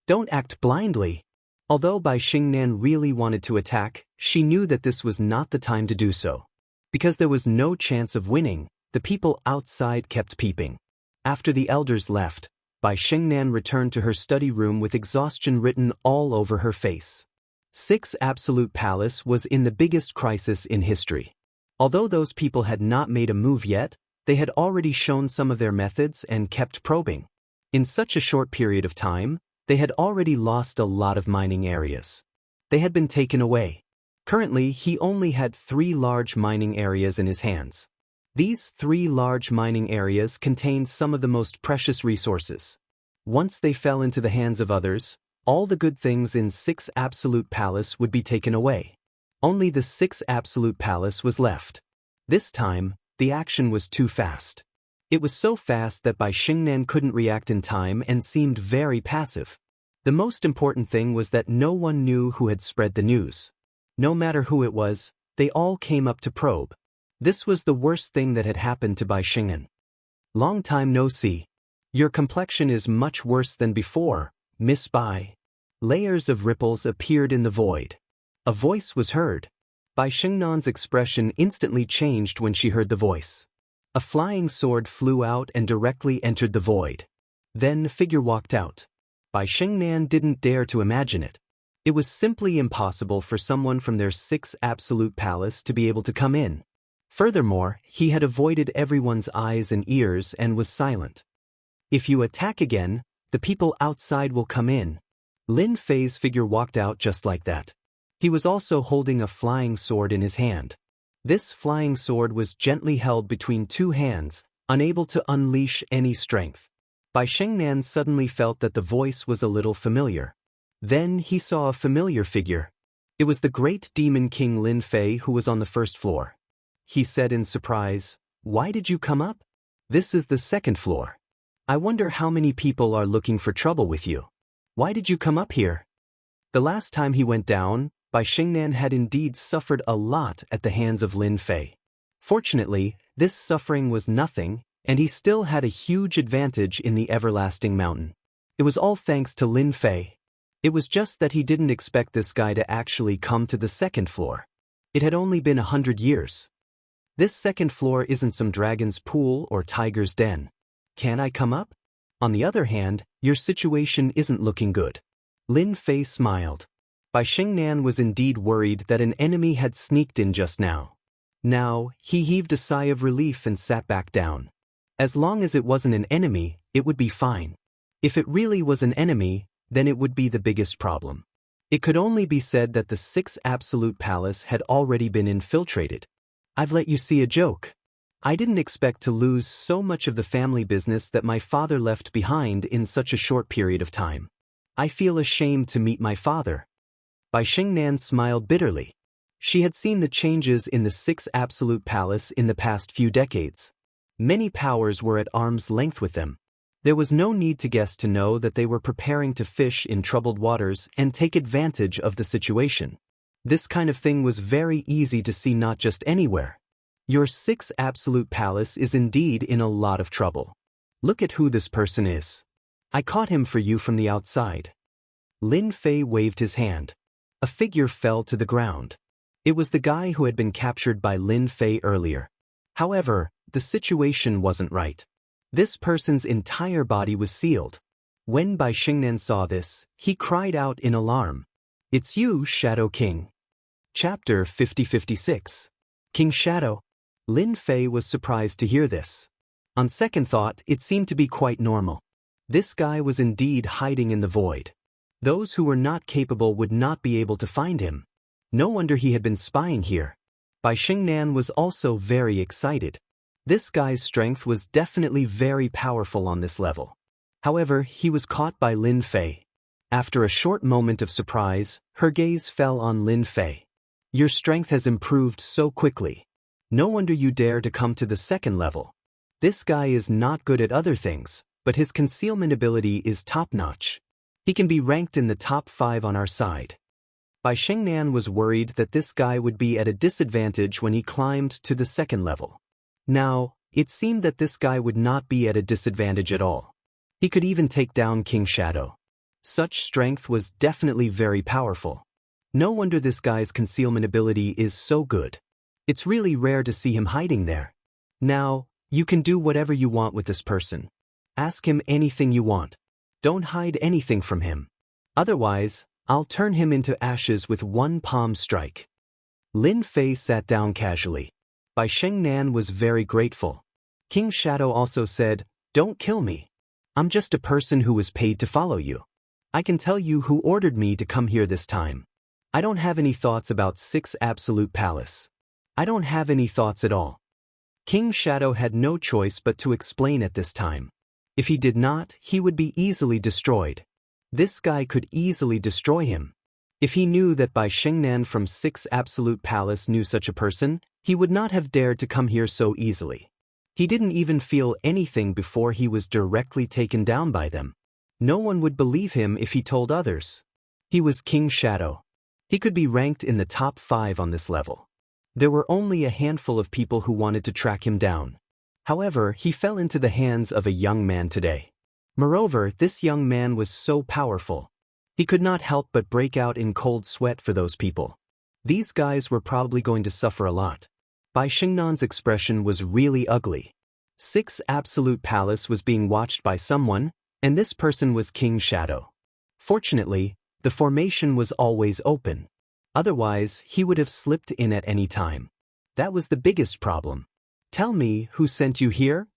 Don't act blindly. Although Bai Xingnan really wanted to attack, she knew that this was not the time to do so. Because there was no chance of winning, the people outside kept peeping. After the elders left, Bai Xingnan returned to her study room with exhaustion written all over her face. 6 Absolute Palace was in the biggest crisis in history. Although those people had not made a move yet, they had already shown some of their methods and kept probing. In such a short period of time, they had already lost a lot of mining areas. They had been taken away. Currently, he only had 3 large mining areas in his hands. These 3 large mining areas contained some of the most precious resources. Once they fell into the hands of others, all the good things in 6 Absolute Palace would be taken away. Only the 6 Absolute Palace was left. This time, the action was too fast. It was so fast that Bai Xingnan couldn't react in time and seemed very passive. The most important thing was that no one knew who had spread the news. No matter who it was, they all came up to probe. This was the worst thing that had happened to Bai Xingnan. Long time no see. Your complexion is much worse than before, Miss Bai. Layers of ripples appeared in the void. A voice was heard. Bai Xingnan's expression instantly changed when she heard the voice. A flying sword flew out and directly entered the void. Then a figure walked out. Bai Xingnan didn't dare to imagine it. It was simply impossible for someone from their 6 Absolute Palace to be able to come in. Furthermore, he had avoided everyone's eyes and ears and was silent. If you attack again, the people outside will come in. Lin Fei's figure walked out just like that. He was also holding a flying sword in his hand. This flying sword was gently held between 2 hands, unable to unleash any strength. Bai Xingnan suddenly felt that the voice was a little familiar. Then he saw a familiar figure. It was the great demon king Lin Fei who was on the 1st floor. He said in surprise, "Why did you come up? This is the 2nd floor. I wonder how many people are looking for trouble with you. Why did you come up here?" The last time he went down, Bai Xingnan had indeed suffered a lot at the hands of Lin Fei. Fortunately, this suffering was nothing, and he still had a huge advantage in the Everlasting Mountain. It was all thanks to Lin Fei. It was just that he didn't expect this guy to actually come to the 2nd floor. It had only been 100 years. This 2nd floor isn't some dragon's pool or tiger's den. Can I come up? On the other hand, your situation isn't looking good. Lin Fei smiled. Bai Xingnan was indeed worried that an enemy had sneaked in just now. Now, he heaved a sigh of relief and sat back down. As long as it wasn't an enemy, it would be fine. If it really was an enemy, then it would be the biggest problem. It could only be said that the 6 Absolute Palace had already been infiltrated. I've let you see a joke. I didn't expect to lose so much of the family business that my father left behind in such a short period of time. I feel ashamed to meet my father. Bai Xingnan smiled bitterly. She had seen the changes in the 6 Absolute Palace in the past few decades. Many powers were at arm's length with them. There was no need to guess to know that they were preparing to fish in troubled waters and take advantage of the situation. This kind of thing was very easy to see not just anywhere. Your 6 Absolute Palace is indeed in a lot of trouble. Look at who this person is. I caught him for you from the outside. Lin Fei waved his hand. A figure fell to the ground. It was the guy who had been captured by Lin Fei earlier. However, the situation wasn't right. This person's entire body was sealed. When Bai Xingnan saw this, he cried out in alarm. "It's you, Shadow King." Chapter 50-56. King Shadow. Lin Fei was surprised to hear this. On second thought, it seemed to be quite normal. This guy was indeed hiding in the void. Those who were not capable would not be able to find him. No wonder he had been spying here. Bai Xingnan was also very excited. This guy's strength was definitely very powerful on this level. However, he was caught by Lin Fei. After a short moment of surprise, her gaze fell on Lin Fei. Your strength has improved so quickly. No wonder you dare to come to the 2nd level. This guy is not good at other things, but his concealment ability is top-notch. He can be ranked in the top 5 on our side. Bai Xingnan was worried that this guy would be at a disadvantage when he climbed to the 2nd level. Now, it seemed that this guy would not be at a disadvantage at all. He could even take down King Shadow. Such strength was definitely very powerful. No wonder this guy's concealment ability is so good. It's really rare to see him hiding there. Now, you can do whatever you want with this person. Ask him anything you want. Don't hide anything from him. Otherwise, I'll turn him into ashes with one palm strike. Lin Fei sat down casually. Bai Xingnan was very grateful. King Shadow also said, "Don't kill me. I'm just a person who was paid to follow you. I can tell you who ordered me to come here this time. I don't have any thoughts about 6 Absolute Palace. I don't have any thoughts at all. King Shadow had no choice but to explain at this time. If he did not, he would be easily destroyed. This guy could easily destroy him. If he knew that Bai Shengnan from 6 Absolute Palace knew such a person, he would not have dared to come here so easily. He didn't even feel anything before he was directly taken down by them. No one would believe him if he told others. He was King Shadow. He could be ranked in the top 5 on this level. There were only a handful of people who wanted to track him down. However, he fell into the hands of a young man today. Moreover, this young man was so powerful. He could not help but break out in cold sweat for those people. These guys were probably going to suffer a lot. Bai Shengnan's expression was really ugly. 6 Absolute Palace was being watched by someone, and this person was King Shadow. Fortunately, the formation was always open. Otherwise, he would have slipped in at any time. That was the biggest problem. Tell me, who sent you here?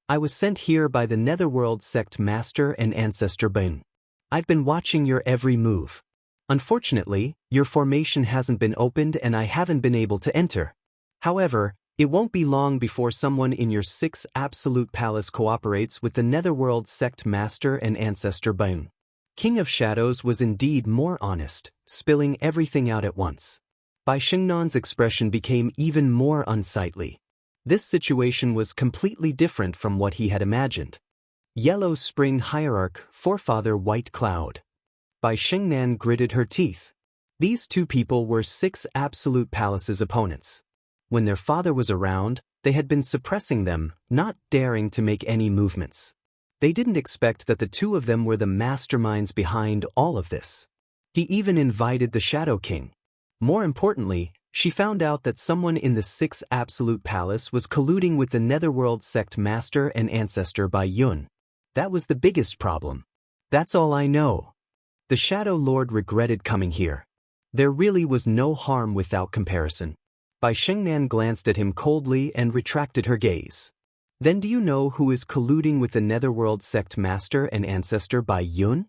I was sent here by the Netherworld Sect Master and Ancestor Bun. I've been watching your every move. Unfortunately, your formation hasn't been opened and I haven't been able to enter. However, it won't be long before someone in your 6 Absolute Palace cooperates with the Netherworld Sect Master and Ancestor Bun. King of Shadows was indeed more honest, spilling everything out at once. Bai Shengnan's expression became even more unsightly. This situation was completely different from what he had imagined. Yellow Spring Hierarch, Forefather White Cloud. Bai Shengnan gritted her teeth. These two people were 6 Absolute Palace's opponents. When their father was around, they had been suppressing them, not daring to make any movements. They didn't expect that the two of them were the masterminds behind all of this. He even invited the Shadow King. More importantly, she found out that someone in the 6 Absolute Palace was colluding with the Netherworld Sect Master and Ancestor Bai Yun. That was the biggest problem. That's all I know. The Shadow Lord regretted coming here. There really was no harm without comparison. Bai Shengnan glanced at him coldly and retracted her gaze. Then do you know who is colluding with the Netherworld Sect Master and Ancestor Bai Yun?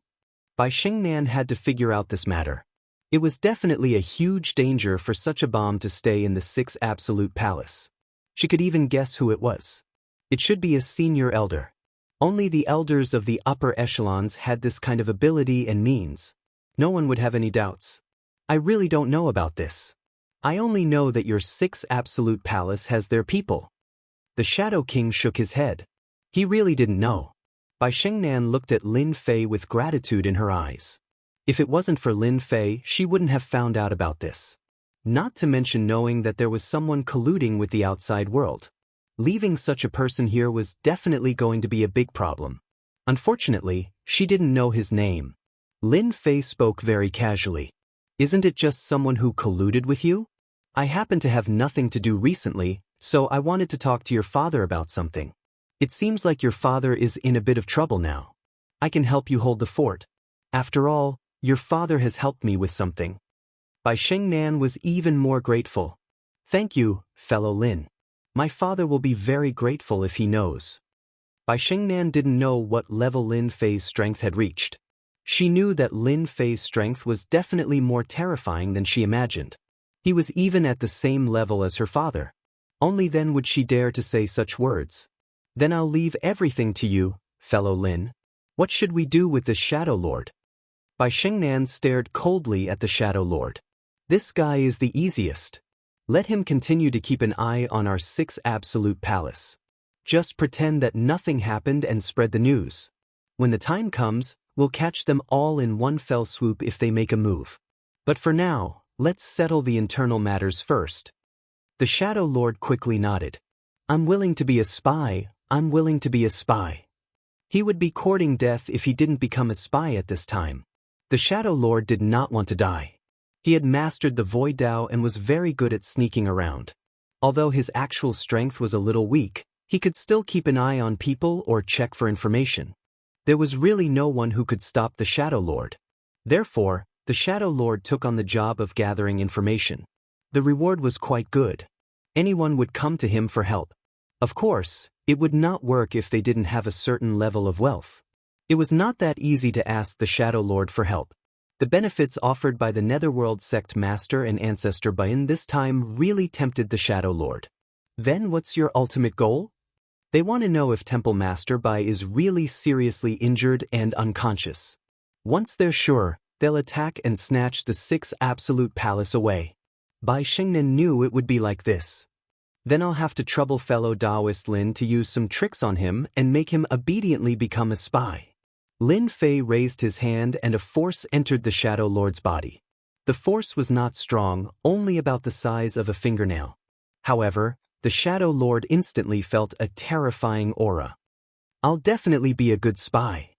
Bai Shengnan had to figure out this matter. It was definitely a huge danger for such a bomb to stay in the 6 Absolute Palace. She could even guess who it was. It should be a senior elder. Only the elders of the upper echelons had this kind of ability and means. No one would have any doubts. I really don't know about this. I only know that your 6 Absolute Palace has their people. The Shadow King shook his head. He really didn't know. Bai Shengnan looked at Lin Fei with gratitude in her eyes. If it wasn't for Lin Fei, she wouldn't have found out about this. Not to mention knowing that there was someone colluding with the outside world. Leaving such a person here was definitely going to be a big problem. Unfortunately, she didn't know his name. Lin Fei spoke very casually. Isn't it just someone who colluded with you? I happen to have nothing to do recently, so I wanted to talk to your father about something. It seems like your father is in a bit of trouble now. I can help you hold the fort. After all, your father has helped me with something. Bai Shengnan was even more grateful. Thank you, fellow Lin. My father will be very grateful if he knows. Bai Shengnan didn't know what level Lin Fei's strength had reached. She knew that Lin Fei's strength was definitely more terrifying than she imagined. He was even at the same level as her father. Only then would she dare to say such words. Then I'll leave everything to you, fellow Lin. What should we do with the Shadow Lord? Bai Shengnan stared coldly at the Shadow Lord. This guy is the easiest. Let him continue to keep an eye on our 6 Absolute Palace. Just pretend that nothing happened and spread the news. When the time comes, we'll catch them all in one fell swoop if they make a move. But for now, let's settle the internal matters first. The Shadow Lord quickly nodded. I'm willing to be a spy, I'm willing to be a spy. He would be courting death if he didn't become a spy at this time. The Shadow Lord did not want to die. He had mastered the Void Dao and was very good at sneaking around. Although his actual strength was a little weak, he could still keep an eye on people or check for information. There was really no one who could stop the Shadow Lord. Therefore, the Shadow Lord took on the job of gathering information. The reward was quite good. Anyone would come to him for help. Of course, it would not work if they didn't have a certain level of wealth. It was not that easy to ask the Shadow Lord for help. The benefits offered by the Netherworld Sect Master and Ancestor Bayan this time really tempted the Shadow Lord. Then what's your ultimate goal? They want to know if Temple Master Bai is really seriously injured and unconscious. Once they're sure, they'll attack and snatch the 6 Absolute Palace away. Bai Xingnan knew it would be like this. Then I'll have to trouble fellow Taoist Lin to use some tricks on him and make him obediently become a spy. Lin Fei raised his hand and a force entered the Shadow Lord's body. The force was not strong, only about the size of a fingernail. However, the Shadow Lord instantly felt a terrifying aura. I'll definitely be a good spy.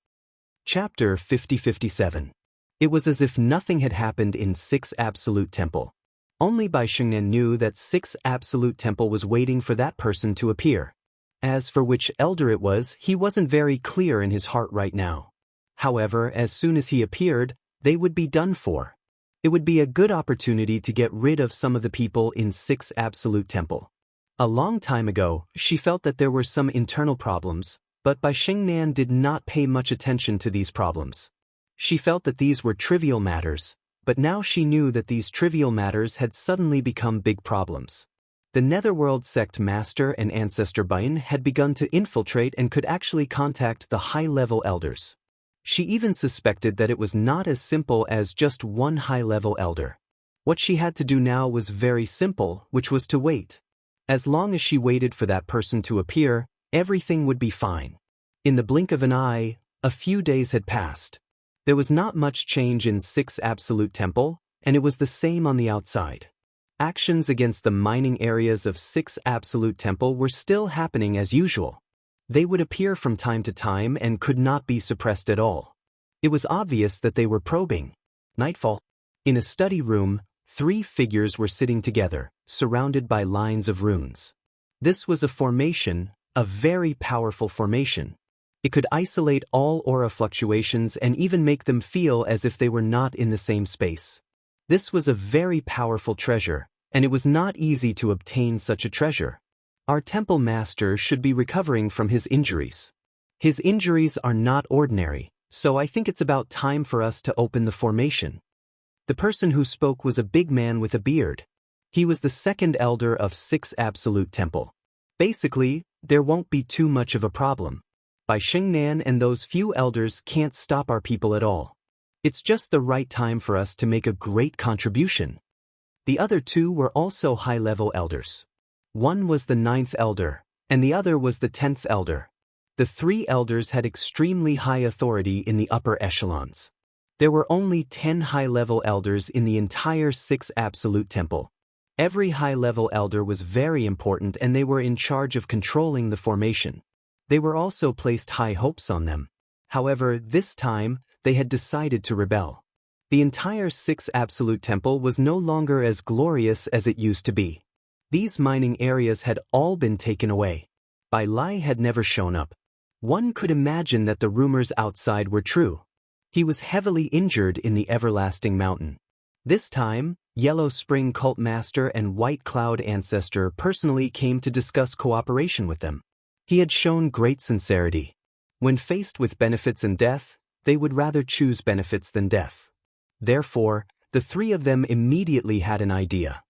Chapter 50-57. It was as if nothing had happened in 6 Absolute Temple. Only Bai Xingnan knew that 6 Absolute Temple was waiting for that person to appear. As for which elder it was, he wasn't very clear in his heart right now. However, as soon as he appeared, they would be done for. It would be a good opportunity to get rid of some of the people in 6 Absolute Temple. A long time ago, she felt that there were some internal problems, but Bai Xingnan did not pay much attention to these problems. She felt that these were trivial matters, but now she knew that these trivial matters had suddenly become big problems. The Netherworld Sect Master and Ancestor Bayan had begun to infiltrate and could actually contact the high-level elders. She even suspected that it was not as simple as just one high-level elder. What she had to do now was very simple, which was to wait. As long as she waited for that person to appear, everything would be fine. In the blink of an eye, a few days had passed. There was not much change in 6 Absolute Temple, and it was the same on the outside. Actions against the mining areas of 6 Absolute Temple were still happening as usual. They would appear from time to time and could not be suppressed at all. It was obvious that they were probing. Nightfall. In a study room, 3 figures were sitting together, surrounded by lines of runes. This was a formation, a very powerful formation. It could isolate all aura fluctuations and even make them feel as if they were not in the same space. This was a very powerful treasure, and it was not easy to obtain such a treasure. Our temple master should be recovering from his injuries. His injuries are not ordinary, so I think it's about time for us to open the formation. The person who spoke was a big man with a beard. He was the 2nd elder of 6 Absolute Temple. Basically, there won't be too much of a problem. Bai Xingnan and those few elders can't stop our people at all. It's just the right time for us to make a great contribution. The other 2 were also high-level elders. One was the 9th elder, and the other was the 10th elder. The 3 elders had extremely high authority in the upper echelons. There were only 10 high-level elders in the entire 6 Absolute Temple. Every high-level elder was very important and they were in charge of controlling the formation. They were also placed high hopes on them. However, this time, they had decided to rebel. The entire 6 Absolute Temple was no longer as glorious as it used to be. These mining areas had all been taken away. Bai Lai had never shown up. One could imagine that the rumors outside were true. He was heavily injured in the Everlasting Mountain. This time, Yellow Spring Cult Master and White Cloud Ancestor personally came to discuss cooperation with them. He had shown great sincerity. When faced with benefits and death, they would rather choose benefits than death. Therefore, the 3 of them immediately had an idea.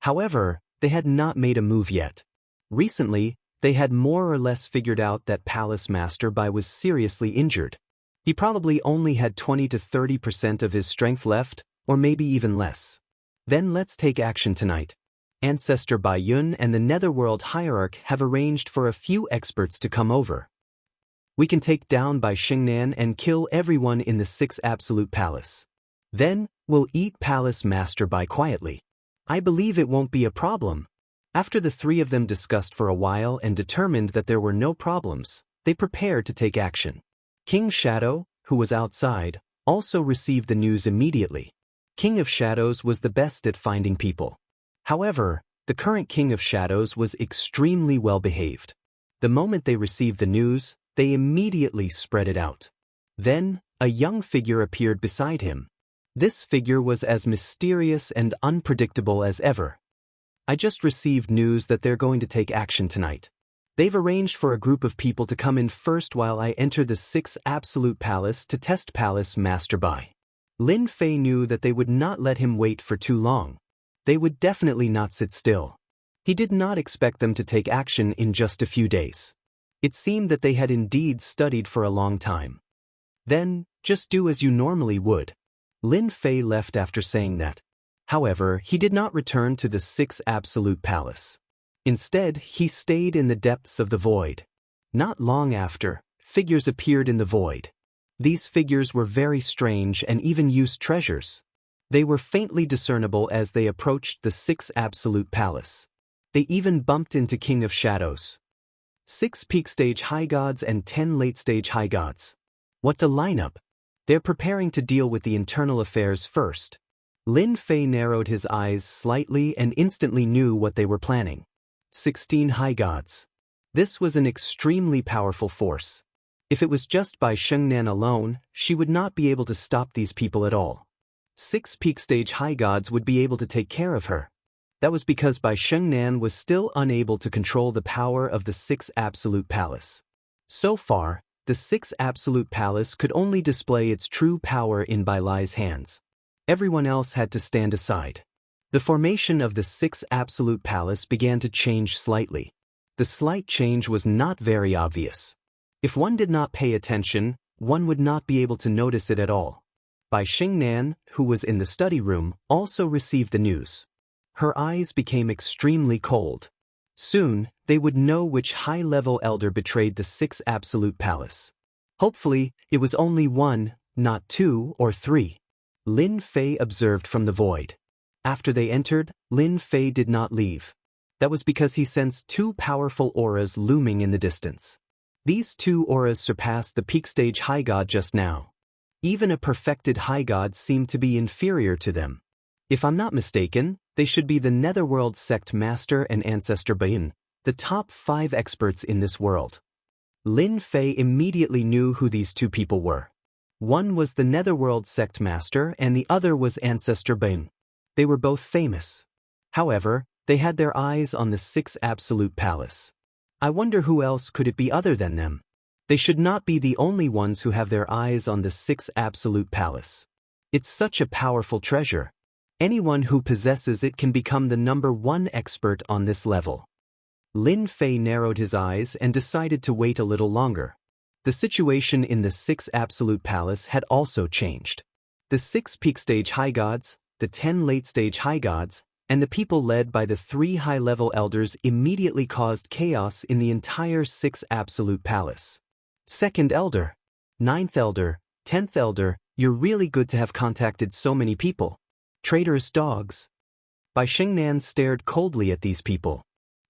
However, they had not made a move yet. Recently, they had more or less figured out that Palace Master Bai was seriously injured. He probably only had 20 to 30% of his strength left, or maybe even less. Then let's take action tonight. Ancestor Bai Yun and the Netherworld Hierarch have arranged for a few experts to come over. We can take down Bai Xingnan and kill everyone in the 6 Absolute Palace. Then, we'll eat Palace Master Bai quietly. I believe it won't be a problem. After the 3 of them discussed for a while and determined that there were no problems, they prepared to take action. King Shadow, who was outside, also received the news immediately. King of Shadows was the best at finding people. However, the current King of Shadows was extremely well behaved. The moment they received the news, they immediately spread it out. Then, a young figure appeared beside him. This figure was as mysterious and unpredictable as ever. I just received news that they're going to take action tonight. They've arranged for a group of people to come in first while I enter the 6 Absolute Palace to test Palace Master Bai. Lin Fei knew that they would not let him wait for too long. They would definitely not sit still. He did not expect them to take action in just a few days. It seemed that they had indeed studied for a long time. Then, just do as you normally would. Lin Fei left after saying that. However, he did not return to the Sixth Absolute Palace. Instead, he stayed in the depths of the void. Not long after, figures appeared in the void. These figures were very strange and even used treasures. They were faintly discernible as they approached the Sixth Absolute Palace. They even bumped into King of Shadows. 6 peak stage high gods and 10 late stage high gods. What a lineup! They're preparing to deal with the internal affairs first. Lin Fei narrowed his eyes slightly and instantly knew what they were planning. 16 high gods. This was an extremely powerful force. If it was just by Shengnan alone, she would not be able to stop these people at all. 6 peak stage high gods would be able to take care of her. That was because Bai Shengnan was still unable to control the power of the Sixth Absolute Palace. So far, the Sixth Absolute Palace could only display its true power in Bai Lai's hands. Everyone else had to stand aside. The formation of the Sixth Absolute Palace began to change slightly. The slight change was not very obvious. If one did not pay attention, one would not be able to notice it at all. Bai Shengnan, who was in the study room, also received the news. Her eyes became extremely cold. Soon, they would know which high-level elder betrayed the Sixth Absolute Palace. Hopefully, it was only 1, not 2 or 3. Lin Fei observed from the void. After they entered, Lin Fei did not leave. That was because he sensed 2 powerful auras looming in the distance. These 2 auras surpassed the peak stage high god just now. Even a perfected high god seemed to be inferior to them. If I'm not mistaken, they should be the Netherworld Sect Master and Ancestor Bain, the top 5 experts in this world. Lin Fei immediately knew who these 2 people were. One was the Netherworld Sect Master and the other was Ancestor Bain. They were both famous. However, they had their eyes on the Sixth Absolute Palace. I wonder who else could it be other than them? They should not be the only ones who have their eyes on the Sixth Absolute Palace. It's such a powerful treasure. Anyone who possesses it can become the #1 expert on this level. Lin Fei narrowed his eyes and decided to wait a little longer. The situation in the Sixth Absolute Palace had also changed. The 6 peak stage high gods, the 10 late stage high gods, and the people led by the 3 high-level elders immediately caused chaos in the entire Sixth Absolute Palace. 2nd Elder, 9th Elder, 10th Elder, you're really good to have contacted so many people. Traitorous dogs. Bai Shengnan stared coldly at these people.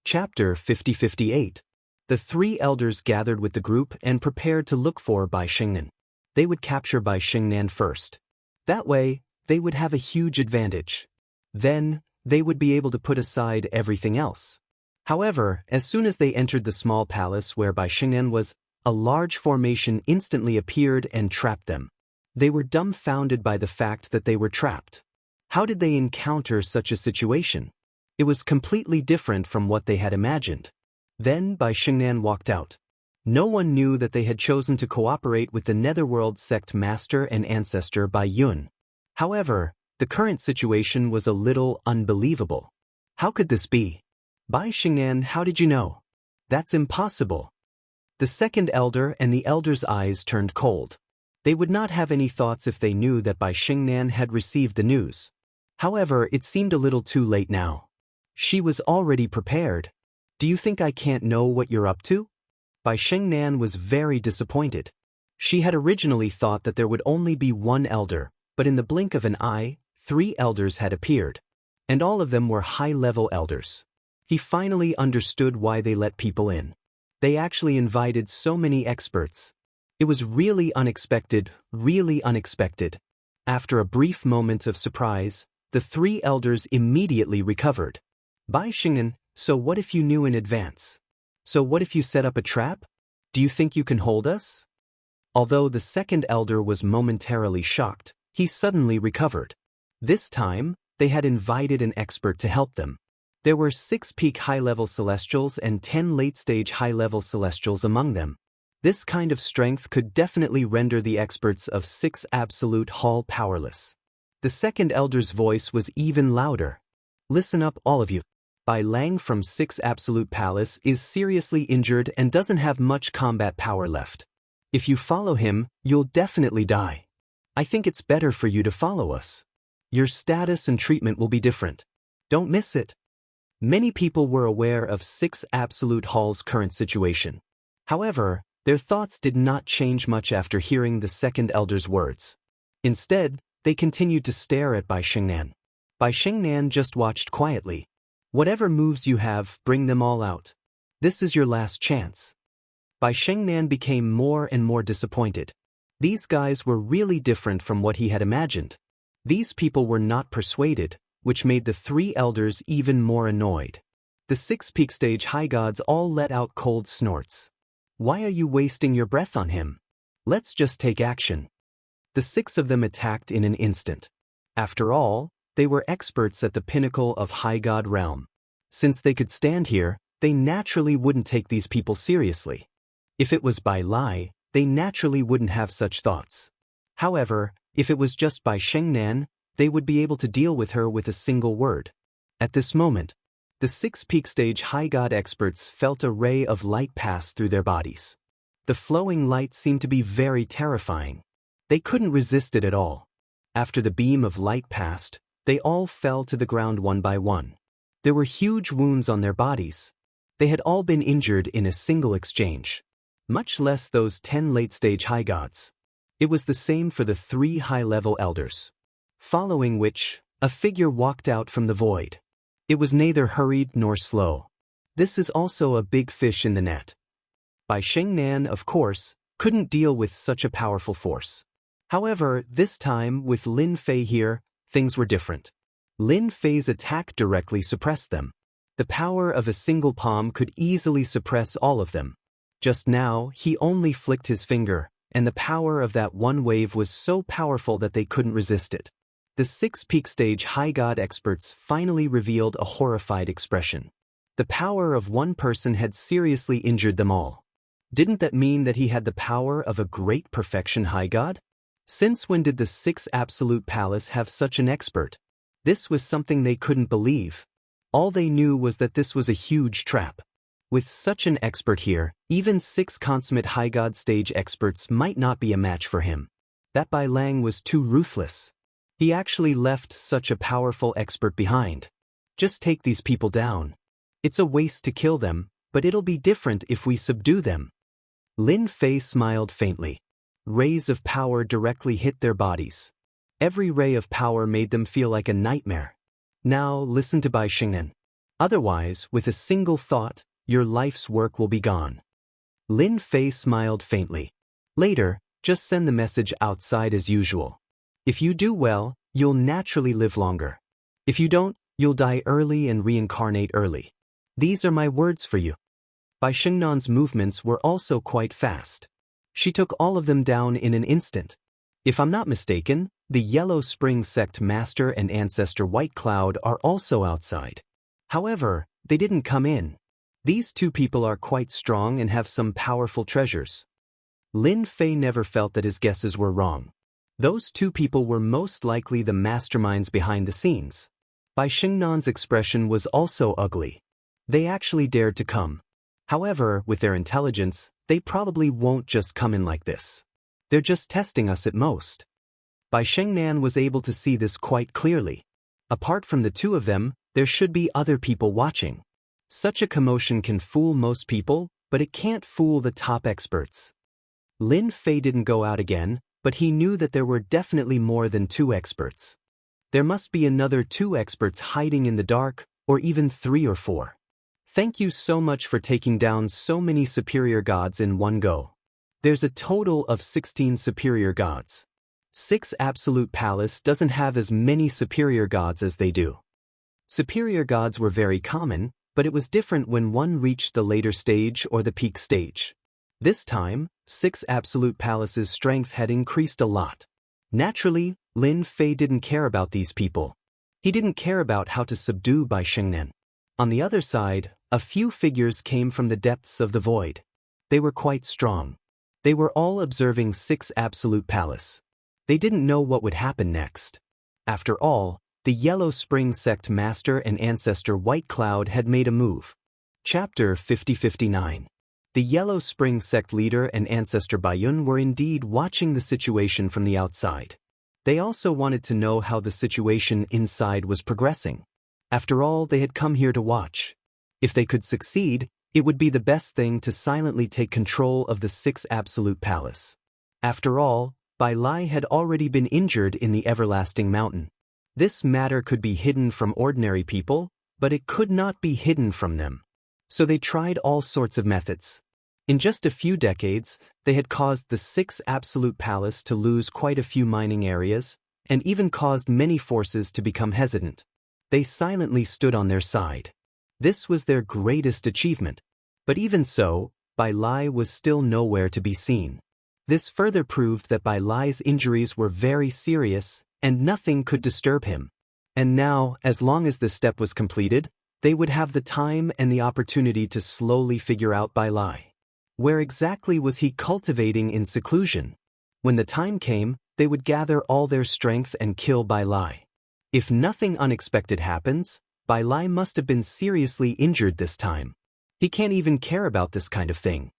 Chapter 50-58. The 3 elders gathered with the group and prepared to look for Bai Shengnan. They would capture Bai Shengnan first. That way, they would have a huge advantage. Then, they would be able to put aside everything else. However, as soon as they entered the small palace where Bai Shengnan was, a large formation instantly appeared and trapped them. They were dumbfounded by the fact that they were trapped. How did they encounter such a situation? It was completely different from what they had imagined. Then Bai Shengnan walked out. No one knew that they had chosen to cooperate with the Netherworld Sect Master and Ancestor Bai Yun. However, the current situation was a little unbelievable. How could this be? Bai Shengnan, how did you know? That's impossible. The 2nd elder and the elder's eyes turned cold. They would not have any thoughts if they knew that Bai Shengnan had received the news. However, it seemed a little too late now. She was already prepared. Do you think I can't know what you're up to? Bai Shengnan was very disappointed. She had originally thought that there would only be 1 elder, but in the blink of an eye, 3 elders had appeared. And all of them were high-level elders. He finally understood why they let people in. They actually invited so many experts. It was really unexpected, really unexpected. After a brief moment of surprise, the 3 elders immediately recovered. Bai Shengnan, so what if you knew in advance? So what if you set up a trap? Do you think you can hold us? Although the 2nd elder was momentarily shocked, he suddenly recovered. This time, they had invited an expert to help them. There were 6 peak high-level celestials and 10 late-stage high-level celestials among them. This kind of strength could definitely render the experts of 6 Absolute Hall powerless. The second elder's voice was even louder. Listen up, all of you. Bai Lang from 6 Absolute Palace is seriously injured and doesn't have much combat power left. If you follow him, you'll definitely die. I think it's better for you to follow us. Your status and treatment will be different. Don't miss it. Many people were aware of 6 Absolute Hall's current situation. However, their thoughts did not change much after hearing the second elder's words. Instead, they continued to stare at Bai Shengnan. Bai Shengnan just watched quietly. Whatever moves you have, bring them all out. This is your last chance. Bai Shengnan became more and more disappointed. These guys were really different from what he had imagined. These people were not persuaded, which made the 3 elders even more annoyed. The 6 peak stage high gods all let out cold snorts. Why are you wasting your breath on him? Let's just take action. The 6 of them attacked in an instant. After all, they were experts at the pinnacle of high god realm. Since they could stand here, they naturally wouldn't take these people seriously. If it was Bai Lai, they naturally wouldn't have such thoughts. However, if it was just Bai Shengnan, they would be able to deal with her with a single word. At this moment, the 6 peak stage high god experts felt a ray of light pass through their bodies. The flowing light seemed to be very terrifying. They couldn't resist it at all. After the beam of light passed, they all fell to the ground one by one. There were huge wounds on their bodies. They had all been injured in a single exchange. Much less those 10 late-stage high gods. It was the same for the 3 high-level elders. Following which, a figure walked out from the void. It was neither hurried nor slow. This is also a big fish in the net. Bai Shengnan, of course, couldn't deal with such a powerful force. However, this time, with Lin Fei here, things were different. Lin Fei's attack directly suppressed them. The power of a single palm could easily suppress all of them. Just now, he only flicked his finger, and the power of that one wave was so powerful that they couldn't resist it. The 6 peak stage high god experts finally revealed a horrified expression. The power of one person had seriously injured them all. Didn't that mean that he had the power of a great perfection high god? Since when did the 6 Absolute Palace have such an expert? This was something they couldn't believe. All they knew was that this was a huge trap. With such an expert here, even 6 consummate high god stage experts might not be a match for him. That Bai Lang was too ruthless. He actually left such a powerful expert behind. Just take these people down. It's a waste to kill them, but it'll be different if we subdue them. Lin Fei smiled faintly. Rays of power directly hit their bodies. Every ray of power made them feel like a nightmare. Now listen to Bai Shengnan. Otherwise, with a single thought, your life's work will be gone. Lin Fei smiled faintly. Later, just send the message outside as usual. If you do well, you'll naturally live longer. If you don't, you'll die early and reincarnate early. These are my words for you. Bai Shengnan's movements were also quite fast. She took all of them down in an instant. If I'm not mistaken, the Yellow Spring Sect Master and Ancestor White Cloud are also outside. However, they didn't come in. These 2 people are quite strong and have some powerful treasures. Lin Fei never felt that his guesses were wrong. Those 2 people were most likely the masterminds behind the scenes. Bai Shengnan's expression was also ugly. They actually dared to come. However, with their intelligence, they probably won't just come in like this. They're just testing us at most. Bai Shengnan was able to see this quite clearly. Apart from the 2 of them, there should be other people watching. Such a commotion can fool most people, but it can't fool the top experts. Lin Fei didn't go out again, but he knew that there were definitely more than 2 experts. There must be another 2 experts hiding in the dark, or even 3 or 4. Thank you so much for taking down so many superior gods in one go. There's a total of 16 superior gods. 6 Absolute Palace doesn't have as many superior gods as they do. Superior gods were very common, but it was different when one reached the later stage or the peak stage. This time, 6 Absolute Palace's strength had increased a lot. Naturally, Lin Fei didn't care about these people. He didn't care about how to subdue Bai Shengnan. On the other side, a few figures came from the depths of the void. They were quite strong. They were all observing Six Absolute Palace. They didn't know what would happen next. After all, the Yellow Spring Sect Master and Ancestor White Cloud had made a move. Chapter 50-59. The Yellow Spring Sect leader and Ancestor Baiyun were indeed watching the situation from the outside. They also wanted to know how the situation inside was progressing. After all, they had come here to watch. If they could succeed, it would be the best thing to silently take control of the Six Absolute Palace. After all, Bai Lai had already been injured in the Everlasting Mountain. This matter could be hidden from ordinary people, but it could not be hidden from them. So they tried all sorts of methods. In just a few decades, they had caused the Six Absolute Palace to lose quite a few mining areas, and even caused many forces to become hesitant. They silently stood on their side. This was their greatest achievement. But even so, Bai Lai was still nowhere to be seen. This further proved that Bai Lai's injuries were very serious, and nothing could disturb him. And now, as long as this step was completed, they would have the time and the opportunity to slowly figure out Bai Lai. Where exactly was he cultivating in seclusion? When the time came, they would gather all their strength and kill Bai Lai. If nothing unexpected happens, Bai Lai must have been seriously injured this time. He can't even care about this kind of thing.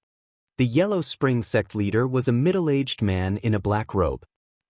The Yellow Spring Sect leader was a middle-aged man in a black robe.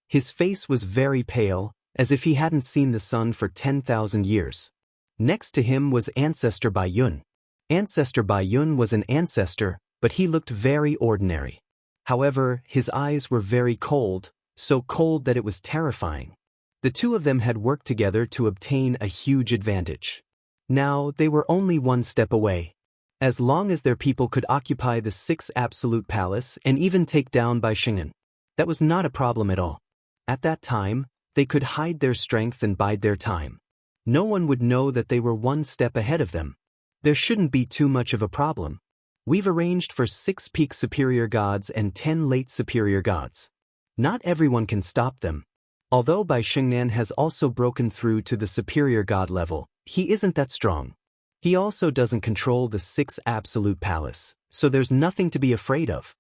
His face was very pale, as if he hadn't seen the sun for 10,000 years. Next to him was Ancestor Baiyun. Ancestor Baiyun was an ancestor, but he looked very ordinary. However, his eyes were very cold, so cold that it was terrifying. The two of them had worked together to obtain a huge advantage. Now, they were only one step away. As long as their people could occupy the Six Absolute Palace and even take down Bai Xing'an, that was not a problem at all. At that time, they could hide their strength and bide their time. No one would know that they were one step ahead of them. There shouldn't be too much of a problem. We've arranged for 6 peak superior gods and 10 late superior gods. Not everyone can stop them. Although Bai Xing'an has also broken through to the superior god level, he isn't that strong. He also doesn't control the Six Absolute Palace, so there's nothing to be afraid of.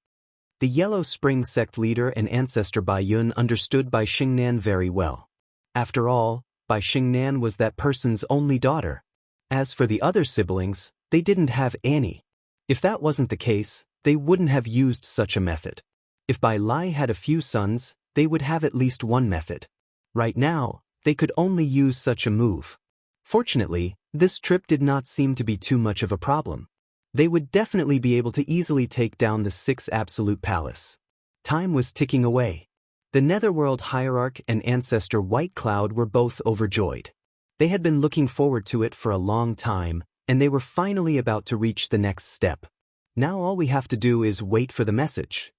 The Yellow Spring Sect leader and Ancestor Baiyun understood Bai Xing'an very well. After all, Bai Xing'an was that person's only daughter. As for the other siblings, they didn't have any. If that wasn't the case, they wouldn't have used such a method. If Bai Lai had a few sons, they would have at least one method. Right now, they could only use such a move. Fortunately, this trip did not seem to be too much of a problem. They would definitely be able to easily take down the Six Absolute Palace. Time was ticking away. The Netherworld Hierarch and Ancestor White Cloud were both overjoyed. They had been looking forward to it for a long time, and they were finally about to reach the next step. Now all we have to do is wait for the message.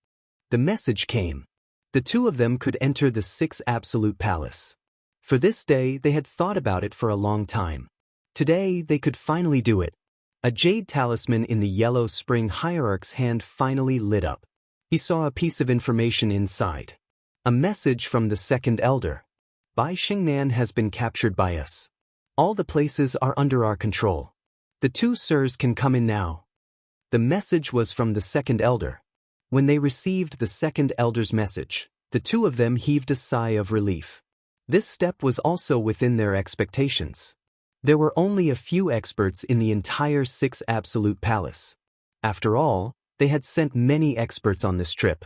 The message came. The two of them could enter the Six Absolute Palace. For this day, they had thought about it for a long time. Today, they could finally do it. A jade talisman in the Yellow Spring Hierarch's hand finally lit up. He saw a piece of information inside. A message from the Second Elder. Bai Xing'an has been captured by us. All the places are under our control. The two sirs can come in now. The message was from the Second Elder. When they received the Second Elder's message, the two of them heaved a sigh of relief. This step was also within their expectations. There were only a few experts in the entire Six Absolute Palace. After all, they had sent many experts on this trip.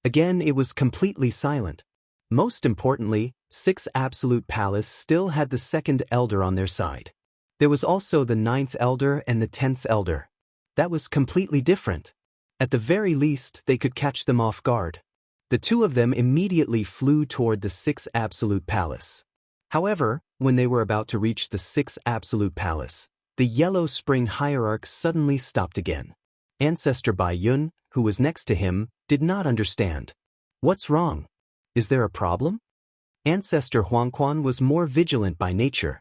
Again, it was completely silent. Most importantly, Six Absolute Palace still had the Second Elder on their side. There was also the 9th Elder and the 10th Elder. That was completely different. At the very least, they could catch them off guard. The two of them immediately flew toward the Six Absolute Palace. However, when they were about to reach the Six Absolute Palace, the Yellow Spring Hierarch suddenly stopped again. Ancestor Baiyun, who was next to him, did not understand. What's wrong? Is there a problem? Ancestor Huangquan was more vigilant by nature.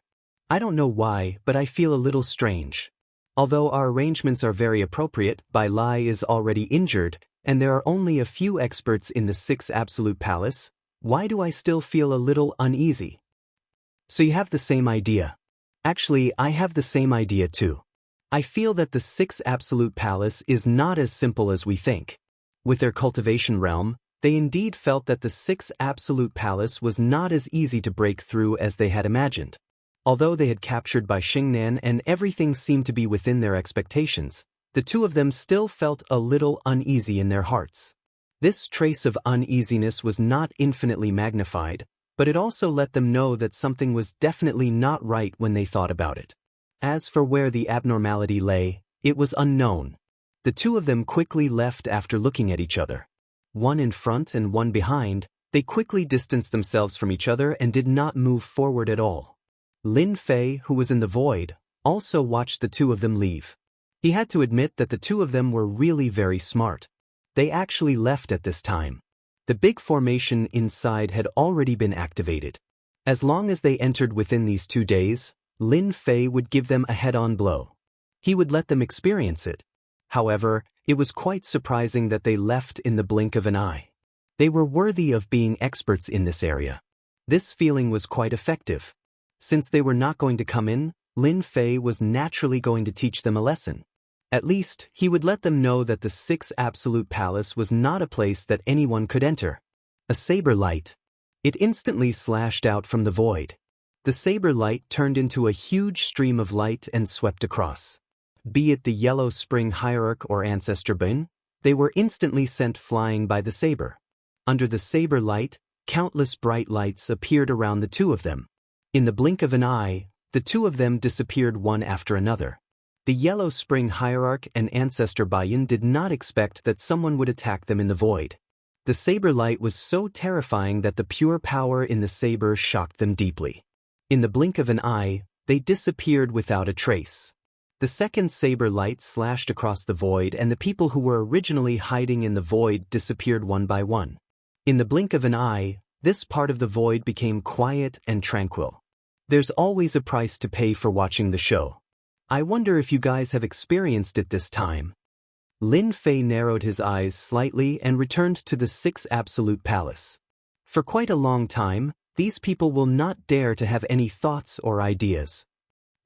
I don't know why, but I feel a little strange. Although our arrangements are very appropriate, Bai Lai is already injured, and there are only a few experts in the Six Absolute Palace, why do I still feel a little uneasy? So you have the same idea. Actually, I have the same idea too. I feel that the Six Absolute Palace is not as simple as we think. With their cultivation realm, they indeed felt that the Sixth Absolute Palace was not as easy to break through as they had imagined. Although they had captured Bai Xingnan and everything seemed to be within their expectations, the two of them still felt a little uneasy in their hearts. This trace of uneasiness was not infinitely magnified, but it also let them know that something was definitely not right when they thought about it. As for where the abnormality lay, it was unknown. The two of them quickly left after looking at each other. One in front and one behind, they quickly distanced themselves from each other and did not move forward at all. Lin Fei, who was in the void, also watched the two of them leave. He had to admit that the two of them were really very smart. They actually left at this time. The big formation inside had already been activated. As long as they entered within these 2 days, Lin Fei would give them a head-on blow. He would let them experience it. However, it was quite surprising that they left in the blink of an eye. They were worthy of being experts in this area. This feeling was quite effective. Since they were not going to come in, Lin Fei was naturally going to teach them a lesson. At least, he would let them know that the Sixth Absolute Palace was not a place that anyone could enter. A saber light. It instantly slashed out from the void. The saber light turned into a huge stream of light and swept across. Be it the Yellow Spring Hierarch or Ancestor Bin, they were instantly sent flying by the saber. Under the saber light, countless bright lights appeared around the two of them. In the blink of an eye, the two of them disappeared one after another. The Yellow Spring Hierarch and Ancestor Bayan did not expect that someone would attack them in the void. The saber light was so terrifying that the pure power in the saber shocked them deeply. In the blink of an eye, they disappeared without a trace. The second saber light slashed across the void and the people who were originally hiding in the void disappeared one by one. In the blink of an eye, this part of the void became quiet and tranquil. There's always a price to pay for watching the show. I wonder if you guys have experienced it this time. Lin Fei narrowed his eyes slightly and returned to the Sixth Absolute Palace. For quite a long time, these people will not dare to have any thoughts or ideas.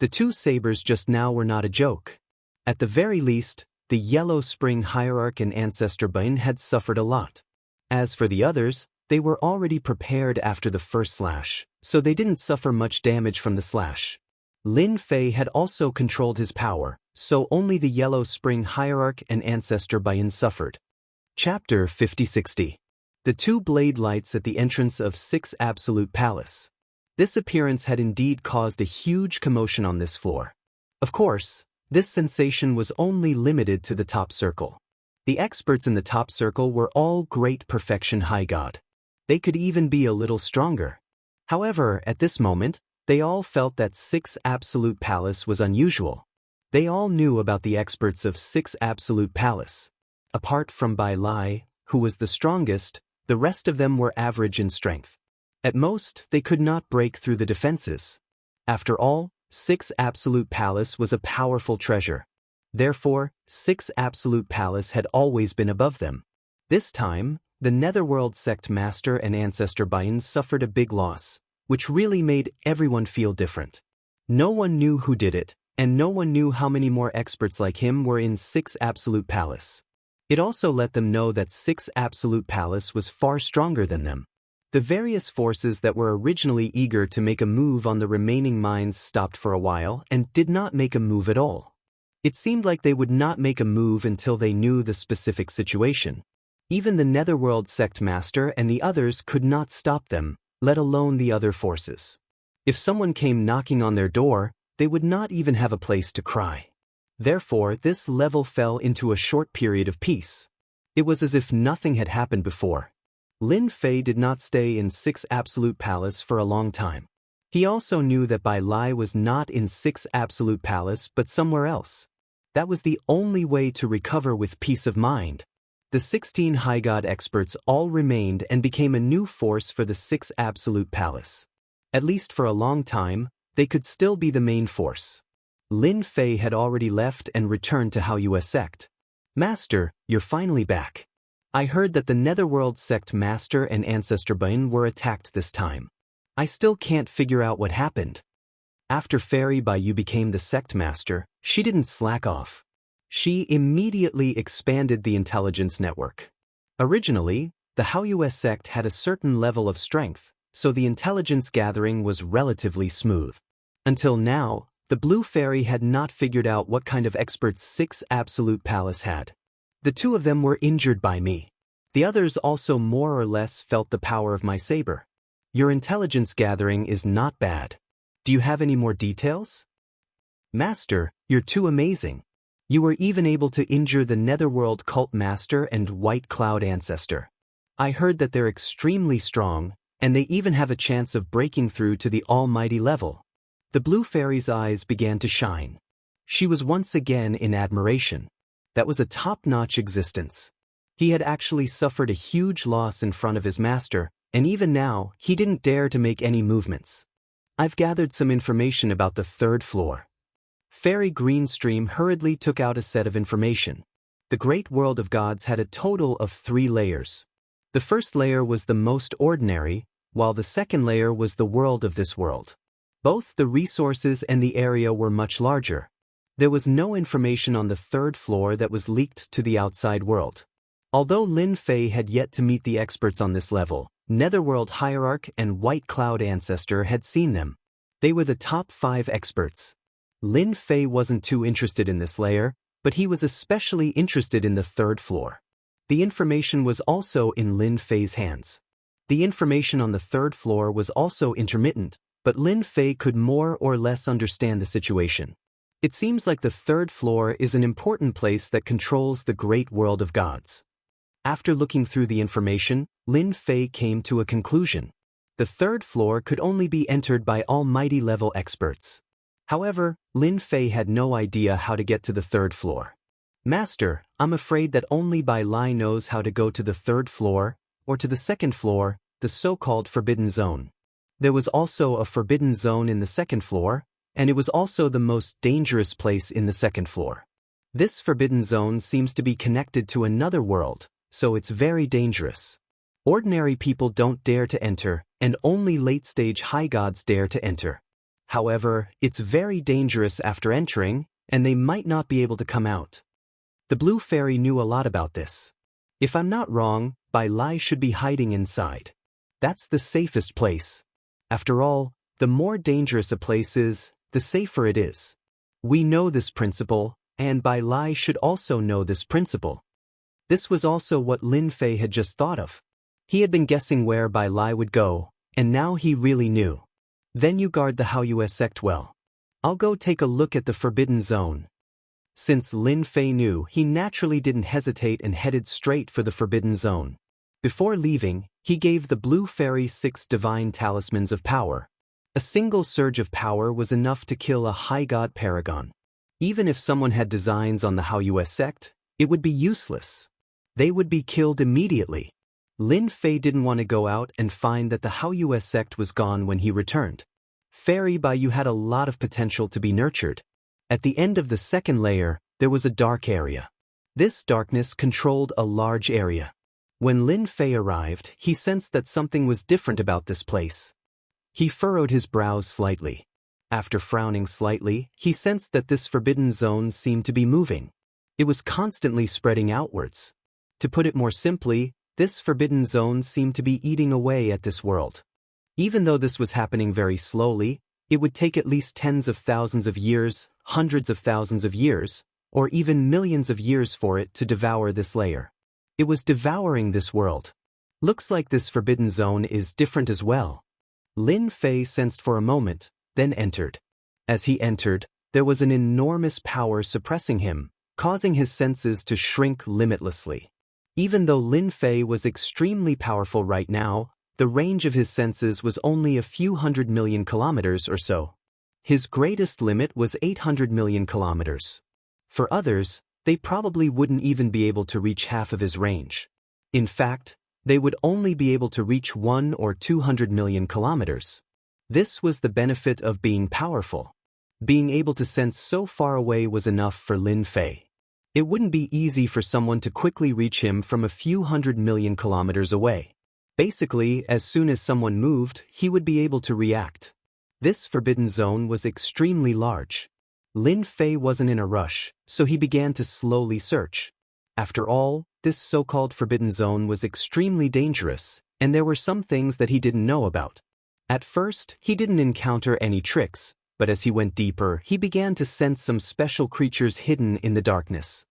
The two sabers just now were not a joke. At the very least, the Yellow Spring Hierarch and Ancestor Bain had suffered a lot. As for the others, they were already prepared after the first slash, so they didn't suffer much damage from the slash. Lin Fei had also controlled his power, so only the Yellow Spring Hierarch and Ancestor Bain suffered. Chapter 50-60. The two blade lights at the entrance of Sixth Absolute Palace. This appearance had indeed caused a huge commotion on this floor. Of course, this sensation was only limited to the top circle. The experts in the top circle were all great perfection high god. They could even be a little stronger. However, at this moment, they all felt that Sixth Absolute Palace was unusual. They all knew about the experts of Sixth Absolute Palace. Apart from Bai Lai, who was the strongest, the rest of them were average in strength. At most, they could not break through the defenses. After all, Sixth Absolute Palace was a powerful treasure. Therefore, Sixth Absolute Palace had always been above them. This time, the Netherworld Sect Master and Ancestor Bayan suffered a big loss, which really made everyone feel different. No one knew who did it, and no one knew how many more experts like him were in Sixth Absolute Palace. It also let them know that Sixth Absolute Palace was far stronger than them. The various forces that were originally eager to make a move on the remaining mines stopped for a while and did not make a move at all. It seemed like they would not make a move until they knew the specific situation. Even the Netherworld Sect Master and the others could not stop them, let alone the other forces. If someone came knocking on their door, they would not even have a place to cry. Therefore, this level fell into a short period of peace. It was as if nothing had happened before. Lin Fei did not stay in Sixth Absolute Palace for a long time. He also knew that Bai Lai was not in Sixth Absolute Palace but somewhere else. That was the only way to recover with peace of mind. The 16 High God experts all remained and became a new force for the Sixth Absolute Palace. At least for a long time, they could still be the main force. Lin Fei had already left and returned to Haoyue Sect. Master, you're finally back. I heard that the Netherworld Sect Master and Ancestor Bain were attacked this time. I still can't figure out what happened. After Fairy Baiyu became the Sect Master, she didn't slack off. She immediately expanded the intelligence network. Originally, the Haoyue sect had a certain level of strength, so the intelligence gathering was relatively smooth. Until now, the Blue Fairy had not figured out what kind of experts 6 Absolute Palace had. The 2 of them were injured by me. The others also more or less felt the power of my saber. Your intelligence gathering is not bad. Do you have any more details? Master, you're too amazing. You were even able to injure the Netherworld Cult Master and White Cloud Ancestor. I heard that they're extremely strong, and they even have a chance of breaking through to the almighty level. The Blue Fairy's eyes began to shine. She was once again in admiration. That was a top-notch existence. He had actually suffered a huge loss in front of his master, and even now, he didn't dare to make any movements. I've gathered some information about the 3rd floor. Fairy Greenstream hurriedly took out a set of information. The Great World of Gods had a total of 3 layers. The first layer was the most ordinary, while the second layer was the world of this world. Both the resources and the area were much larger. There was no information on the 3rd floor that was leaked to the outside world. Although Lin Fei had yet to meet the experts on this level, Netherworld Hierarch and White Cloud Ancestor had seen them. They were the top 5 experts. Lin Fei wasn't too interested in this layer, but he was especially interested in the 3rd floor. The information was also in Lin Fei's hands. The information on the 3rd floor was also intermittent, but Lin Fei could more or less understand the situation. It seems like the 3rd floor is an important place that controls the Great World of Gods. After looking through the information, Lin Fei came to a conclusion. The 3rd floor could only be entered by almighty-level experts. However, Lin Fei had no idea how to get to the 3rd floor. Master, I'm afraid that only Bai Lai knows how to go to the 3rd floor, or to the 2nd floor, the so-called Forbidden Zone. There was also a Forbidden Zone in the 2nd floor, and it was also the most dangerous place in the 2nd floor. This Forbidden Zone seems to be connected to another world, so it's very dangerous. Ordinary people don't dare to enter, and only late-stage high gods dare to enter. However, it's very dangerous after entering, and they might not be able to come out. The Blue Fairy knew a lot about this. If I'm not wrong, Bai Lai should be hiding inside. That's the safest place. After all, the more dangerous a place is, the safer it is. We know this principle, and Bai Lai should also know this principle. This was also what Lin Fei had just thought of. He had been guessing where Bai Lai would go, and now he really knew. Then you guard the Haoyue sect well. I'll go take a look at the Forbidden Zone. Since Lin Fei knew, he naturally didn't hesitate and headed straight for the Forbidden Zone. Before leaving, he gave the Blue Fairy 6 divine talismans of power. A single surge of power was enough to kill a high god paragon. Even if someone had designs on the Haoyue sect, it would be useless. They would be killed immediately. Lin Fei didn't want to go out and find that the Haoyue sect was gone when he returned. Fairy Bai Yu had a lot of potential to be nurtured. At the end of the 2nd layer, there was a dark area. This darkness controlled a large area. When Lin Fei arrived, he sensed that something was different about this place. He furrowed his brows slightly. After frowning slightly, he sensed that this Forbidden Zone seemed to be moving. It was constantly spreading outwards. To put it more simply, this Forbidden Zone seemed to be eating away at this world. Even though this was happening very slowly, it would take at least tens of thousands of years, hundreds of thousands of years, or even millions of years for it to devour this layer. It was devouring this world. Looks like this Forbidden Zone is different as well. Lin Fei sensed for a moment, then entered. As he entered, there was an enormous power suppressing him, causing his senses to shrink limitlessly. Even though Lin Fei was extremely powerful right now, the range of his senses was only a few 100 million kilometers or so. His greatest limit was 800 million kilometers. For others, they probably wouldn't even be able to reach half of his range. In fact, they would only be able to reach 1 or 200 million kilometers. This was the benefit of being powerful. Being able to sense so far away was enough for Lin Fei. It wouldn't be easy for someone to quickly reach him from a few 100 million kilometers away. Basically, as soon as someone moved, he would be able to react. This Forbidden Zone was extremely large. Lin Fei wasn't in a rush, so he began to slowly search. After all, this so-called forbidden zone was extremely dangerous, and there were some things that he didn't know about. At first, he didn't encounter any tricks, but as he went deeper, he began to sense some special creatures hidden in the darkness.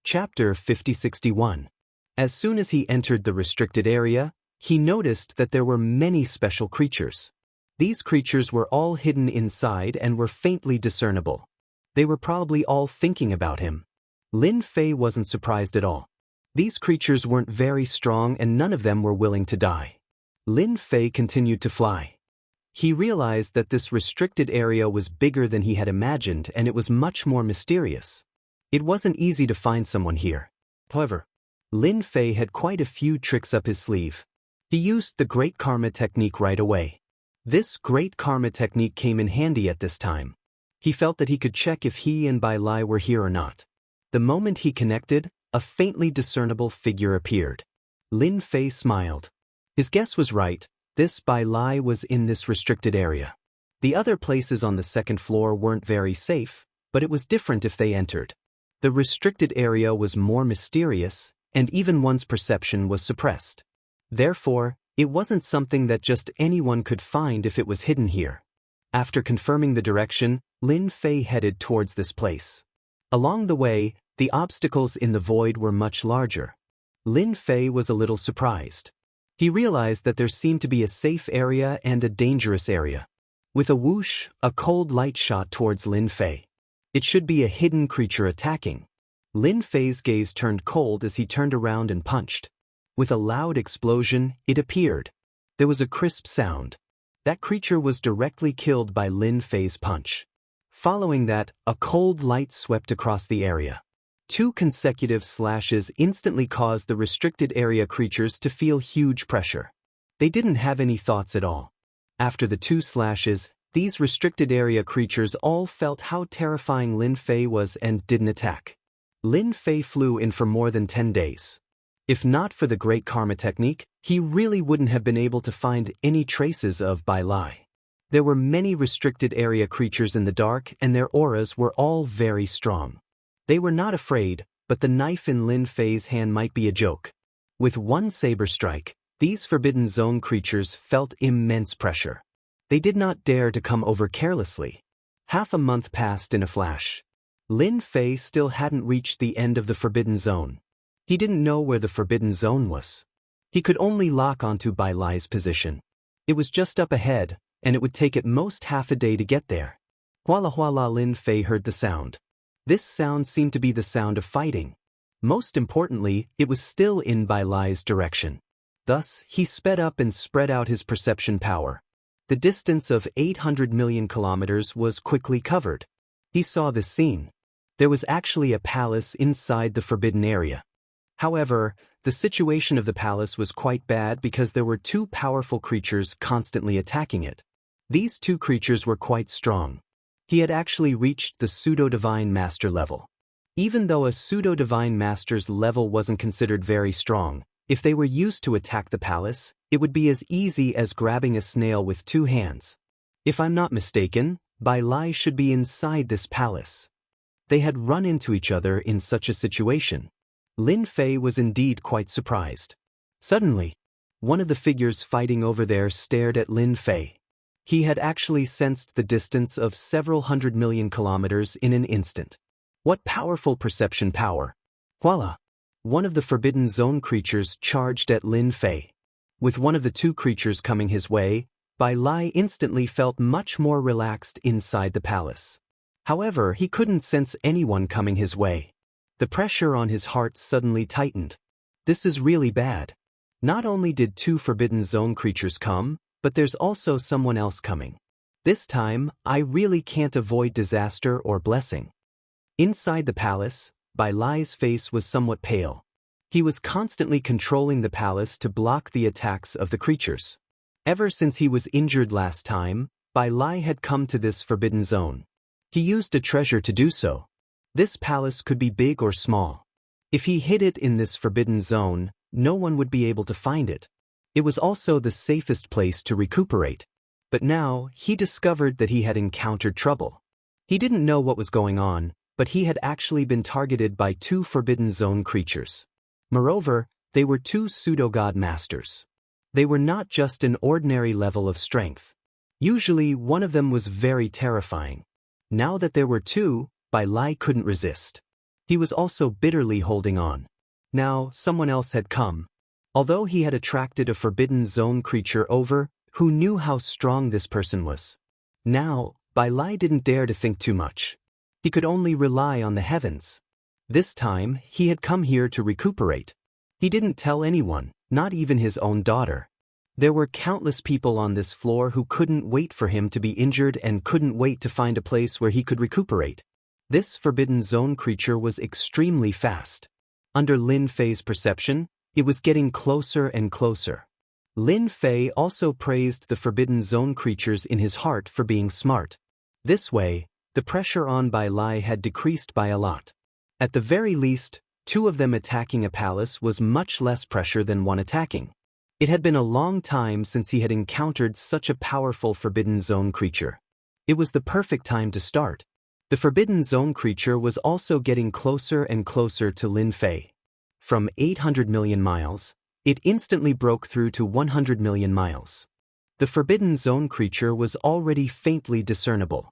Chapter 5061. As soon as he entered the restricted area, he noticed that there were many special creatures. These creatures were all hidden inside and were faintly discernible. They were probably all thinking about him. Lin Fei wasn't surprised at all. These creatures weren't very strong and none of them were willing to die. Lin Fei continued to fly. He realized that this restricted area was bigger than he had imagined and it was much more mysterious. It wasn't easy to find someone here. However, Lin Fei had quite a few tricks up his sleeve. He used the Great Karma technique right away. This Great Karma technique came in handy at this time. He felt that he could check if he and Bai Lai were here or not. The moment he connected, a faintly discernible figure appeared. Lin Fei smiled. His guess was right. This Bai Lai was in this restricted area. The other places on the second floor weren't very safe, but it was different if they entered. The restricted area was more mysterious, and even one's perception was suppressed. Therefore, it wasn't something that just anyone could find if it was hidden here. After confirming the direction, Lin Fei headed towards this place. Along the way, the obstacles in the void were much larger. Lin Fei was a little surprised. He realized that there seemed to be a safe area and a dangerous area. With a whoosh, a cold light shot towards Lin Fei. It should be a hidden creature attacking. Lin Fei's gaze turned cold as he turned around and punched. With a loud explosion, it appeared. There was a crisp sound. That creature was directly killed by Lin Fei's punch. Following that, a cold light swept across the area. 2 consecutive slashes instantly caused the restricted area creatures to feel huge pressure. They didn't have any thoughts at all. After the 2 slashes, these restricted area creatures all felt how terrifying Lin Fei was and didn't attack. Lin Fei flew in for more than 10 days. If not for the Great Karma technique, he really wouldn't have been able to find any traces of Bai Lai. There were many restricted area creatures in the dark and their auras were all very strong. They were not afraid, but the knife in Lin Fei's hand might be a joke. With one saber strike, these Forbidden Zone creatures felt immense pressure. They did not dare to come over carelessly. Half a month passed in a flash. Lin Fei still hadn't reached the end of the Forbidden Zone. He didn't know where the Forbidden Zone was. He could only lock onto Bai Lai's position. It was just up ahead, and it would take at most half a day to get there. Huala Lin Fei heard the sound. This sound seemed to be the sound of fighting. Most importantly, it was still in Bai Lai's direction. Thus, he sped up and spread out his perception power. The distance of 800 million kilometers was quickly covered. He saw this scene. There was actually a palace inside the forbidden area. However, the situation of the palace was quite bad because there were 2 powerful creatures constantly attacking it. These 2 creatures were quite strong. He had actually reached the pseudo-divine master level. Even though a pseudo-divine master's level wasn't considered very strong, if they were used to attack the palace, it would be as easy as grabbing a snail with 2 hands. If I'm not mistaken, Bai Lai should be inside this palace. They had run into each other in such a situation. Lin Fei was indeed quite surprised. Suddenly, one of the figures fighting over there stared at Lin Fei. He had actually sensed the distance of several 100 million kilometers in an instant. What powerful perception power! Voila! One of the Forbidden Zone creatures charged at Lin Fei. With one of the 2 creatures coming his way, Bai Lai instantly felt much more relaxed inside the palace. However, he couldn't sense anyone coming his way. The pressure on his heart suddenly tightened. This is really bad. Not only did 2 Forbidden Zone creatures come, but there's also someone else coming. This time, I really can't avoid disaster or blessing. Inside the palace, Bai Lai's face was somewhat pale. He was constantly controlling the palace to block the attacks of the creatures. Ever since he was injured last time, Bai Lai had come to this Forbidden Zone. He used a treasure to do so. This palace could be big or small. If he hid it in this Forbidden Zone, no one would be able to find it. It was also the safest place to recuperate. But now, he discovered that he had encountered trouble. He didn't know what was going on, but he had actually been targeted by two Forbidden Zone creatures. Moreover, they were two pseudo-god masters. They were not just an ordinary level of strength. Usually, one of them was very terrifying. Now that there were two, Bai Lai couldn't resist. He was also bitterly holding on. Now, someone else had come. Although he had attracted a Forbidden Zone creature over, who knew how strong this person was. Now, Bai Lai didn't dare to think too much. He could only rely on the heavens. This time, he had come here to recuperate. He didn't tell anyone, not even his own daughter. There were countless people on this floor who couldn't wait for him to be injured and couldn't wait to find a place where he could recuperate. This Forbidden Zone creature was extremely fast. Under Lin Fei's perception, it was getting closer and closer. Lin Fei also praised the Forbidden Zone creatures in his heart for being smart. This way, the pressure on Bai Lai had decreased by a lot. At the very least, two of them attacking a palace was much less pressure than one attacking. It had been a long time since he had encountered such a powerful Forbidden Zone creature. It was the perfect time to start. The Forbidden Zone creature was also getting closer and closer to Lin Fei. From 800 million miles, it instantly broke through to 100 million miles. The Forbidden Zone creature was already faintly discernible.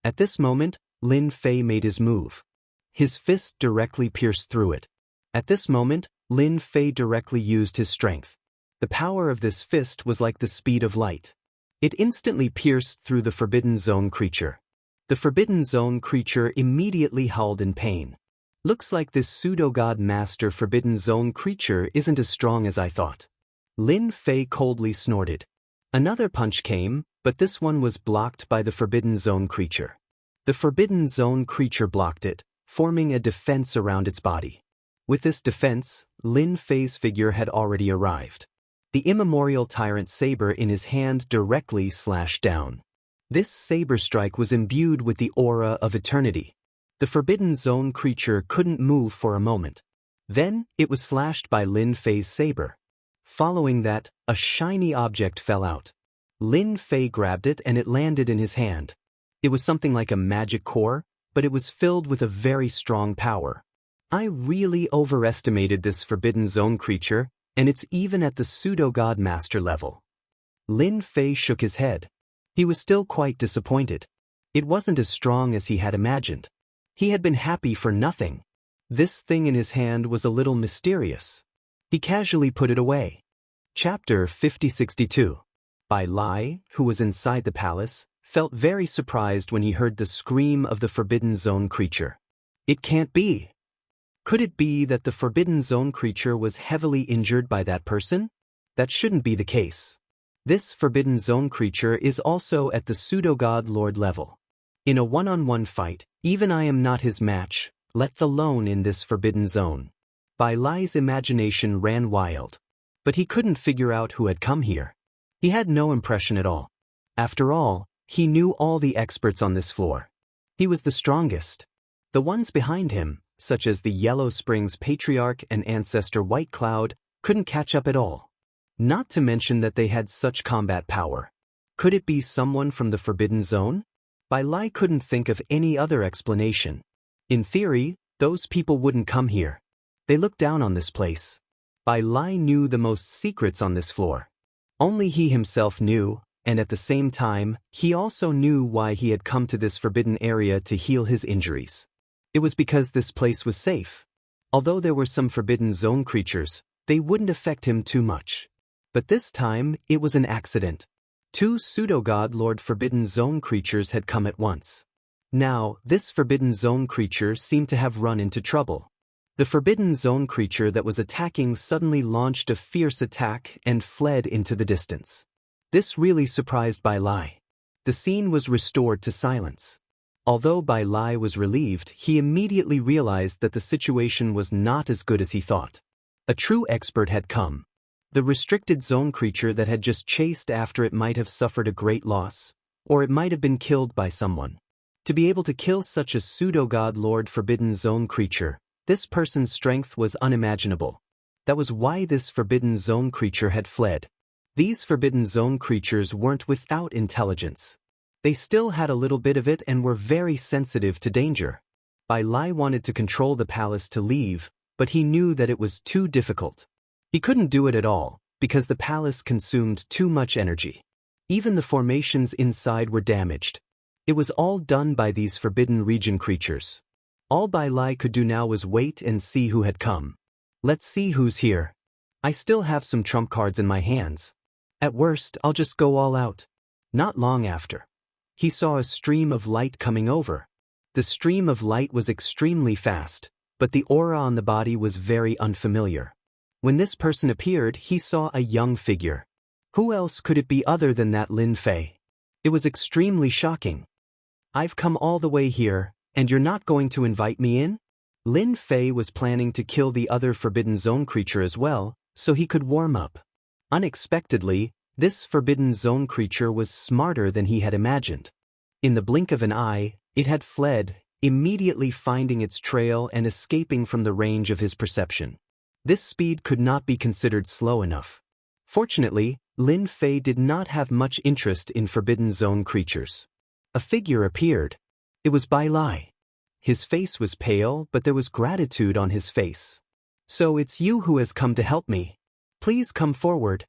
At this moment, Lin Fei made his move. His fist directly pierced through it. At this moment, Lin Fei directly used his strength. The power of this fist was like the speed of light. It instantly pierced through the Forbidden Zone creature. The Forbidden Zone creature immediately howled in pain. Looks like this pseudo-god master Forbidden Zone creature isn't as strong as I thought. Lin Fei coldly snorted. Another punch came, but this one was blocked by the Forbidden Zone creature. The Forbidden Zone creature blocked it, forming a defense around its body. With this defense, Lin Fei's figure had already arrived. The immemorial tyrant saber in his hand directly slashed down. This saber strike was imbued with the aura of eternity. The Forbidden Zone creature couldn't move for a moment. Then, it was slashed by Lin Fei's saber. Following that, a shiny object fell out. Lin Fei grabbed it and it landed in his hand. It was something like a magic core, but it was filled with a very strong power. I really overestimated this Forbidden Zone creature, and it's even at the pseudo-god master level. Lin Fei shook his head. He was still quite disappointed. It wasn't as strong as he had imagined. He had been happy for nothing. This thing in his hand was a little mysterious. He casually put it away. Chapter 5062. Bai Lai, who was inside the palace, felt very surprised when he heard the scream of the Forbidden Zone creature. It can't be. Could it be that the Forbidden Zone creature was heavily injured by that person? That shouldn't be the case. This Forbidden Zone creature is also at the pseudo-god lord level. In a one-on-one fight, even I am not his match, let alone in this Forbidden Zone. Bai Lai's imagination ran wild. But he couldn't figure out who had come here. He had no impression at all. After all, he knew all the experts on this floor. He was the strongest. The ones behind him, such as the Yellow Springs Patriarch and Ancestor White Cloud, couldn't catch up at all. Not to mention that they had such combat power. Could it be someone from the Forbidden Zone? Bai Lai couldn't think of any other explanation. In theory, those people wouldn't come here. They looked down on this place. Bai Lai knew the most secrets on this floor. Only he himself knew, and at the same time, he also knew why he had come to this forbidden area to heal his injuries. It was because this place was safe. Although there were some Forbidden Zone creatures, they wouldn't affect him too much. But this time, it was an accident. Two pseudo-god Lord Forbidden Zone creatures had come at once. Now, this Forbidden Zone creature seemed to have run into trouble. The Forbidden Zone creature that was attacking suddenly launched a fierce attack and fled into the distance. This really surprised Bai Lai. The scene was restored to silence. Although Bai Lai was relieved, he immediately realized that the situation was not as good as he thought. A true expert had come. The restricted zone creature that had just chased after it might have suffered a great loss, or it might have been killed by someone. To be able to kill such a pseudo-god Lord Forbidden Zone creature, this person's strength was unimaginable. That was why this Forbidden Zone creature had fled. These Forbidden Zone creatures weren't without intelligence. They still had a little bit of it and were very sensitive to danger. Bai Lai wanted to control the palace to leave, but he knew that it was too difficult. He couldn't do it at all, because the palace consumed too much energy. Even the formations inside were damaged. It was all done by these Forbidden Region creatures. All Bai Lai could do now was wait and see who had come. Let's see who's here. I still have some trump cards in my hands. At worst, I'll just go all out. Not long after, he saw a stream of light coming over. The stream of light was extremely fast, but the aura on the body was very unfamiliar. When this person appeared, he saw a young figure. Who else could it be other than that Lin Fei? It was extremely shocking. I've come all the way here, and you're not going to invite me in? Lin Fei was planning to kill the other Forbidden Zone creature as well, so he could warm up. Unexpectedly, this Forbidden Zone creature was smarter than he had imagined. In the blink of an eye, it had fled, immediately finding its trail and escaping from the range of his perception. This speed could not be considered slow enough. Fortunately, Lin Fei did not have much interest in Forbidden Zone creatures. A figure appeared. It was Bai Lai. His face was pale, but there was gratitude on his face. So it's you who has come to help me. Please come forward.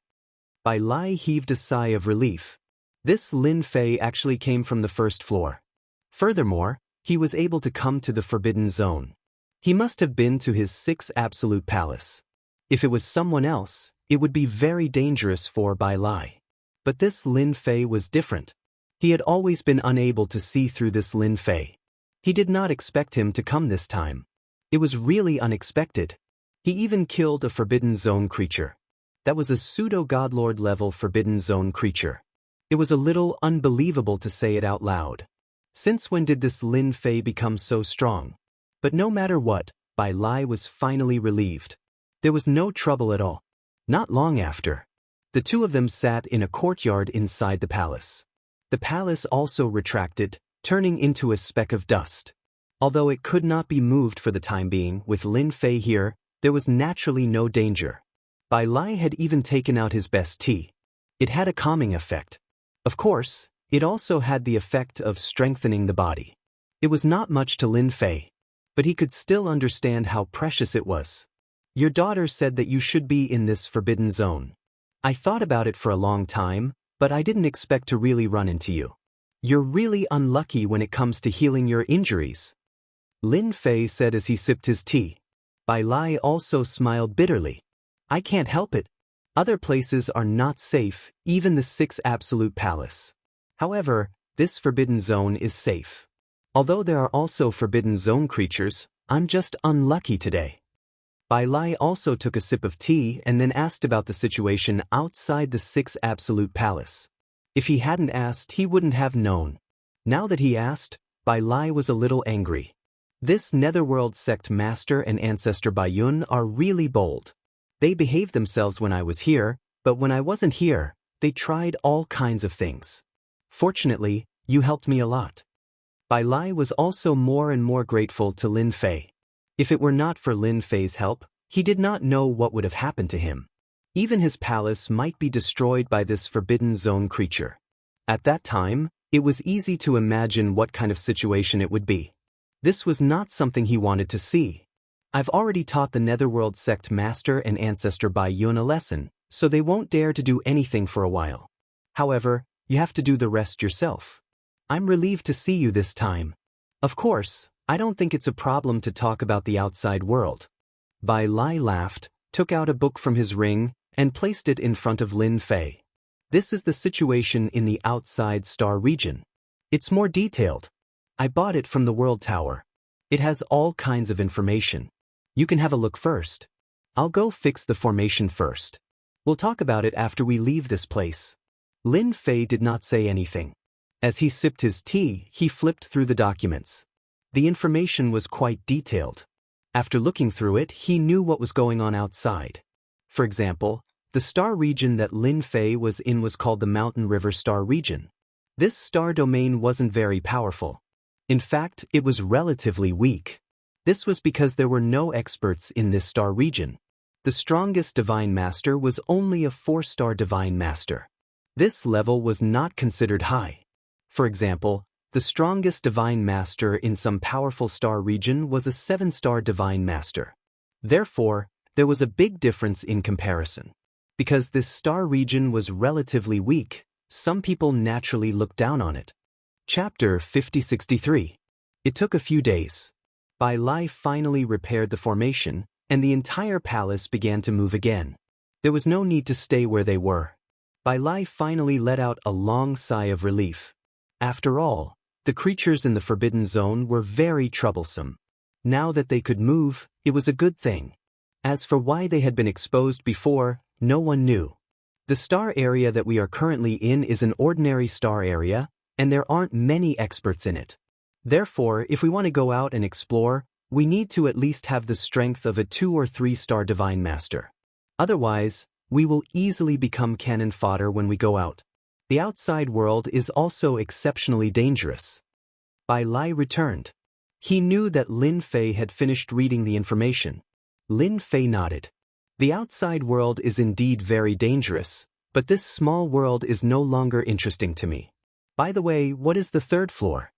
Bai Lai heaved a sigh of relief. This Lin Fei actually came from the first floor. Furthermore, he was able to come to the Forbidden Zone. He must have been to his 6th Absolute Palace. If it was someone else, it would be very dangerous for Bai Lai. But this Lin Fei was different. He had always been unable to see through this Lin Fei. He did not expect him to come this time. It was really unexpected. He even killed a Forbidden Zone creature. That was a pseudo-godlord level Forbidden Zone creature. It was a little unbelievable to say it out loud. Since when did this Lin Fei become so strong? But no matter what, Bai Lai was finally relieved. There was no trouble at all. Not long after, the two of them sat in a courtyard inside the palace. The palace also retracted, turning into a speck of dust. Although it could not be moved for the time being, with Lin Fei here, there was naturally no danger. Bai Lai had even taken out his best tea. It had a calming effect. Of course, it also had the effect of strengthening the body. It was not much to Lin Fei, but he could still understand how precious it was. Your daughter said that you should be in this Forbidden Zone. I thought about it for a long time, but I didn't expect to really run into you. You're really unlucky when it comes to healing your injuries. Lin Fei said as he sipped his tea. Bai Lai also smiled bitterly. I can't help it. Other places are not safe, even the 6th Absolute Palace. However, this Forbidden Zone is safe. Although there are also Forbidden Zone creatures, I'm just unlucky today. Bai Lai also took a sip of tea and then asked about the situation outside the 6th Absolute Palace. If he hadn't asked, he wouldn't have known. Now that he asked, Bai Lai was a little angry. This Netherworld sect master and ancestor Bai Yun are really bold. They behaved themselves when I was here, but when I wasn't here, they tried all kinds of things. Fortunately, you helped me a lot. Bai Lai was also more and more grateful to Lin Fei. If it were not for Lin Fei's help, he did not know what would have happened to him. Even his palace might be destroyed by this Forbidden Zone creature. At that time, it was easy to imagine what kind of situation it would be. This was not something he wanted to see. I've already taught the Netherworld sect master and ancestor Bai Yun a lesson, so they won't dare to do anything for a while. However, you have to do the rest yourself. I'm relieved to see you this time. Of course, I don't think it's a problem to talk about the outside world. Bai Lai laughed, took out a book from his ring, and placed it in front of Lin Fei. This is the situation in the outside star region. It's more detailed. I bought it from the World Tower. It has all kinds of information. You can have a look first. I'll go fix the formation first. We'll talk about it after we leave this place. Lin Fei did not say anything. As he sipped his tea, he flipped through the documents. The information was quite detailed. After looking through it, he knew what was going on outside. For example, the star region that Lin Fei was in was called the Mountain River Star Region. This star domain wasn't very powerful. In fact, it was relatively weak. This was because there were no experts in this star region. The strongest Divine Master was only a 4-star Divine Master. This level was not considered high. For example, The strongest divine master in some powerful star region was a 7-star divine master. Therefore, there was a big difference in comparison. Because this star region was relatively weak, some people naturally looked down on it. Chapter 5063. It took a few days. Bai Lai finally repaired the formation, and the entire palace began to move again. There was no need to stay where they were. Bai Lai finally let out a long sigh of relief. After all, the creatures in the Forbidden Zone were very troublesome. Now that they could move, it was a good thing. As for why they had been exposed before, no one knew. The star area that we are currently in is an ordinary star area, and there aren't many experts in it. Therefore, if we want to go out and explore, we need to at least have the strength of a 2- or 3-star divine master. Otherwise, we will easily become cannon fodder when we go out. The outside world is also exceptionally dangerous. Bai Lai returned. He knew that Lin Fei had finished reading the information. Lin Fei nodded. The outside world is indeed very dangerous, but this small world is no longer interesting to me. By the way, what is the 3rd floor?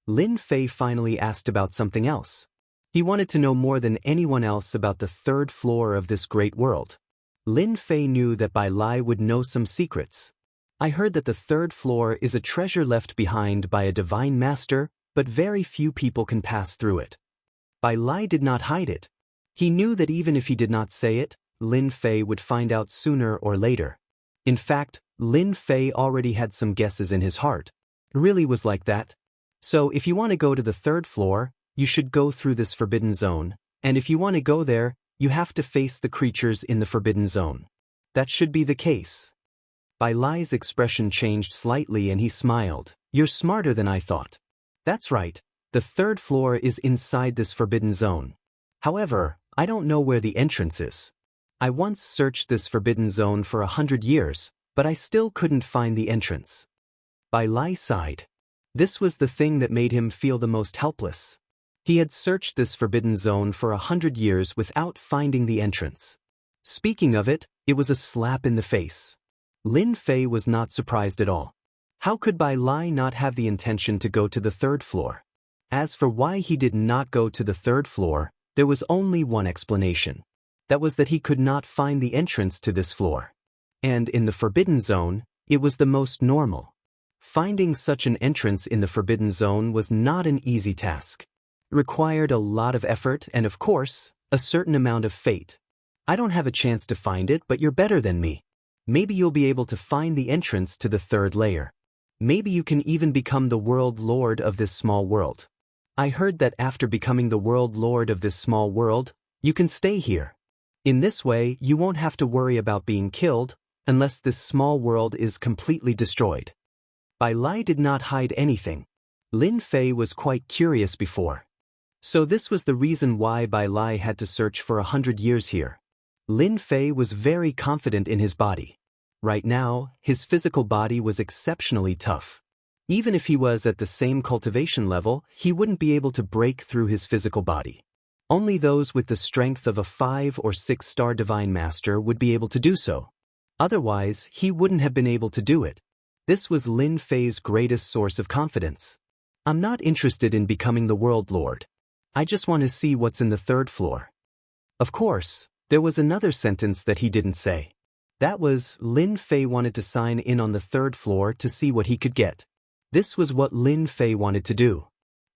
Lin Fei finally asked about something else. He wanted to know more than anyone else about the 3rd floor of this great world. Lin Fei knew that Bai Lai would know some secrets. I heard that the 3rd floor is a treasure left behind by a divine master, but very few people can pass through it. Bai Lai did not hide it. He knew that even if he did not say it, Lin Fei would find out sooner or later. In fact, Lin Fei already had some guesses in his heart. It really was like that. So if you want to go to the 3rd floor, you should go through this Forbidden Zone, and if you want to go there, you have to face the creatures in the Forbidden Zone. That should be the case. Bai Lai's expression changed slightly and he smiled. You're smarter than I thought. That's right, the 3rd floor is inside this Forbidden Zone. However, I don't know where the entrance is. I once searched this Forbidden Zone for 100 years, but I still couldn't find the entrance. Bai Lai sighed. This was the thing that made him feel the most helpless. He had searched this Forbidden Zone for 100 years without finding the entrance. Speaking of it, it was a slap in the face. Lin Fei was not surprised at all. How could Bai Lai not have the intention to go to the 3rd floor? As for why he did not go to the 3rd floor, there was only one explanation. That was that he could not find the entrance to this floor. And in the Forbidden Zone, it was the most normal. Finding such an entrance in the Forbidden Zone was not an easy task. It required a lot of effort and, of course, a certain amount of fate. I don't have a chance to find it, but you're better than me. Maybe you'll be able to find the entrance to the 3rd layer. Maybe you can even become the world lord of this small world. I heard that after becoming the world lord of this small world, you can stay here. In this way, you won't have to worry about being killed unless this small world is completely destroyed. Bai Lai did not hide anything. Lin Fei was quite curious before. So this was the reason why Bai Lai had to search for 100 years here. Lin Fei was very confident in his body. Right now, his physical body was exceptionally tough. Even if he was at the same cultivation level, he wouldn't be able to break through his physical body. Only those with the strength of a 5- or 6-star divine master would be able to do so. Otherwise, he wouldn't have been able to do it. This was Lin Fei's greatest source of confidence. I'm not interested in becoming the world lord. I just want to see what's in the 3rd floor. Of course, there was another sentence that he didn't say. That was, Lin Fei wanted to sign in on the 3rd floor to see what he could get. This was what Lin Fei wanted to do.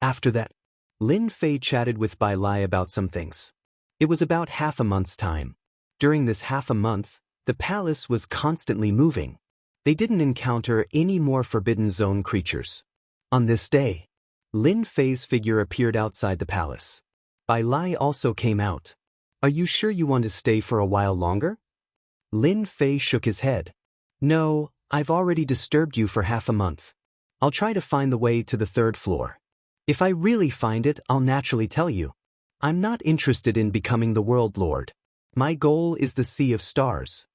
After that, Lin Fei chatted with Bai Lai about some things. It was about half a month's time. During this half a month, the palace was constantly moving. They didn't encounter any more Forbidden Zone creatures. On this day, Lin Fei's figure appeared outside the palace. Bai Lai also came out. Are you sure you want to stay for a while longer? Lin Fei shook his head. No, I've already disturbed you for half a month. I'll try to find the way to the 3rd floor. If I really find it, I'll naturally tell you. I'm not interested in becoming the world lord. My goal is the Sea of Stars.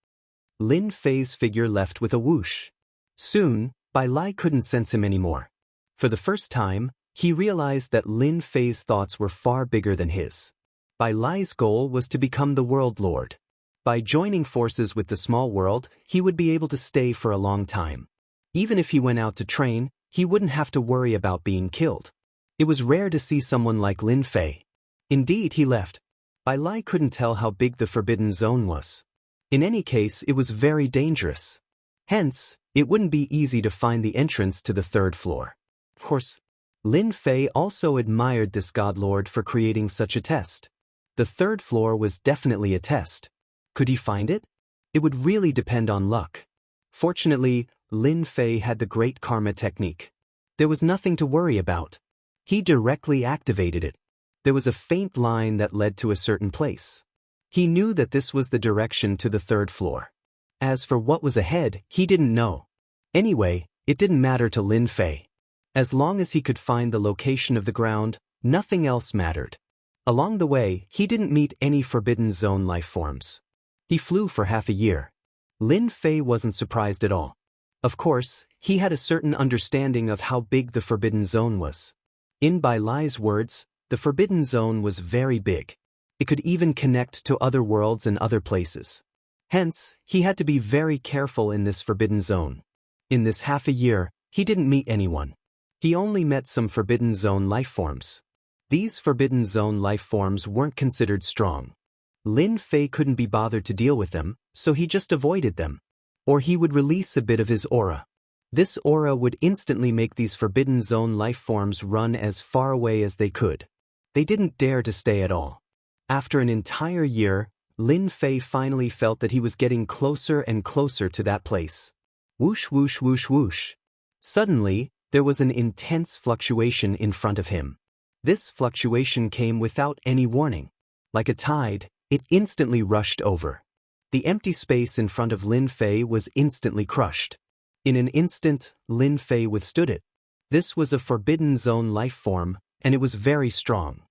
Lin Fei's figure left with a whoosh. Soon, Bai Lai couldn't sense him anymore. For the first time, he realized that Lin Fei's thoughts were far bigger than his. Bai Lai's goal was to become the world lord. By joining forces with the small world, he would be able to stay for a long time. Even if he went out to train, he wouldn't have to worry about being killed. It was rare to see someone like Lin Fei. Indeed, he left. Bai Lai couldn't tell how big the forbidden zone was. In any case, it was very dangerous. Hence, it wouldn't be easy to find the entrance to the third floor. Of course, Lin Fei also admired this godlord for creating such a test. The third floor was definitely a test. Could he find it? It would really depend on luck. Fortunately, Lin Fei had the great karma technique. There was nothing to worry about. He directly activated it. There was a faint line that led to a certain place. He knew that this was the direction to the third floor. As for what was ahead, he didn't know. Anyway, it didn't matter to Lin Fei. As long as he could find the location of the ground, nothing else mattered. Along the way, he didn't meet any forbidden zone life forms. He flew for half a year. Lin Fei wasn't surprised at all. Of course, he had a certain understanding of how big the forbidden zone was. In Bai Lai's words, the forbidden zone was very big. It could even connect to other worlds and other places. Hence, he had to be very careful in this forbidden zone. In this half a year, he didn't meet anyone. He only met some forbidden zone life forms. These forbidden zone life forms weren't considered strong. Lin Fei couldn't be bothered to deal with them, so he just avoided them. Or he would release a bit of his aura. This aura would instantly make these forbidden zone life forms run as far away as they could. They didn't dare to stay at all. After an entire year, Lin Fei finally felt that he was getting closer and closer to that place. Whoosh whoosh whoosh whoosh. Suddenly, there was an intense fluctuation in front of him. This fluctuation came without any warning. Like a tide, it instantly rushed over. The empty space in front of Lin Fei was instantly crushed. In an instant, Lin Fei withstood it. This was a forbidden zone life form, and it was very strong.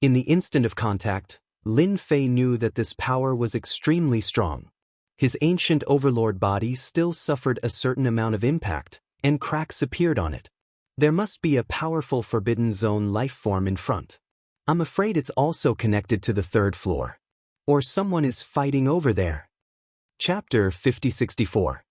In the instant of contact, Lin Fei knew that this power was extremely strong. His ancient overlord body still suffered a certain amount of impact, and cracks appeared on it. There must be a powerful forbidden zone life form in front. I'm afraid it's also connected to the third floor. Or someone is fighting over there. Chapter 5064.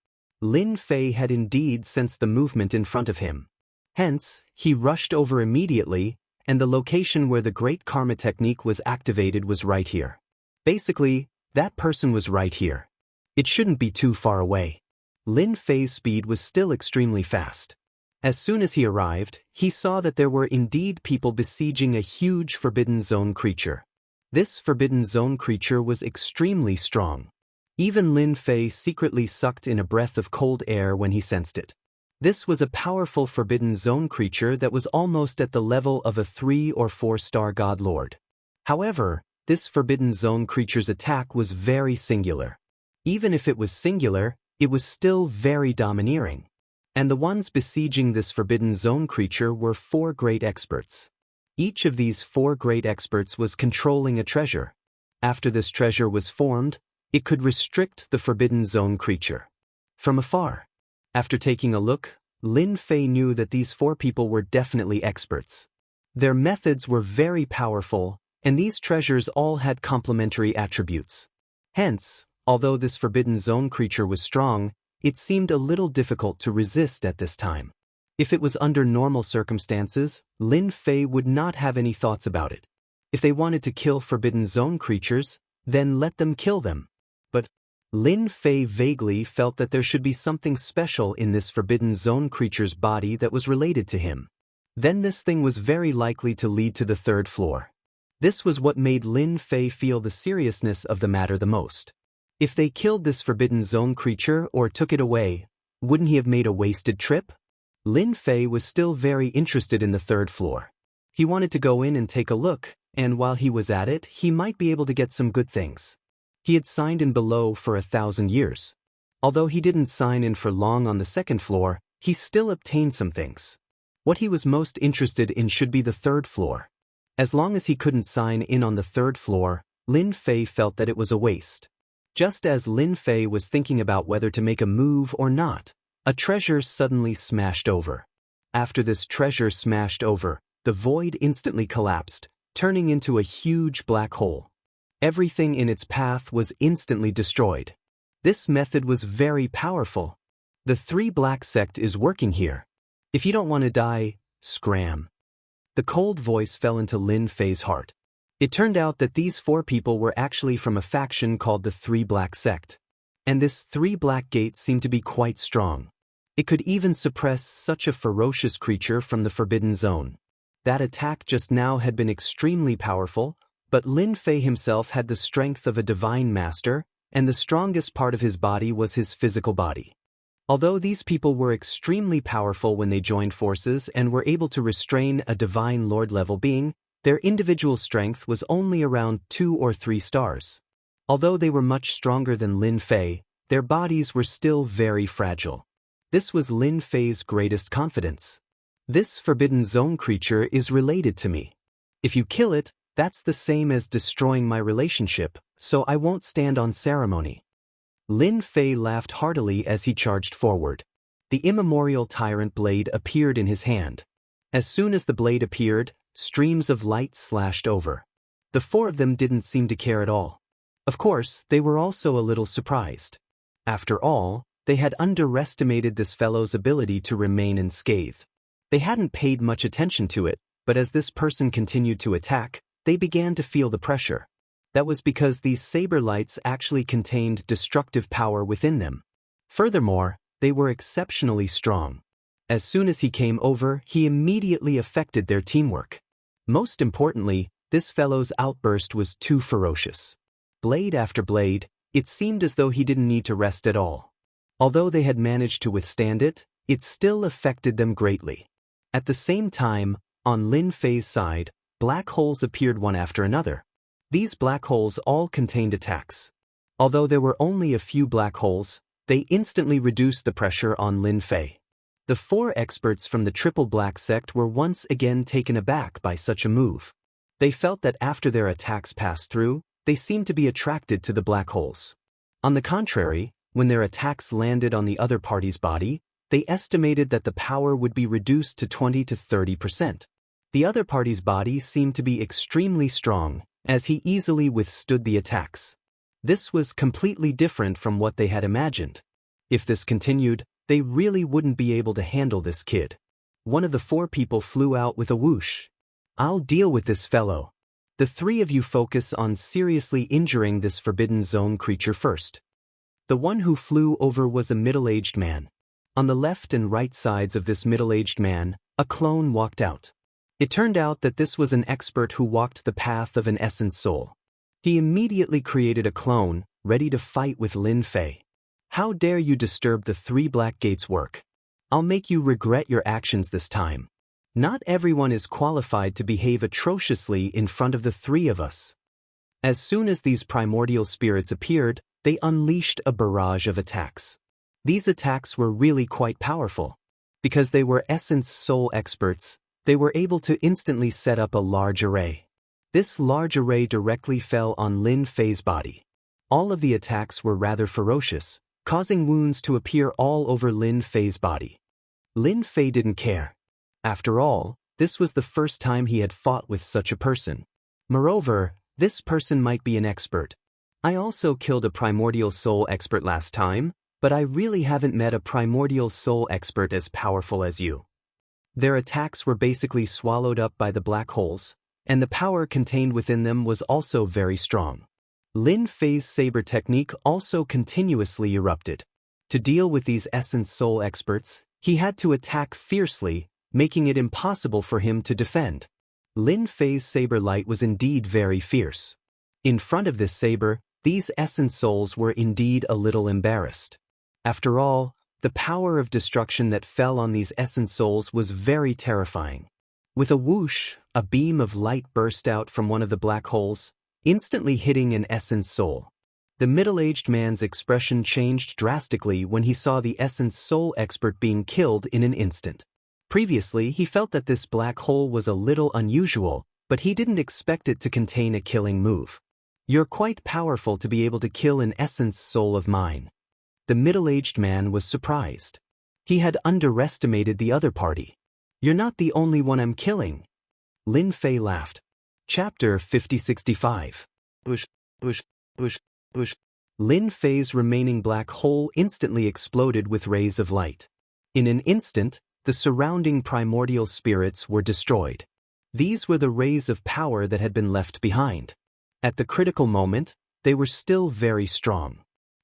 Lin Fei had indeed sensed the movement in front of him. Hence, he rushed over immediately, and the location where the great karma technique was activated was right here. Basically, that person was right here. It shouldn't be too far away. Lin Fei's speed was still extremely fast. As soon as he arrived, he saw that there were indeed people besieging a huge forbidden zone creature. This forbidden zone creature was extremely strong. Even Lin Fei secretly sucked in a breath of cold air when he sensed it. This was a powerful forbidden zone creature that was almost at the level of a 3 or 4-star god lord. However, this forbidden zone creature's attack was very singular. Even if it was singular, it was still very domineering. And the ones besieging this forbidden zone creature were 4 great experts. Each of these 4 great experts was controlling a treasure. After this treasure was formed, it could restrict the forbidden zone creature. From afar, after taking a look, Lin Fei knew that these 4 people were definitely experts. Their methods were very powerful, and these treasures all had complementary attributes. Hence, although this forbidden zone creature was strong, it seemed a little difficult to resist at this time. If it was under normal circumstances, Lin Fei would not have any thoughts about it. If they wanted to kill forbidden zone creatures, then let them kill them. But Lin Fei vaguely felt that there should be something special in this forbidden zone creature's body that was related to him. Then this thing was very likely to lead to the third floor. This was what made Lin Fei feel the seriousness of the matter the most. If they killed this forbidden zone creature or took it away, wouldn't he have made a wasted trip? Lin Fei was still very interested in the third floor. He wanted to go in and take a look, and while he was at it, he might be able to get some good things. He had signed in below for 1,000 years. Although he didn't sign in for long on the second floor, he still obtained some things. What he was most interested in should be the third floor. As long as he couldn't sign in on the third floor, Lin Fei felt that it was a waste. Just as Lin Fei was thinking about whether to make a move or not, a treasure suddenly smashed over. After this treasure smashed over, the void instantly collapsed, turning into a huge black hole. Everything in its path was instantly destroyed. This method was very powerful. The 3 Black sect is working here. If you don't want to die, scram. The cold voice fell into Lin Fei's heart. It turned out that these 4 people were actually from a faction called the Three Black Sect. And this Three Black Gate seemed to be quite strong. It could even suppress such a ferocious creature from the Forbidden Zone. That attack just now had been extremely powerful, but Lin Fei himself had the strength of a divine master, and the strongest part of his body was his physical body. Although these people were extremely powerful when they joined forces and were able to restrain a divine lord-level being, their individual strength was only around 2 or 3 stars. Although they were much stronger than Lin Fei, their bodies were still very fragile. This was Lin Fei's greatest confidence. This Forbidden Zone creature is related to me. If you kill it, that's the same as destroying my relationship, so I won't stand on ceremony. Lin Fei laughed heartily as he charged forward. The immemorial tyrant blade appeared in his hand. As soon as the blade appeared, streams of light slashed over. The 4 of them didn't seem to care at all. Of course, they were also a little surprised. After all, they had underestimated this fellow's ability to remain unscathed. They hadn't paid much attention to it, but as this person continued to attack, they began to feel the pressure. That was because these saber lights actually contained destructive power within them. Furthermore, they were exceptionally strong. As soon as he came over, he immediately affected their teamwork. Most importantly, this fellow's outburst was too ferocious. Blade after blade, it seemed as though he didn't need to rest at all. Although they had managed to withstand it, it still affected them greatly. At the same time, on Lin Fei's side, black holes appeared one after another. These black holes all contained attacks. Although there were only a few black holes, they instantly reduced the pressure on Lin Fei. The 4 experts from the Triple Black Sect were once again taken aback by such a move. They felt that after their attacks passed through, they seemed to be attracted to the black holes. On the contrary, when their attacks landed on the other party's body, they estimated that the power would be reduced to 20 to 30%. The other party's body seemed to be extremely strong, as he easily withstood the attacks. This was completely different from what they had imagined. If this continued, they really wouldn't be able to handle this kid. One of the 4 people flew out with a whoosh. I'll deal with this fellow. The 3 of you focus on seriously injuring this Forbidden Zone creature first. The one who flew over was a middle-aged man. On the left and right sides of this middle-aged man, a clone walked out. It turned out that this was an expert who walked the path of an essence soul. He immediately created a clone, ready to fight with Lin Fei. How dare you disturb the Three Black Gates' work? I'll make you regret your actions this time. Not everyone is qualified to behave atrociously in front of the 3 of us. As soon as these primordial spirits appeared, they unleashed a barrage of attacks. These attacks were really quite powerful. Because they were essence soul experts, they were able to instantly set up a large array. This large array directly fell on Lin Fei's body. All of the attacks were rather ferocious, causing wounds to appear all over Lin Fei's body. Lin Fei didn't care. After all, this was the first time he had fought with such a person. Moreover, this person might be an expert. I also killed a primordial soul expert last time, but I really haven't met a primordial soul expert as powerful as you. Their attacks were basically swallowed up by the black holes, and the power contained within them was also very strong. Lin Fei's saber technique also continuously erupted. To deal with these essence soul experts, he had to attack fiercely, making it impossible for him to defend. Lin Fei's saber light was indeed very fierce. In front of this saber, these essence souls were indeed a little embarrassed. After all, the power of destruction that fell on these essence souls was very terrifying. With a whoosh, a beam of light burst out from one of the black holes, instantly hitting an essence soul. The middle-aged man's expression changed drastically when he saw the essence soul expert being killed in an instant. Previously, he felt that this black hole was a little unusual, but he didn't expect it to contain a killing move. You're quite powerful to be able to kill an essence soul of mine. The middle-aged man was surprised. He had underestimated the other party. You're not the only one I'm killing. Lin Fei laughed. Chapter 5065. Lin Fei's remaining black hole instantly exploded with rays of light. In an instant, the surrounding primordial spirits were destroyed. These were the rays of power that had been left behind. At the critical moment, they were still very strong.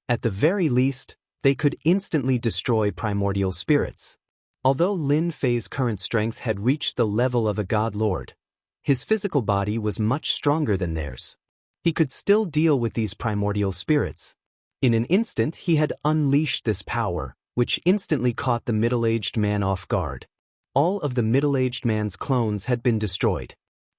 At the very least, they could instantly destroy primordial spirits. Although Lin Fei's current strength had reached the level of a god lord, his physical body was much stronger than theirs. He could still deal with these primordial spirits. In an instant he had unleashed this power, which instantly caught the middle-aged man off guard. All of the middle-aged man's clones had been destroyed.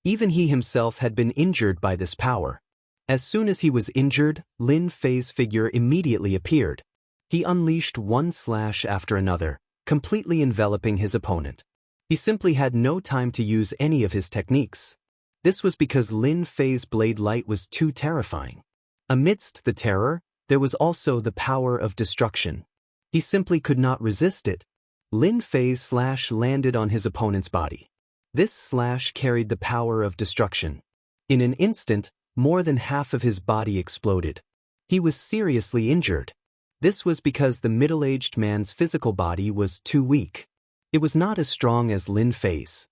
Even he himself had been injured by this power. As soon as he was injured, Lin Fei's figure immediately appeared. He unleashed one slash after another, completely enveloping his opponent. He simply had no time to use any of his techniques. This was because Lin Fei's blade light was too terrifying. Amidst the terror, there was also the power of destruction. He simply could not resist it. Lin Fei's slash landed on his opponent's body. This slash carried the power of destruction. In an instant, more than half of his body exploded. He was seriously injured. This was because the middle-aged man's physical body was too weak. It was not as strong as Lin Fei's.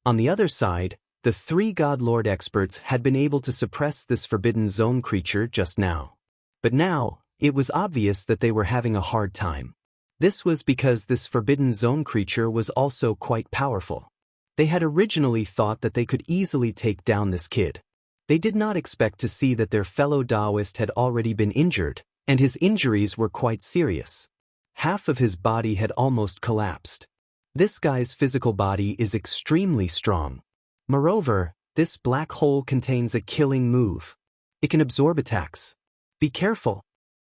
On the other side, the three God Lord experts had been able to suppress this Forbidden Zone creature just now. But now, it was obvious that they were having a hard time. This was because this Forbidden Zone creature was also quite powerful. They had originally thought that they could easily take down this kid. They did not expect to see that their fellow Taoist had already been injured, and his injuries were quite serious. Half of his body had almost collapsed. This guy's physical body is extremely strong. Moreover, this black hole contains a killing move. It can absorb attacks. Be careful.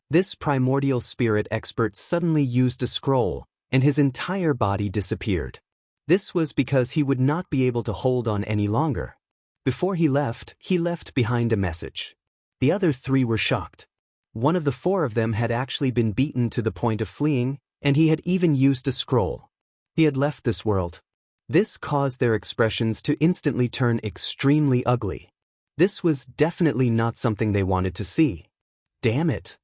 This primordial spirit expert suddenly used a scroll, and his entire body disappeared. This was because he would not be able to hold on any longer. Before he left behind a message. The other three were shocked. One of the four of them had actually been beaten to the point of fleeing, and he had even used a scroll. He had left this world. This caused their expressions to instantly turn extremely ugly. This was definitely not something they wanted to see. Damn it.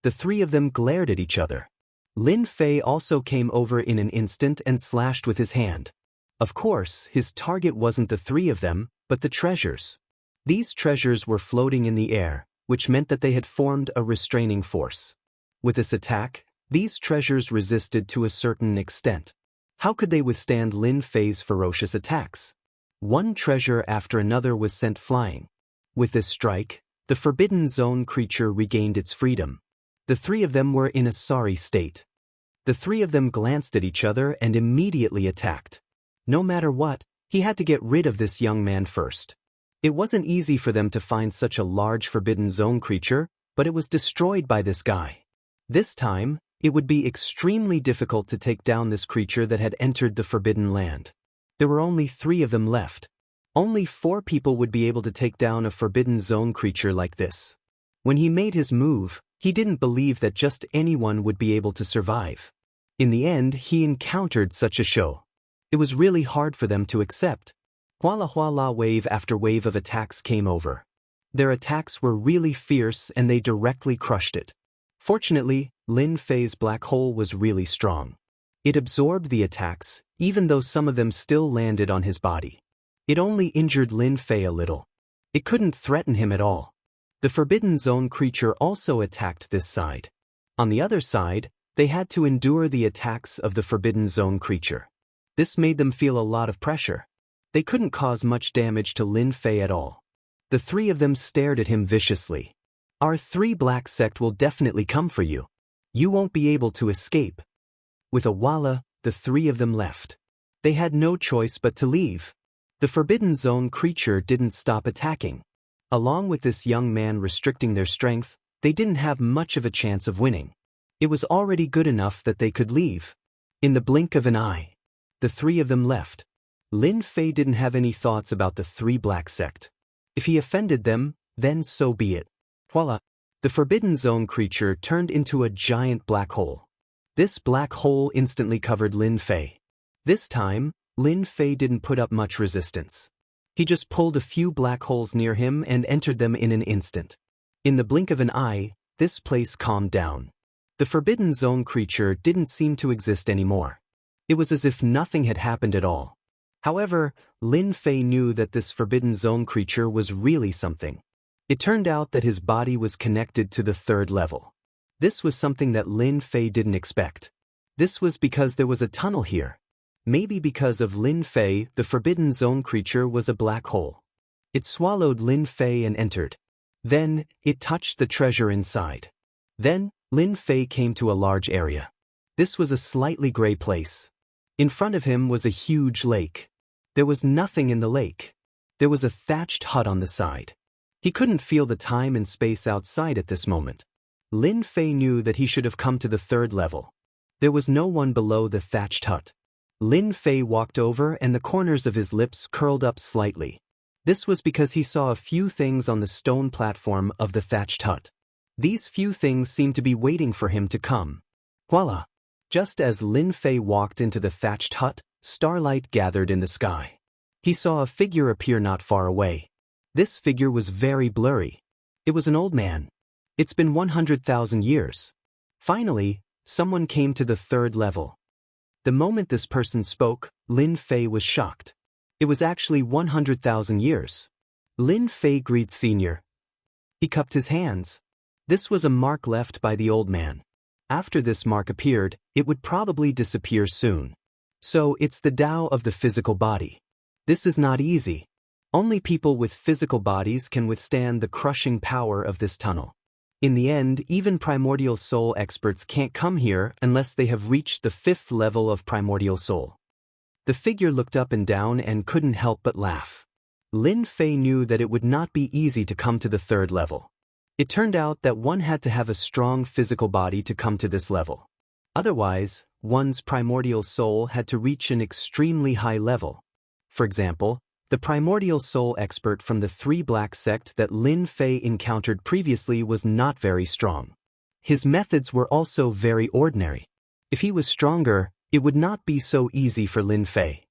The three of them glared at each other. Lin Fei also came over in an instant and slashed with his hand. Of course, his target wasn't the three of them, but the treasures. These treasures were floating in the air, which meant that they had formed a restraining force. With this attack, these treasures resisted to a certain extent. How could they withstand Lin Fei's ferocious attacks? One treasure after another was sent flying. With this strike, the Forbidden Zone creature regained its freedom. The three of them were in a sorry state. The three of them glanced at each other and immediately attacked. No matter what, he had to get rid of this young man first. It wasn't easy for them to find such a large Forbidden Zone creature, but it was destroyed by this guy. This time, it would be extremely difficult to take down this creature that had entered the Forbidden Land. There were only 3 of them left. Only 4 people would be able to take down a Forbidden Zone creature like this. When he made his move, he didn't believe that just anyone would be able to survive. In the end, he encountered such a show. It was really hard for them to accept. Huala wave after wave of attacks came over. Their attacks were really fierce and they directly crushed it. Fortunately, Lin Fei's black hole was really strong. It absorbed the attacks, even though some of them still landed on his body. It only injured Lin Fei a little. It couldn't threaten him at all. The Forbidden Zone creature also attacked this side. On the other side, they had to endure the attacks of the Forbidden Zone creature. This made them feel a lot of pressure. They couldn't cause much damage to Lin Fei at all. The 3 of them stared at him viciously. Our 3 black sect will definitely come for you. You won't be able to escape. With a walla, the 3 of them left. They had no choice but to leave. The Forbidden Zone creature didn't stop attacking. Along with this young man restricting their strength, they didn't have much of a chance of winning. It was already good enough that they could leave. In the blink of an eye, the 3 of them left. Lin Fei didn't have any thoughts about the 3 black sect. If he offended them, then so be it. Voila! The Forbidden Zone creature turned into a giant black hole. This black hole instantly covered Lin Fei. This time, Lin Fei didn't put up much resistance. He just pulled a few black holes near him and entered them in an instant. In the blink of an eye, this place calmed down. The Forbidden Zone creature didn't seem to exist anymore. It was as if nothing had happened at all. However, Lin Fei knew that this Forbidden Zone creature was really something. It turned out that his body was connected to the third level. This was something that Lin Fei didn't expect. This was because there was a tunnel here. Maybe because of Lin Fei, the Forbidden Zone creature was a black hole. It swallowed Lin Fei and entered. Then, it touched the treasure inside. Then, Lin Fei came to a large area. This was a slightly gray place. In front of him was a huge lake. There was nothing in the lake. There was a thatched hut on the side. He couldn't feel the time and space outside at this moment. Lin Fei knew that he should have come to the third level. There was no one below the thatched hut. Lin Fei walked over and the corners of his lips curled up slightly. This was because he saw a few things on the stone platform of the thatched hut. These few things seemed to be waiting for him to come. Voila! Just as Lin Fei walked into the thatched hut, starlight gathered in the sky. He saw a figure appear not far away. This figure was very blurry. It was an old man. It's been 100,000 years. Finally, someone came to the third level. The moment this person spoke, Lin Fei was shocked. It was actually 100,000 years. Lin Fei greeted Senior. He cupped his hands. This was a mark left by the old man. After this mark appeared, it would probably disappear soon. So it's the Tao of the physical body. This is not easy. Only people with physical bodies can withstand the crushing power of this tunnel. In the end, even primordial soul experts can't come here unless they have reached the 5th level of primordial soul. The figure looked up and down and couldn't help but laugh. Lin Fei knew that it would not be easy to come to the 3rd level. It turned out that one had to have a strong physical body to come to this level. Otherwise, one's primordial soul had to reach an extremely high level. For example, the primordial soul expert from the 3 Black sect that Lin Fei encountered previously was not very strong. His methods were also very ordinary. If he was stronger, it would not be so easy for Lin Fei.